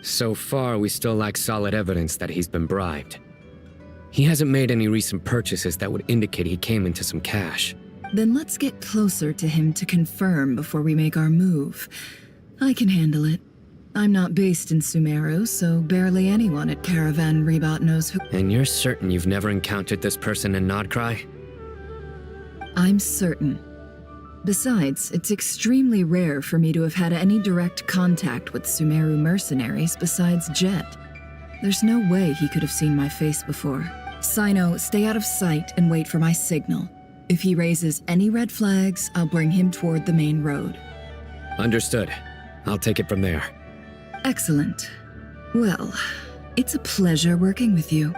Speaker 8: So far, we still lack solid evidence that he's been bribed. He hasn't made any recent purchases that would indicate he came into some cash.
Speaker 1: Then let's get closer to him to confirm before we make our move. I can handle it. I'm not based in Sumeru, so barely anyone at Caravan Rebot knows who—
Speaker 8: And you're certain you've never encountered this person in Nodcry?
Speaker 1: I'm certain. Besides, it's extremely rare for me to have had any direct contact with Sumeru mercenaries besides Jet. There's no way he could have seen my face before. Sino, stay out of sight and wait for my signal. If he raises any red flags, I'll bring him toward the main road.
Speaker 8: Understood. I'll take it from there.
Speaker 1: Excellent. Well, it's a pleasure working with you.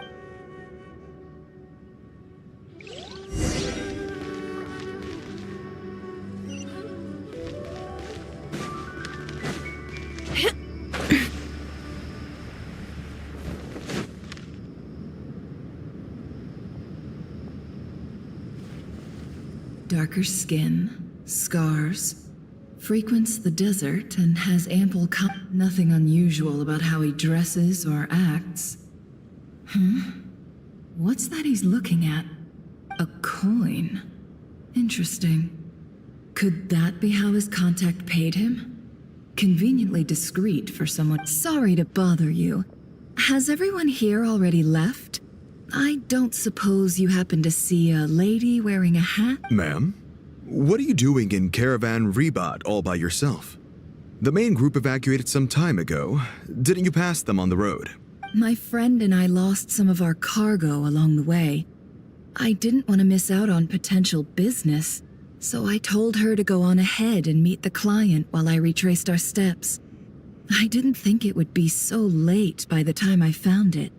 Speaker 1: Darker skin, scars, frequents the desert and has ample nothing unusual about how he dresses or acts. What's that he's looking at? A coin. Interesting. Could that be how his contact paid him? Conveniently discreet for someone. Sorry to bother you. Has everyone here already left? I don't suppose you happen to see a lady wearing a hat?
Speaker 14: Ma'am, what are you doing in Caravan Rebot all by yourself? The main group evacuated some time ago. Didn't you pass them on the road?
Speaker 1: My friend and I lost some of our cargo along the way. I didn't want to miss out on potential business, so I told her to go on ahead and meet the client while I retraced our steps. I didn't think it would be so late by the time I found it.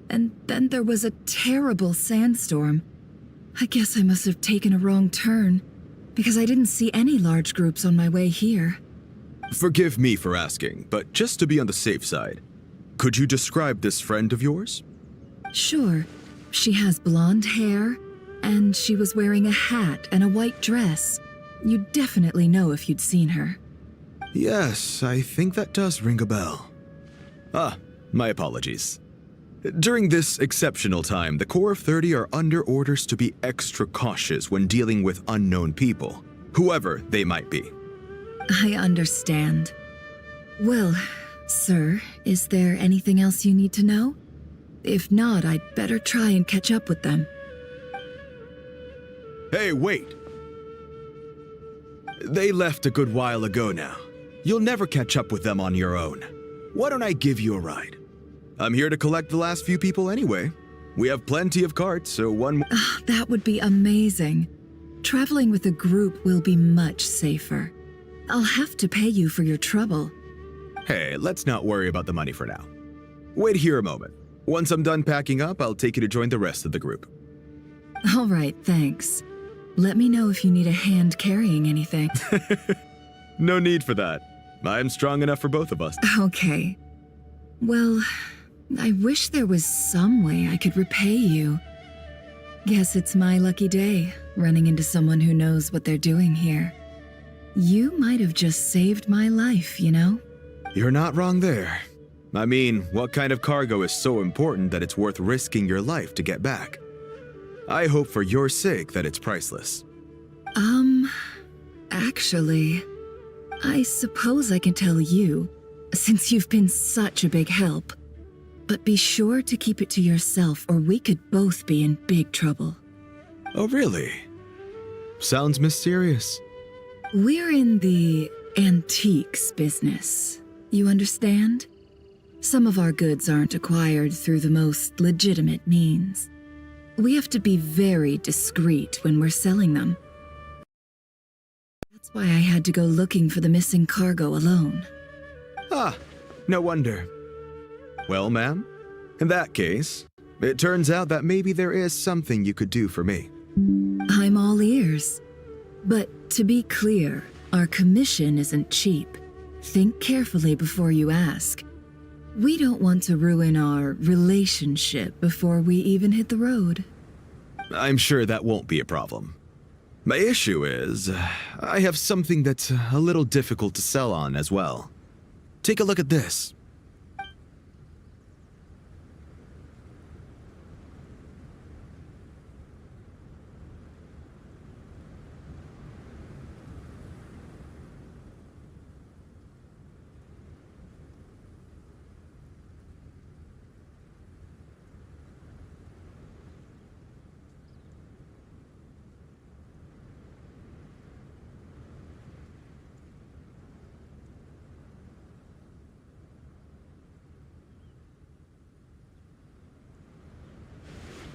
Speaker 1: And then there was a terrible sandstorm. I guess I must have taken a wrong turn, because I didn't see any large groups on my way here.
Speaker 14: Forgive me for asking, but just to be on the safe side, could you describe this friend of yours?
Speaker 1: Sure. She has blonde hair, and she was wearing a hat and a white dress. You'd definitely know if you'd seen her.
Speaker 14: Yes, I think that does ring a bell. Ah, my apologies. During this exceptional time, the Core of 30 are under orders to be extra cautious when dealing with unknown people, whoever they might be.
Speaker 1: I understand. Well, sir, is there anything else you need to know? If not, I'd better try and catch up with them.
Speaker 14: Hey, wait! They left a good while ago now. You'll never catch up with them on your own. Why don't I give you a ride? I'm here to collect the last few people anyway. We have plenty of carts, so one more—
Speaker 1: That would be amazing. Try traveling with a group will be much safer. I'll have to pay you for your trouble.
Speaker 14: Hey, let's not worry about the money for now. Wait here a moment. Once I'm done packing up, I'll take you to join the rest of the group.
Speaker 1: All right, thanks. Let me know if you need a hand carrying anything.
Speaker 14: No need for that. I'm strong enough for both of us.
Speaker 1: Okay. Well, I wish there was some way I could repay you. Guess it's my lucky day, running into someone who knows what they're doing here. You might have just saved my life, you know?
Speaker 14: You're not wrong there. I mean, what kind of cargo is so important that it's worth risking your life to get back? I hope for your sake that it's priceless.
Speaker 1: Actually, I suppose I can tell you, since you've been such a big help. But be sure to keep it to yourself or we could both be in big trouble.
Speaker 14: Oh, really? Sounds mysterious.
Speaker 1: We're in the antiques business. You understand? Some of our goods aren't acquired through the most legitimate means. We have to be very discreet when we're selling them. That's why I had to go looking for the missing cargo alone.
Speaker 14: Ah, no wonder. Well, ma'am, in that case, it turns out that maybe there is something you could do for me.
Speaker 1: I'm all ears. But to be clear, our commission isn't cheap. Think carefully before you ask. We don't want to ruin our relationship before we even hit the road.
Speaker 14: I'm sure that won't be a problem. My issue is, I have something that's a little difficult to sell on as well. Take a look at this.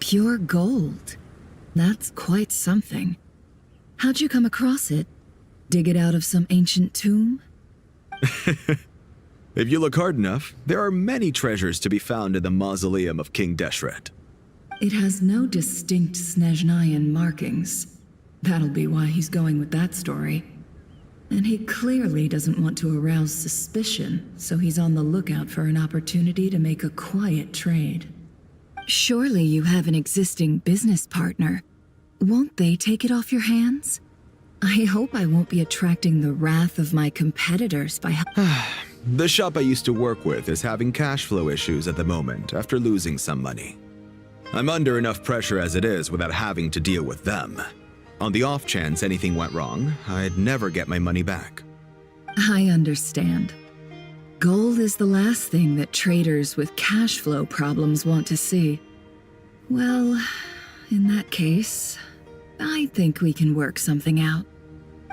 Speaker 1: Pure gold. That's quite something. How'd you come across it? Dig it out of some ancient tomb?
Speaker 14: If you look hard enough, there are many treasures to be found in the mausoleum of King Deshret.
Speaker 1: It has no distinct Snezhnayan markings. That'll be why he's going with that story. And he clearly doesn't want to arouse suspicion, so he's on the lookout for an opportunity to make a quiet trade. Surely you have an existing business partner. Won't they take it off your hands? I hope I won't be attracting the wrath of my competitors by...
Speaker 14: The shop I used to work with is having cash flow issues at the moment after losing some money. I'm under enough pressure as it is without having to deal with them. On the off chance anything went wrong, I'd never get my money back.
Speaker 1: I understand. Gold is the last thing that traders with cash flow problems want to see. Well, in that case, I think we can work something out.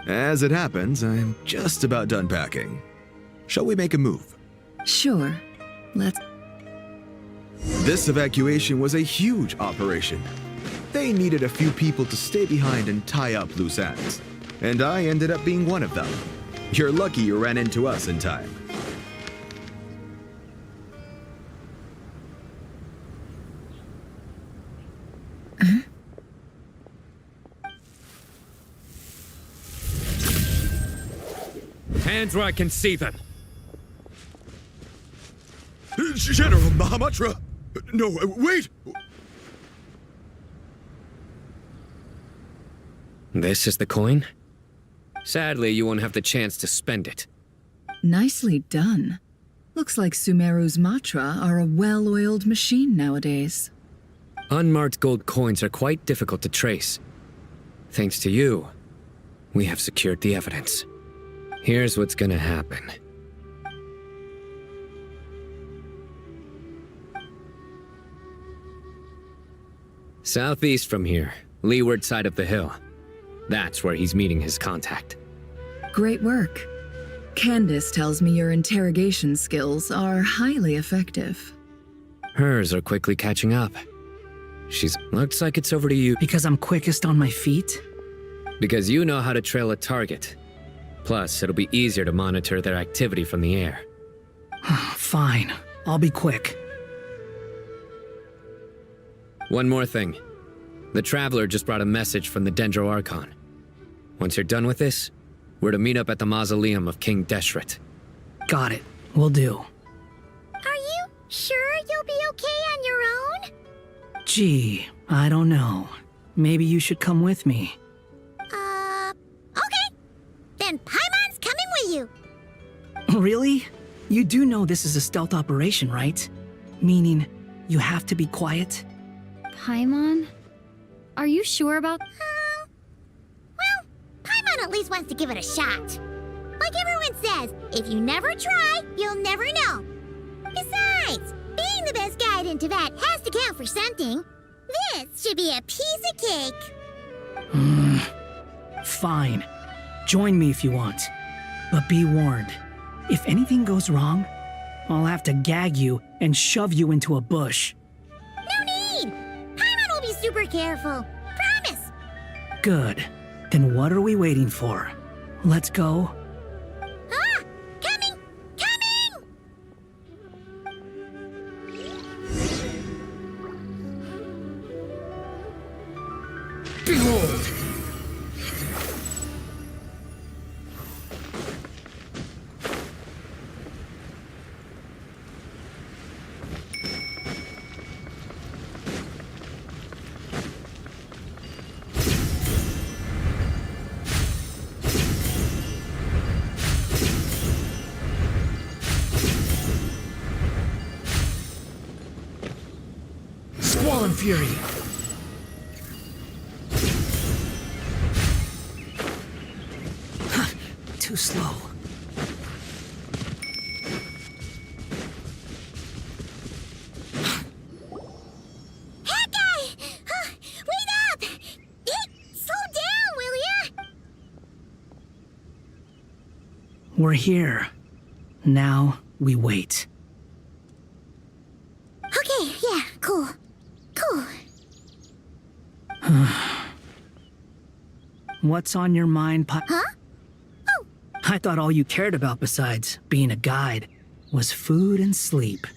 Speaker 14: As it happens, I'm just about done packing. Shall we make a move?
Speaker 1: Sure. Let's...
Speaker 14: This evacuation was a huge operation. They needed a few people to stay behind and tie up loose ends. And I ended up being one of them. You're lucky you ran into us in time.
Speaker 11: Hands where I can see them.
Speaker 14: General Mahamatra! No, wait!
Speaker 11: This is the coin? Sadly, you won't have the chance to spend it.
Speaker 1: Nicely done. Looks like Sumeru's Matra are a well-oiled machine nowadays.
Speaker 11: Unmarked gold coins are quite difficult to trace. Thanks to you, we have secured the evidence. Here's what's gonna happen. Southeast from here, leeward side of the hill. That's where he's meeting his contact.
Speaker 1: Great work. Candace tells me your interrogation skills are highly effective.
Speaker 11: Hers are quickly catching up. Looks like it's over to you.
Speaker 15: Because I'm quickest on my feet?
Speaker 11: Because you know how to trail a target. Plus, it'll be easier to monitor their activity from the air.
Speaker 15: Fine. I'll be quick.
Speaker 11: One more thing. The Traveler just brought a message from the Dendro Archon. Once you're done with this, we're to meet up at the mausoleum of King Deshret.
Speaker 15: Got it. Will do.
Speaker 6: Are you sure you'll be okay on your own?
Speaker 15: Gee, I don't know. Maybe you should come with me.
Speaker 6: Okay. Then Paimon's coming with you.
Speaker 15: Really? You do know this is a stealth operation, right? Meaning, you have to be quiet?
Speaker 22: Paimon? Are you sure about...
Speaker 6: Well, Paimon at least wants to give it a shot. Like everyone says, if you never try, you'll never know. Besides, being the best guide in Teyvat has to count for something. This should be a piece of cake.
Speaker 15: Fine. Join me if you want. But be warned. If anything goes wrong, I'll have to gag you and shove you into a bush.
Speaker 6: No need! Paimon will be super careful. Promise!
Speaker 15: Good. Then what are we waiting for? Let's go.
Speaker 6: Ah! Coming! Coming!
Speaker 15: Behold! Squall and Fury! Too slow.
Speaker 6: That guy! Wait up! Slow down, will ya?
Speaker 15: We're here. Now we wait.
Speaker 6: Okay, yeah, cool. Cool.
Speaker 15: What's on your mind,
Speaker 6: Huh?
Speaker 15: I thought all you cared about besides being a guide was food and sleep.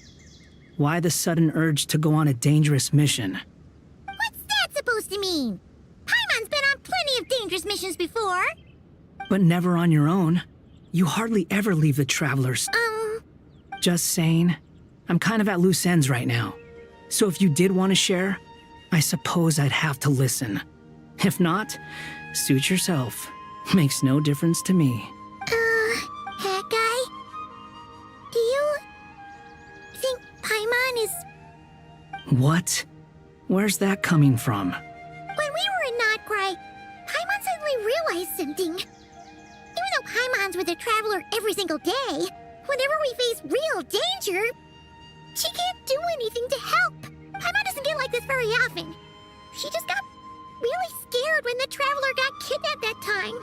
Speaker 15: Why the sudden urge to go on a dangerous mission?
Speaker 6: What's that supposed to mean? Paimon's been on plenty of dangerous missions before.
Speaker 15: But never on your own. You hardly ever leave the Travelers. Just saying. I'm kind of at loose ends right now. So if you did want to share, I suppose I'd have to listen. If not, suit yourself. Makes no difference to me.
Speaker 6: That guy? Do you think Paimon is...
Speaker 15: What? Where's that coming from?
Speaker 6: When we were in Notcry, Paimon suddenly realized something. Even though Paimon's with a Traveler every single day, whenever we face real danger, she can't do anything to help. Paimon doesn't get like this very often. She just got really scared when the Traveler got kidnapped that time.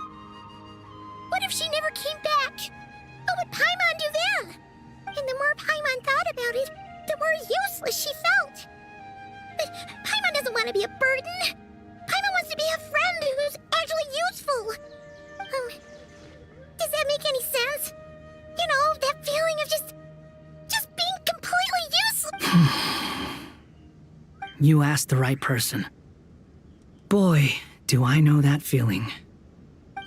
Speaker 6: What if she never came back? What would Paimon do then? And the more Paimon thought about it, the more useless she felt. But Paimon doesn't want to be a burden. Paimon wants to be a friend who's actually useful. Does that make any sense? You know, that feeling of just being completely useless.
Speaker 15: You asked the right person. Boy, do I know that feeling.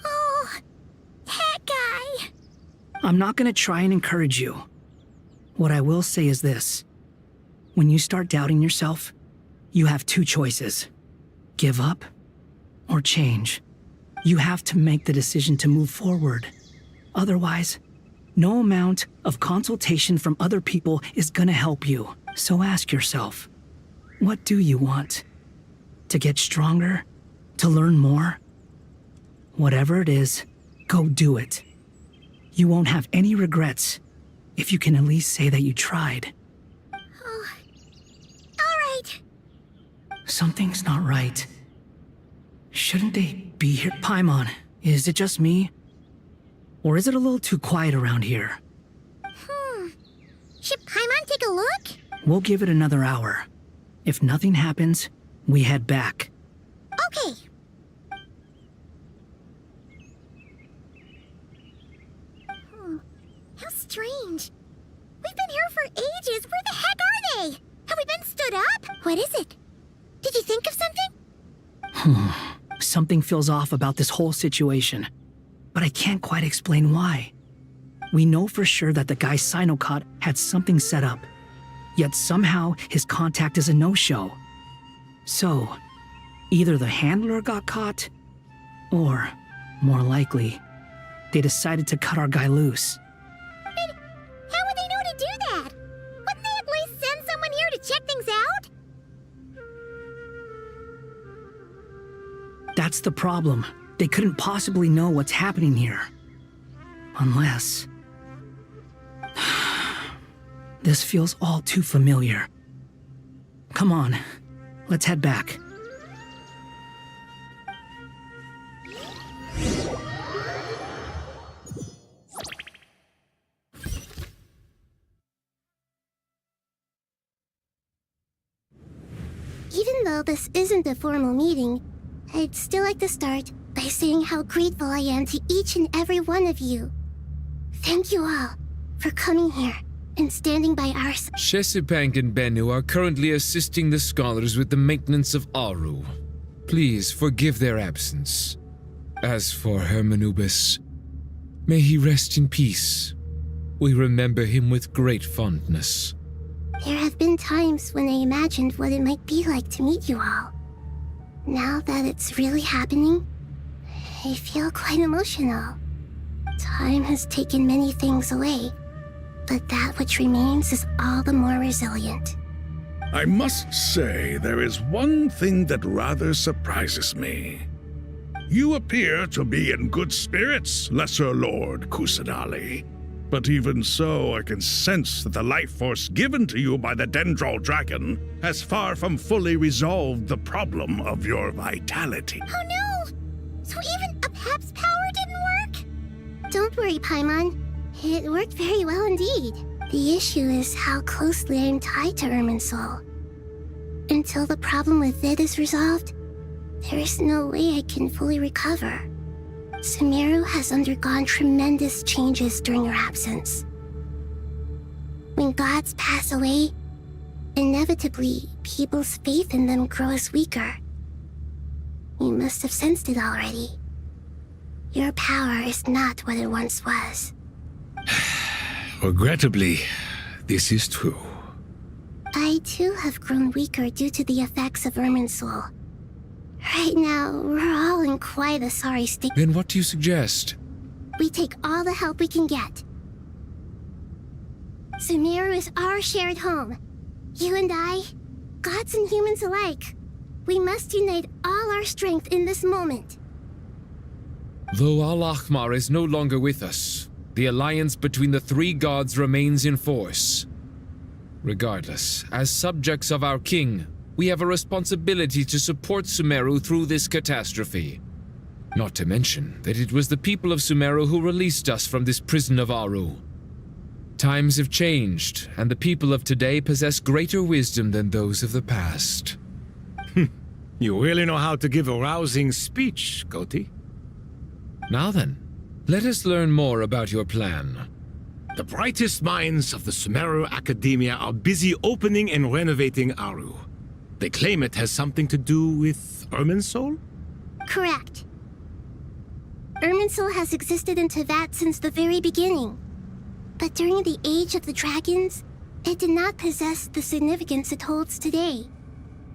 Speaker 6: Oh, that guy.
Speaker 15: I'm not gonna try and encourage you. What I will say is this. When you start doubting yourself, you have two choices. Give up or change. You have to make the decision to move forward. Otherwise, no amount of consultation from other people is gonna help you. So ask yourself, what do you want? To get stronger? To learn more? Whatever it is, go do it. You won't have any regrets if you can at least say that you tried.
Speaker 6: Oh, all right.
Speaker 15: Something's not right. Shouldn't they be here? Paimon, is it just me? Or is it a little too quiet around here?
Speaker 6: Should Paimon take a look?
Speaker 15: We'll give it another hour. If nothing happens, we head back.
Speaker 6: Okay. for ages. Where the heck are they? Have we been stood up? What is it? Did you think of something?
Speaker 15: Something feels off about this whole situation, but I can't quite explain why. We know for sure that the guy Sinocot had something set up, yet somehow his contact is a no-show. So, either the handler got caught, or, more likely, they decided to cut our guy loose.
Speaker 6: But how would they know to do that? Wouldn't they at least send someone here to check things out?
Speaker 15: That's the problem. They couldn't possibly know what's happening here. Unless... This feels all too familiar. Come on, let's head back.
Speaker 6: Even though this isn't a formal meeting, I'd still like to start by saying how grateful I am to each and every one of you. Thank you all for coming here and standing by our side.
Speaker 25: Shesipank and Bennu are currently assisting the scholars with the maintenance of Aru. Please forgive their absence. As for Hermanubis, may he rest in peace. We remember him with great fondness.
Speaker 6: There have been times when I imagined what it might be like to meet you all. Now that it's really happening, I feel quite emotional. Time has taken many things away, but that which remains is all the more resilient.
Speaker 24: I must say, there is one thing that rather surprises me. You appear to be in good spirits, Lesser Lord Kusanali. But even so, I can sense that the life force given to you by the Dendral Dragon has far from fully resolved the problem of your vitality.
Speaker 6: Oh no! So even a Pep's power didn't work? Don't worry, Paimon. It worked very well indeed. The issue is how closely I am tied to Irminsul. Until the problem with it is resolved, there is no way I can fully recover. Sumeru has undergone tremendous changes during your absence. When gods pass away, inevitably, people's faith in them grows weaker. You must have sensed it already. Your power is not what it once was.
Speaker 25: Regrettably, this is true.
Speaker 6: I too have grown weaker due to the effects of Irminsul. Right now, we're all in quite a sorry state.
Speaker 25: Then what do you suggest?
Speaker 6: We take all the help we can get. Sumeru is our shared home. You and I, gods and humans alike. We must unite all our strength in this moment.
Speaker 25: Though Al-Ahmar is no longer with us, the alliance between the three gods remains in force. Regardless, as subjects of our king, we have a responsibility to support Sumeru through this catastrophe. Not to mention that it was the people of Sumeru who released us from this prison of Aru. Times have changed, and the people of today possess greater wisdom than those of the past.
Speaker 5: You really know how to give a rousing speech, Goti.
Speaker 25: Now then, let us learn more about your plan.
Speaker 5: The brightest minds of the Sumeru Academia are busy opening and renovating Aru. They claim it has something to do with Irminsul?
Speaker 6: Correct. Irminsul has existed in Teyvat since the very beginning. But during the Age of the Dragons, it did not possess the significance it holds today.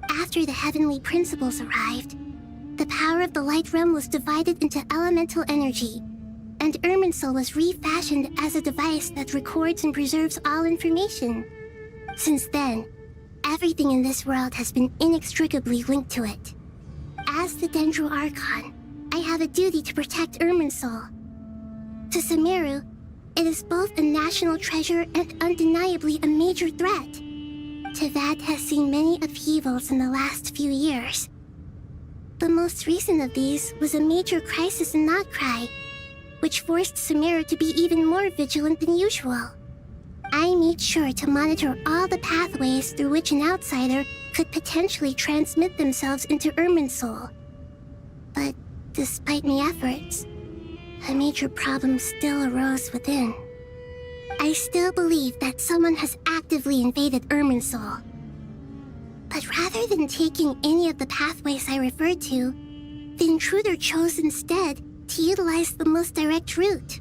Speaker 6: After the heavenly principles arrived, the power of the Light Realm was divided into elemental energy, and Irminsul was refashioned as a device that records and preserves all information. Since then, everything in this world has been inextricably linked to it. As the Dendral Archon, I have a duty to protect Irminsul. To Sumeru, it is both a national treasure and undeniably a major threat. Teyvat has seen many upheavals in the last few years. The most recent of these was a major crisis in Notcry, which forced Sumeru to be even more vigilant than usual. I made sure to monitor all the pathways through which an outsider could potentially transmit themselves into Irminsul. But despite my efforts, a major problem still arose within. I still believe that someone has acted actively invaded Irminsul. But rather than taking any of the pathways I referred to, the intruder chose instead to utilize the most direct route,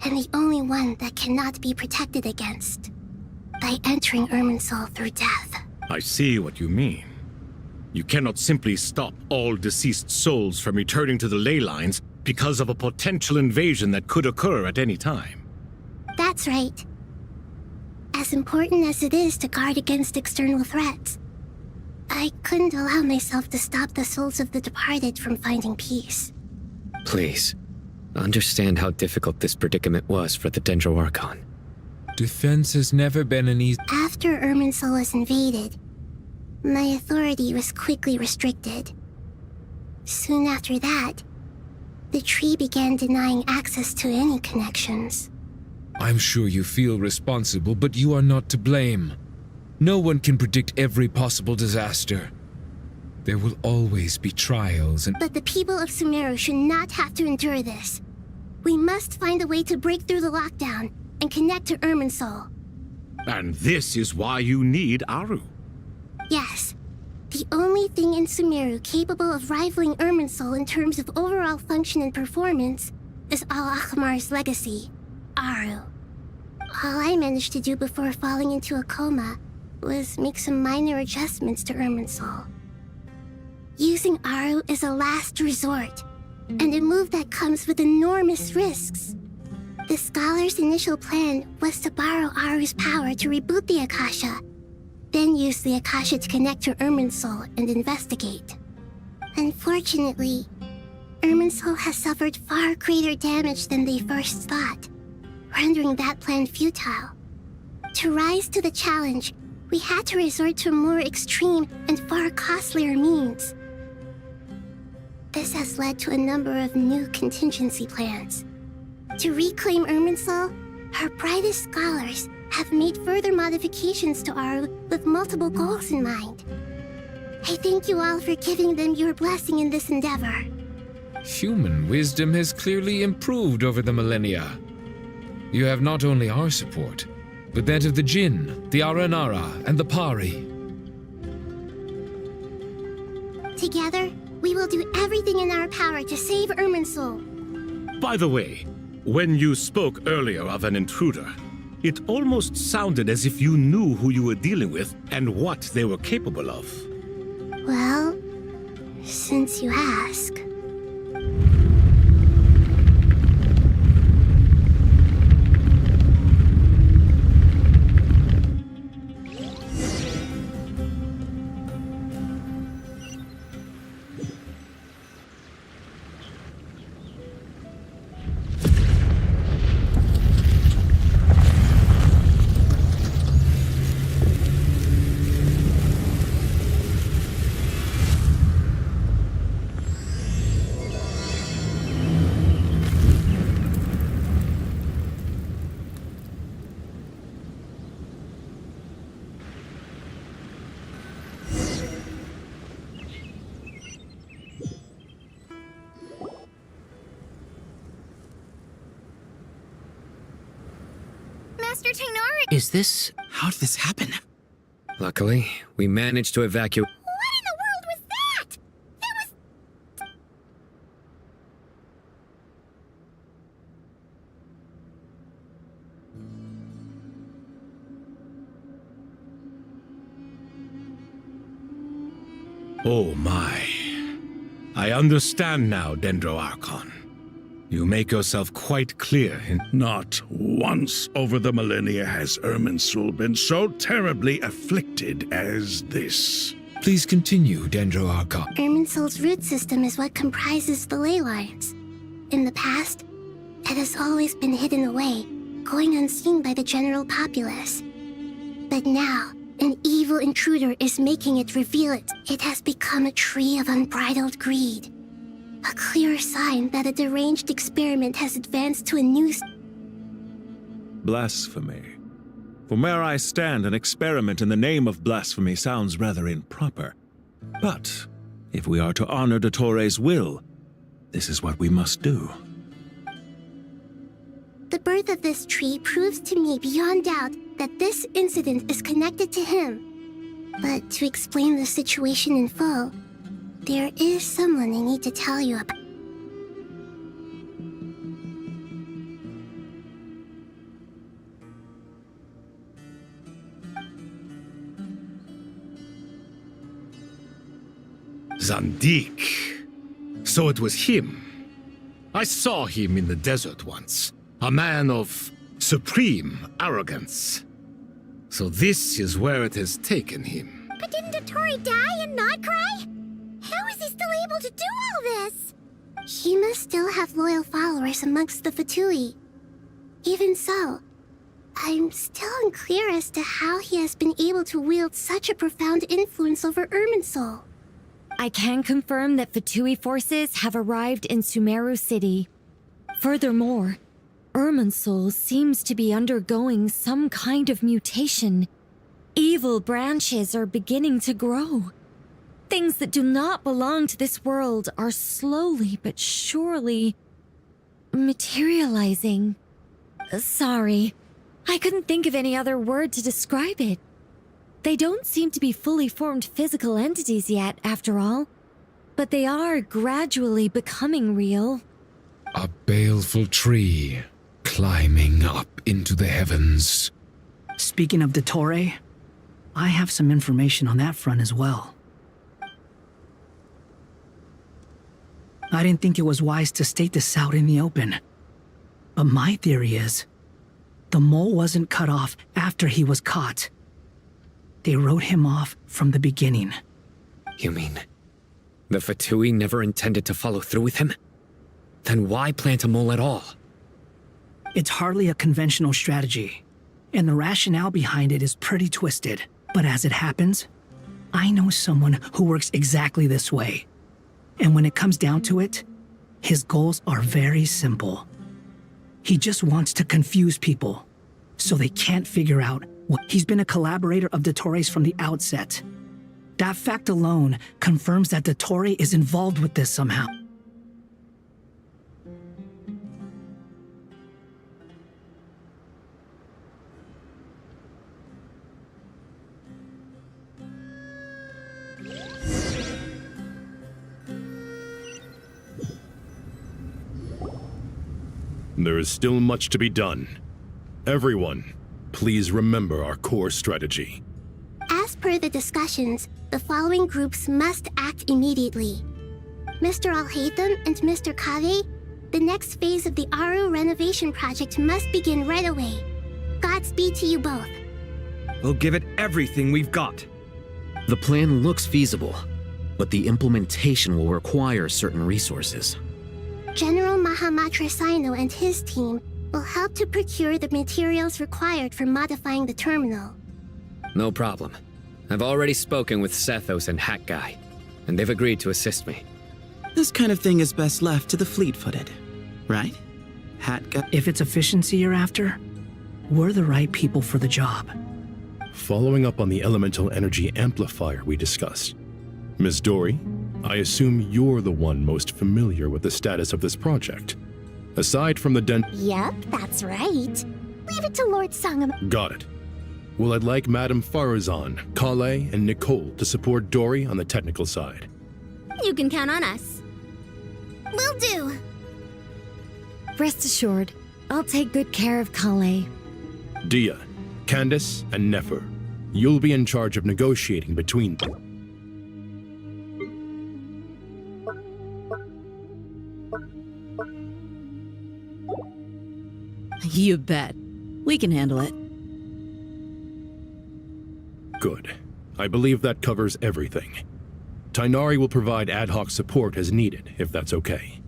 Speaker 6: and the only one that cannot be protected against, by entering Irminsul through death.
Speaker 5: I see what you mean. You cannot simply stop all deceased souls from returning to the ley lines because of a potential invasion that could occur at any time.
Speaker 6: That's right. As important as it is to guard against external threats, I couldn't allow myself to stop the souls of the departed from finding peace.
Speaker 11: Please, understand how difficult this predicament was for the Dendro Archon.
Speaker 25: Defense has never been an easy...
Speaker 6: After Irminsul was invaded, my authority was quickly restricted. Soon after that, the tree began denying access to any connections.
Speaker 25: I'm sure you feel responsible, but you are not to blame. No one can predict every possible disaster. There will always be trials and...
Speaker 6: But the people of Sumeru should not have to endure this. We must find a way to break through the lockdown and connect to Irminsul.
Speaker 5: And this is why you need Aru.
Speaker 6: Yes. The only thing in Sumeru capable of rivaling Irminsul in terms of overall function and performance is Al-Akhmar's legacy, Aru. All I managed to do before falling into a coma was make some minor adjustments to Irminsul. Using Aru is a last resort, and a move that comes with enormous risks. The Scholar's initial plan was to borrow Aru's power to reboot the Akasha, then use the Akasha to connect to Irminsul and investigate. Unfortunately, Irminsul has suffered far greater damage than they first thought, rendering that plan futile. To rise to the challenge, we had to resort to a more extreme and far costlier means. This has led to a number of new contingency plans. To reclaim Irminsul, our brightest scholars have made further modifications to Aru with multiple goals in mind. I thank you all for giving them your blessing in this endeavor.
Speaker 25: Human wisdom has clearly improved over the millennia. You have not only our support, but that of the Jinn, the Aranara, and the Pari.
Speaker 6: Together, we will do everything in our power to save Irminsul.
Speaker 5: By the way, when you spoke earlier of an intruder, it almost sounded as if you knew who you were dealing with and what they were capable of.
Speaker 6: Well, since you ask...
Speaker 22: Master Tainari!
Speaker 12: Is this... How did this happen?
Speaker 11: Luckily, we managed to evacuate...
Speaker 22: What in the world was that? That was...
Speaker 5: Oh my. I understand now, Dendro Archon. You make yourself quite clear in...
Speaker 24: Not once over the millennia has Irminsul been so terribly afflicted as this.
Speaker 25: Please continue, Dendro Archon.
Speaker 6: Irminsul's root system is what comprises the ley lines. In the past, it has always been hidden away, going unseen by the general populace. But now, an evil intruder is making it reveal it. It has become a tree of unbridled greed. A clear sign that a deranged experiment has advanced to a new...
Speaker 14: Blasphemy. From where I stand, an experiment in the name of blasphemy sounds rather improper. But if we are to honor Dottore's will, this is what we must do.
Speaker 6: The birth of this tree proves to me beyond doubt
Speaker 13: that this incident is connected to him. But to explain the situation in full, there is someone I need to tell you about.
Speaker 5: Zandik. So it was him. I saw him in the desert once. A man of supreme arrogance. So this is where it has taken him.
Speaker 6: But didn't Dottore die and not cry? How is he still able to do all this?
Speaker 13: He must still have loyal followers amongst the Fatui. Even so, I'm still unclear as to how he has been able to wield such a profound influence over Irminsul.
Speaker 16: I can confirm that Fatui forces have arrived in Sumeru City. Furthermore, Irminsul seems to be undergoing some kind of mutation. Evil branches are beginning to grow. Things that do not belong to this world are slowly but surely materializing. Sorry, I couldn't think of any other word to describe it. They don't seem to be fully formed physical entities yet, after all. But they are gradually becoming real.
Speaker 25: A baleful tree climbing up into the heavens.
Speaker 15: Speaking of Dottore, I have some information on that front as well. I didn't think it was wise to state this out in the open. But my theory is, the mole wasn't cut off after he was caught. They wrote him off from the beginning.
Speaker 11: You mean the Fatui never intended to follow through with him? Then why plant a mole at all?
Speaker 15: It's hardly a conventional strategy, and the rationale behind it is pretty twisted. But as it happens, I know someone who works exactly this way. And when it comes down to it, his goals are very simple. He just wants to confuse people, so they can't figure out what. He's been a collaborator of Dottore's from the outset. That fact alone confirms that Dottore is involved with this somehow.
Speaker 3: There is still much to be done. Everyone, please remember our core strategy.
Speaker 13: As per the discussions, the following groups must act immediately. Mr. Alhaitham and Mr. Kave, the next phase of the Aru renovation project must begin right away. Godspeed to you both.
Speaker 4: We'll give it everything we've got.
Speaker 12: The plan looks feasible, but the implementation will require certain resources.
Speaker 13: General Mahamatra Sino and his team will help to procure the materials required for modifying the terminal.
Speaker 11: No problem. I've already spoken with Sethos and Hat Guy, and they've agreed to assist me.
Speaker 17: This kind of thing is best left to the fleet-footed, right? Hat Guy?
Speaker 15: If it's efficiency you're after, we're the right people for the job.
Speaker 3: Following up on the elemental energy amplifier we discussed, Ms. Dory, I assume you're the one most familiar with the status of this project. Aside from the
Speaker 13: Yep, that's right. Leave it to Lord Sangam.
Speaker 3: Got it. Well, I'd like Madame Farazan, Kale, and Nicole to support Dory on the technical side.
Speaker 22: You can count on us.
Speaker 13: Will do.
Speaker 16: Rest assured, I'll take good care of Kale.
Speaker 3: Dia, Candace, and Nefer, you'll be in charge of negotiating between them.
Speaker 19: You bet. We can handle it.
Speaker 3: Good. I believe that covers everything. Tainari will provide ad hoc support as needed, if that's okay.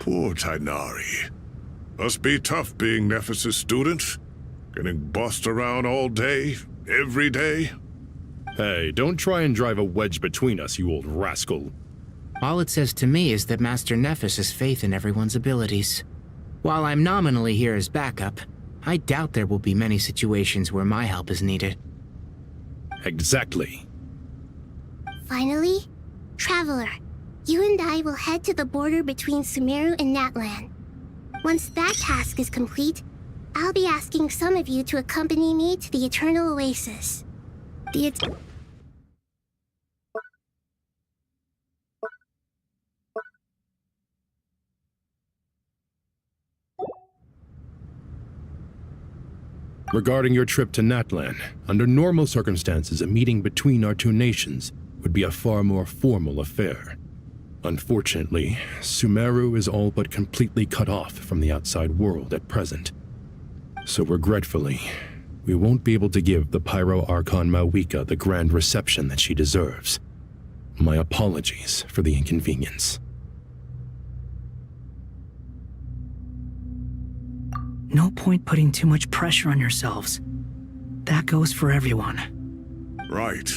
Speaker 24: Poor Tainari. Must be tough being Nephis' student. Getting bossed around all day, every day.
Speaker 3: Hey, don't try and drive a wedge between us, you old rascal.
Speaker 20: All it says to me is that Master Nephis has faith in everyone's abilities. While I'm nominally here as backup, I doubt there will be many situations where my help is needed.
Speaker 3: Exactly.
Speaker 13: Finally, Traveler, you and I will head to the border between Sumeru and Natlan. Once that task is complete, I'll be asking some of you to accompany me to the Eternal Oasis.
Speaker 3: Regarding your trip to Natlan, under normal circumstances, a meeting between our two nations would be a far more formal affair. Unfortunately, Sumeru is all but completely cut off from the outside world at present. So regretfully, we won't be able to give the Pyro Archon Mawika the grand reception that she deserves. My apologies for the inconvenience.
Speaker 15: No point putting too much pressure on yourselves. That goes for everyone.
Speaker 24: Right.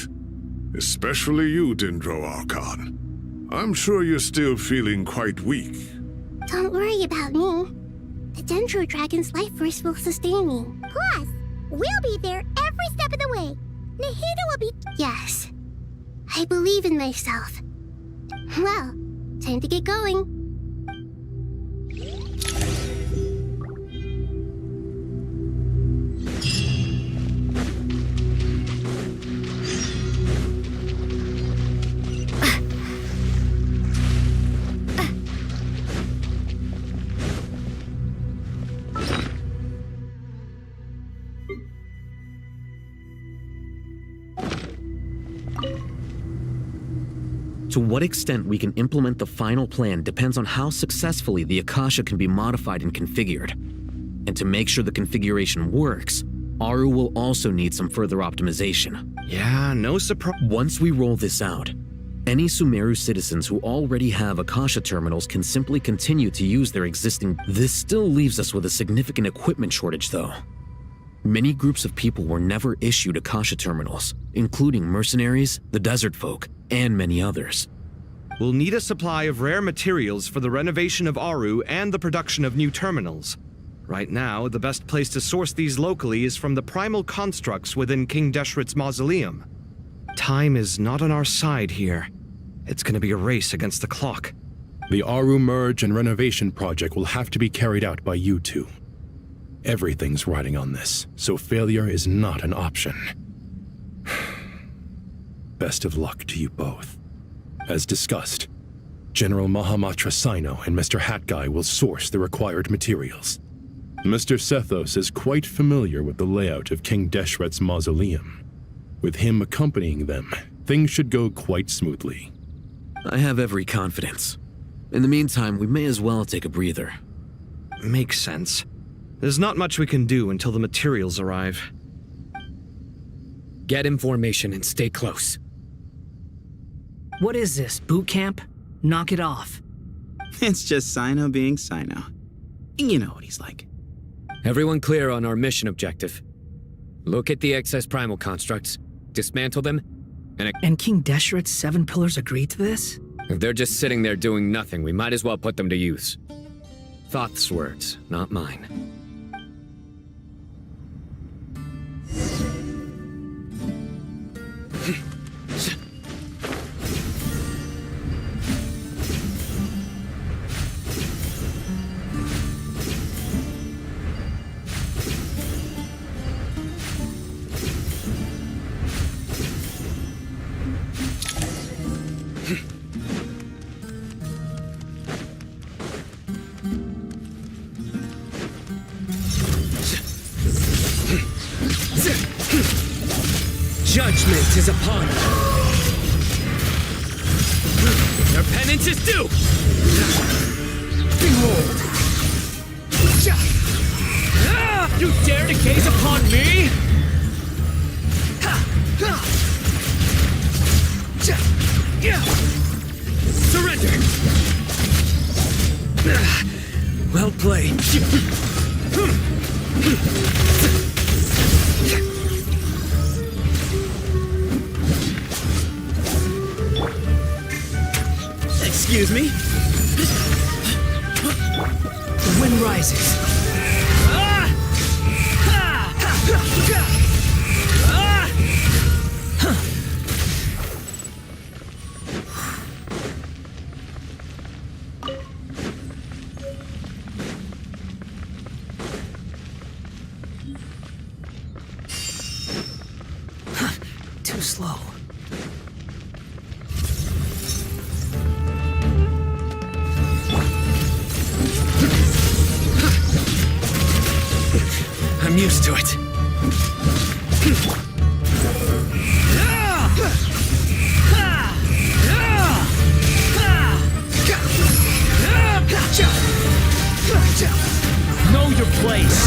Speaker 24: Especially you, Dendro Archon. I'm sure you're still feeling quite weak.
Speaker 13: Don't worry about me. The Dendro Dragon's life force will sustain me.
Speaker 6: Plus, we'll be there every step of the way. Nahida will be...
Speaker 13: Yes. I believe in myself. Well, time to get going.
Speaker 12: To what extent we can implement the final plan depends on how successfully the Akasha can be modified and configured. And to make sure the configuration works, Aru will also need some further optimization.
Speaker 4: Yeah, no surprise.
Speaker 12: Once we roll this out, any Sumeru citizens who already have Akasha terminals can simply continue to use their existing... This still leaves us with a significant equipment shortage, though. Many groups of people were never issued Akasha terminals, including mercenaries, the desert folk, and many others.
Speaker 4: We'll need a supply of rare materials for the renovation of Aru and the production of new terminals. Right now, the best place to source these locally is from the primal constructs within King Deshret's mausoleum. Time is not on our side here. It's gonna be a race against the clock.
Speaker 3: The Aru merge and renovation project will have to be carried out by you two. Everything's riding on this, so failure is not an option. Best of luck to you both. As discussed, General Mahamatra Sino and Mr. Hatguy will source the required materials. Mr. Sethos is quite familiar with the layout of King Deshret's mausoleum. With him accompanying them, things should go quite smoothly.
Speaker 12: I have every confidence. In the meantime, we may as well take a breather.
Speaker 4: Makes sense. There's not much we can do until the materials arrive.
Speaker 11: Get information and stay close.
Speaker 15: What is this, boot camp? Knock it off.
Speaker 17: It's just Sino being Sino. You know what he's like.
Speaker 11: Everyone clear on our mission objective. Look at the excess primal constructs, dismantle them,
Speaker 15: And King Deshret's 7 pillars agreed to this?
Speaker 11: If they're just sitting there doing nothing, we might as well put them to use. Thoth's words, not mine. Judgment is upon you. Your penance is due. Behold. You dare to gaze upon me? Surrender. Well played.
Speaker 15: Excuse me? The wind rises. Too slow.
Speaker 11: I'm used to it.
Speaker 15: Know your place.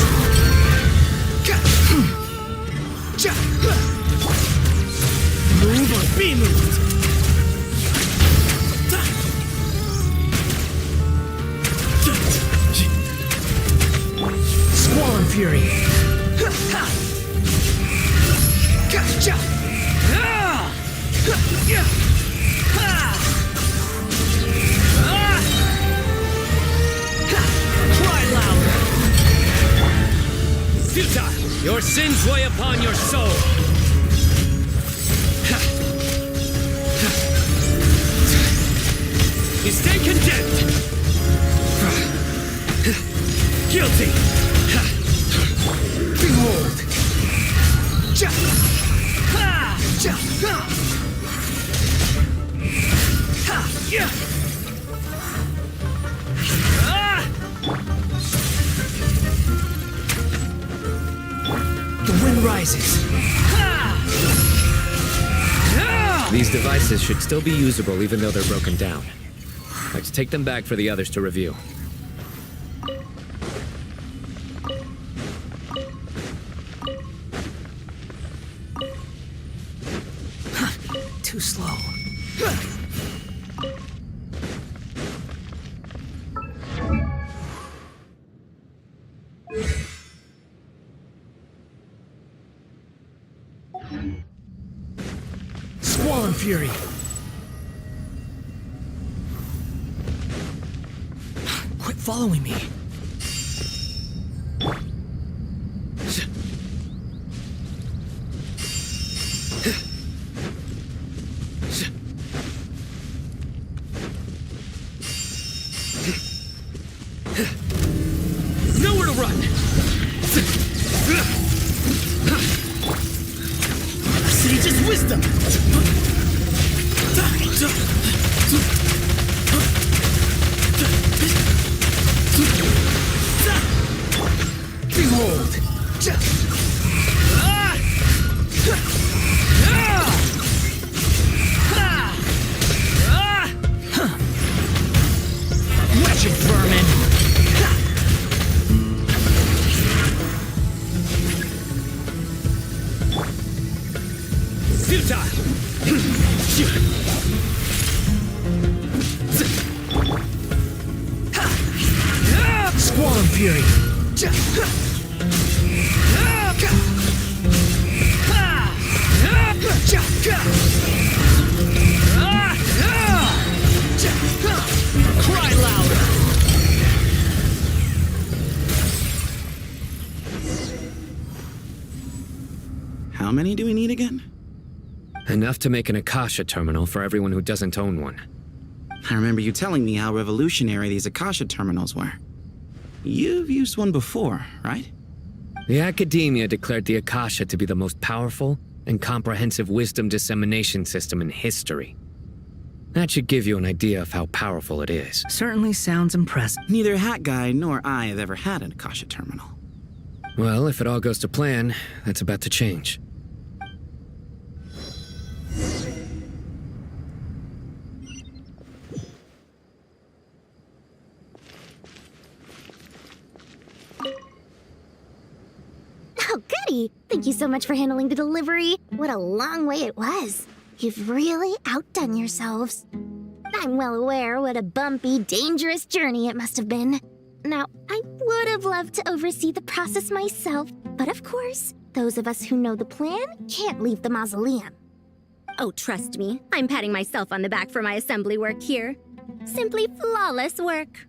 Speaker 15: Move or be moved. Squall and Fury. Cry louder.
Speaker 11: Futile! Your sins weigh upon your soul! You stay condemned! Guilty!
Speaker 15: Behold! The wind rises.
Speaker 11: These devices should still be usable even though they're broken down. Let's take them back for the others to review.
Speaker 15: Too slow. Squall and Fury. Quit following me.
Speaker 11: Nowhere to run!
Speaker 15: Sage's wisdom! Behold! Wretched vermin! Squall and Fury! Cry louder!
Speaker 17: How many do we need again?
Speaker 11: Enough to make an Akasha terminal for everyone who doesn't own one.
Speaker 17: I remember you telling me how revolutionary these Akasha terminals were. You've used one before, right?
Speaker 11: The Academia declared the Akasha to be the most powerful and comprehensive wisdom dissemination system in history. That should give you an idea of how powerful it is.
Speaker 15: Certainly sounds impressive.
Speaker 17: Neither Hat Guy nor I have ever had an Akasha terminal.
Speaker 11: Well, if it all goes to plan, that's about to change.
Speaker 6: Oh, goody! Thank you so much for handling the delivery. What a long way it was. You've really outdone yourselves. I'm well aware what a bumpy, dangerous journey it must have been. Now, I would have loved to oversee the process myself, but of course, those of us who know the plan can't leave the mausoleum.
Speaker 2: Oh, trust me, I'm patting myself on the back for my assembly work here. Simply flawless work.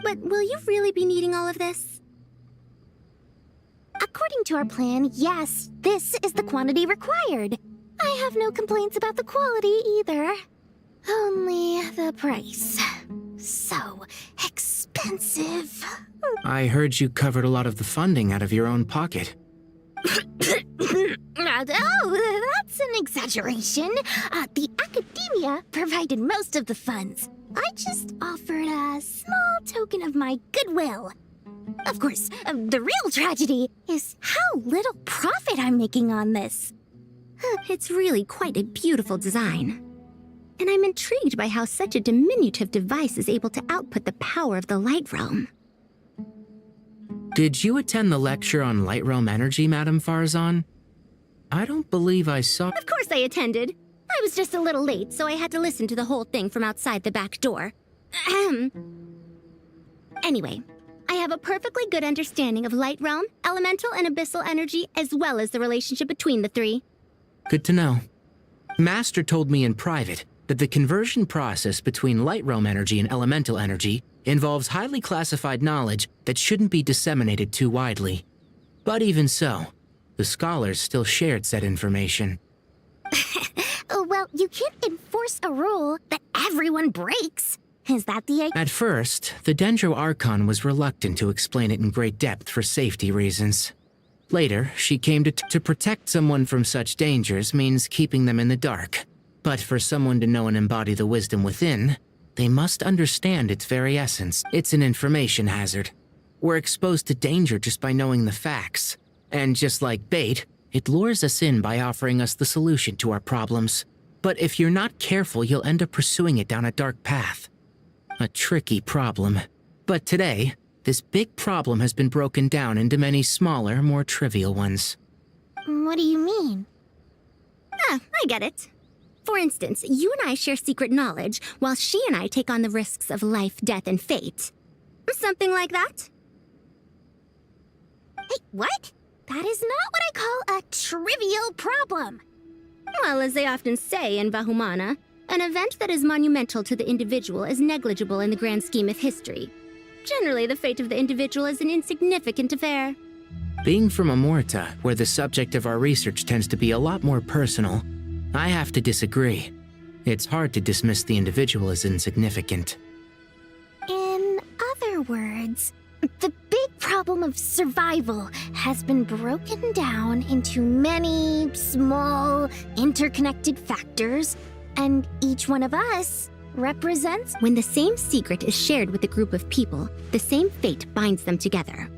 Speaker 6: But will you really be needing all of this? According to our plan, yes, this is the quantity required. I have no complaints about the quality either. Only the price. So expensive.
Speaker 20: I heard you covered a lot of the funding out of your own pocket.
Speaker 13: Oh, that's an exaggeration. The academia provided most of the funds. I just offered a small token of my goodwill. Of course, the real tragedy is how little profit I'm making on this.
Speaker 2: It's really quite a beautiful design. And I'm intrigued by how such a diminutive device is able to output the power of the Light Realm.
Speaker 20: Did you attend the lecture on Light Realm energy, Madame Farzan? I don't believe I saw—
Speaker 2: Of course I attended. I was just a little late, so I had to listen to the whole thing from outside the back door. Ahem. Anyway, I have a perfectly good understanding of Light Realm, elemental and abyssal energy, as well as the relationship between the three.
Speaker 20: Good to know. Master told me in private that the conversion process between Light Realm energy and elemental energy involves highly classified knowledge that shouldn't be disseminated too widely. But even so, the scholars still shared said information.
Speaker 13: Well, you can't enforce a rule that everyone breaks. Is that the idea?
Speaker 20: At first, the Dendro Archon was reluctant to explain it in great depth for safety reasons. Later, she came to protect someone from such dangers means keeping them in the dark. But for someone to know and embody the wisdom within, they must understand its very essence. It's an information hazard. We're exposed to danger just by knowing the facts. And just like bait, it lures us in by offering us the solution to our problems. But if you're not careful, you'll end up pursuing it down a dark path. A tricky problem. But today, this big problem has been broken down into many smaller, more trivial ones.
Speaker 13: What do you mean?
Speaker 2: I get it. For instance, you and I share secret knowledge, while she and I take on the risks of life, death, and fate. Something like that?
Speaker 13: Hey, what? That is not what I call a trivial problem.
Speaker 2: Well, as they often say in Vahumana, an event that is monumental to the individual is negligible in the grand scheme of history. Generally, the fate of the individual is an insignificant affair.
Speaker 20: Being from Amorta, where the subject of our research tends to be a lot more personal, I have to disagree. It's hard to dismiss the individual as insignificant.
Speaker 13: In other words, the big problem of survival has been broken down into many small, interconnected factors, and each one of us represents—
Speaker 2: When the same secret is shared with a group of people, the same fate binds them together.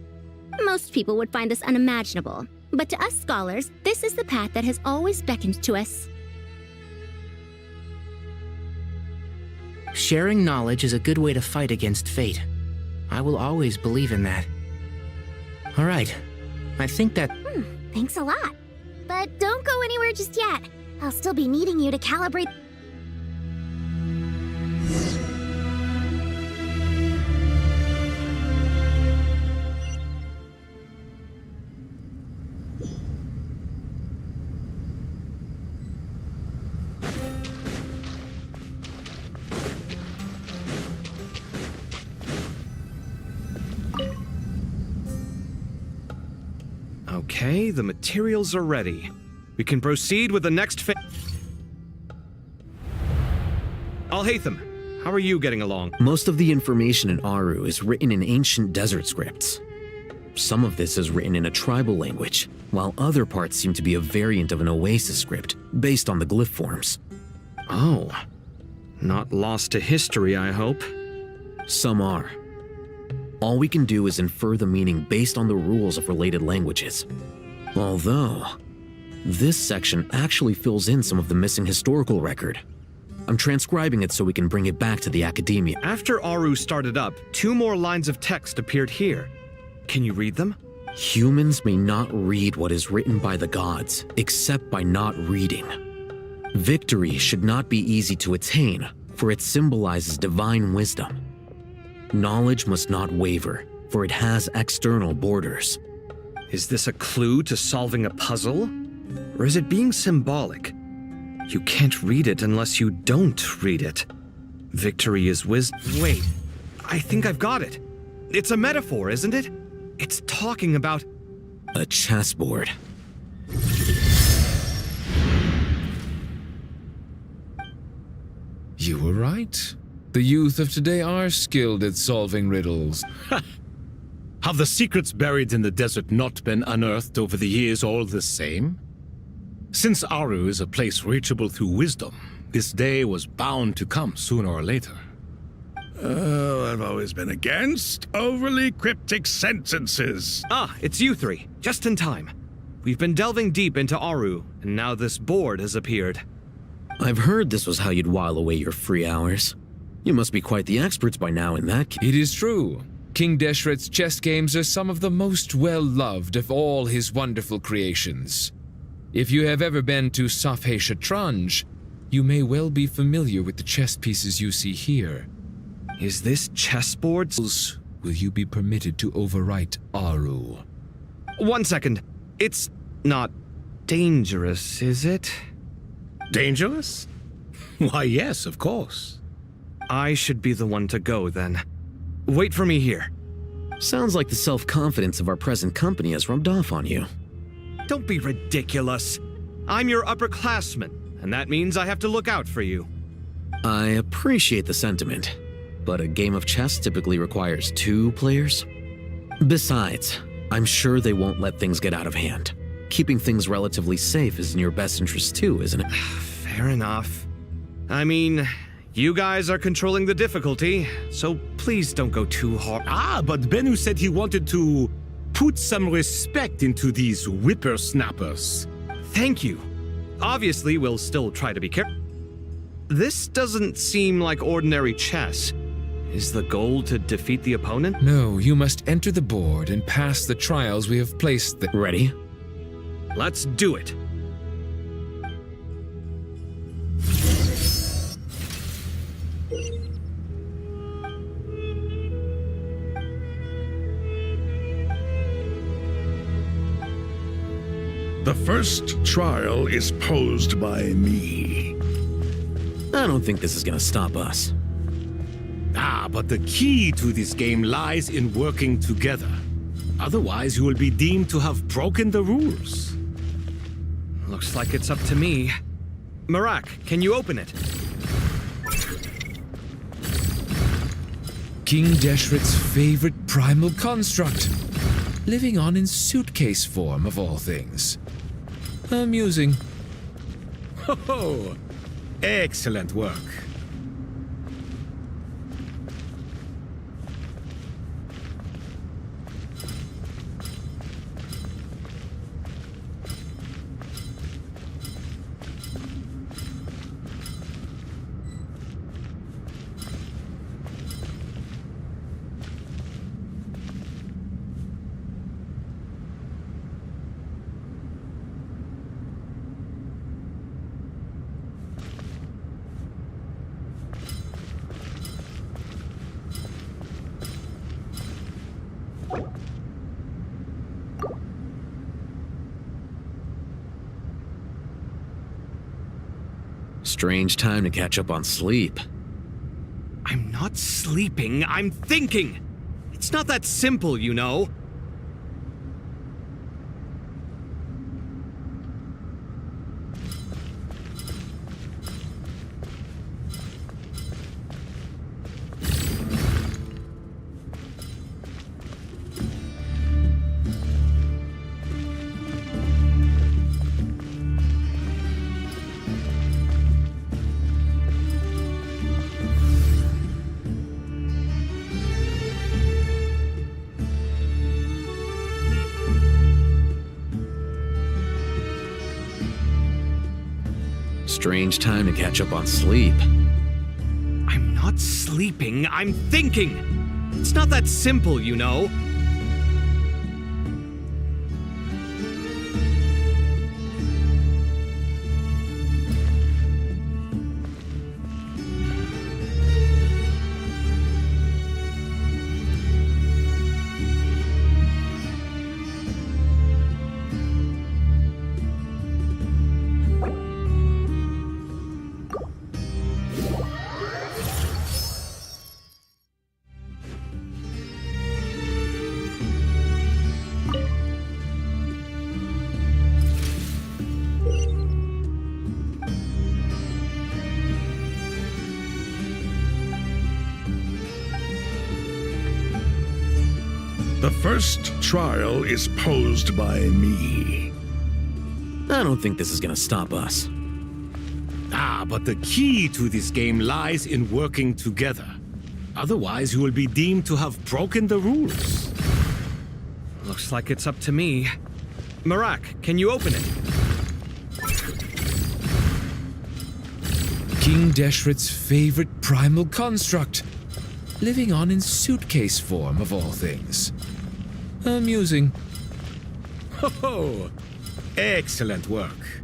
Speaker 2: Most people would find this unimaginable, but to us scholars, this is the path that has always beckoned to us.
Speaker 20: Sharing knowledge is a good way to fight against fate. I will always believe in that. All right, I think that—
Speaker 13: Thanks a lot. But don't go anywhere just yet. I'll still be needing you to calibrate—
Speaker 4: Okay, the materials are ready. We can proceed with the next phase. Alhaitham, how are you getting along?
Speaker 12: Most of the information in Aru is written in ancient desert scripts. Some of this is written in a tribal language, while other parts seem to be a variant of an Oasis script, based on the glyph forms.
Speaker 4: Oh. Not lost to history, I hope.
Speaker 12: Some are. All we can do is infer the meaning based on the rules of related languages. Although, this section actually fills in some of the missing historical record. I'm transcribing it so we can bring it back to the academia.
Speaker 4: After Aru started up, 2 more lines of text appeared here. Can you read them?
Speaker 12: Humans may not read what is written by the gods, except by not reading. Victory should not be easy to attain, for it symbolizes divine wisdom. Knowledge must not waver, for it has external borders.
Speaker 4: Is this a clue to solving a puzzle? Or is it being symbolic? You can't read it unless you don't read it. Victory is wisdom. Wait, I think I've got it. It's a metaphor, isn't it? It's talking about
Speaker 12: a chessboard.
Speaker 25: You were right. The youth of today are skilled at solving riddles.
Speaker 5: Have the secrets buried in the desert not been unearthed over the years all the same? Since Aru is a place reachable through wisdom, this day was bound to come sooner or later.
Speaker 24: Oh, I've always been against overly cryptic sentences.
Speaker 4: Ah, it's you three. Just in time. We've been delving deep into Aru, and now this board has appeared.
Speaker 12: I've heard this was how you'd while away your free hours. You must be quite the experts by now in that case.
Speaker 25: It is true. King Deshret's chess games are some of the most well-loved of all his wonderful creations. If you have ever been to Safhe Shatranj, you may well be familiar with the chess pieces you see here.
Speaker 4: Is this chessboard?
Speaker 25: Will you be permitted to overwrite Aru?
Speaker 4: 1 second. It's not dangerous, is it?
Speaker 5: Dangerous? Why, yes, of course.
Speaker 4: I should be the one to go, then. Wait for me here.
Speaker 12: Sounds like the self-confidence of our present company has rubbed off on you.
Speaker 4: Don't be ridiculous. I'm your upperclassman, and that means I have to look out for you.
Speaker 12: I appreciate the sentiment, but a game of chess typically requires 2 players. Besides, I'm sure they won't let things get out of hand. Keeping things relatively safe is in your best interest too, isn't it?
Speaker 4: Fair enough. I mean, you guys are controlling the difficulty, so please don't go too hard.
Speaker 5: Ah, but Bennu said he wanted to put some respect into these whippersnappers.
Speaker 4: Thank you. Obviously, we'll still try to be careful. This doesn't seem like ordinary chess. Is the goal to defeat the opponent?
Speaker 25: No, you must enter the board and pass the trials we have placed there.
Speaker 12: Ready?
Speaker 4: Let's do it.
Speaker 24: The first trial is posed by me.
Speaker 12: I don't think this is gonna stop us.
Speaker 5: Ah, but the key to this game lies in working together. Otherwise, you will be deemed to have broken the rules.
Speaker 4: Looks like it's up to me. Marak, can you open it?
Speaker 25: King Deshret's favorite primal construct. Living on in suitcase form, of all things. Amusing.
Speaker 5: Ho-ho! Excellent work.
Speaker 12: Strange time to catch up on sleep.
Speaker 4: I'm not sleeping, I'm thinking! It's not that simple, you know.
Speaker 12: Strange time to catch up on sleep.
Speaker 4: I'm not sleeping, I'm thinking! It's not that simple, you know.
Speaker 24: The first trial is posed by me.
Speaker 12: I don't think this is gonna stop us.
Speaker 5: Ah, but the key to this game lies in working together. Otherwise, you will be deemed to have broken the rules.
Speaker 4: Looks like it's up to me. Marak, can you open it?
Speaker 25: King Deshret's favorite primal construct, living on in suitcase form of all things. Amusing.
Speaker 5: Ho! Excellent work.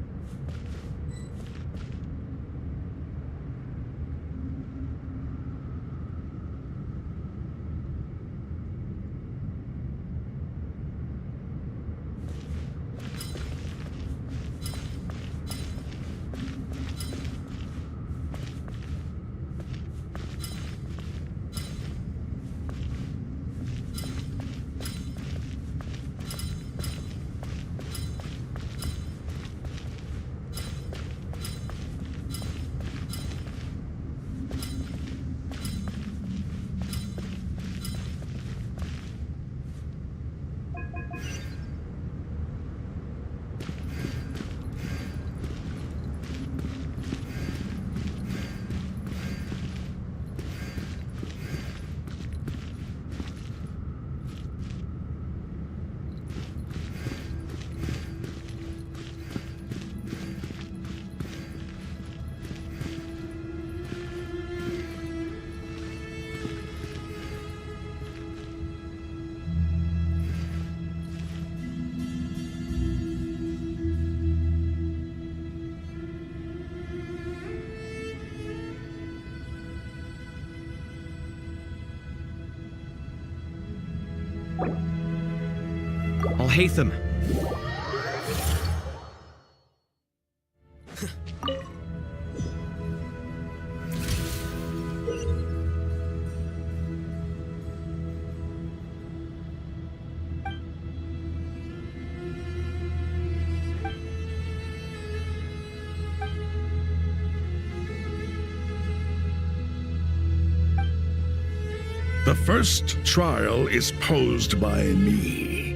Speaker 4: Alhaitham.
Speaker 24: The first trial is posed by me.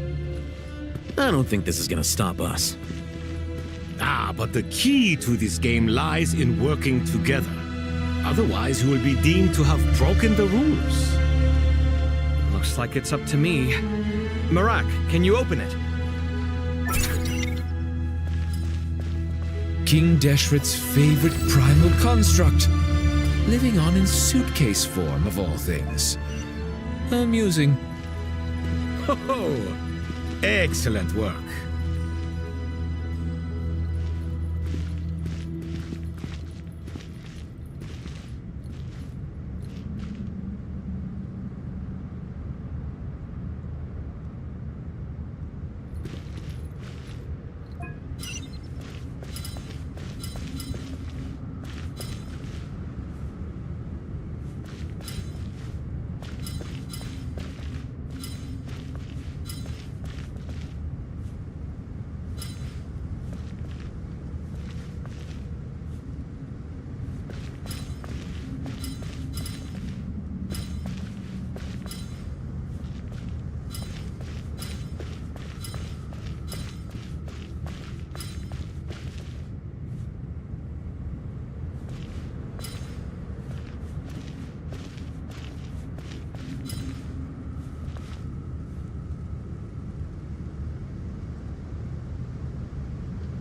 Speaker 12: I don't think this is gonna stop us.
Speaker 5: Ah, but the key to this game lies in working together. Otherwise, you will be deemed to have broken the rules.
Speaker 4: Looks like it's up to me. Marak, can you open it?
Speaker 25: King Deshret's favorite primal construct, living on in suitcase form of all things. Amusing.
Speaker 5: Ho! Excellent work.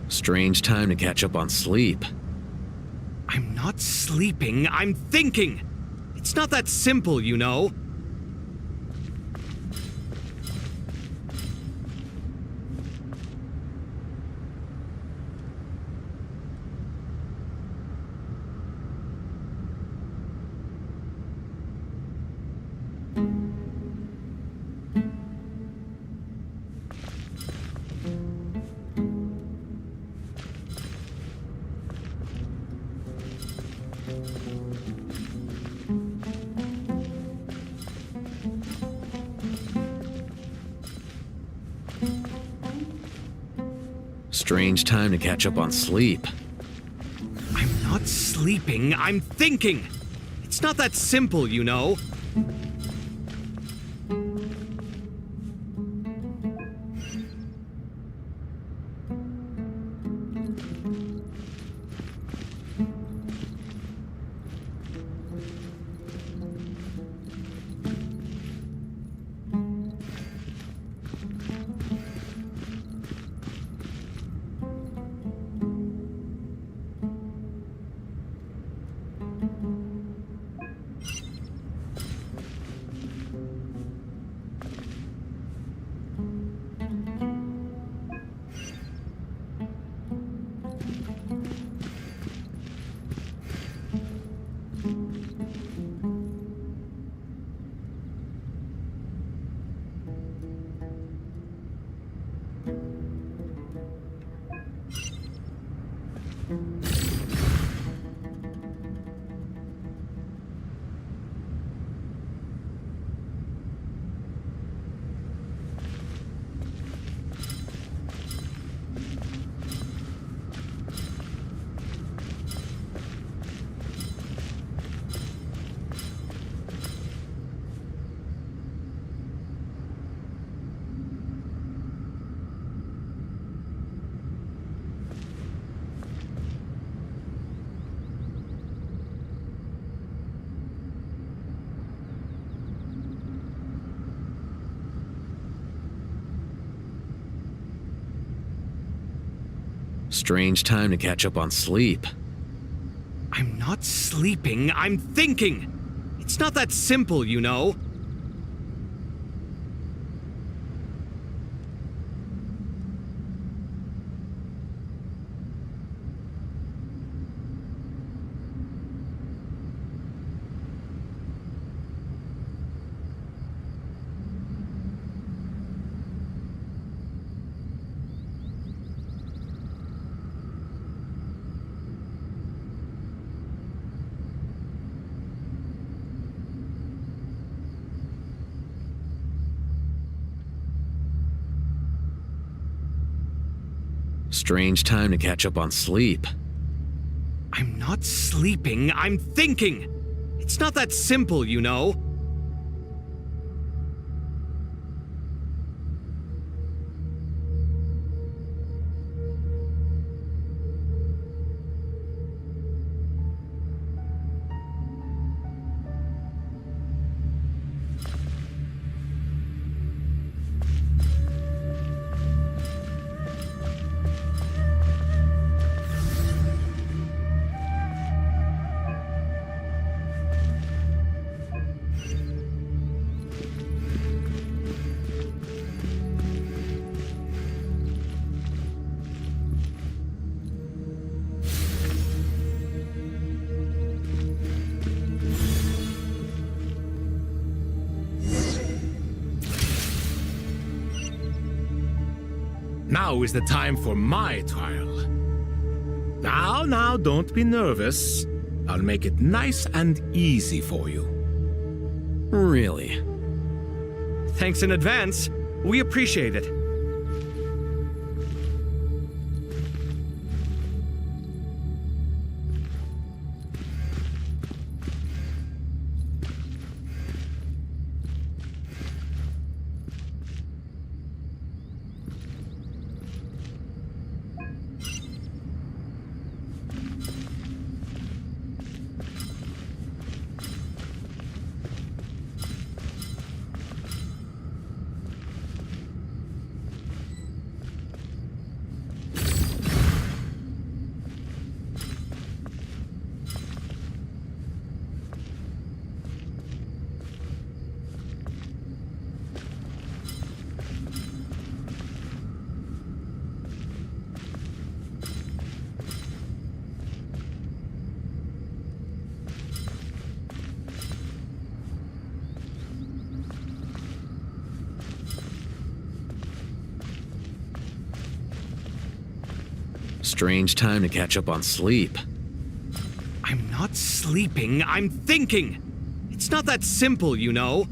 Speaker 12: Strange time to catch up on sleep.
Speaker 4: I'm not sleeping, I'm thinking! It's not that simple, you know.
Speaker 12: Strange time to catch up on sleep.
Speaker 4: I'm not sleeping, I'm thinking! It's not that simple, you know.
Speaker 12: Strange time to catch up on sleep.
Speaker 4: I'm not sleeping, I'm thinking! It's not that simple, you know.
Speaker 12: Strange time to catch up on sleep.
Speaker 4: I'm not sleeping, I'm thinking! It's not that simple, you know.
Speaker 5: Now is the time for my trial. Now, don't be nervous. I'll make it nice and easy for you.
Speaker 12: Really?
Speaker 4: Thanks in advance. We appreciate it.
Speaker 12: Strange time to catch up on sleep.
Speaker 4: I'm not sleeping, I'm thinking! It's not that simple, you know.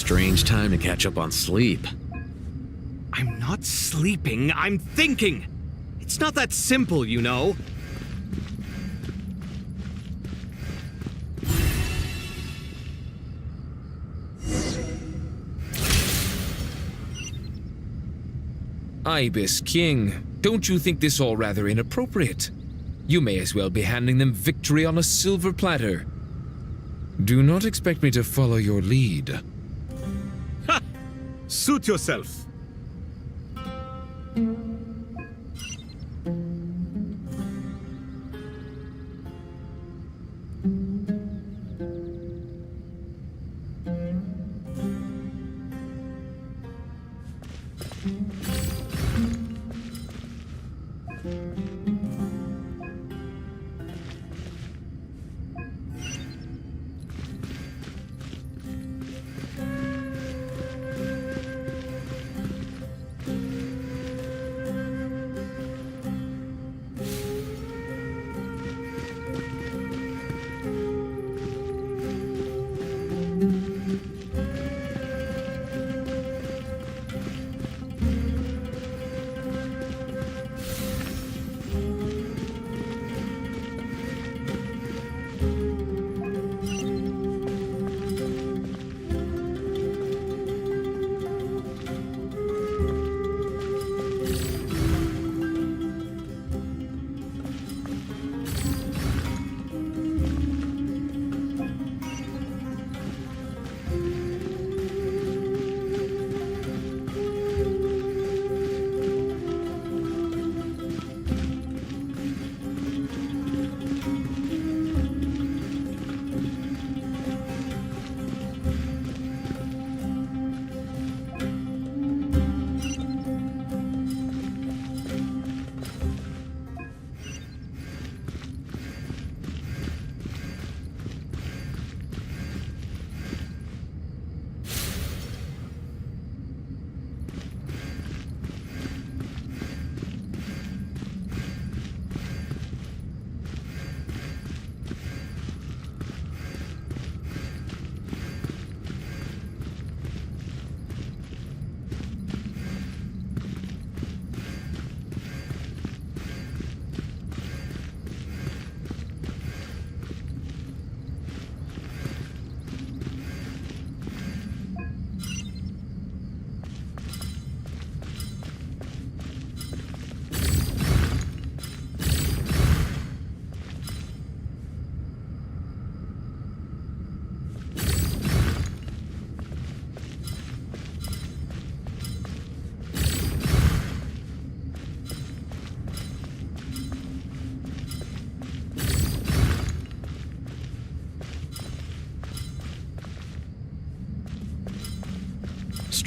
Speaker 12: Strange time to catch up on sleep.
Speaker 4: I'm not sleeping, I'm thinking! It's not that simple, you know.
Speaker 25: Ibis King, don't you think this all rather inappropriate? You may as well be handing them victory on a silver platter. Do not expect me to follow your lead.
Speaker 5: Ha! Suit yourself.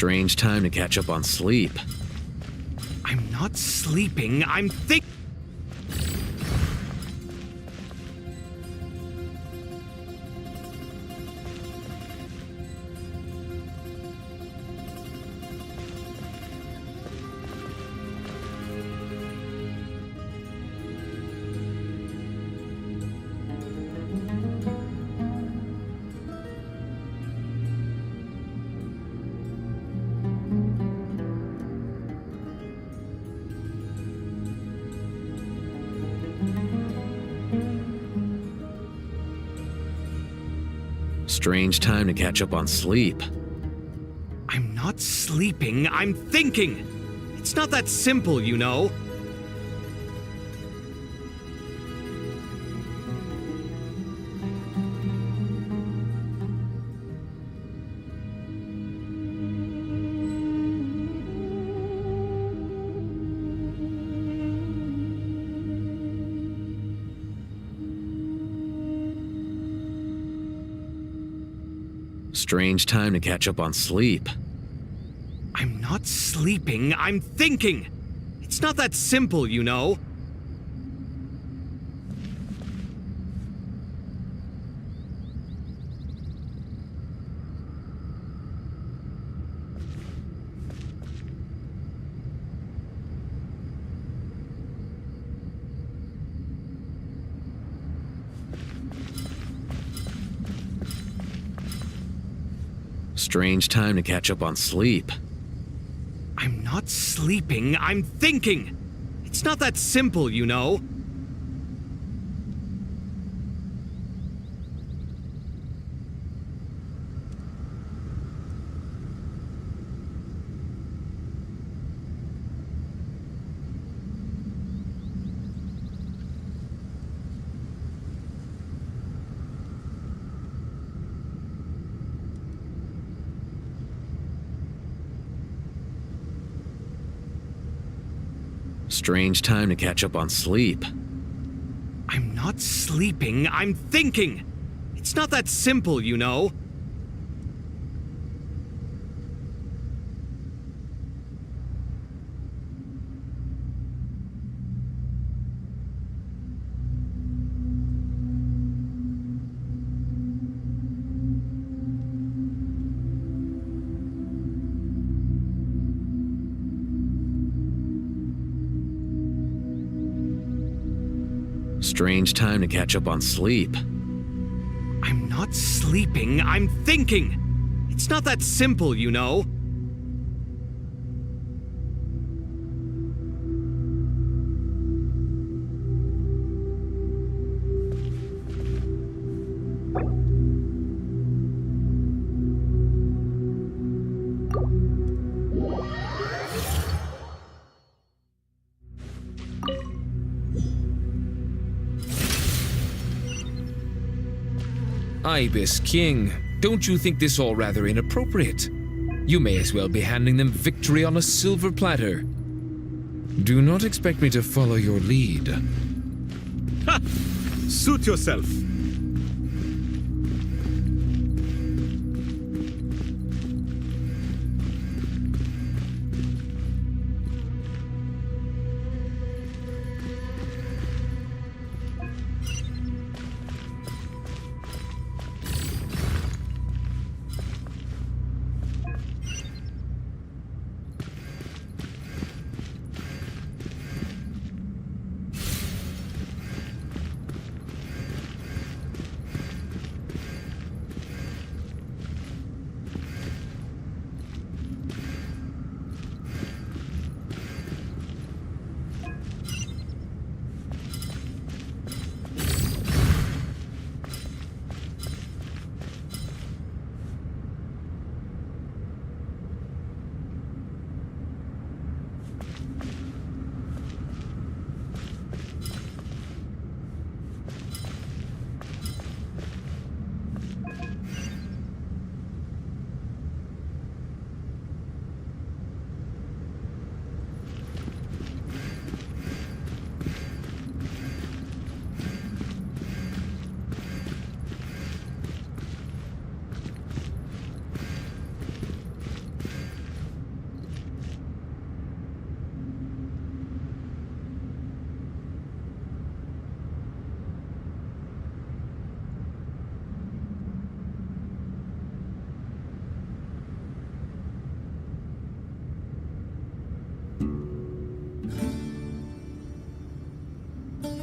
Speaker 12: Strange time to catch up on sleep.
Speaker 4: I'm not sleeping, I'm thinking.
Speaker 12: Strange time to catch up on sleep.
Speaker 4: I'm not sleeping, I'm thinking! It's not that simple, you know.
Speaker 12: Strange time to catch up on sleep.
Speaker 4: I'm not sleeping, I'm thinking! It's not that simple, you know.
Speaker 12: Strange time to catch up on sleep.
Speaker 4: I'm not sleeping, I'm thinking! It's not that simple, you know.
Speaker 12: Strange time to catch up on sleep.
Speaker 4: I'm not sleeping, I'm thinking! It's not that simple, you know.
Speaker 12: Strange time to catch up on sleep.
Speaker 4: I'm not sleeping, I'm thinking! It's not that simple, you know.
Speaker 25: Ibis King, don't you think this all rather inappropriate? You may as well be handing them victory on a silver platter. Do not expect me to follow your lead.
Speaker 14: Ha! Suit yourself.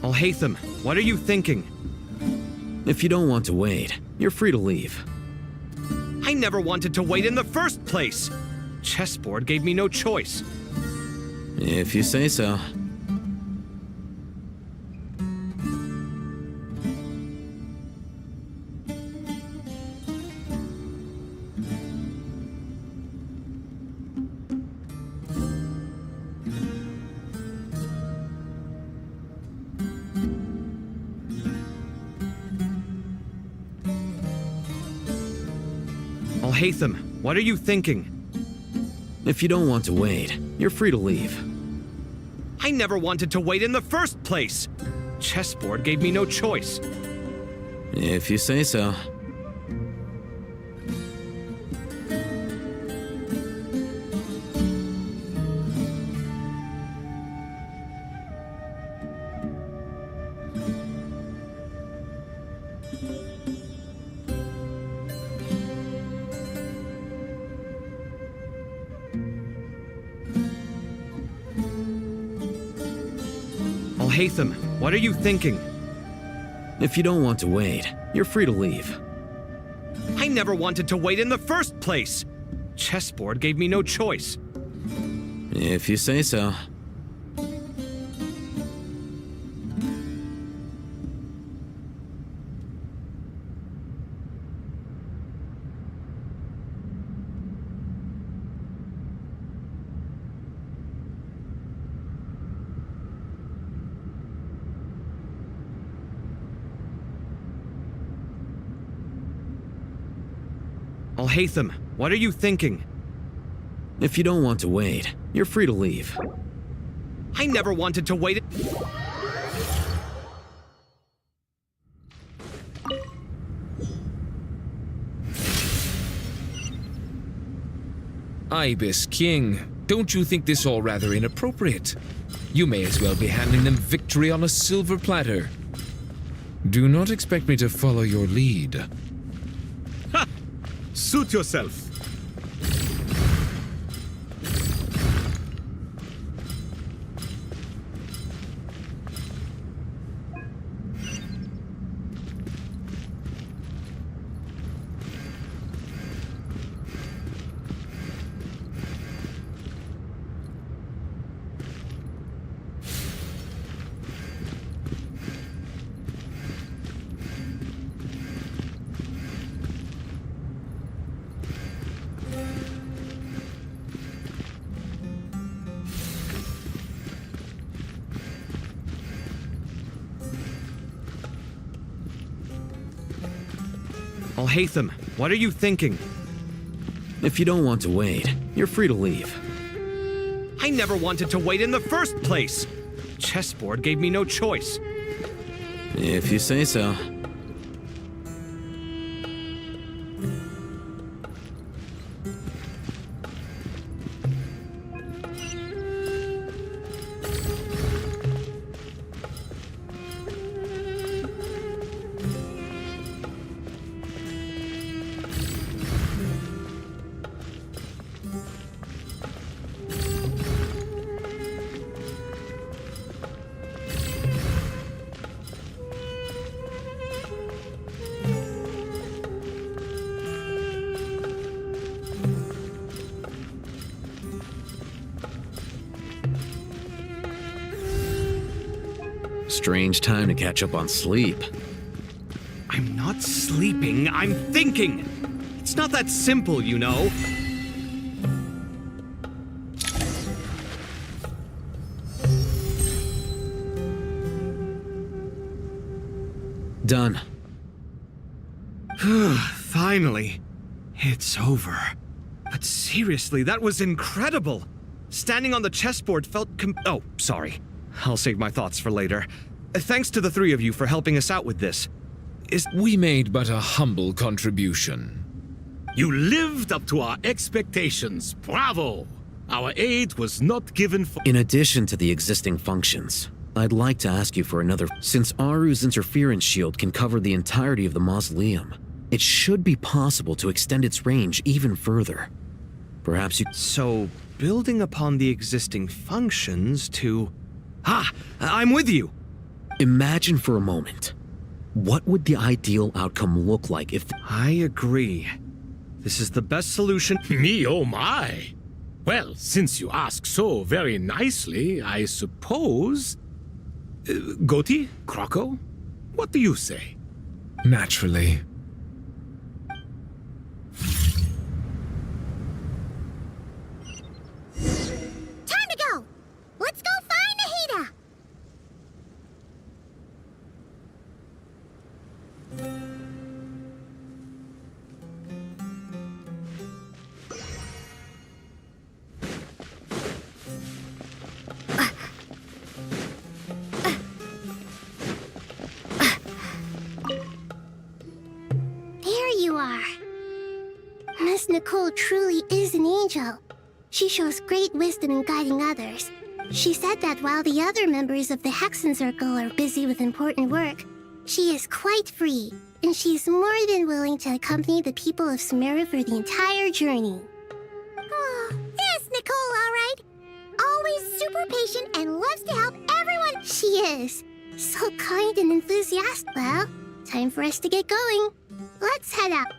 Speaker 4: Alhaitham, what are you thinking?
Speaker 12: If you don't want to wait, you're free to leave.
Speaker 4: I never wanted to wait in the first place! Chessboard gave me no choice.
Speaker 12: If you say so.
Speaker 4: Alhaitham, what are you thinking?
Speaker 12: If you don't want to wait, you're free to leave.
Speaker 4: I never wanted to wait in the first place! Chessboard gave me no choice.
Speaker 12: If you say so.
Speaker 4: Alhaitham, what are you thinking?
Speaker 12: If you don't want to wait, you're free to leave.
Speaker 4: I never wanted to wait in the first place. Chessboard gave me no choice.
Speaker 12: If you say so.
Speaker 4: Alhaitham, what are you thinking?
Speaker 12: If you don't want to wait, you're free to leave.
Speaker 4: I never wanted to wait.
Speaker 25: Ibis King, don't you think this all rather inappropriate? You may as well be handing them victory on a silver platter. Do not expect me to follow your lead.
Speaker 5: Ha! Suit yourself.
Speaker 4: Alhaitham, what are you thinking?
Speaker 12: If you don't want to wait, you're free to leave.
Speaker 4: I never wanted to wait in the first place. Chessboard gave me no choice.
Speaker 12: If you say so. Strange time to catch up on sleep.
Speaker 4: I'm not sleeping, I'm thinking. It's not that simple, you know.
Speaker 12: Done.
Speaker 4: Finally. It's over. But seriously, that was incredible. Standing on the chessboard felt oh, sorry. I'll save my thoughts for later. Thanks to the three of you for helping us out with this.
Speaker 25: We made but a humble contribution.
Speaker 5: You lived up to our expectations. Bravo! Our aid was not given for—
Speaker 12: In addition to the existing functions, I'd like to ask you for another. Since Aru's interference shield can cover the entirety of the mausoleum, it should be possible to extend its range even further. Perhaps you—
Speaker 4: So, building upon the existing functions to— I'm with you!
Speaker 12: Imagine for a moment. What would the ideal outcome look like if—
Speaker 4: I agree. This is the best solution—
Speaker 5: Me, oh my! Well, since you ask so very nicely, I suppose— Goti? Kroko? What do you say?
Speaker 25: Naturally.
Speaker 13: Time to go! Let's go find Nahida! There you are. Miss Nicole truly is an angel. She shows great wisdom in guiding others. She said that while the other members of the Hexen Circle are busy with important work, she is quite free, and she's more than willing to accompany the people of Sumeru for the entire journey. Oh, yes, Nicole, all right. Always super patient and loves to help everyone. She is. So kind and enthusiastic. Well, time for us to get going. Let's head out.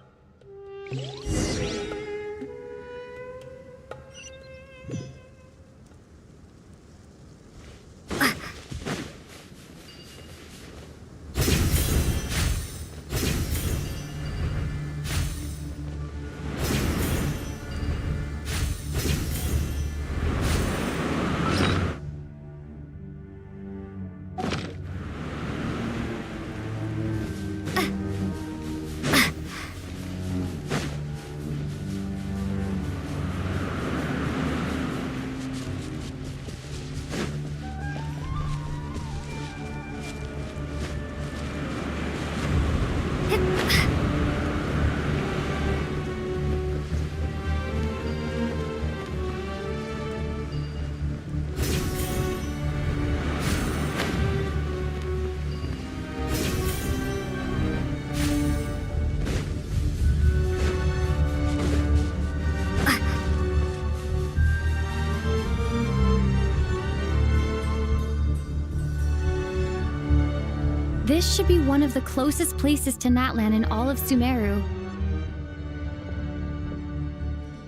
Speaker 22: This should be one of the closest places to Natlan in all of Sumeru.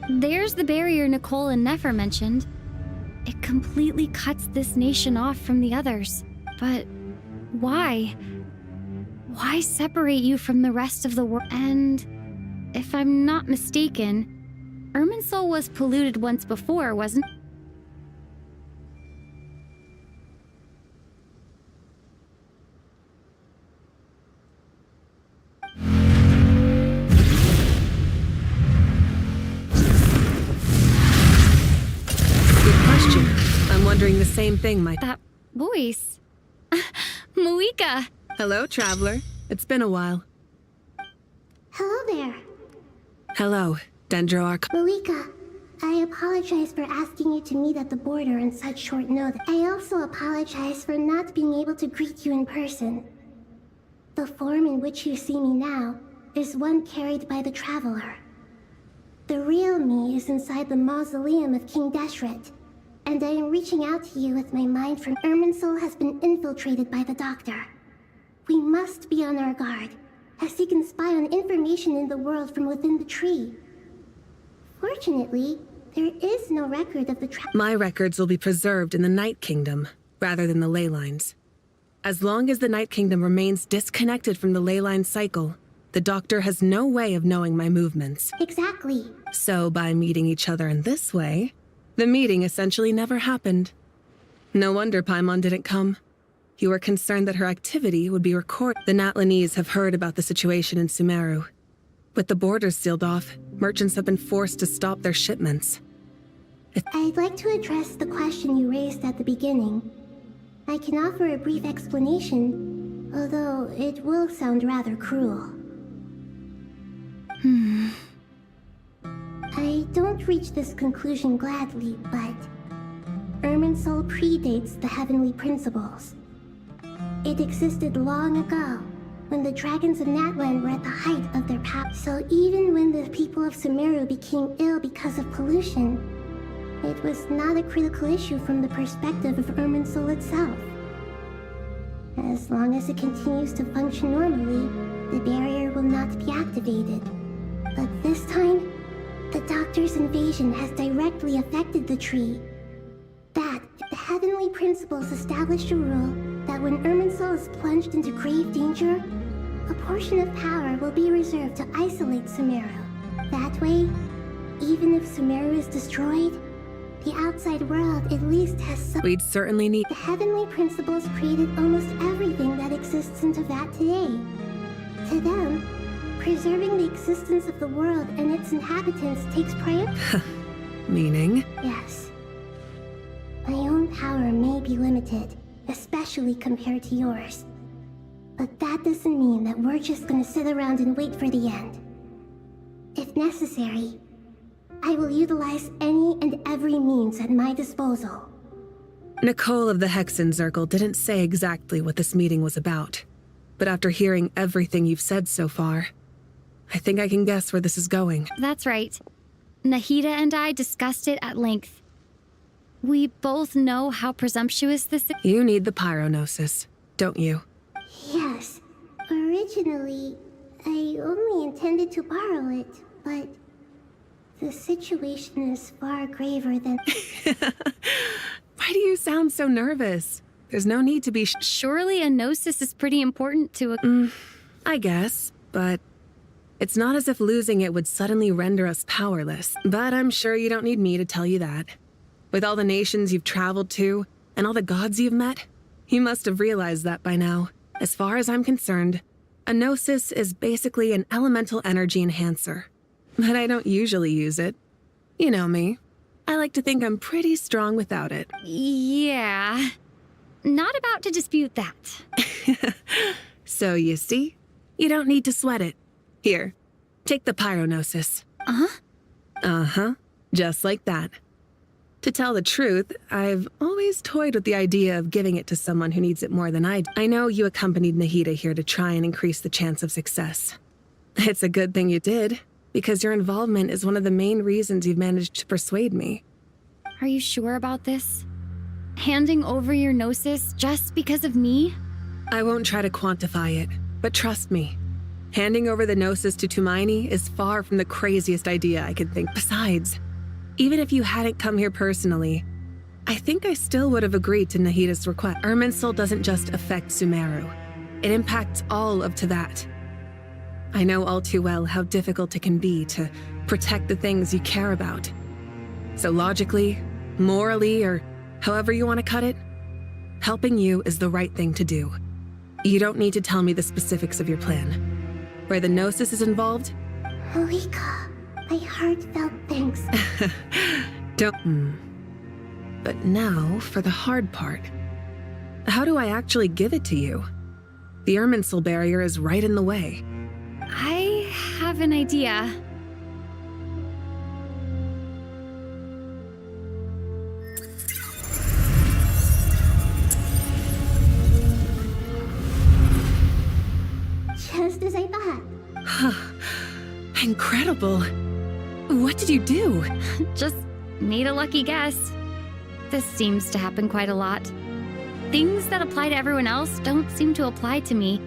Speaker 22: There's the barrier Nicole and Nefer mentioned. It completely cuts this nation off from the others. But why? Why separate you from the rest of the world? And if I'm not mistaken, Irminsul was polluted once before, wasn't it?
Speaker 7: I'm wondering the same thing,
Speaker 22: That voice. Malika!
Speaker 7: Hello, traveler. It's been a while.
Speaker 13: Hello there.
Speaker 7: Hello, Dendro
Speaker 13: Malika, I apologize for asking you to meet at the border on such short notice. I also apologize for not being able to greet you in person. The form in which you see me now is one carried by the traveler. The real me is inside the mausoleum of King Deshret, and I am reaching out to you with my mind from Irminsul has been infiltrated by the Doctor. We must be on our guard, as he can spy on information in the world from within the tree. Fortunately, there is no record of the
Speaker 7: My records will be preserved in the Night Kingdom, rather than the ley lines. As long as the Night Kingdom remains disconnected from the ley line cycle, the Doctor has no way of knowing my movements.
Speaker 13: Exactly.
Speaker 7: So by meeting each other in this way, the meeting essentially never happened. No wonder Paimon didn't come. You were concerned that her activity would be recorded. The Natlanese have heard about the situation in Sumeru. With the borders sealed off, merchants have been forced to stop their shipments.
Speaker 13: I'd like to address the question you raised at the beginning. I can offer a brief explanation, although it will sound rather cruel. I don't reach this conclusion gladly, but Irminsul predates the heavenly principles. It existed long ago, when the dragons of Natlan were at the height of their power. So even when the people of Sumeru became ill because of pollution, it was not a critical issue from the perspective of Irminsul itself. As long as it continues to function normally, the barrier will not be activated. But this time, the Doctor's invasion has directly affected the tree. The heavenly principles established a rule that when Irminsul is plunged into grave danger, a portion of power will be reserved to isolate Sumeru. That way, even if Sumeru is destroyed, the outside world at least has some—
Speaker 7: We'd certainly need—
Speaker 13: The heavenly principles created almost everything that exists in Teyvat today. To them, preserving the existence of the world and its inhabitants takes priority.
Speaker 7: Meaning?
Speaker 13: Yes. My own power may be limited, especially compared to yours. But that doesn't mean that we're just gonna sit around and wait for the end. If necessary, I will utilize any and every means at my disposal.
Speaker 7: Nicole of the Hexen Circle didn't say exactly what this meeting was about. But after hearing everything you've said so far, I think I can guess where this is going.
Speaker 22: That's right. Nahida and I discussed it at length. We both know how presumptuous this is.
Speaker 7: You need the pyronosis, don't you?
Speaker 13: Yes. Originally, I only intended to borrow it, but the situation is far graver than.
Speaker 7: Why do you sound so nervous? There's no need to be.
Speaker 22: Surely a gnosis is pretty important to a.
Speaker 7: I guess, but it's not as if losing it would suddenly render us powerless. But I'm sure you don't need me to tell you that. With all the nations you've traveled to, and all the gods you've met, you must have realized that by now. As far as I'm concerned, a gnosis is basically an elemental energy enhancer. But I don't usually use it. You know me. I like to think I'm pretty strong without it.
Speaker 22: Yeah. Not about to dispute that.
Speaker 7: So you see, you don't need to sweat it. Here, take the pyronosis.
Speaker 22: Uh-huh.
Speaker 7: Uh-huh. Just like that. To tell the truth, I've always toyed with the idea of giving it to someone who needs it more than I do. I know you accompanied Nahida here to try and increase the chance of success. It's a good thing you did, because your involvement is one of the main reasons you've managed to persuade me.
Speaker 22: Are you sure about this? Handing over your gnosis just because of me?
Speaker 7: I won't try to quantify it, but trust me. Handing over the gnosis to Tumaini is far from the craziest idea I could think. Besides, even if you hadn't come here personally, I think I still would have agreed to Nahida's request. Irminsul doesn't just affect Sumeru. It impacts all of Teyvat. I know all too well how difficult it can be to protect the things you care about. So logically, morally, or however you want to cut it, helping you is the right thing to do. You don't need to tell me the specifics of your plan. Where the gnosis is involved?
Speaker 13: Moika, my heartfelt thanks.
Speaker 7: Don't. But now for the hard part. How do I actually give it to you? The Irminsul barrier is right in the way.
Speaker 22: I have an idea.
Speaker 13: Just as I thought.
Speaker 7: Incredible. What did you do?
Speaker 22: Just made a lucky guess. This seems to happen quite a lot. Things that apply to everyone else don't seem to apply to me.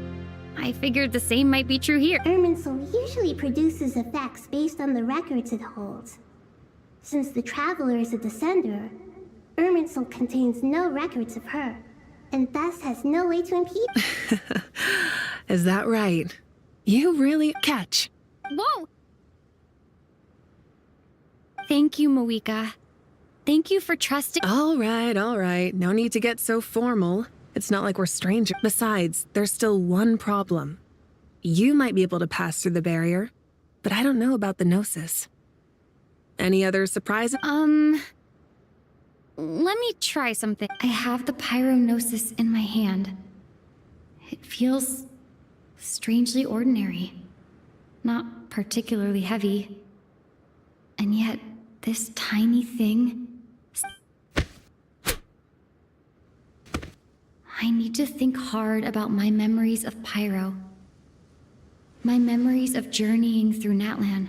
Speaker 22: I figured the same might be true here.
Speaker 13: Irminsul usually produces effects based on the records it holds. Since the Traveler is a descender, Irminsul contains no records of her, and thus has no way to impede.
Speaker 7: Is that right? You really catch.
Speaker 22: Whoa! Thank you, Moika. Thank you for trusting.
Speaker 7: All right. No need to get so formal. It's not like we're strangers. Besides, there's still one problem. You might be able to pass through the barrier, but I don't know about the gnosis. Any other surprises?
Speaker 22: Let me try something. I have the pyronosis in my hand. It feels strangely ordinary. Not particularly heavy. And yet, this tiny thing... I need to think hard about my memories of Pyro. My memories of journeying through Natlan.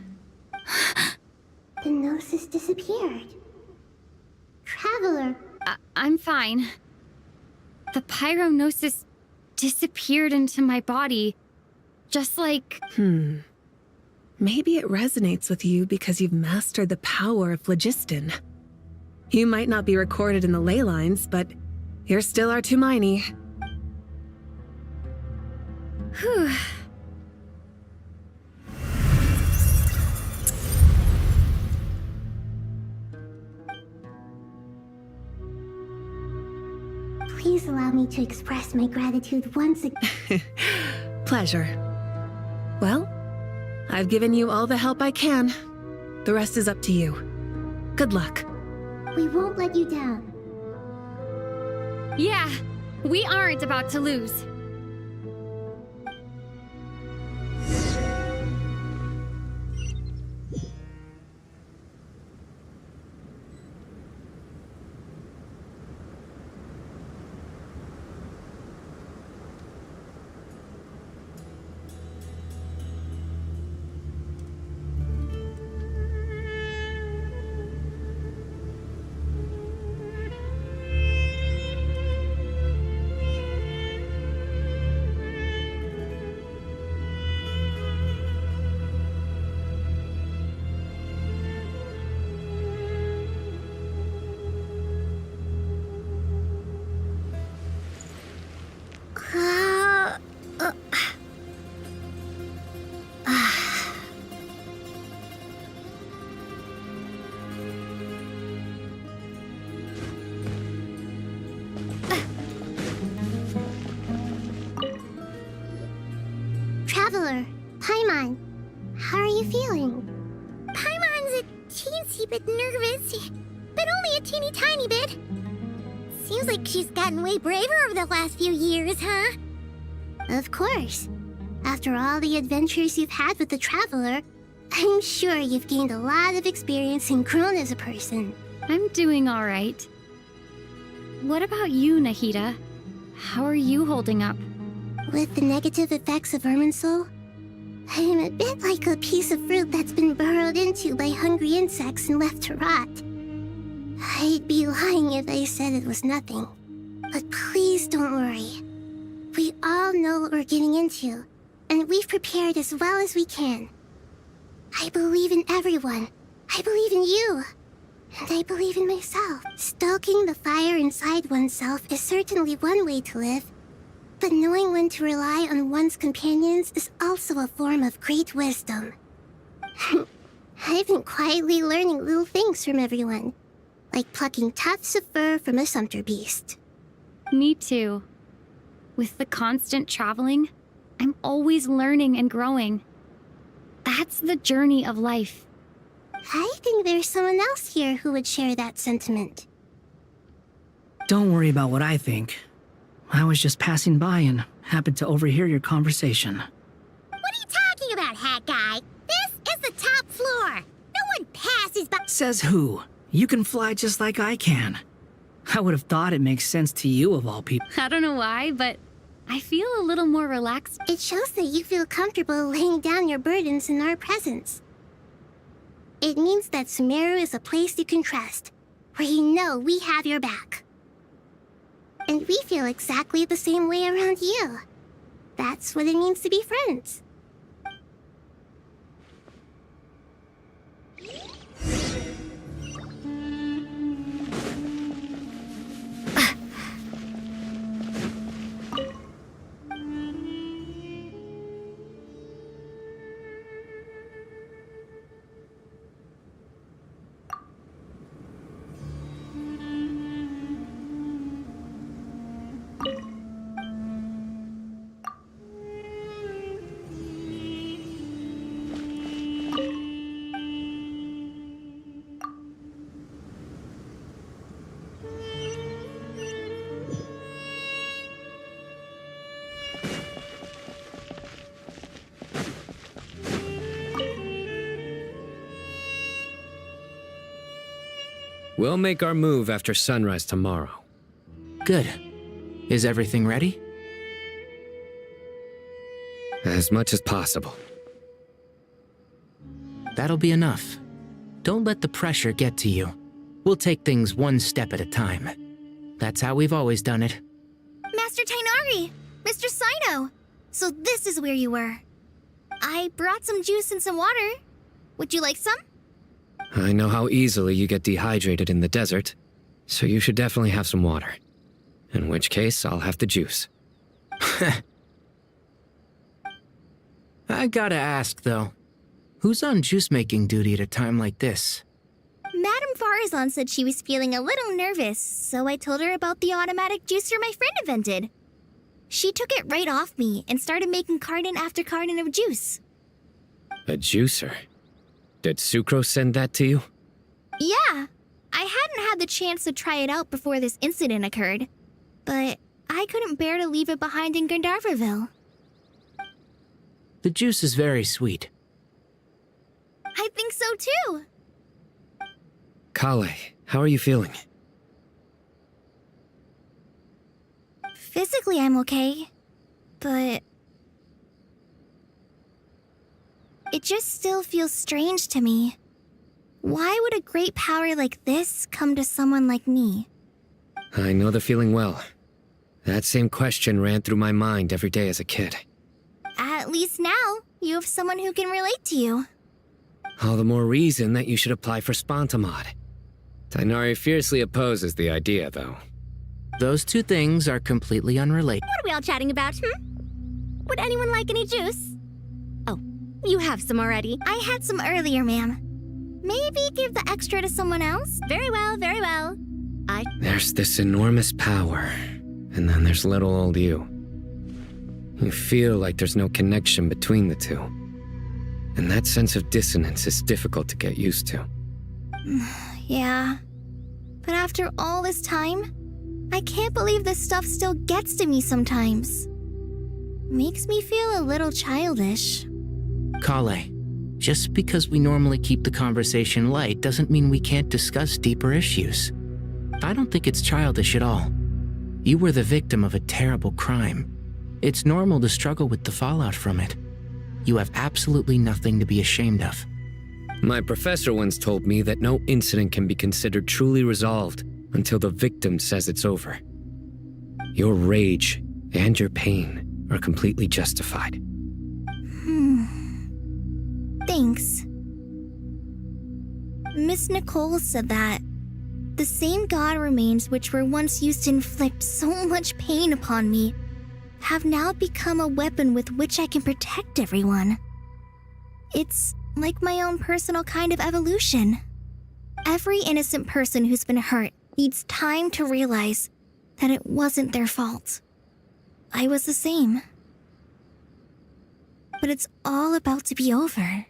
Speaker 13: The gnosis disappeared. Traveler.
Speaker 22: I'm fine. The pyronosis disappeared into my body. Just like...
Speaker 7: Maybe it resonates with you because you've mastered the power of phlogiston. You might not be recorded in the ley lines, but you're still our Tumaini.
Speaker 22: Whew.
Speaker 13: Please allow me to express my gratitude once again.
Speaker 7: Pleasure. Well, I've given you all the help I can. The rest is up to you. Good luck.
Speaker 13: We won't let you down.
Speaker 22: Yeah, we aren't about to lose.
Speaker 13: you feeling? Paimon's a teensy bit nervous, but only a teeny tiny bit. Seems like she's gotten way braver over the last few years, huh? Of course. After all the adventures you've had with the Traveler, I'm sure you've gained a lot of experience and grown as a person.
Speaker 22: I'm doing all right. What about you, Nahida? How are you holding up?
Speaker 13: With the negative effects of Irminsul, I'm a bit like a piece of fruit that's been burrowed into by hungry insects and left to rot. I'd be lying if I said it was nothing. But please don't worry. We all know what we're getting into, and we've prepared as well as we can. I believe in everyone. I believe in you. And I believe in myself. Stoking the fire inside oneself is certainly one way to live. But knowing when to rely on one's companions is also a form of great wisdom. I've been quietly learning little things from everyone, like plucking tufts of fur from a sumpter beast.
Speaker 22: Me too. With the constant traveling, I'm always learning and growing. That's the journey of life.
Speaker 13: I think there's someone else here who would share that sentiment.
Speaker 15: Don't worry about what I think. I was just passing by and happened to overhear your conversation.
Speaker 13: What are you talking about, Hat Guy? This is the top floor. No one passes by.
Speaker 15: Says who? You can fly just like I can. I would have thought it makes sense to you of all people.
Speaker 22: I don't know why, but I feel a little more relaxed.
Speaker 13: It shows that you feel comfortable laying down your burdens in our presence. It means that Sumeru is a place you can trust, where you know we have your back. And we feel exactly the same way around you. That's what it means to be friends.
Speaker 11: We'll make our move after sunrise tomorrow.
Speaker 20: Good. Is everything ready?
Speaker 11: As much as possible.
Speaker 20: That'll be enough. Don't let the pressure get to you. We'll take things one step at a time. That's how we've always done it.
Speaker 2: Master Tainari! Mr. Sino! So this is where you were. I brought some juice and some water. Would you like some?
Speaker 11: I know how easily you get dehydrated in the desert, so you should definitely have some water. In which case, I'll have the juice.
Speaker 20: I gotta ask, though. Who's on juice-making duty at a time like this?
Speaker 2: Madame Farazan said she was feeling a little nervous, so I told her about the automatic juicer my friend invented. She took it right off me and started making carton after carton of juice.
Speaker 11: A juicer? Did Sucrose send that to you?
Speaker 2: Yeah. I hadn't had the chance to try it out before this incident occurred, but I couldn't bear to leave it behind in Gandharvaville.
Speaker 20: The juice is very sweet.
Speaker 2: I think so too.
Speaker 11: Kale, how are you feeling?
Speaker 2: Physically, I'm okay, but it just still feels strange to me. Why would a great power like this come to someone like me?
Speaker 11: I know the feeling well. That same question ran through my mind every day as a kid.
Speaker 2: At least now, you have someone who can relate to you.
Speaker 11: All the more reason that you should apply for Spontamod. Tainari fiercely opposes the idea, though.
Speaker 20: Those two things are completely unrelated.
Speaker 2: What are we all chatting about, Would anyone like any juice? Oh, you have some already. I had some earlier, ma'am. Maybe give the extra to someone else? Very well, very well.
Speaker 11: There's this enormous power, and then there's little old you. You feel like there's no connection between the two. And that sense of dissonance is difficult to get used to.
Speaker 2: Yeah. But after all this time, I can't believe this stuff still gets to me sometimes. Makes me feel a little childish.
Speaker 20: Kale, just because we normally keep the conversation light doesn't mean we can't discuss deeper issues. I don't think it's childish at all. You were the victim of a terrible crime. It's normal to struggle with the fallout from it. You have absolutely nothing to be ashamed of.
Speaker 11: My professor once told me that no incident can be considered truly resolved until the victim says it's over. Your rage and your pain are completely justified.
Speaker 2: Thanks. Miss Nicole said that the same god remains which were once used to inflict so much pain upon me have now become a weapon with which I can protect everyone. It's like my own personal kind of evolution. Every innocent person who's been hurt needs time to realize that it wasn't their fault. I was the same. But it's all about to be over.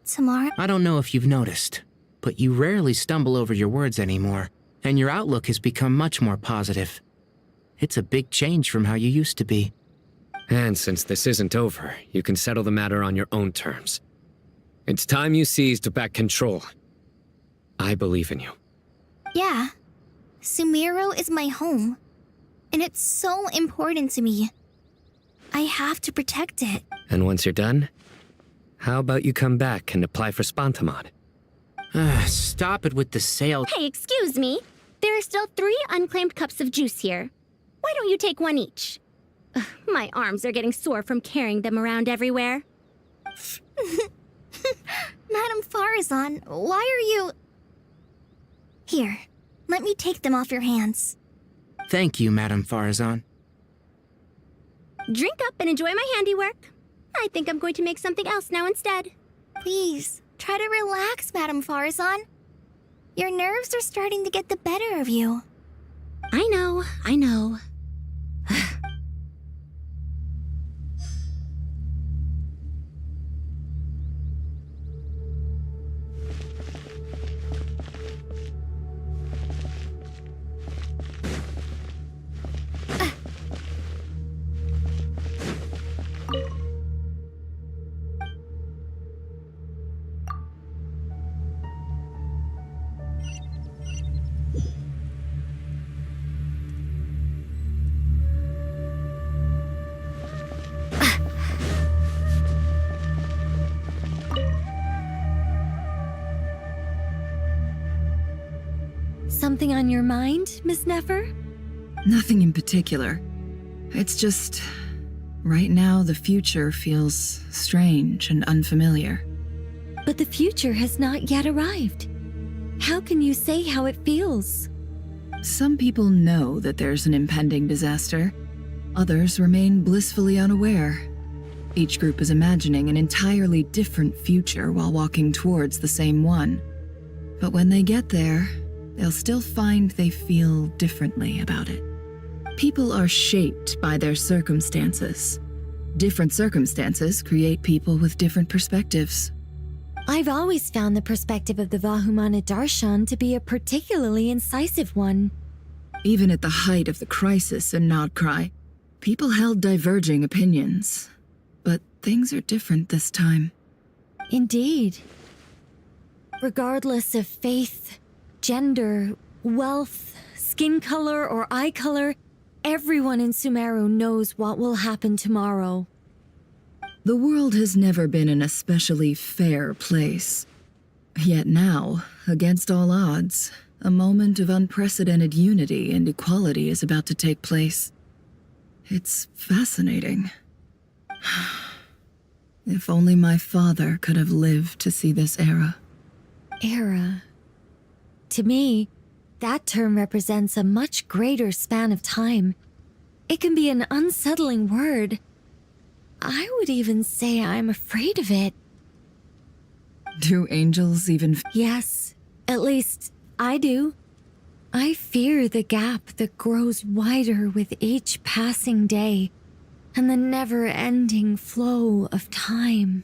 Speaker 2: Tomorrow...
Speaker 20: I don't know if you've noticed, but you rarely stumble over your words anymore, and your outlook has become much more positive. It's a big change from how you used to be.
Speaker 11: And since this isn't over, you can settle the matter on your own terms. It's time you seized back control. I believe in you.
Speaker 2: Yeah. Sumeru is my home. And it's so important to me. I have to protect it.
Speaker 11: And once you're done, how about you come back and apply for Spantamod?
Speaker 20: Stop it with the sale.
Speaker 2: Hey, excuse me. There are still 3 unclaimed cups of juice here. Why don't you take one each? Ugh, my arms are getting sore from carrying them around everywhere. Madame Farazan, why are you... Here, let me take them off your hands.
Speaker 20: Thank you, Madame Farazan.
Speaker 2: Drink up and enjoy my handiwork. I think I'm going to make something else now instead. Please, try to relax, Madame Farazan. Your nerves are starting to get the better of you. I know.
Speaker 16: Something on your mind, Miss Nefer?
Speaker 1: Nothing in particular. It's just... right now, the future feels strange and unfamiliar.
Speaker 16: But the future has not yet arrived. How can you say how it feels?
Speaker 1: Some people know that there's an impending disaster. Others remain blissfully unaware. Each group is imagining an entirely different future while walking towards the same one. But when they get there, they'll still find they feel differently about it. People are shaped by their circumstances. Different circumstances create people with different perspectives.
Speaker 16: I've always found the perspective of the Vahumana Darshan to be a particularly incisive one.
Speaker 1: Even at the height of the crisis in Nodcry, people held diverging opinions. But things are different this time.
Speaker 16: Indeed. Regardless of faith, gender, wealth, skin color, or eye color, everyone in Sumeru knows what will happen tomorrow.
Speaker 1: The world has never been an especially fair place. Yet now, against all odds, a moment of unprecedented unity and equality is about to take place. It's fascinating. If only my father could have lived to see this era.
Speaker 16: Era. To me, that term represents a much greater span of time. It can be an unsettling word. I would even say I'm afraid of it.
Speaker 1: Do angels even...
Speaker 16: Yes, at least I do. I fear the gap that grows wider with each passing day, and the never-ending flow of time.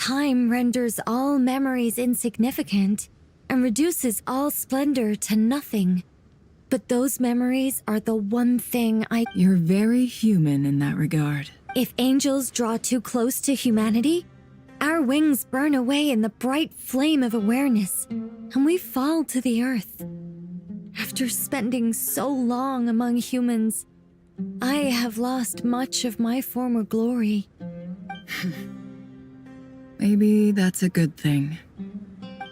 Speaker 16: time renders all memories insignificant and reduces all splendor to nothing. But those memories are the one thing
Speaker 1: You're very human in that regard.
Speaker 16: If angels draw too close to humanity, our wings burn away in the bright flame of awareness, and we fall to the earth. After spending so long among humans, I have lost much of my former glory.
Speaker 1: Maybe that's a good thing.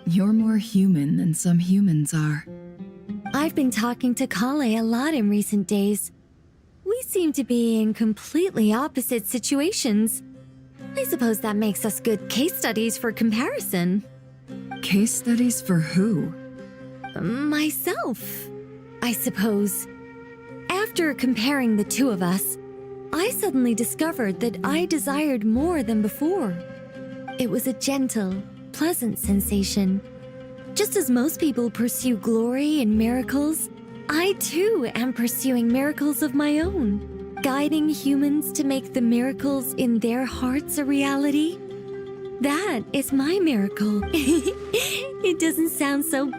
Speaker 1: You're more human than some humans are.
Speaker 16: I've been talking to Kale a lot in recent days. We seem to be in completely opposite situations. I suppose that makes us good case studies for comparison.
Speaker 1: Case studies for who?
Speaker 16: Myself, I suppose. After comparing the two of us, I suddenly discovered that I desired more than before. It was a gentle, pleasant sensation. Just as most people pursue glory and miracles, I too am pursuing miracles of my own, guiding humans to make the miracles in their hearts a reality. That is my miracle. It doesn't sound so...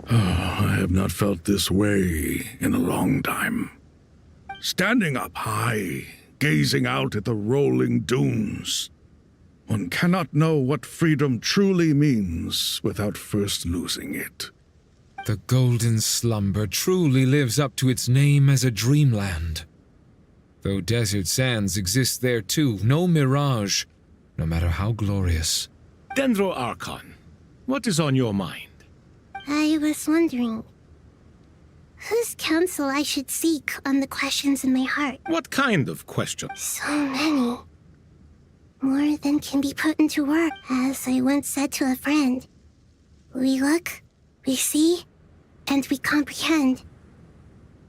Speaker 24: I have not felt this way in a long time. Standing up high, gazing out at the rolling dunes. One cannot know what freedom truly means without first losing it.
Speaker 25: The golden slumber truly lives up to its name as a dreamland. Though desert sands exist there too, no mirage, no matter how glorious.
Speaker 5: Dendro Archon, what is on your mind?
Speaker 13: I was wondering whose counsel I should seek on the questions in my heart.
Speaker 5: What kind of questions?
Speaker 13: So many. More than can be put into words. As I once said to a friend, we look, we see, and we comprehend.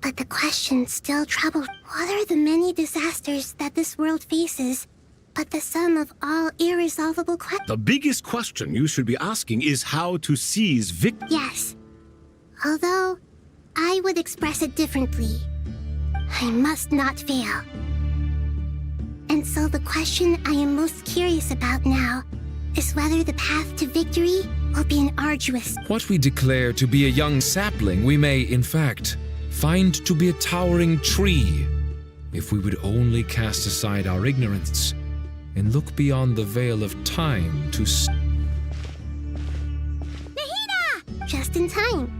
Speaker 13: But the questions still trouble. What are the many disasters that this world faces, but the sum of all irresolvable questions?
Speaker 5: The biggest question you should be asking is how to seize victory.
Speaker 13: Yes. Although, I would express it differently. I must not fail. And so the question I am most curious about now is whether the path to victory will be an arduous...
Speaker 25: What we declare to be a young sapling, we may, in fact, find to be a towering tree, if we would only cast aside our ignorance and look beyond the veil of time to...
Speaker 13: Nahida! Just in time.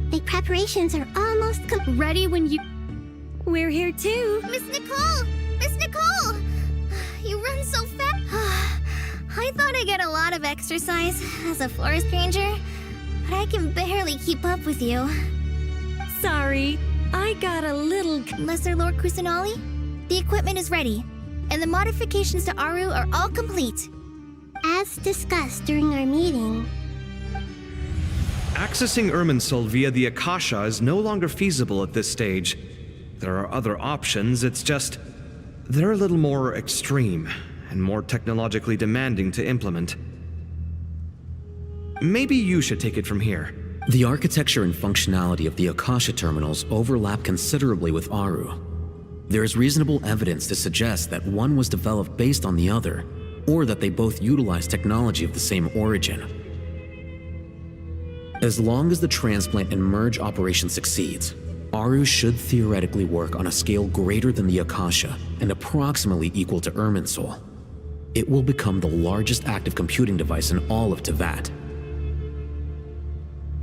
Speaker 13: The preparations are almost
Speaker 22: ready when you...
Speaker 16: We're here too.
Speaker 6: Miss Nicole! Miss Nicole! You run so fast. I thought I get a lot of exercise as a forest ranger, but I can barely keep up with you.
Speaker 16: Sorry, I got a little...
Speaker 6: Lesser Lord Kusanali, the equipment is ready, and the modifications to Aru are all complete.
Speaker 13: As discussed during our meeting...
Speaker 4: Accessing Irminsul via the Akasha is no longer feasible at this stage. There are other options, it's just... they're a little more extreme and more technologically demanding to implement. Maybe you should take it from here.
Speaker 12: The architecture and functionality of the Akasha terminals overlap considerably with Aru. There is reasonable evidence to suggest that one was developed based on the other, or that they both utilize technology of the same origin. As long as the transplant and merge operation succeeds, Aru should theoretically work on a scale greater than the Akasha and approximately equal to Irminsul. It will become the largest active computing device in all of Teyvat.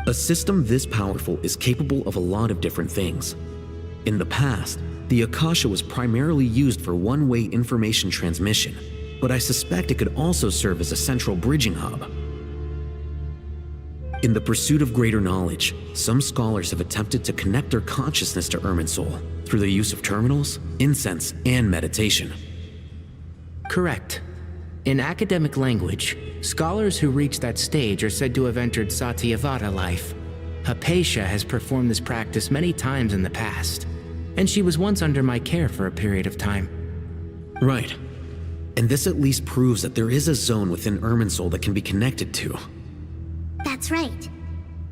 Speaker 12: A system this powerful is capable of a lot of different things. In the past, The Akasha was primarily used for one-way information transmission, but I suspect it could also serve as a central bridging hub. In the pursuit of greater knowledge, some scholars have attempted to connect their consciousness to Irminsul through the use of terminals, incense, and meditation.
Speaker 20: Correct. In academic language, scholars who reach that stage are said to have entered Satyavata life. Hypatia has performed this practice many times in the past, and she was once under my care for a period of time.
Speaker 12: Right. And this at least proves that there is a zone within Irminsul that can be connected to.
Speaker 13: That's right.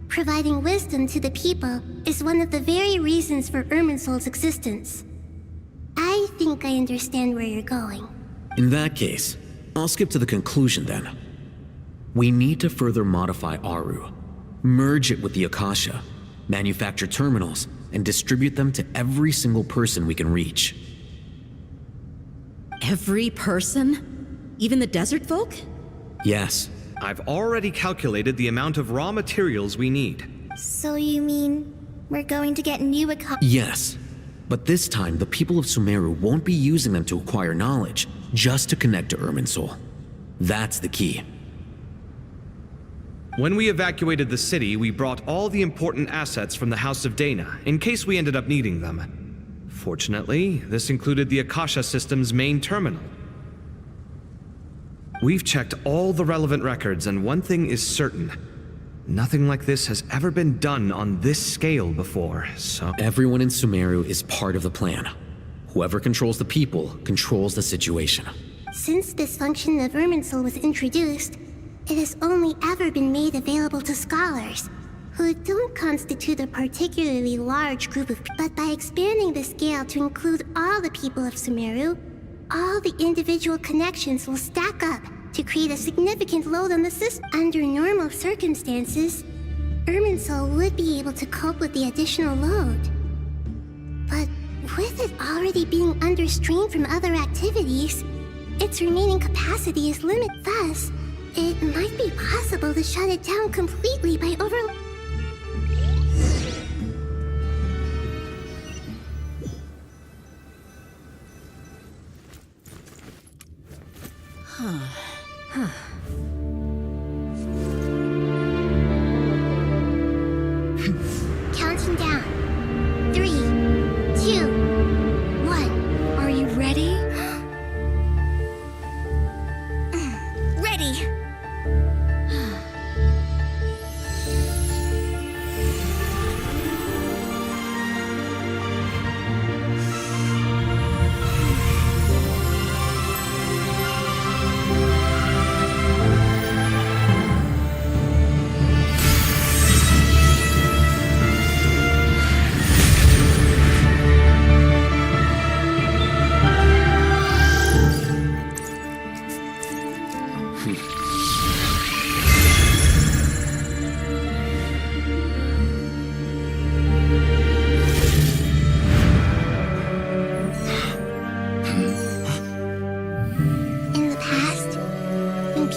Speaker 13: Providing wisdom to the people is one of the very reasons for Irminsul's existence. I think I understand where you're going.
Speaker 12: In that case, I'll skip to the conclusion then. We need to further modify Aru, merge it with the Akasha, manufacture terminals, and distribute them to every single person we can reach.
Speaker 19: Every person? Even the desert folk?
Speaker 12: Yes.
Speaker 4: I've already calculated the amount of raw materials we need.
Speaker 13: So you mean we're going to get new
Speaker 12: Yes. But this time, the people of Sumeru won't be using them to acquire knowledge, just to connect to Irminsul. That's the key.
Speaker 4: When we evacuated the city, we brought all the important assets from the House of Dana, in case we ended up needing them. Fortunately, this included the Akasha system's main terminal. We've checked all the relevant records, and one thing is certain. Nothing like this has ever been done on this scale before, so...
Speaker 12: Everyone in Sumeru is part of the plan. Whoever controls the people controls the situation.
Speaker 13: Since this function of Irminsul was introduced, it has only ever been made available to scholars, who don't constitute a particularly large group of people. But by expanding the scale to include all the people of Sumeru, all the individual connections will stack up to create a significant load on the system. Under normal circumstances, Irminsul would be able to cope with the additional load. But with it already being under strain from other activities, its remaining capacity is limited. Thus, it might be possible to shut it down completely by Counting down. 3, 2, 1.
Speaker 16: Are you ready?
Speaker 13: Ready!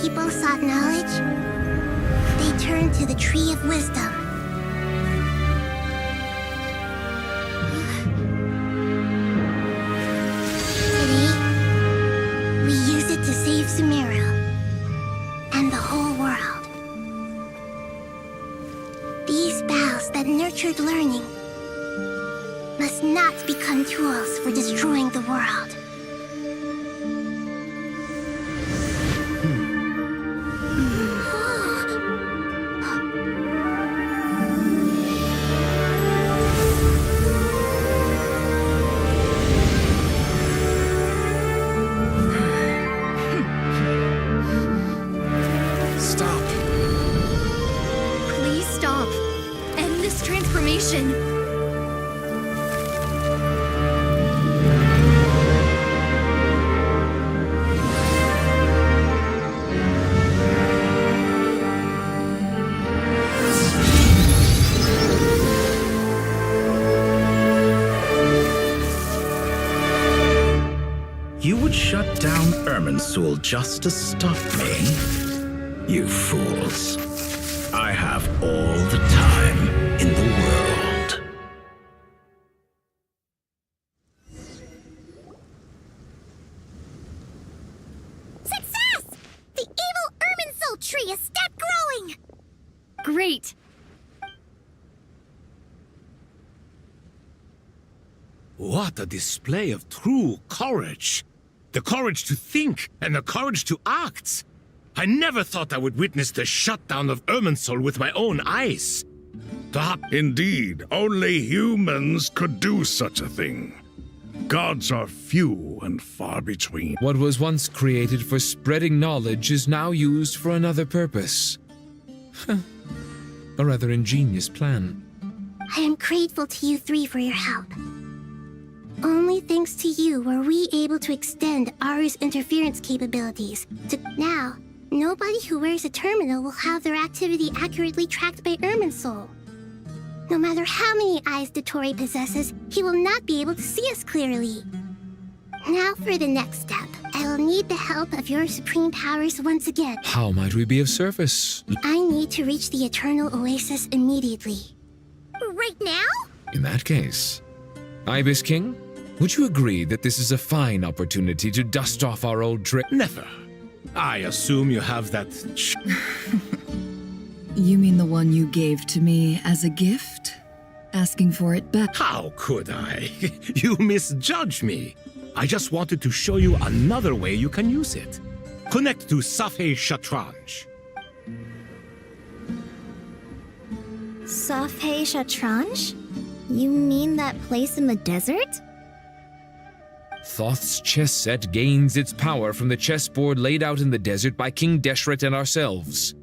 Speaker 13: People sought knowledge, they turned to the Tree of Wisdom. Today, we use it to save Sumeru and the whole world. These boughs that nurtured learning must not become tools for destroying the world.
Speaker 9: Shut down Irminsul just to stop me? You fools. I have all the time in the world.
Speaker 13: tree is step growing!
Speaker 22: Great!
Speaker 5: What a display of true courage! The courage to think and the courage to act! I never thought I would witness the shutdown of Irminsul with my own eyes.
Speaker 24: Indeed, only humans could do such a thing. Gods are few and far between.
Speaker 25: What was once created for spreading knowledge is now used for another purpose. A rather ingenious plan.
Speaker 13: I am grateful to you three for your help. Only thanks to you were we able to extend Aru's interference capabilities to now. Nobody who wears a terminal will have their activity accurately tracked by Irminsul. No matter how many eyes Dottore possesses, he will not be able to see us clearly. Now for the next step. I will need the help of your supreme powers once again.
Speaker 25: How might we be of service?
Speaker 13: I need to reach the Eternal Oasis immediately.
Speaker 2: Right now?
Speaker 25: In that case, Ibis King, would you agree that this is a fine opportunity to dust off our old trick?
Speaker 5: Never. I assume you have that
Speaker 1: You mean the one you gave to me as a gift? Asking for it back?
Speaker 5: How could I? You misjudge me. I just wanted to show you another way you can use it. Connect to Safei Shatranj.
Speaker 2: Safei Shatranj? You mean that place in the desert?
Speaker 25: Thoth's chess set gains its power from the chessboard laid out in the desert by King Deshret and ourselves.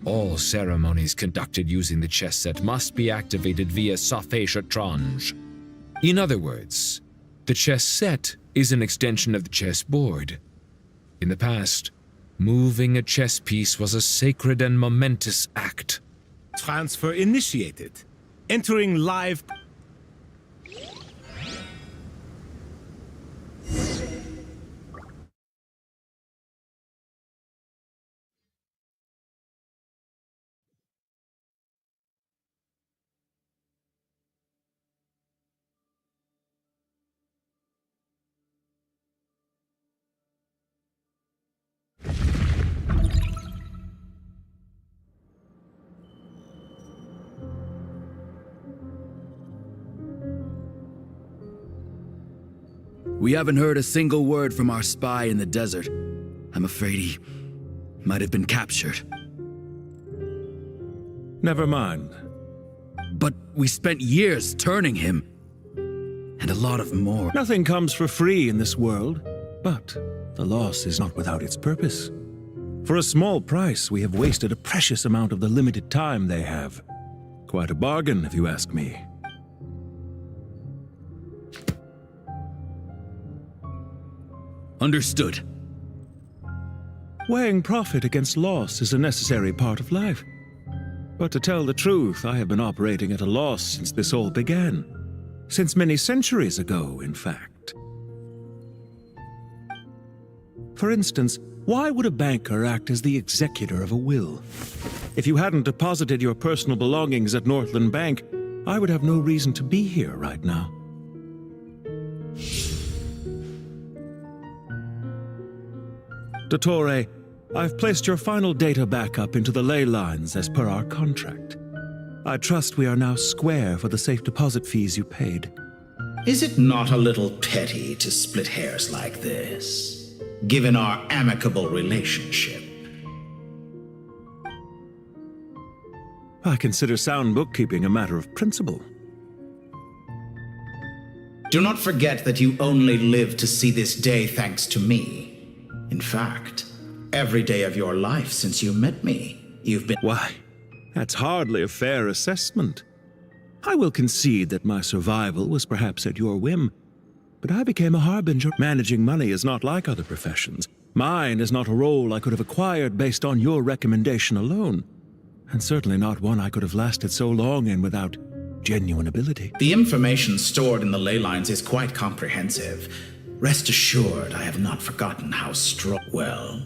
Speaker 25: All ceremonies conducted using the chess set must be activated via Safei Shatranj. In other words, the chess set is an extension of the chessboard. In the past, moving a chess piece was a sacred and momentous act.
Speaker 5: Transfer initiated. Entering live...
Speaker 8: We haven't heard a single word from our spy in the desert. I'm afraid he might have been captured.
Speaker 10: Never mind.
Speaker 8: But we spent years turning him. And a lot of more.
Speaker 10: Nothing comes for free in this world, but the loss is not without its purpose. For a small price, we have wasted a precious amount of the limited time they have. Quite a bargain, if you ask me.
Speaker 8: Understood.
Speaker 10: Weighing profit against loss is a necessary part of life. But to tell the truth, I have been operating at a loss since this all began. Since many centuries ago, in fact. For instance, why would a banker act as the executor of a will? If you hadn't deposited your personal belongings at Northland Bank, I would have no reason to be here right now. Dottore, I've placed your final data backup into the ley lines as per our contract. I trust we are now square for the safe deposit fees you paid.
Speaker 9: Is it not a little petty to split hairs like this, given our amicable relationship?
Speaker 10: I consider sound bookkeeping a matter of principle.
Speaker 9: Do not forget that you only live to see this day thanks to me. In fact, every day of your life since you met me, you've been—
Speaker 10: Why, that's hardly a fair assessment. I will concede that my survival was perhaps at your whim, but I became a harbinger. Managing money is not like other professions. Mine is not a role I could have acquired based on your recommendation alone, and certainly not one I could have lasted so long in without genuine ability.
Speaker 9: The information stored in the ley lines is quite comprehensive. Rest assured, I have not forgotten how strong— Well,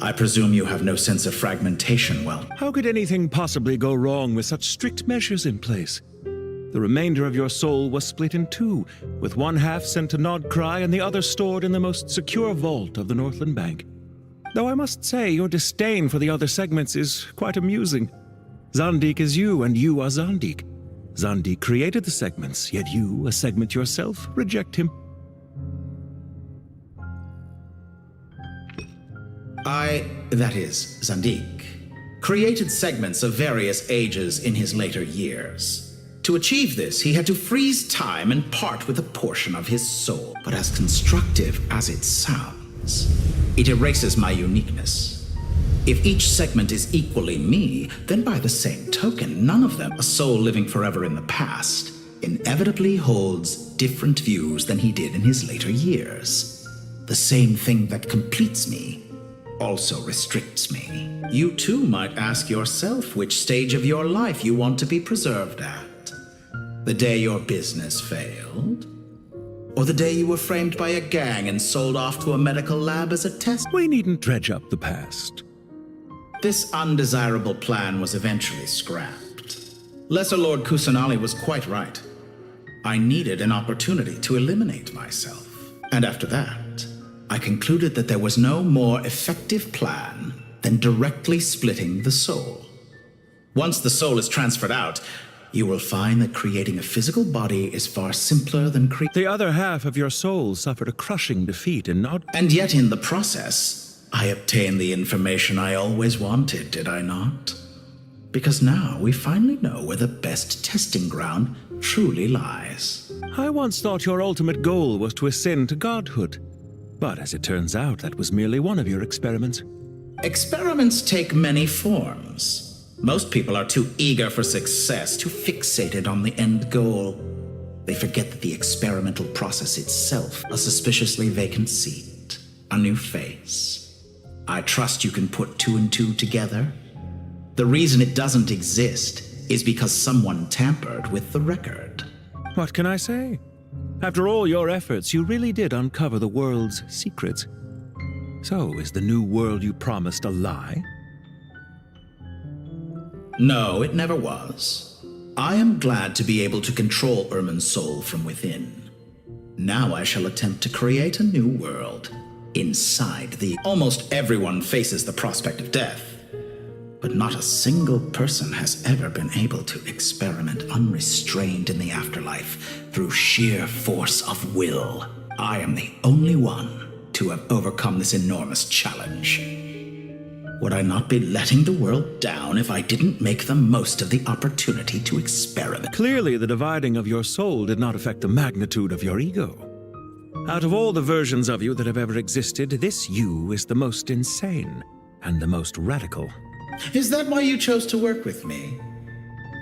Speaker 9: I presume you have no sense of fragmentation, well—
Speaker 10: How could anything possibly go wrong with such strict measures in place? The remainder of your soul was split in two, with one half sent to Nodcry and the other stored in the most secure vault of the Northland Bank. Though I must say, your disdain for the other segments is quite amusing. Zandik is you, and you are Zandik. Zandik created the segments, yet you, a segment yourself, reject him.
Speaker 9: That is, Zandik, created segments of various ages in his later years. To achieve this, he had to freeze time and part with a portion of his soul. But as constructive as it sounds, it erases my uniqueness. If each segment is equally me, then by the same token, none of them, a soul living forever in the past, inevitably holds different views than he did in his later years. The same thing that completes me also restricts me. You too might ask yourself which stage of your life you want to be preserved at. The day your business failed? Or the day you were framed by a gang and sold off to a medical lab as a test?
Speaker 10: We needn't dredge up the past.
Speaker 9: This undesirable plan was eventually scrapped. Lesser Lord Kusanali was quite right. I needed an opportunity to eliminate myself. And after that, I concluded that there was no more effective plan than directly splitting the soul. Once the soul is transferred out, you will find that creating a physical body is far simpler than
Speaker 10: The other half of your soul suffered a crushing defeat and not...
Speaker 9: And yet in the process, I obtained the information I always wanted, did I not? Because now we finally know where the best testing ground truly lies.
Speaker 10: I once thought your ultimate goal was to ascend to godhood. But as it turns out, that was merely one of your experiments.
Speaker 9: Experiments take many forms. Most people are too eager for success, too fixated on the end goal. They forget that the experimental process itself, a suspiciously vacant seat, a new face. I trust you can put two and two together. The reason it doesn't exist is because someone tampered with the record.
Speaker 10: What can I say? After all your efforts, you really did uncover the world's secrets. So, is the new world you promised a lie?
Speaker 9: No, it never was. I am glad to be able to control Irminsul from within. Now I shall attempt to create a new world inside the... Almost everyone faces the prospect of death. But not a single person has ever been able to experiment unrestrained in the afterlife through sheer force of will. I am the only one to have overcome this enormous challenge. Would I not be letting the world down if I didn't make the most of the opportunity to experiment?
Speaker 10: Clearly, the dividing of your soul did not affect the magnitude of your ego. Out of all the versions of you that have ever existed, this you is the most insane and the most radical.
Speaker 9: Is that why you chose to work with me?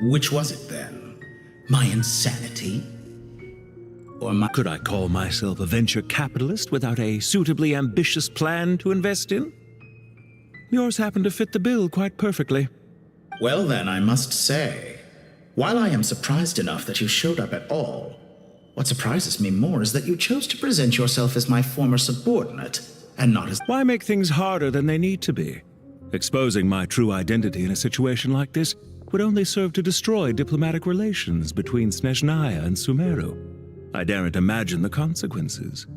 Speaker 9: Which was it then? My insanity? Or my...
Speaker 10: Could I call myself a venture capitalist without a suitably ambitious plan to invest in? Yours happened to fit the bill quite perfectly.
Speaker 9: Well then, I must say, while I am surprised enough that you showed up at all, what surprises me more is that you chose to present yourself as my former subordinate, and not as...
Speaker 10: Why make things harder than they need to be? Exposing my true identity in a situation like this would only serve to destroy diplomatic relations between Snezhnaya and Sumeru. I daren't imagine the consequences.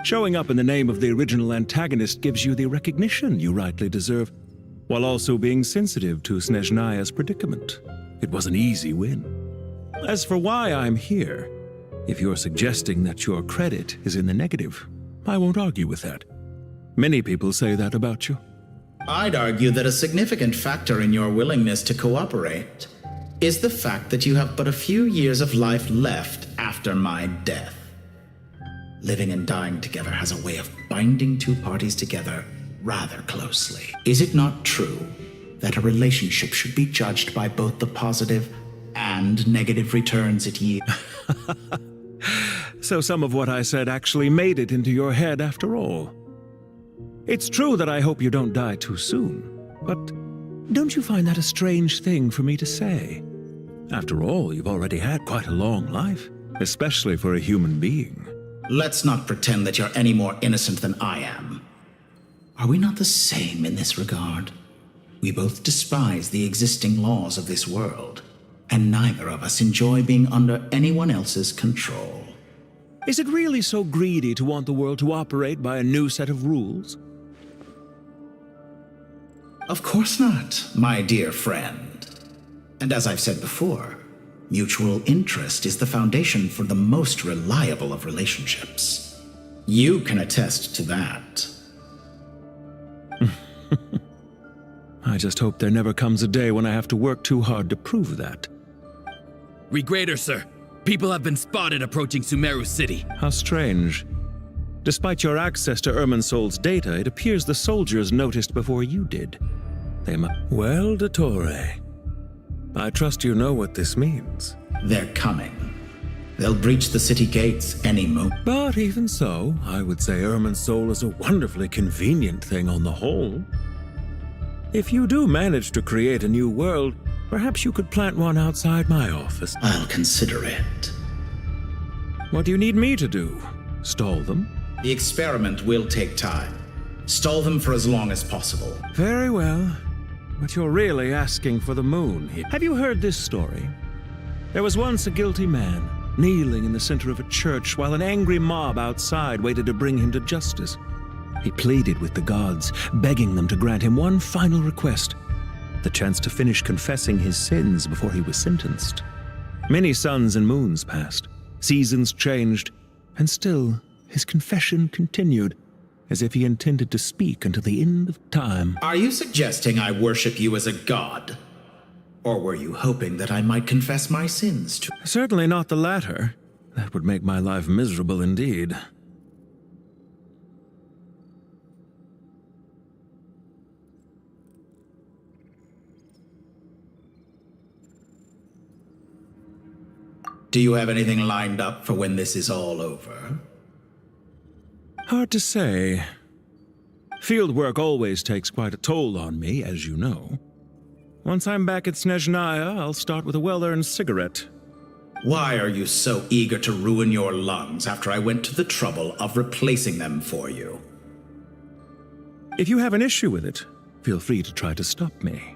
Speaker 10: Showing up in the name of the original antagonist gives you the recognition you rightly deserve, while also being sensitive to Snezhnaya's predicament. It was an easy win. As for why I'm here, if you're suggesting that your credit is in the negative, I won't argue with that. Many people say that about you.
Speaker 9: I'd argue that a significant factor in your willingness to cooperate is the fact that you have but a few years of life left after my death. Living and dying together has a way of binding two parties together rather closely. Is it not true that a relationship should be judged by both the positive and negative returns it yields?
Speaker 10: So some of what I said actually made it into your head after all. It's true that I hope you don't die too soon, but don't you find that a strange thing for me to say? After all, you've already had quite a long life, especially for a human being.
Speaker 9: Let's not pretend that you're any more innocent than I am. Are we not the same in this regard? We both despise the existing laws of this world, and neither of us enjoy being under anyone else's control.
Speaker 10: Is it really so greedy to want the world to operate by a new set of rules?
Speaker 9: Of course not, my dear friend. And as I've said before, mutual interest is the foundation for the most reliable of relationships. You can attest to that.
Speaker 10: I just hope there never comes a day when I have to work too hard to prove that.
Speaker 8: Regrader, sir. People have been spotted approaching Sumeru City.
Speaker 10: How strange. Despite your access to Irminsul's data, it appears the soldiers noticed before you did. Well, Dottore, I trust you know what this means.
Speaker 9: They're coming. They'll breach the city gates any moment.
Speaker 10: But even so, I would say Irminsul is a wonderfully convenient thing on the whole. If you do manage to create a new world, perhaps you could plant one outside my office.
Speaker 9: I'll consider it.
Speaker 10: What do you need me to do? Stall them?
Speaker 9: The experiment will take time. Stall them for as long as possible.
Speaker 10: Very well. But you're really asking for the moon here. Have you heard this story? There was once a guilty man, kneeling in the center of a church while an angry mob outside waited to bring him to justice. He pleaded with the gods, begging them to grant him one final request, the chance to finish confessing his sins before he was sentenced. Many suns and moons passed, seasons changed, and still his confession continued, as if he intended to speak until the end of time.
Speaker 9: Are you suggesting I worship you as a god? Or were you hoping that I might confess my sins to?
Speaker 10: Certainly not the latter. That would make my life miserable indeed.
Speaker 9: Do you have anything lined up for when this is all over?
Speaker 10: Hard to say. Field work always takes quite a toll on me, as you know. Once I'm back at Snezhnaya, I'll start with a well-earned cigarette.
Speaker 9: Why are you so eager to ruin your lungs after I went to the trouble of replacing them for you?
Speaker 10: If you have an issue with it, feel free to try to stop me.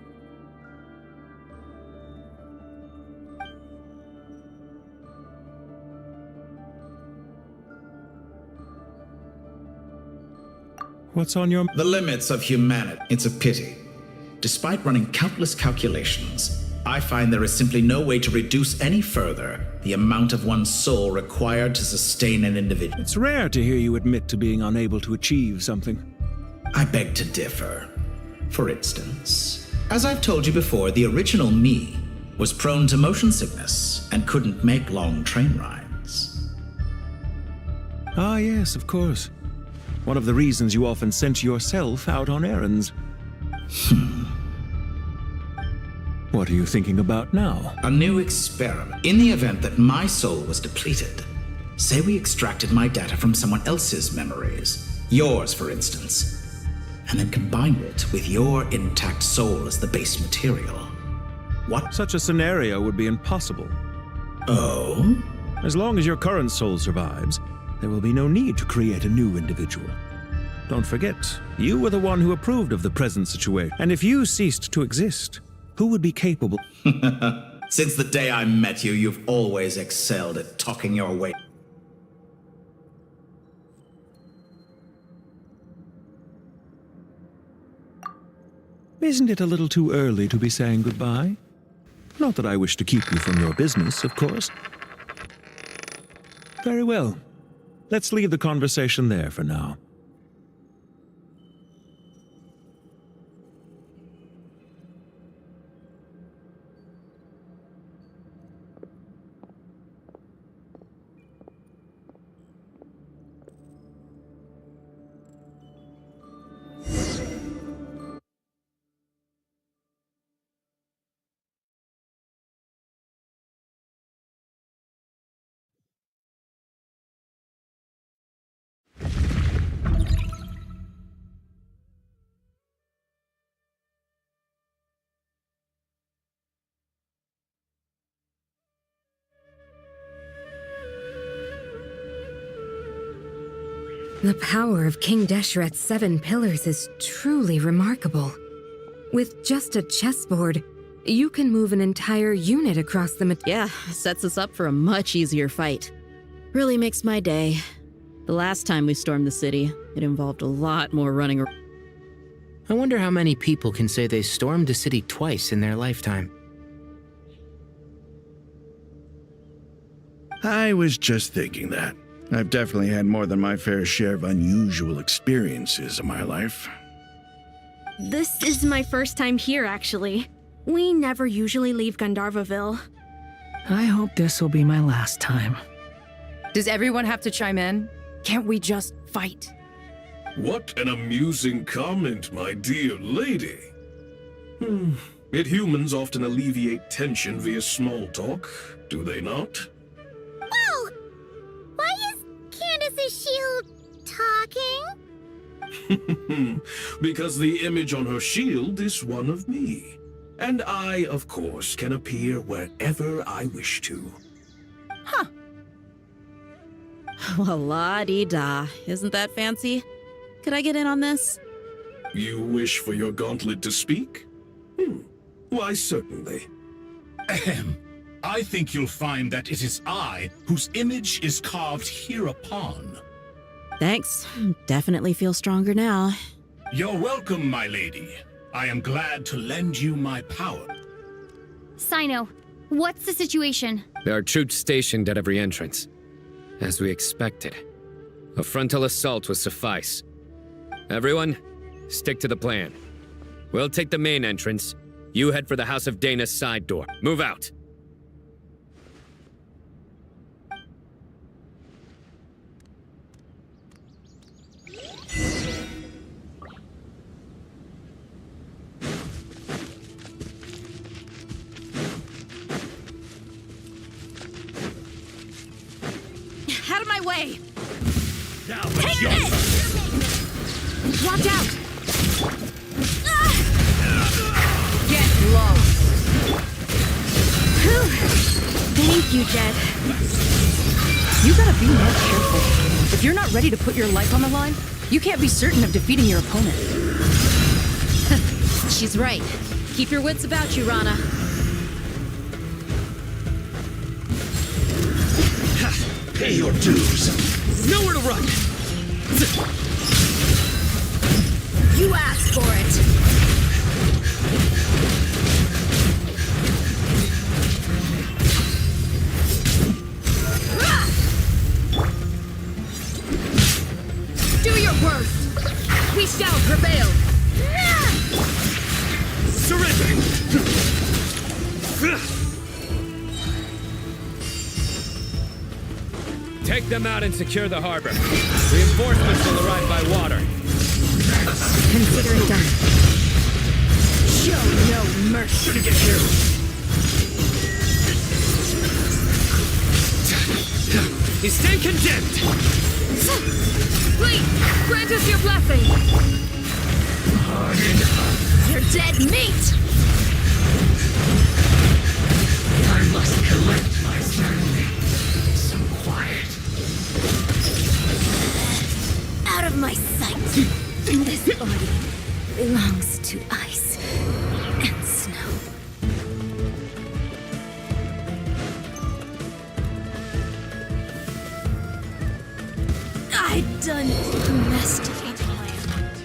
Speaker 10: What's on your...
Speaker 9: The limits of humanity. It's a pity. Despite running countless calculations, I find there is simply no way to reduce any further the amount of one's soul required to sustain an individual.
Speaker 10: It's rare to hear you admit to being unable to achieve something.
Speaker 9: I beg to differ. For instance, as I've told you before, the original me was prone to motion sickness and couldn't make long train rides.
Speaker 10: Ah, yes, of course. One of the reasons you often sent yourself out on errands. What are you thinking about now?
Speaker 9: A new experiment. In the event that my soul was depleted, say we extracted my data from someone else's memories, yours for instance, and then combined it with your intact soul as the base material. What?
Speaker 10: Such a scenario would be impossible.
Speaker 9: Oh?
Speaker 10: As long as your current soul survives, there will be no need to create a new individual. Don't forget, you were the one who approved of the present situation. And if you ceased to exist, who would be capable?
Speaker 9: Since the day I met you, you've always excelled at talking your way.
Speaker 10: Isn't it a little too early to be saying goodbye? Not that I wish to keep you from your business, of course. Very well. Let's leave the conversation there for now.
Speaker 3: The power of King Deshret's 7 pillars is truly remarkable. With just a chessboard, you can move an entire unit across the
Speaker 19: Yeah, sets us up for a much easier fight. Really makes my day. The last time we stormed the city, it involved a lot more running around.
Speaker 20: I wonder how many people can say they stormed a city twice in their lifetime.
Speaker 24: I was just thinking that. I've definitely had more than my fair share of unusual experiences in my life.
Speaker 14: This is my first time here, actually. We never usually leave Gandharvaville.
Speaker 15: I hope this will be my last time.
Speaker 17: Does everyone have to chime in? Can't we just fight?
Speaker 18: What an amusing comment, my dear lady. Yet humans often alleviate tension via small talk, do they not?
Speaker 13: Whoa! Why is Candace's shield talking?
Speaker 18: Because the image on her shield is one of me. And I, of course, can appear wherever I wish to.
Speaker 19: Huh. Well, la-di-da. Isn't that fancy? Could I get in on this?
Speaker 18: You wish for your gauntlet to speak? Why, certainly.
Speaker 21: Ahem. I think you'll find that it is I whose image is carved hereupon.
Speaker 19: Thanks. Definitely feel stronger now.
Speaker 21: You're welcome, my lady. I am glad to lend you my power.
Speaker 22: Sino, what's the situation?
Speaker 11: There are troops stationed at every entrance. As we expected. A frontal assault will suffice. Everyone, stick to the plan. We'll take the main entrance. You head for the House of Dana's side door. Move out!
Speaker 17: Out of my way!
Speaker 21: Now
Speaker 17: Take this! Watch out! Get lost!
Speaker 22: Thank you, Jed.
Speaker 17: You gotta be more careful. If you're not ready to put your life on the line, you can't be certain of defeating your opponent.
Speaker 19: She's right. Keep your wits about you, Rana.
Speaker 18: Pay your dues.
Speaker 11: Nowhere to run!
Speaker 17: You asked for it! Do your worst! We shall prevail!
Speaker 18: Surrender!
Speaker 11: Take them out and secure the harbor. Reinforcements will arrive by water.
Speaker 3: Consider it done.
Speaker 17: Show no mercy!
Speaker 11: You stand condemned!
Speaker 17: Please, grant us your blessing! You're dead meat!
Speaker 18: I must collect my ceremony. Some quiet.
Speaker 2: Out of my sight. This body belongs to ice and snow. I'm done domesticating my heart.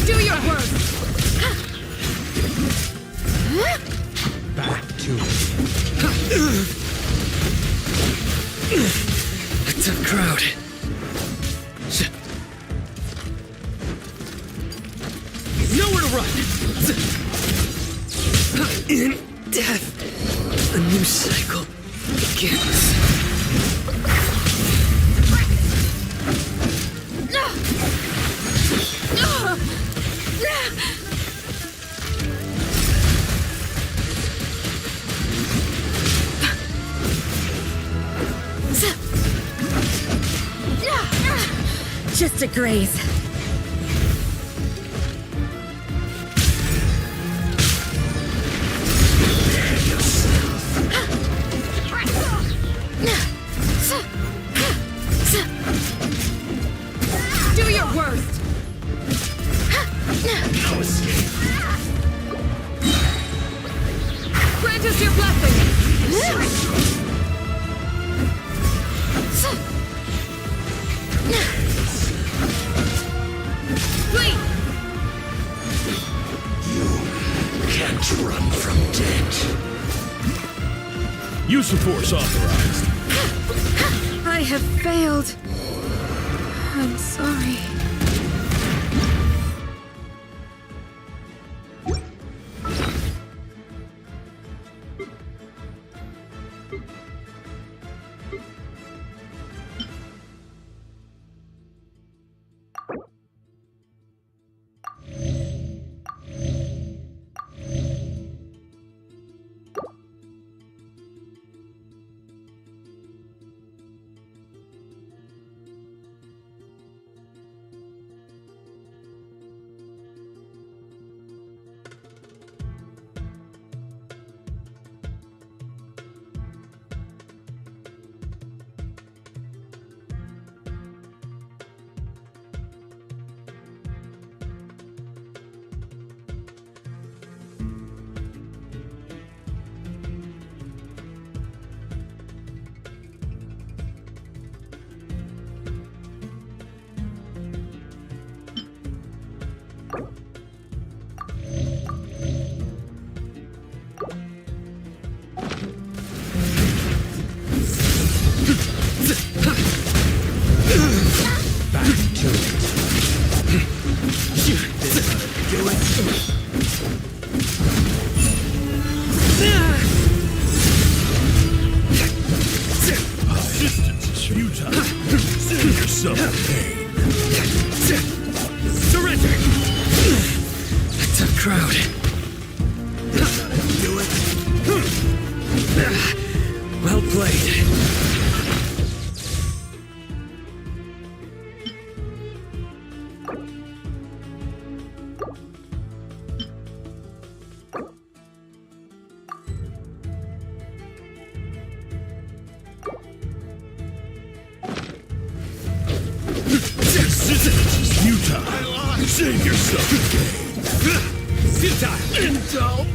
Speaker 17: Do your worst!
Speaker 18: Back to
Speaker 11: It's a crowd. Nowhere to run! In death, a new cycle begins.
Speaker 3: Just a graze.
Speaker 17: Do your worst!
Speaker 18: no escape.
Speaker 17: Grant us your blessing!
Speaker 18: is authorized.
Speaker 3: I have failed. I'm sorry.
Speaker 4: Well played.
Speaker 18: Futile. Save yourself. Futile.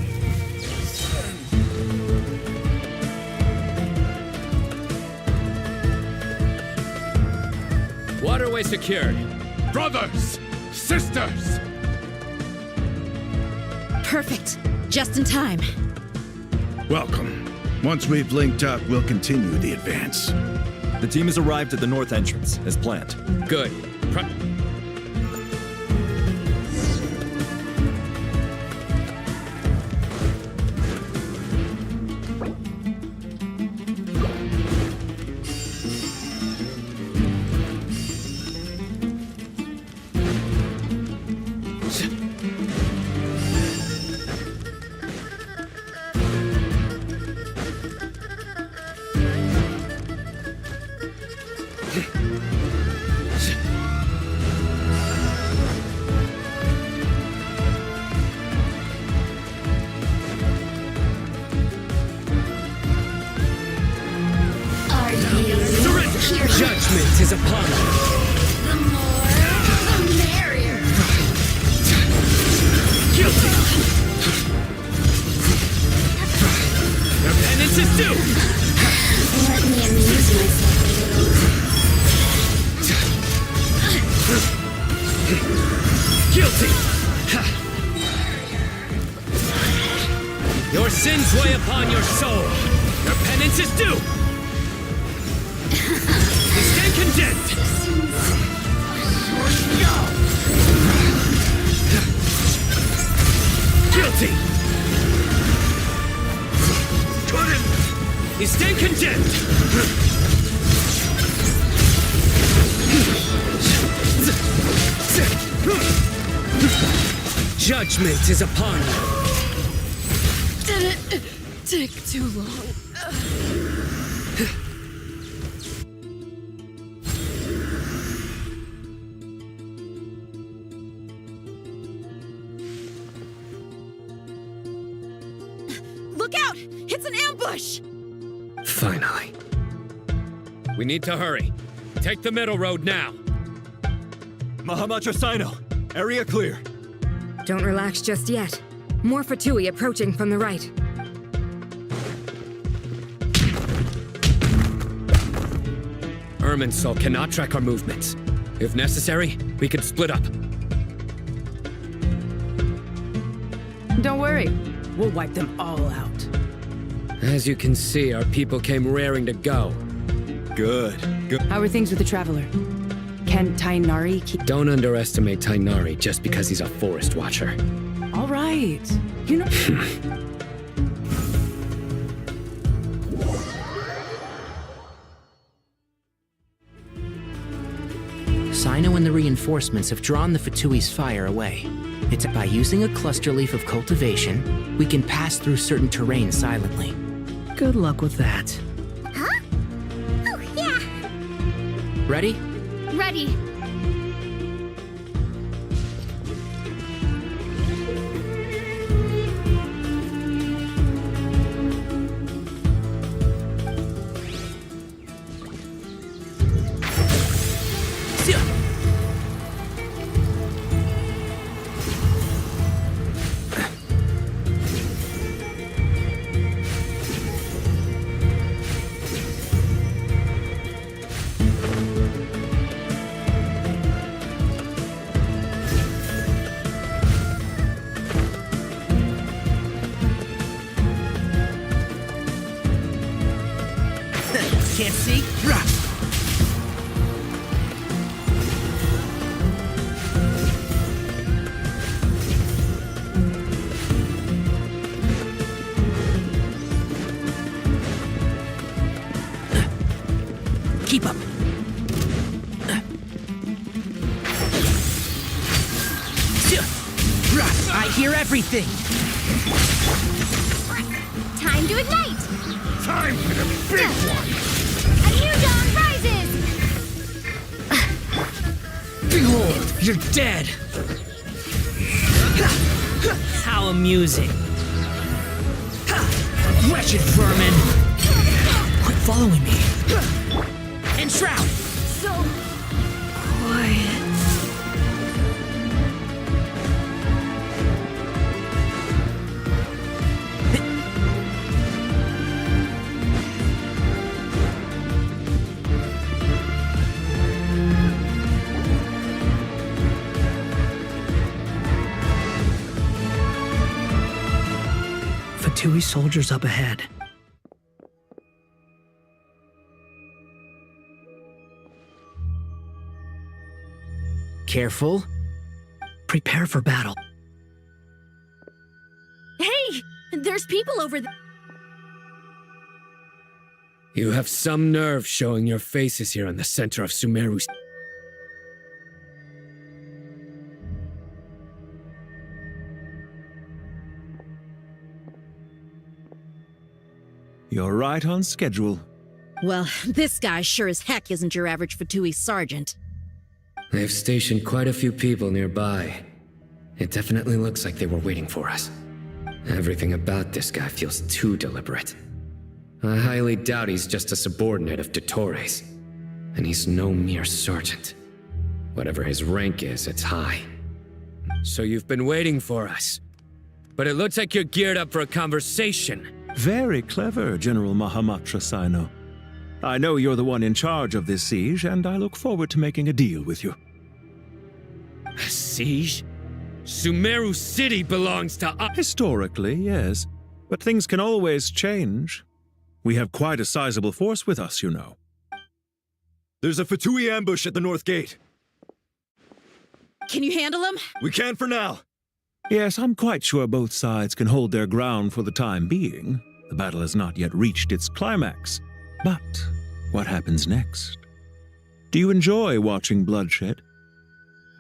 Speaker 11: Waterway secured.
Speaker 5: Brothers! Sisters!
Speaker 19: Perfect. Just in time.
Speaker 24: Welcome. Once we've linked up, we'll continue the advance.
Speaker 6: The team has arrived at the north entrance, as planned.
Speaker 11: Good.
Speaker 4: Judgment is upon us.
Speaker 7: The more, the merrier.
Speaker 4: Guilty. Your penance is due.
Speaker 7: Let me amuse myself.
Speaker 4: Guilty. Your sins weigh upon your soul. Your penance is due. You stand condemned! Guilty! You stand condemned! Judgment is upon you!
Speaker 7: Did it take too long?
Speaker 19: Look out! It's an ambush!
Speaker 11: Finally. We need to hurry. Take the middle road now.
Speaker 6: Mahamacha Sino, area clear.
Speaker 3: Don't relax just yet. More Fatui approaching from the right.
Speaker 11: Irminsul cannot track our movements. If necessary, we could split up.
Speaker 17: Don't worry. We'll wipe them all out.
Speaker 11: As you can see, our people came raring to go.
Speaker 6: Good.
Speaker 17: How are things with the Traveler? Can Tainari keep...
Speaker 11: Don't underestimate Tainari just because he's a forest watcher.
Speaker 17: All right. You know...
Speaker 20: Sino and the reinforcements have drawn the Fatui's fire away. It's by using a cluster leaf of cultivation, we can pass through certain terrain silently.
Speaker 15: Good luck with that.
Speaker 2: Huh? Oh, yeah.
Speaker 20: Ready?
Speaker 22: Ready.
Speaker 20: Can't see? Keep up. I hear everything.
Speaker 2: Time to ignite!
Speaker 18: Time for the big one!
Speaker 2: A new dawn rises!
Speaker 20: Behold, you're dead! How amusing. Wretched vermin! Quit following me. Enshroud!
Speaker 2: So quiet.
Speaker 15: Fatui soldiers up ahead.
Speaker 20: Careful.
Speaker 15: Prepare for battle.
Speaker 14: Hey! There's people over there.
Speaker 11: You have some nerve showing your faces here in the center of Sumeru.
Speaker 10: You're right on schedule.
Speaker 19: Well, this guy sure as heck isn't your average Fatui sergeant.
Speaker 11: They've stationed quite a few people nearby. It definitely looks like they were waiting for us. Everything about this guy feels too deliberate. I highly doubt he's just a subordinate of Dottore's. And he's no mere sergeant. Whatever his rank is, it's high. So you've been waiting for us. But it looks like you're geared up for a conversation.
Speaker 10: Very clever, General Mahamatra Sino. I know you're the one in charge of this siege, and I look forward to making a deal with you.
Speaker 11: A siege? Sumeru City belongs to us.
Speaker 10: Historically, yes. But things can always change. We have quite a sizable force with us, you know.
Speaker 6: There's a Fatui ambush at the north gate.
Speaker 19: Can you handle him?
Speaker 6: We can for now.
Speaker 10: Yes, I'm quite sure both sides can hold their ground for the time being. The battle has not yet reached its climax. But what happens next? Do you enjoy watching bloodshed?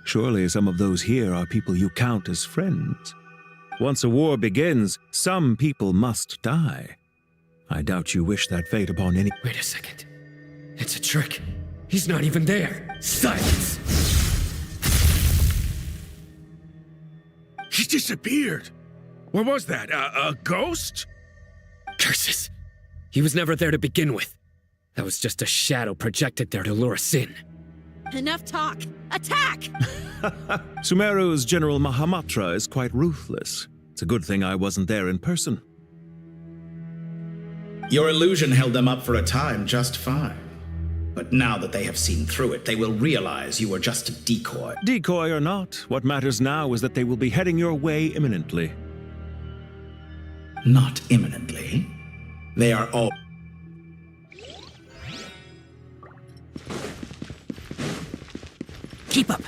Speaker 10: Surely some of those here are people you count as friends. Once a war begins, some people must die. I doubt you wish that fate upon any—
Speaker 11: Wait a second. It's a trick. He's not even there. Silence!
Speaker 18: He disappeared. What was that? A ghost?
Speaker 11: Curses! He was never there to begin with. That was just a shadow projected there to lure us in.
Speaker 19: Enough talk. Attack!
Speaker 10: Sumeru's General Mahamatra is quite ruthless. It's a good thing I wasn't there in person.
Speaker 9: Your illusion held them up for a time just fine. But now that they have seen through it, they will realize you were just a decoy.
Speaker 10: Decoy or not, what matters now is that they will be heading your way imminently.
Speaker 9: Not imminently. They are all...
Speaker 15: Keep up.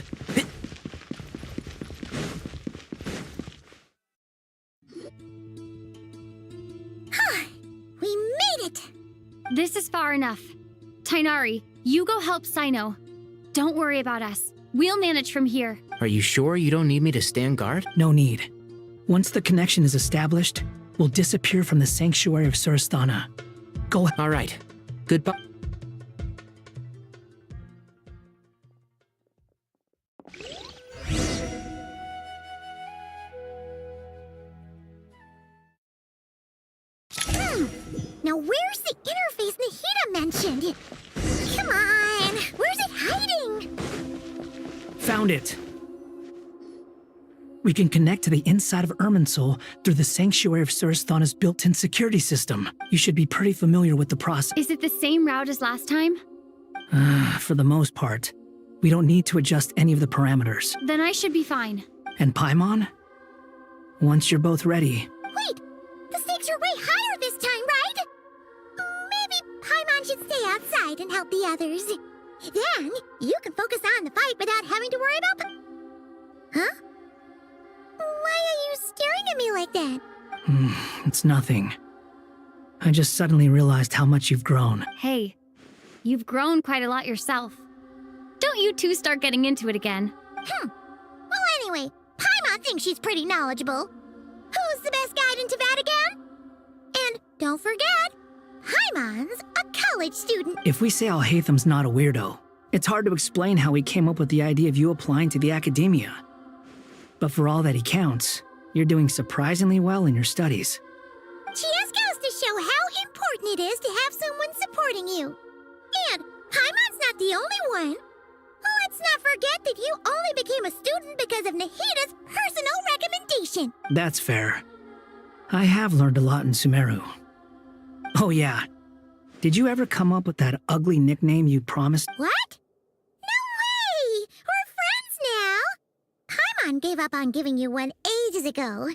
Speaker 2: We made it!
Speaker 22: This is far enough. Tainari, you go help Sino. Don't worry about us. We'll manage from here.
Speaker 20: Are you sure you don't need me to stand guard?
Speaker 15: No need. Once the connection is established, we'll disappear from the sanctuary of Surasthana. Go.
Speaker 20: All right. Goodbye.
Speaker 2: Now where's the interface Nahida mentioned? Come on, where's it hiding?
Speaker 15: Found it. We can connect to the inside of Irminsul through the sanctuary of Surasthana's built-in security system. You should be pretty familiar with the process.
Speaker 22: Is it the same route as last time?
Speaker 15: For the most part. We don't need to adjust any of the parameters.
Speaker 22: Then I should be fine.
Speaker 15: And Paimon? Once you're both ready.
Speaker 2: Wait, the stakes are way higher this time, right? Maybe Paimon should stay outside and help the others. Then you can focus on the fight without having to worry about... Huh? Why are you staring at me like that?
Speaker 15: It's nothing. I just suddenly realized how much you've grown.
Speaker 22: Hey, you've grown quite a lot yourself. Don't you two start getting into it again.
Speaker 2: Well, anyway, Paimon thinks she's pretty knowledgeable. Who's the best guide in Teyvat again? And don't forget, Paimon's a college student.
Speaker 15: If we say Alhaitham's not a weirdo, it's hard to explain how he came up with the idea of you applying to the academia. But for all that he counts, you're doing surprisingly well in your studies.
Speaker 2: She just goes to show how important it is to have someone supporting you. And Paimon's not the only one. Let's not forget that you only became a student because of Nahida's personal recommendation.
Speaker 15: That's fair. I have learned a lot in Sumeru. Oh yeah. Did you ever come up with that ugly nickname you promised?
Speaker 2: What? No way! We're friends now! Paimon gave up on giving you one ages ago.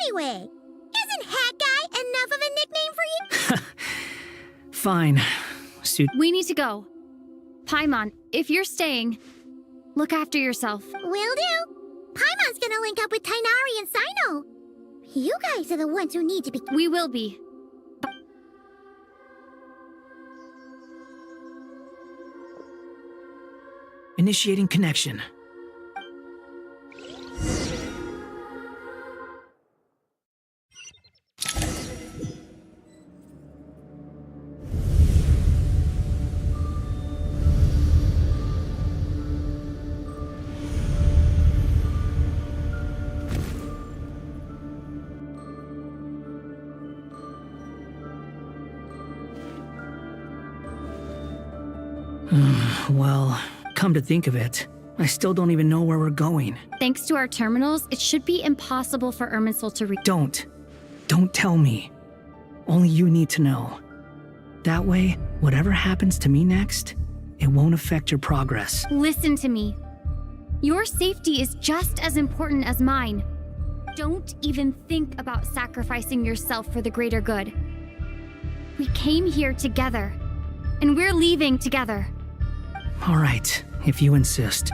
Speaker 2: Anyway, isn't Hat Guy enough of a nickname for you?
Speaker 15: Fine.
Speaker 22: We need to go. Paimon, if you're staying, look after yourself.
Speaker 2: Will do. Paimon's gonna link up with Tainari and Sino. You guys are the ones who need to be...
Speaker 22: We will be.
Speaker 15: Initiating connection. Well, come to think of it, I still don't even know where we're going.
Speaker 22: Thanks to our terminals, it should be impossible for Irminsul to reach.
Speaker 15: Don't tell me. Only you need to know. That way, whatever happens to me next, it won't affect your progress.
Speaker 22: Listen to me. Your safety is just as important as mine. Don't even think about sacrificing yourself for the greater good. We came here together, and we're leaving together.
Speaker 15: All right, if you insist.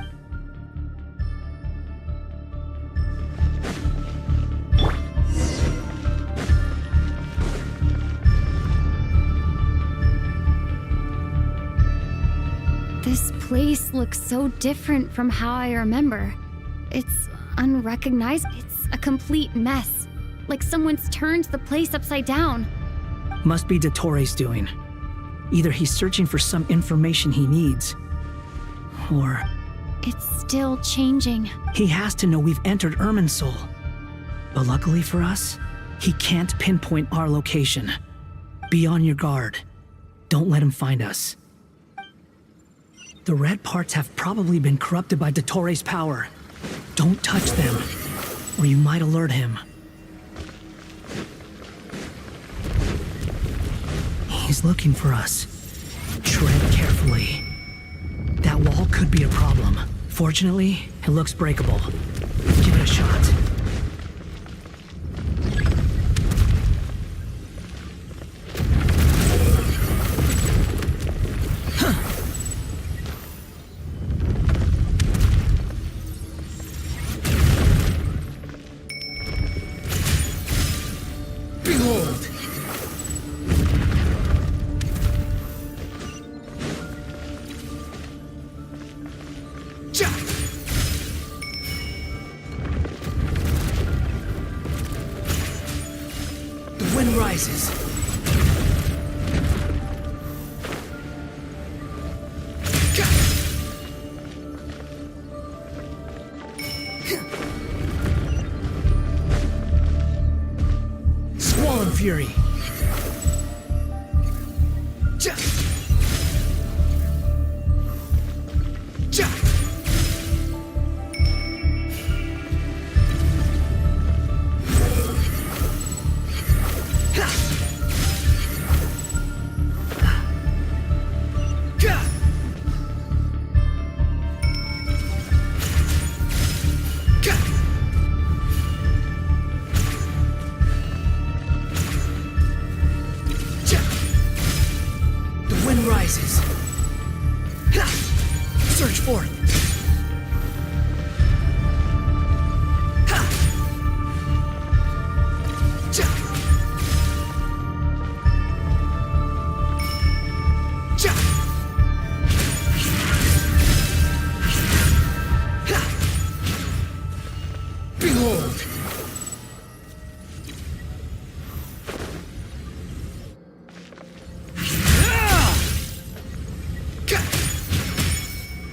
Speaker 22: This place looks so different from how I remember. It's unrecognizable. It's a complete mess. Like someone's turned the place upside down.
Speaker 15: Must be Dottore's doing. Either he's searching for some information he needs, or...
Speaker 22: It's still changing.
Speaker 15: He has to know we've entered Irminsul. But luckily for us, he can't pinpoint our location. Be on your guard. Don't let him find us. The red parts have probably been corrupted by Dottore's power. Don't touch them, or you might alert him. He's looking for us. Tread carefully. That wall could be a problem. Fortunately, it looks breakable. Give it a shot. The wind rises. Squall and fury. Surge forth. Behold.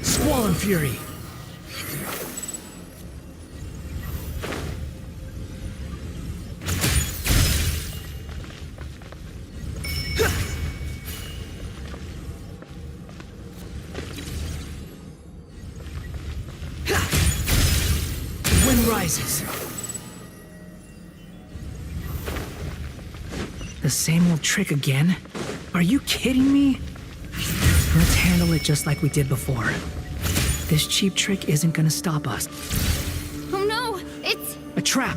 Speaker 15: Squall and fury. The wind rises. The same old trick again? Are you kidding me? Let's handle it just like we did before. This cheap trick isn't gonna stop us.
Speaker 22: Oh no! It's...
Speaker 15: A trap!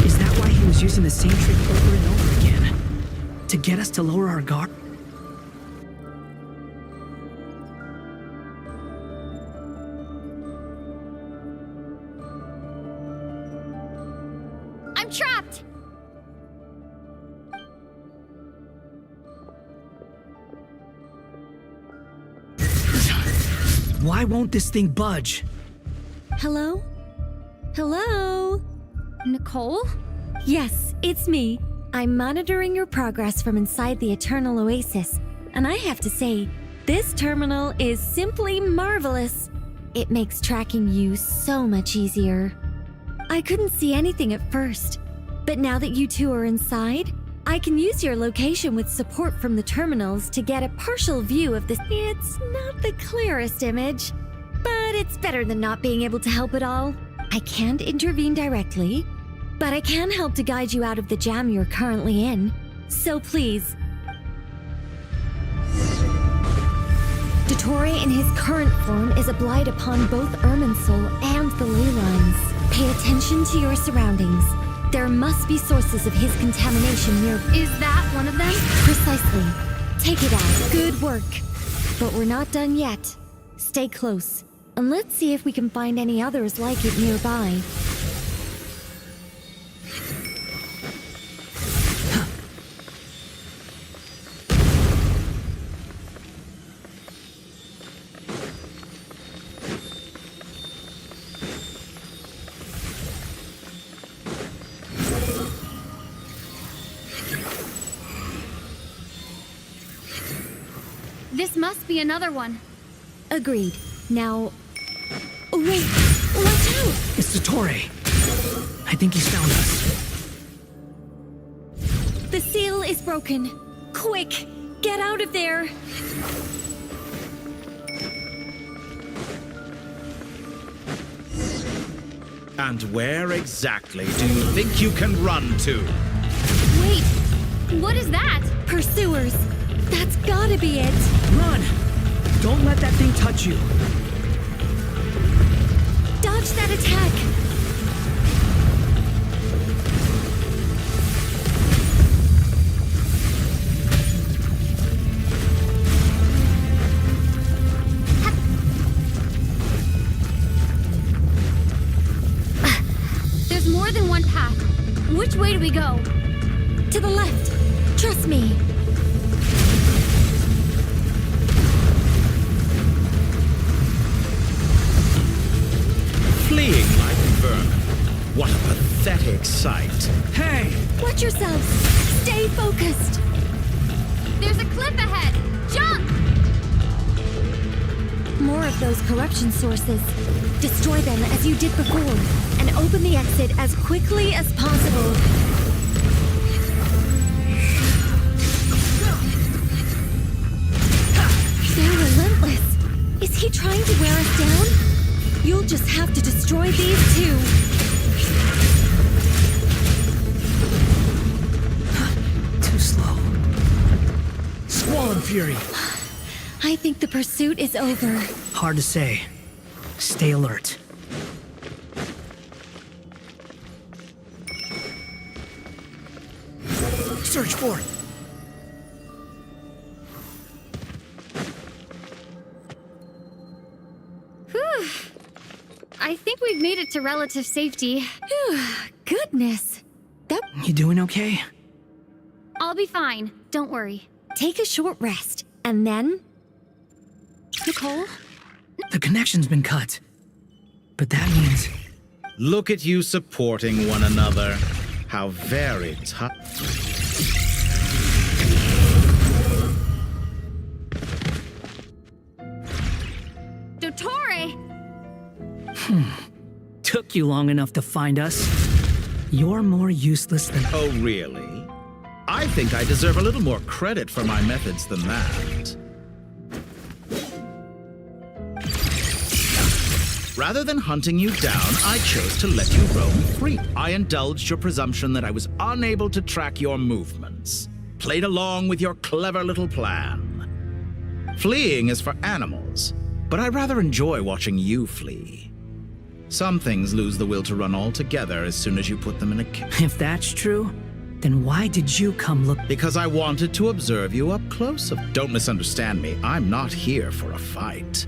Speaker 15: Is that why he was using the same trick over and over again? To get us to lower our guard?
Speaker 22: I'm trapped!
Speaker 15: Why won't this thing budge?
Speaker 1: Hello? Hello?
Speaker 22: Nicole?
Speaker 1: Yes, it's me. I'm monitoring your progress from inside the Eternal Oasis, and I have to say, this terminal is simply marvelous. It makes tracking you so much easier. I couldn't see anything at first, but now that you two are inside, I can use your location with support from the terminals to get a partial view of this. It's not the clearest image, but it's better than not being able to help at all. I can't intervene directly, but I can help to guide you out of the jam you're currently in. So please. Dottore in his current form is a blight upon both Irminsul and the ley lines. Pay attention to your surroundings. There must be sources of his contamination near.
Speaker 22: Is that one of them?
Speaker 1: Precisely. Take it out. Good work. But we're not done yet. Stay close, and let's see if we can find any others like it nearby.
Speaker 22: This must be another one.
Speaker 1: Agreed. Now... Oh, wait! Watch out!
Speaker 15: It's Dottore. I think he's found us.
Speaker 1: The seal is broken. Quick! Get out of there!
Speaker 9: And where exactly do you think you can run to?
Speaker 22: Wait! What is that?
Speaker 1: Pursuers! That's gotta be it!
Speaker 15: Run! Don't let that thing touch you!
Speaker 1: Dodge that attack!
Speaker 22: There's more than one path. Which way do we go?
Speaker 1: To the left! Trust me! those corruption sources. Destroy them as you did before, and open the exit as quickly as possible. They're relentless. Is he trying to wear us down? You'll just have to destroy these too.
Speaker 15: Too slow. Squall Fury.
Speaker 1: I think the pursuit is over.
Speaker 15: Hard to say. Stay alert. Search for it.
Speaker 22: Whew. I think we've made it to relative safety.
Speaker 1: Goodness.
Speaker 15: You doing okay?
Speaker 22: I'll be fine. Don't worry.
Speaker 1: Take a short rest, and then...
Speaker 22: Nicole?
Speaker 15: The connection's been cut. But that means...
Speaker 9: Look at you supporting one another. How very tough.
Speaker 22: Dottore!
Speaker 15: Took you long enough to find us. You're more useless than...
Speaker 9: Oh, really? I think I deserve a little more credit for my methods than that. Rather than hunting you down, I chose to let you roam free. I indulged your presumption that I was unable to track your movements. Played along with your clever little plan. Fleeing is for animals, but I rather enjoy watching you flee. Some things lose the will to run altogether as soon as you put them in a cage.
Speaker 15: If that's true, then why did you come look?
Speaker 9: Because I wanted to observe you up close. Don't misunderstand me. I'm not here for a fight.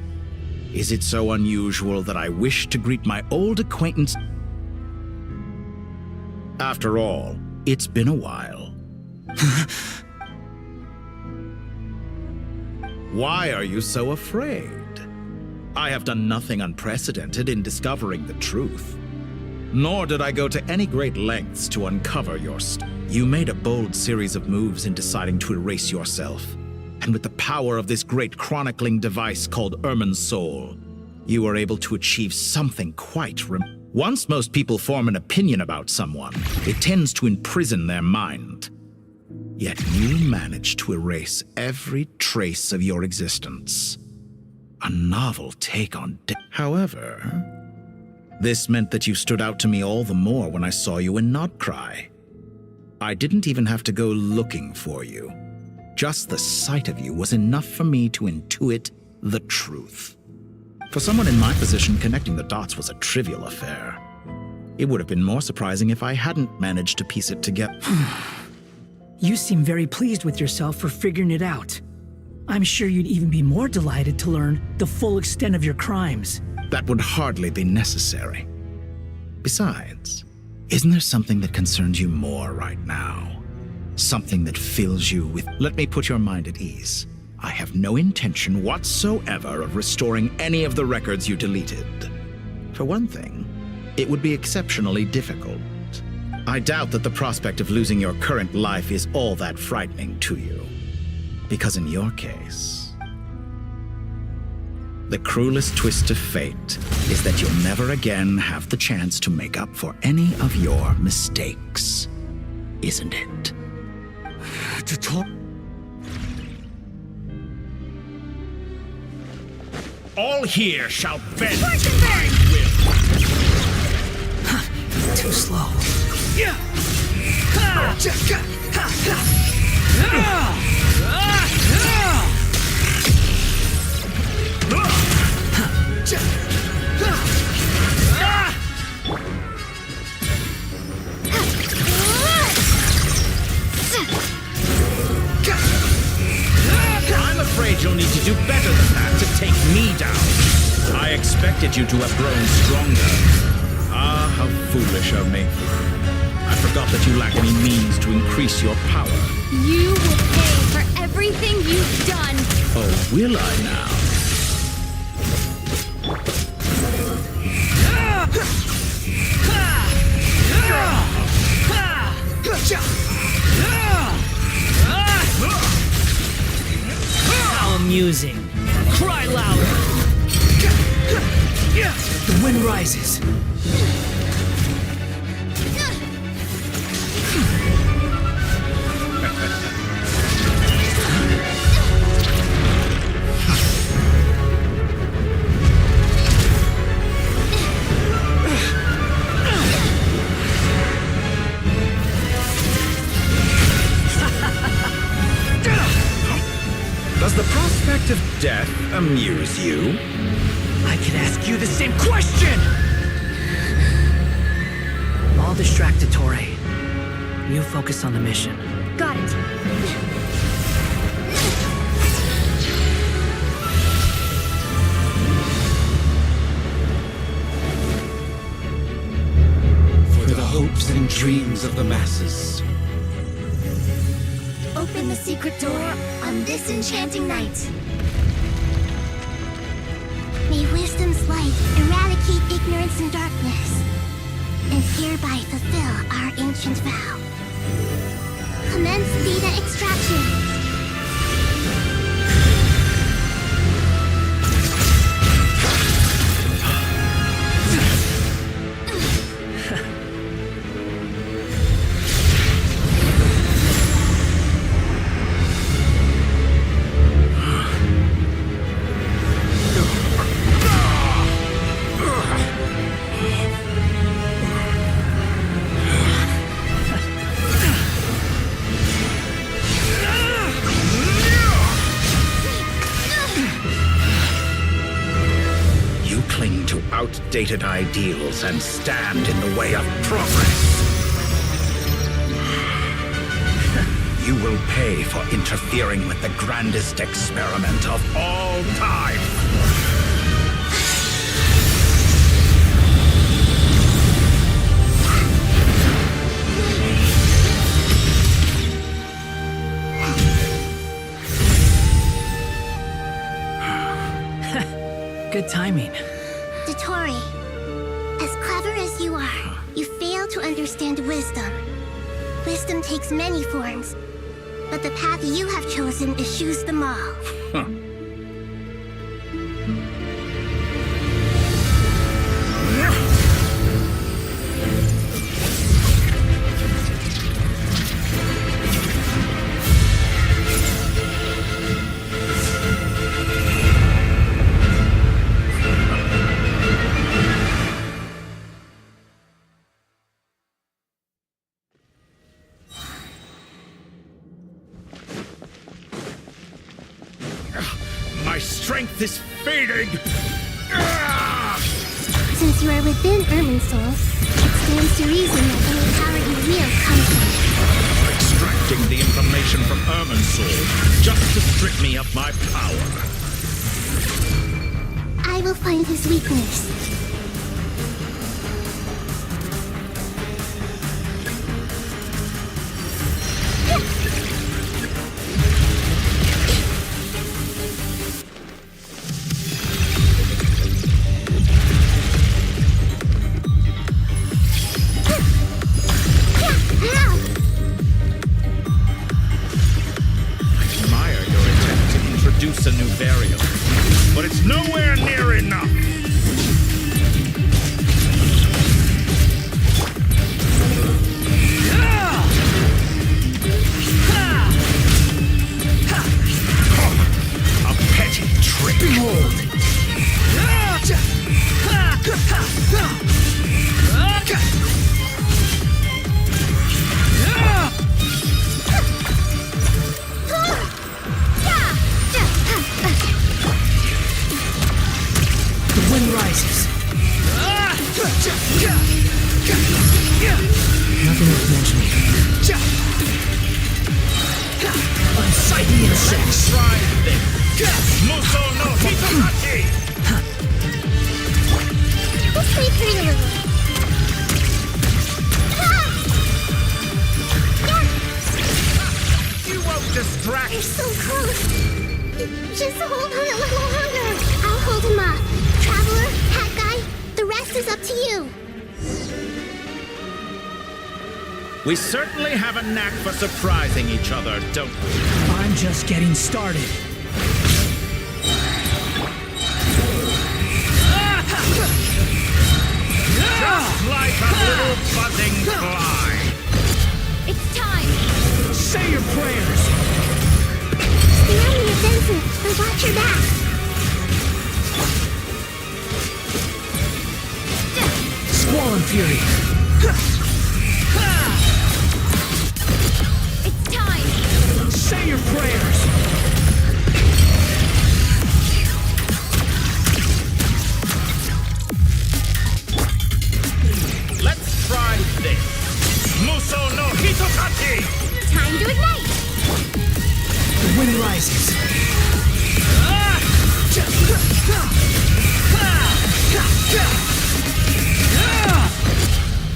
Speaker 9: Is it so unusual that I wish to greet my old acquaintance? After all, it's been a while. Why are you so afraid? I have done nothing unprecedented in discovering the truth. Nor did I go to any great lengths to uncover your You made a bold series of moves in deciding to erase yourself. And with the power of this great chronicling device called Irminsul, you were able to achieve something quite Once most people form an opinion about someone, it tends to imprison their mind. Yet you managed to erase every trace of your existence. A novel take on However, this meant that you stood out to me all the more when I saw you in Nodcry. I didn't even have to go looking for you. Just the sight of you was enough for me to intuit the truth. For someone in my position, connecting the dots was a trivial affair. It would have been more surprising if I hadn't managed to piece it together.
Speaker 15: You seem very pleased with yourself for figuring it out. I'm sure you'd even be more delighted to learn the full extent of your crimes.
Speaker 9: That would hardly be necessary. Besides, isn't there something that concerns you more right now? Something that fills you with... Let me put your mind at ease. I have no intention whatsoever of restoring any of the records you deleted. For one thing, it would be exceptionally difficult. I doubt that the prospect of losing your current life is all that frightening to you. Because in your case, the cruelest twist of fate is that you'll never again have the chance to make up for any of your mistakes. Isn't it?
Speaker 15: To talk.
Speaker 21: All here shall bend to
Speaker 22: my
Speaker 21: will.
Speaker 15: Too slow.
Speaker 21: Yeah.
Speaker 9: I'm afraid you'll need to do better than that to take me down. I expected you to have grown stronger. Ah, how foolish of me. I forgot that you lack any means to increase your power.
Speaker 22: You will pay for everything you've done.
Speaker 9: Oh, will I now?
Speaker 15: How amusing. Cry louder. The wind rises.
Speaker 9: Does the prospect of death amuse you?
Speaker 15: I can ask you the same question! I'll distract Dottore. You focus on the mission.
Speaker 2: Got it.
Speaker 9: For the hopes and dreams of the masses.
Speaker 1: Open the secret door on this enchanting night.
Speaker 13: May wisdom's light eradicate ignorance and darkness, and hereby fulfill our ancient vow. Commence data extraction.
Speaker 9: Outdated ideals and stand in the way of progress. You will pay for interfering with the grandest experiment of all time.
Speaker 15: Good timing.
Speaker 13: Dottore, as clever as you are, you fail to understand wisdom. Wisdom takes many forms, but the path you have chosen eschews them all.
Speaker 9: Huh.
Speaker 5: My strength is fading!
Speaker 13: Since you are within Irminsul, it stands to reason that any power you wield comes from
Speaker 9: Extracting the information from Irminsul just to strip me of my power.
Speaker 13: I will find his weakness.
Speaker 9: A new variable, but it's nowhere near enough. A petty trick. Behold.
Speaker 15: The wind rises. Nothing worth mentioning. Unsightly insects.
Speaker 9: Try this. Muso no Hitamachi.
Speaker 13: We'll sleep through a little.
Speaker 9: You won't distract.
Speaker 13: You're so close. Just hold on a little longer. I'll hold him off. Traveler, Hat Guy, the rest is up to you.
Speaker 9: We certainly have a knack for surprising each other, don't we?
Speaker 15: I'm just getting started. Fury!
Speaker 1: It's time!
Speaker 15: Say your prayers!
Speaker 8: Let's try this. Muso no Hitokachi!
Speaker 1: Time to ignite!
Speaker 15: The wind rises.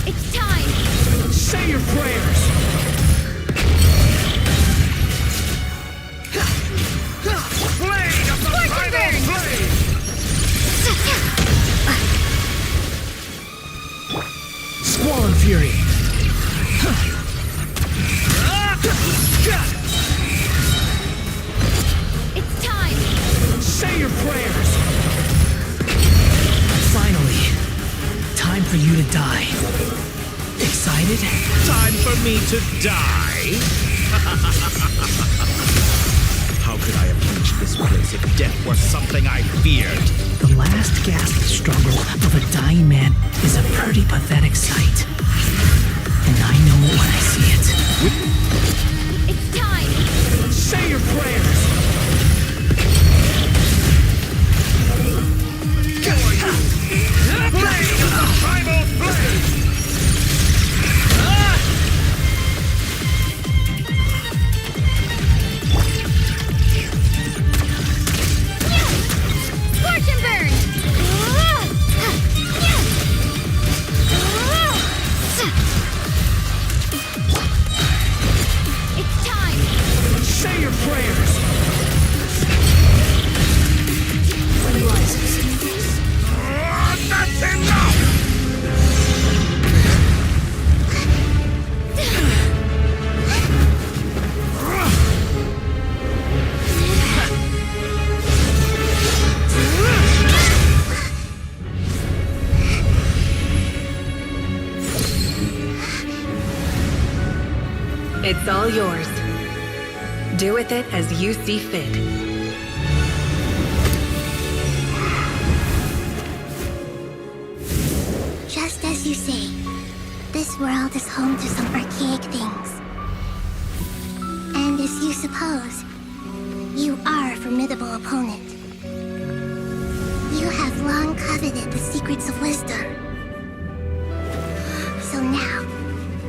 Speaker 1: It's time!
Speaker 15: Say your prayers!
Speaker 8: Blade of the primal blade!
Speaker 15: Squall Fury!
Speaker 1: It's time!
Speaker 15: Say your prayers! Finally, time for you to die. Excited?
Speaker 8: Time for me to die? How could I have reached this place if death were something I feared?
Speaker 15: The last gasp struggle of a dying man is a pretty pathetic sight. And I know it when I see it.
Speaker 1: It's time!
Speaker 15: Say your prayers!
Speaker 8: Blade of the primal blade!
Speaker 1: Scorch and burn! It's time!
Speaker 15: Say your prayers! Wind rises.
Speaker 8: That's enough!
Speaker 3: It's all yours. Do with it as you see fit.
Speaker 13: Just as you say, this world is home to some archaic things. And as you suppose, you are a formidable opponent. You have long coveted the secrets of wisdom. So now,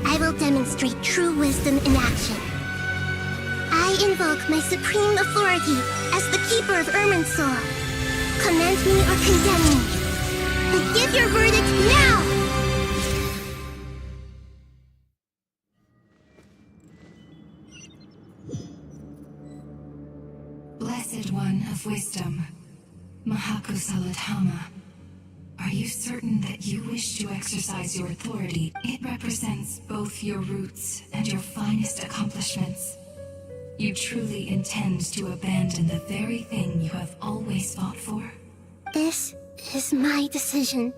Speaker 13: I will demonstrate true wisdom in action. I invoke my supreme authority as the keeper of Irminsul. Commend me or condemn me. But give your verdict now!
Speaker 3: Blessed One of Wisdom, Mahakusaladhama, are you certain that you wish to exercise your authority? It represents both your roots and your finest accomplishments. You truly intend to abandon the very thing you have always fought for?
Speaker 13: This is my decision.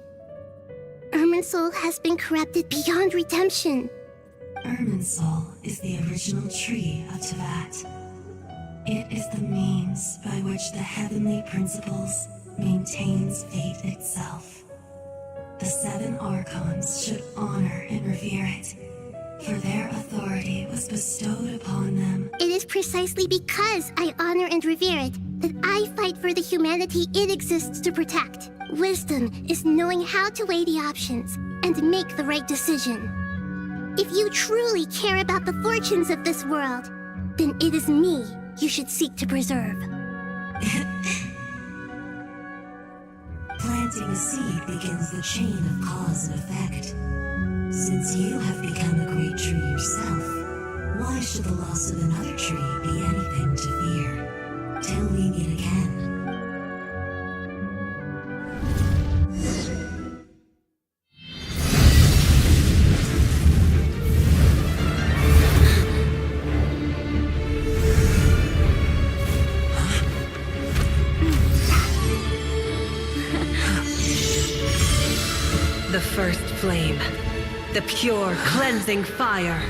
Speaker 13: Irminsul has been corrupted beyond redemption.
Speaker 3: Irminsul is the original tree of Teyvat. It is the means by which the heavenly principles maintains fate itself. The 7 Archons should honor and revere it, for their authority was bestowed upon them.
Speaker 13: It is precisely because I honor and revere it that I fight for the humanity it exists to protect. Wisdom is knowing how to weigh the options and make the right decision. If you truly care about the fortunes of this world, then it is me you should seek to preserve.
Speaker 3: Planting a seed begins the chain of cause and effect. Since you have become a great tree yourself, why should the loss of another tree be anything to fear? Till we meet again. The first flame. The pure, cleansing fire.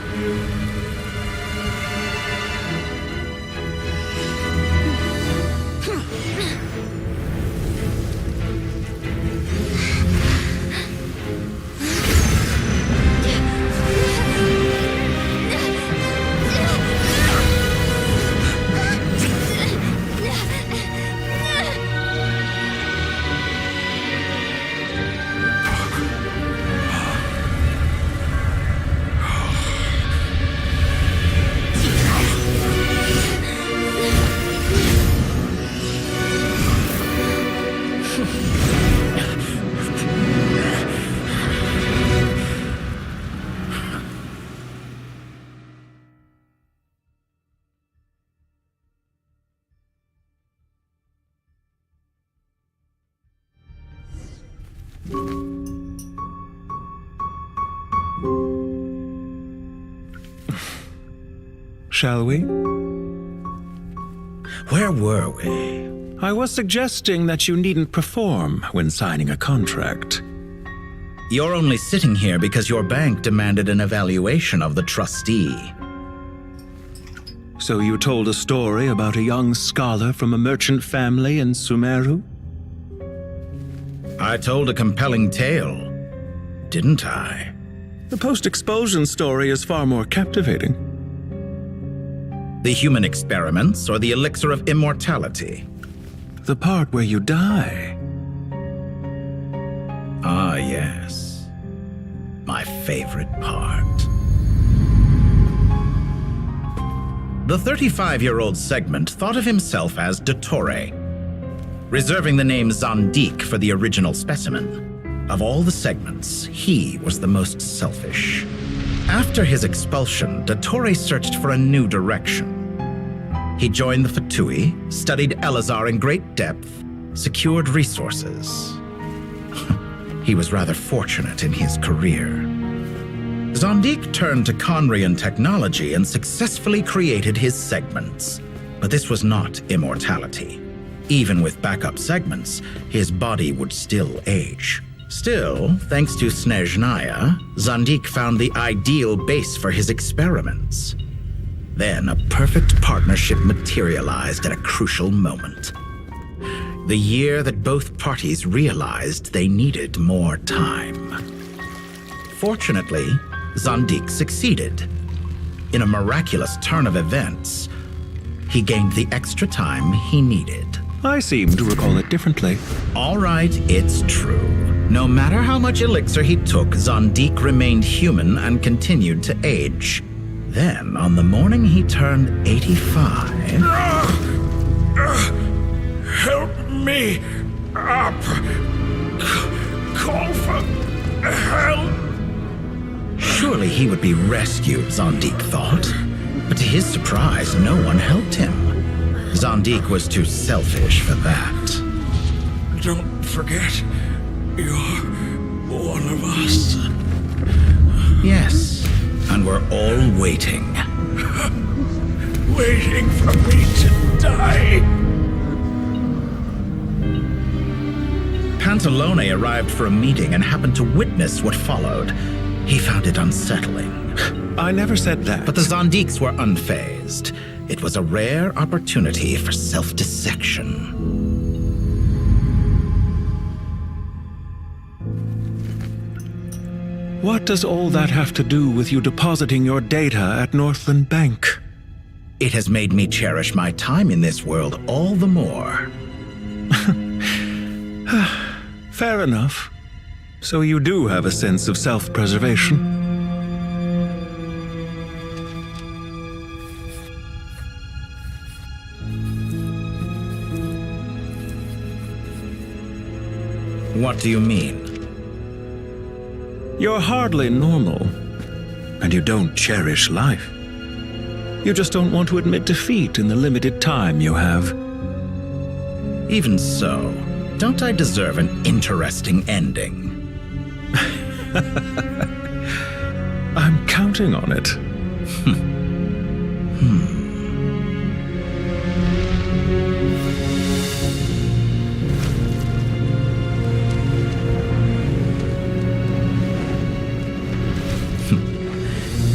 Speaker 10: shall we?
Speaker 9: Where were we?
Speaker 10: I was suggesting that you needn't perform when signing a contract.
Speaker 9: You're only sitting here because your bank demanded an evaluation of the trustee.
Speaker 10: So you told a story about a young scholar from a merchant family in Sumeru?
Speaker 9: I told a compelling tale, didn't I?
Speaker 10: The post-expulsion story is far more captivating.
Speaker 9: The human experiments or the elixir of immortality?
Speaker 10: The part where you die.
Speaker 9: Ah, yes. My favorite part. The 35-year-old segment thought of himself as Dottore, reserving the name Zandik for the original specimen. Of all the segments, he was the most selfish. After his expulsion, Dottore searched for a new direction. He joined the Fatui, studied Elazar in great depth, secured resources. He was rather fortunate in his career. Zandik turned to Conrian technology and successfully created his segments. But this was not immortality. Even with backup segments, his body would still age. Still, thanks to Snezhnaya, Zandik found the ideal base for his experiments. Then a perfect partnership materialized at a crucial moment. The year that both parties realized they needed more time. Fortunately, Zandik succeeded. In a miraculous turn of events, he gained the extra time he needed.
Speaker 10: I seem to recall it differently.
Speaker 9: All right, it's true. No matter how much elixir he took, Zandik remained human and continued to age. Then, on the morning he turned 85...
Speaker 18: Help me up! Call for help!
Speaker 9: Surely he would be rescued, Zandik thought. But to his surprise, no one helped him. Zandik was too selfish for that.
Speaker 18: Don't forget, you're one of us.
Speaker 9: Yes, and we're all waiting.
Speaker 18: Waiting for me to die.
Speaker 9: Pantalone arrived for a meeting and happened to witness what followed. He found it unsettling.
Speaker 10: I never said that.
Speaker 9: But the Zandiks were unfazed. It was a rare opportunity for self-dissection.
Speaker 10: What does all that have to do with you depositing your data at Northland Bank?
Speaker 9: It has made me cherish my time in this world all the more.
Speaker 10: Fair enough. So you do have a sense of self-preservation.
Speaker 9: What do you mean?
Speaker 10: You're hardly normal, and you don't cherish life. You just don't want to admit defeat in the limited time you have.
Speaker 9: Even so, don't I deserve an interesting ending?
Speaker 10: I'm counting on it.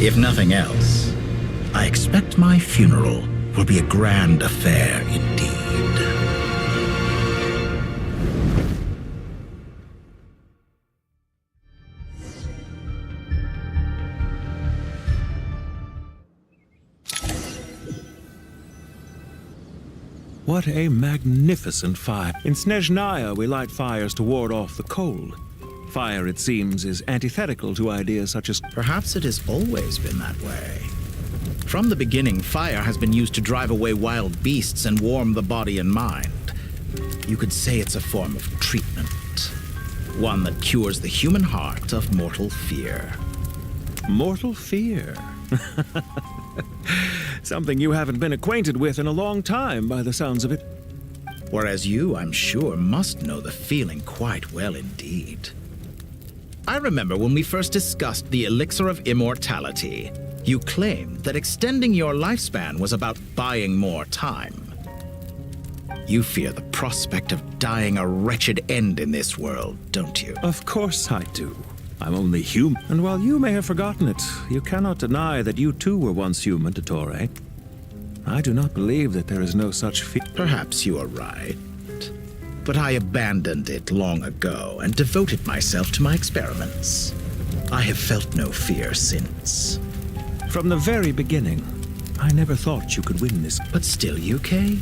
Speaker 9: If nothing else, I expect my funeral will be a grand affair indeed.
Speaker 10: What a magnificent fire. In Snezhnaya, we light fires to ward off the cold. Fire, it seems, is antithetical to ideas such as...
Speaker 9: Perhaps it has always been that way. From the beginning, fire has been used to drive away wild beasts and warm the body and mind. You could say it's a form of treatment. One that cures the human heart of mortal fear.
Speaker 10: Mortal fear? Something you haven't been acquainted with in a long time, by the sounds of it.
Speaker 9: Whereas you, I'm sure, must know the feeling quite well indeed. I remember when we first discussed the elixir of immortality. You claimed that extending your lifespan was about buying more time. You fear the prospect of dying a wretched end in this world, don't you?
Speaker 10: Of course I do. I'm only human. And while you may have forgotten it, you cannot deny that you too were once human, Dottore. I do not believe that there is no such fear.
Speaker 9: Perhaps you are right. But I abandoned it long ago and devoted myself to my experiments. I have felt no fear since.
Speaker 10: From the very beginning, I never thought you could win this.
Speaker 9: But still you came.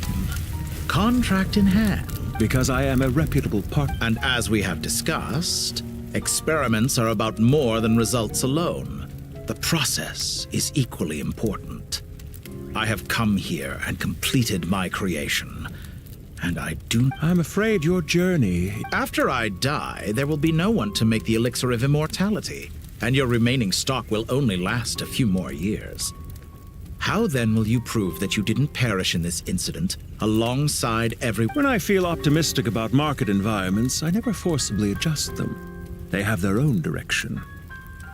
Speaker 9: Contract in hand.
Speaker 10: Because I am a reputable partner.
Speaker 9: And as we have discussed, experiments are about more than results alone. The process is equally important. I have come here and completed my creation. And
Speaker 10: I'm afraid your journey...
Speaker 9: After I die, there will be no one to make the elixir of immortality, and your remaining stock will only last a few more years. How then will you prove that you didn't perish in this incident alongside
Speaker 10: When I feel optimistic about market environments, I never forcibly adjust them. They have their own direction.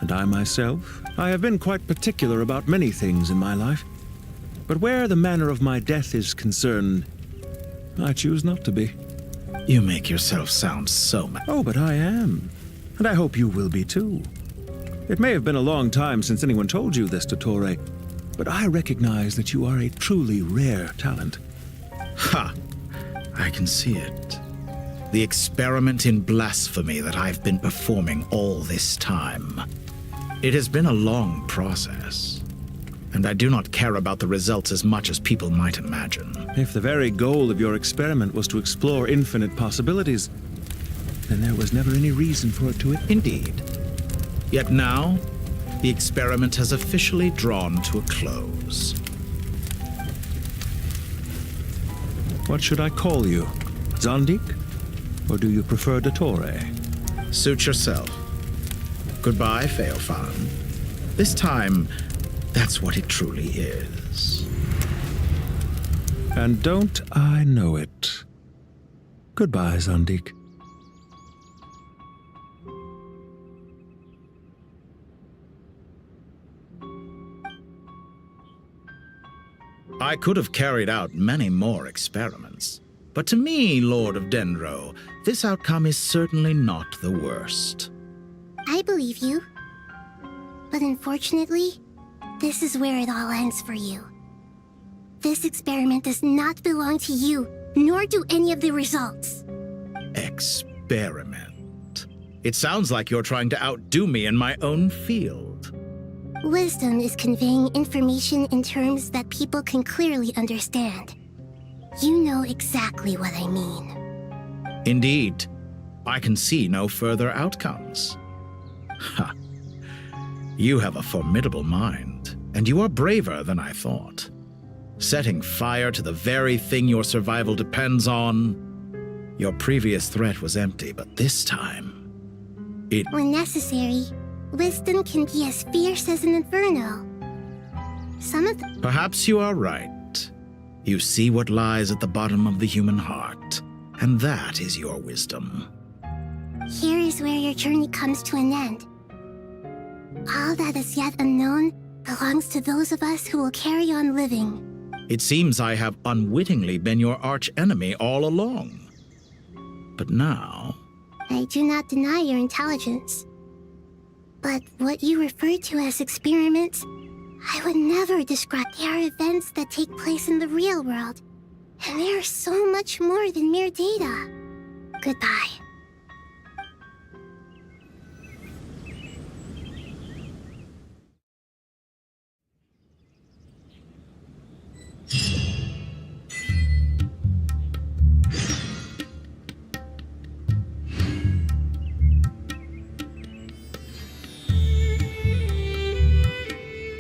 Speaker 10: And I myself, I have been quite particular about many things in my life. But where the manner of my death is concerned, I choose not to be.
Speaker 9: You make yourself sound so
Speaker 10: Oh, but I am. And I hope you will be too. It may have been a long time since anyone told you this, Dottore, but I recognize that you are a truly rare talent.
Speaker 9: Ha! I can see it. The experiment in blasphemy that I've been performing all this time. It has been a long process, and I do not care about the results as much as people might imagine.
Speaker 10: If the very goal of your experiment was to explore infinite possibilities, then there was never any reason for it to...
Speaker 9: Indeed. Yet now, the experiment has officially drawn to a close.
Speaker 10: What should I call you? Zandik? Or do you prefer Dottore?
Speaker 9: Suit yourself. Goodbye, Feofan. This time, that's what it truly is.
Speaker 10: And don't I know it? Goodbye, Zandik.
Speaker 9: I could have carried out many more experiments, but to me, Lord of Dendro, this outcome is certainly not the worst.
Speaker 13: I believe you. But unfortunately, this is where it all ends for you. This experiment does not belong to you, nor do any of the results.
Speaker 9: Experiment? It sounds like you're trying to outdo me in my own field.
Speaker 13: Wisdom is conveying information in terms that people can clearly understand. You know exactly what I mean.
Speaker 9: Indeed. I can see no further outcomes. Ha. You have a formidable mind, and you are braver than I thought. Setting fire to the very thing your survival depends on. Your previous threat was empty, but this time...
Speaker 13: When necessary, wisdom can be as fierce as an inferno. Some of the...
Speaker 9: Perhaps you are right. You see what lies at the bottom of the human heart, and that is your wisdom.
Speaker 13: Here is where your journey comes to an end. All that is yet unknown belongs to those of us who will carry on living.
Speaker 9: It seems I have unwittingly been your arch-enemy all along. But now...
Speaker 13: I do not deny your intelligence. But what you refer to as experiments, I would never describe. They are events that take place in the real world. And they are so much more than mere data. Goodbye.